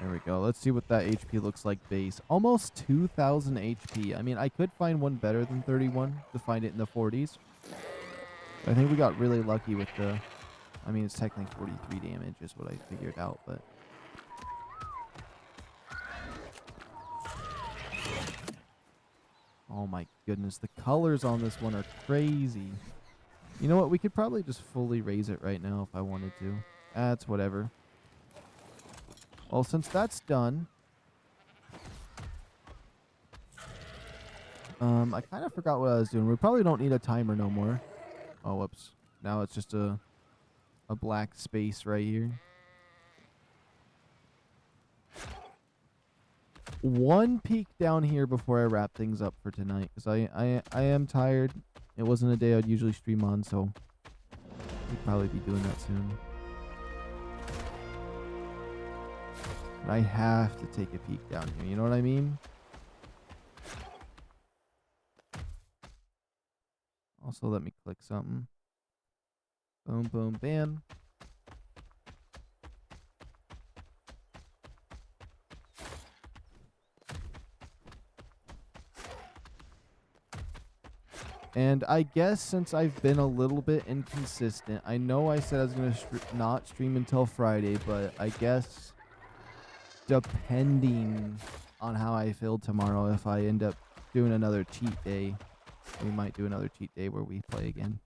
There we go. Let's see what that HP looks like base. Almost 2,000 HP. I mean, I could find one better than 31 to find it in the 40s. I think we got really lucky with the, I mean, it's technically 43 damage is what I figured out, but. Oh my goodness, the colors on this one are crazy. You know what, we could probably just fully raise it right now if I wanted to. That's whatever. Well, since that's done, I kind of forgot what I was doing. We probably don't need a timer no more. Oh, whoops. Now it's just a black space right here. One peek down here before I wrap things up for tonight, because I am tired. It wasn't a day I'd usually stream on, so We'd probably be doing that soon. But I have to take a peek down here. You know what I mean? Also, let me click something. Boom, boom, bam. And I guess since I've been a little bit inconsistent, I know I said I was going to not stream until Friday, but I guess depending on how I feel tomorrow, if I end up doing another cheat day, we might do another cheat day where we play again.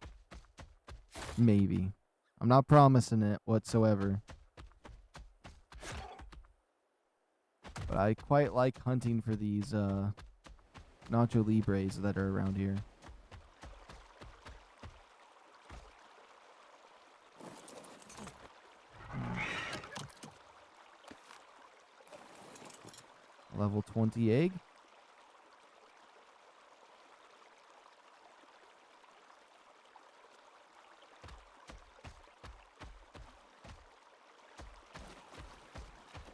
Maybe. I'm not promising it whatsoever. But I quite like hunting for these Nacho Libres that are around here. Level 20 egg.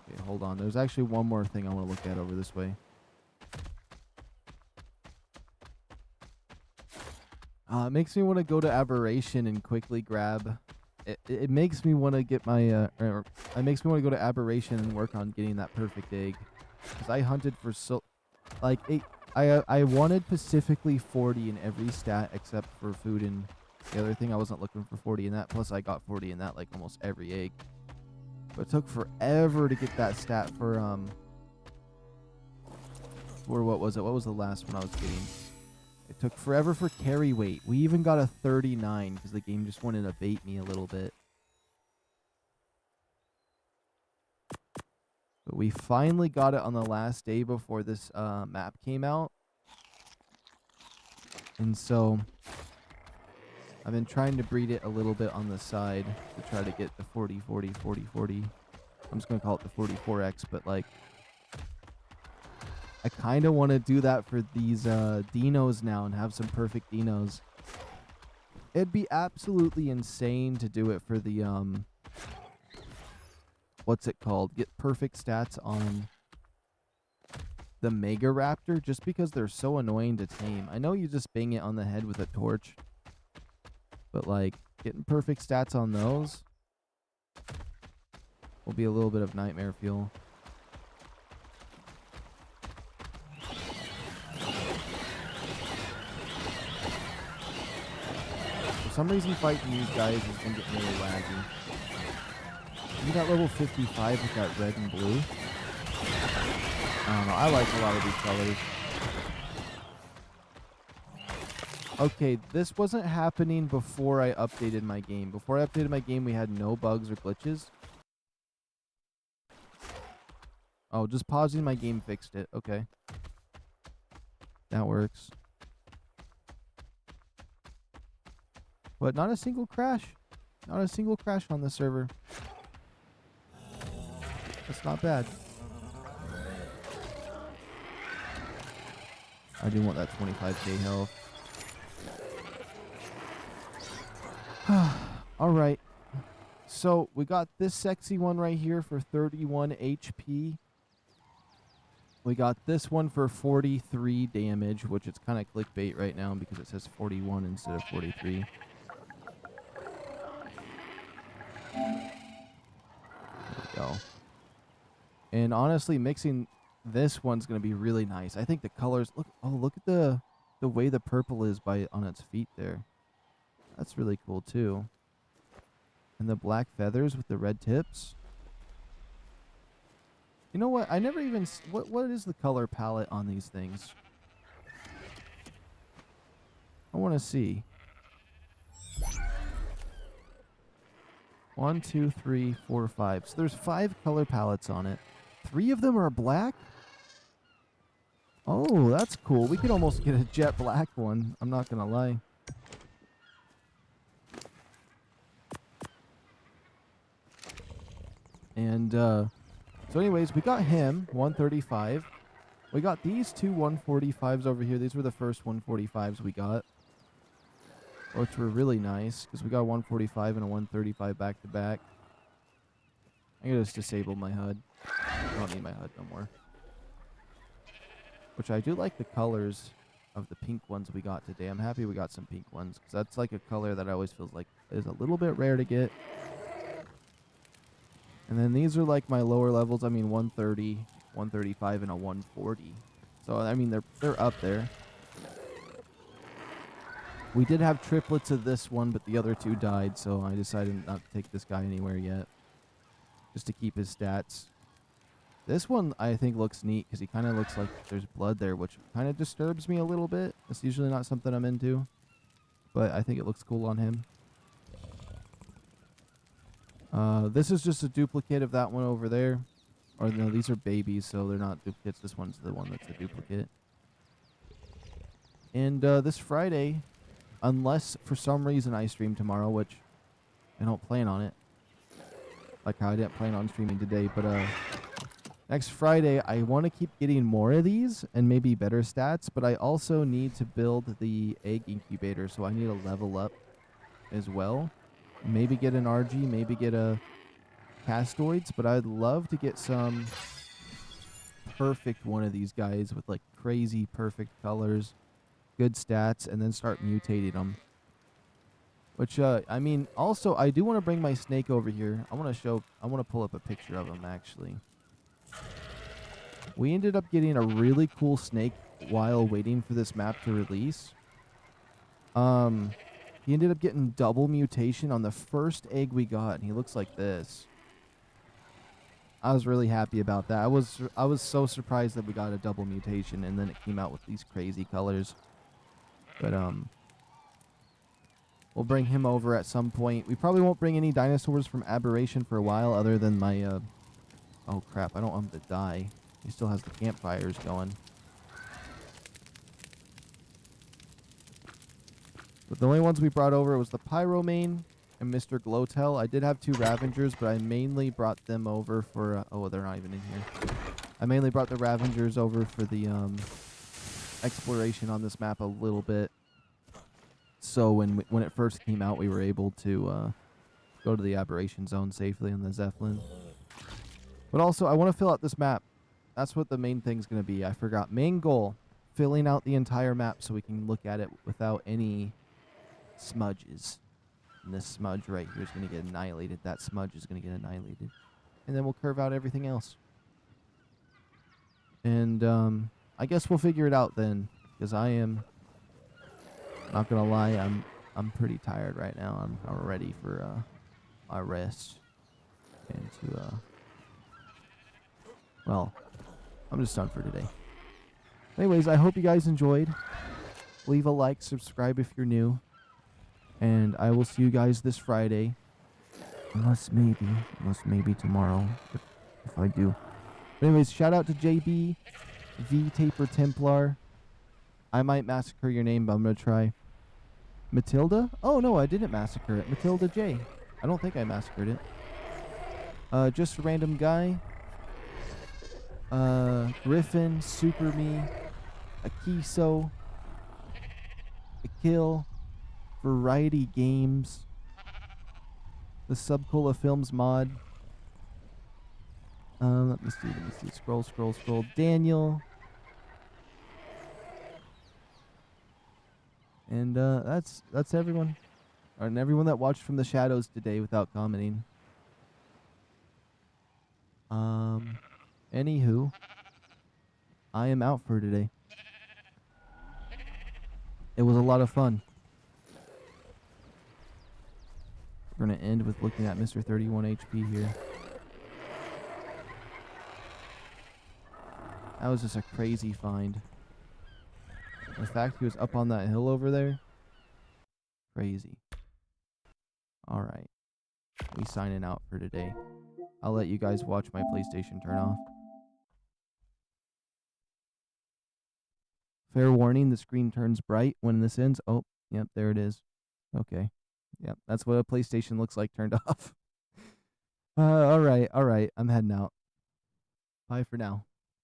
Okay, hold on. There's actually one more thing I want to look at over this way. It makes me want to go to Aberration and quickly grab... It makes me want to get my... it makes me want to go to Aberration and work on getting that perfect egg. Because I hunted for so... Like, I wanted specifically 40 in every stat except for food and the other thing. I wasn't looking for 40 in that. Plus, I got 40 in that, like, almost every egg. But it took forever to get that stat for, what was it? What was the last one I was getting? It took forever for carry weight. We even got a 39 because the game just wanted to bait me a little bit. But we finally got it on the last day before this map came out. And so I've been trying to breed it a little bit on the side to try to get the 40, 40, 40, 40. I'm just going to call it the 44X, but like I kind of want to do that for these Dinos now and have some perfect Dinos. It'd be absolutely insane to do it for the what's it called? Get perfect stats on the MEGARAPTOR just because they're so annoying to tame. I know you just bang it on the head with a torch, but like getting perfect stats on those will be a little bit of nightmare fuel. For some reason fighting these guys has been getting really laggy. You got level 55 with that red and blue. I don't know. I like a lot of these colors. Okay, this wasn't happening before I updated my game. Before I updated my game, we had no bugs or glitches. Oh, just pausing my game fixed it. Okay. That works. But not a single crash. Not a single crash on the server. That's not bad. I do want that 25k health. Alright. So, we got this sexy one right here for 31 HP. We got this one for 43 damage, which it's kind of clickbait right now because it says 41 instead of 43. There we go. And honestly, mixing this one's going to be really nice. I think the colors... Look at the way the purple is on its feet there. That's really cool, too. And the black feathers with the red tips. You know what? I never even... What is the color palette on these things? I want to see. 1, 2, 3, 4, 5. So there's 5 color palettes on it. 3 of them are black? Oh, that's cool. We could almost get a jet black one. I'm not going to lie. And, so anyways, we got him, 135. We got these two 145s over here. These were the first 145s we got. which were really nice because we got a 145 and a 135 back to back. I gotta just disable my HUD. I don't need my HUD no more. Which I do like the colors of the pink ones we got today. I'm happy we got some pink ones because that's like a color that I always feels like is a little bit rare to get. And then these are like my lower levels. I mean 130, 135, and a 140. So I mean they're up there. We did have triplets of this one, but the other two died, so I decided not to take this guy anywhere yet. Just to keep his stats. This one I think looks neat because he kind of looks like there's blood there, which kind of disturbs me a little bit. It's usually not something I'm into, but I think it looks cool on him. This is just a duplicate of that one over there. Or no, these are babies, so they're not duplicates. This one's the one that's a duplicate. And this Friday, unless for some reason I stream tomorrow, which I don't plan on it. Like how I didn't plan on streaming today, but next Friday I want to keep getting more of these and maybe better stats, but I also need to build the egg incubator, so I need to level up as well. Maybe get an RG, maybe get a Castoids, but I'd love to get some perfect one of these guys with like crazy perfect colors, good stats, and then start mutating them. Which, I mean, also, I do want to bring my snake over here. I want to pull up a picture of him, actually. We ended up getting a really cool snake while waiting for this map to release. He ended up getting double mutation on the first egg we got, and he looks like this. I was really happy about that. I was so surprised that we got a double mutation, and then it came out with these crazy colors. But, we'll bring him over at some point. We probably won't bring any dinosaurs from Aberration for a while other than my, oh crap, I don't want him to die. He still has the campfires going. But the only ones we brought over was the Pyromane and Mr. Glowtail. I did have two Ravengers, but I mainly brought them over for, oh, they're not even in here. I mainly brought the Ravengers over for the, exploration on this map a little bit. So when it first came out, we were able to go to the Aberration Zone safely on the Zeppelin. But also, I want to fill out this map. That's what the main thing's going to be. I forgot. Main goal, filling out the entire map so we can look at it without any smudges. And this smudge right here is going to get annihilated. That smudge is going to get annihilated. And then we'll curve out everything else. And I guess we'll figure it out then, because I am... Not gonna lie, I'm pretty tired right now. I'm ready for my rest and to well, I'm just done for today. Anyways, I hope you guys enjoyed. Leave a like, subscribe if you're new, and I will see you guys this Friday. Unless maybe tomorrow, if I do. But anyways, shout out to JB, V Taper Templar. I might massacre your name, but I'm going to try. Matilda? Oh, no, I didn't massacre it. Matilda J. I don't think I massacred it. Just a random guy. Griffin, Super Me, Akiso, Akil, Variety Games, the Subcola Films mod. Let me see. Scroll. Daniel. And that's everyone. And everyone that watched from the shadows today without commenting. Anywho, I am out for today. It was a lot of fun. We're going to end with looking at Mr. 31 HP here. That was just a crazy find. The fact he was up on that hill over there, crazy. Alright. We signing out for today. I'll let you guys watch my PlayStation turn off. Fair warning, the screen turns bright when this ends. Oh, yep, there it is. Okay. Yep, that's what a PlayStation looks like turned off. Alright. I'm heading out. Bye for now.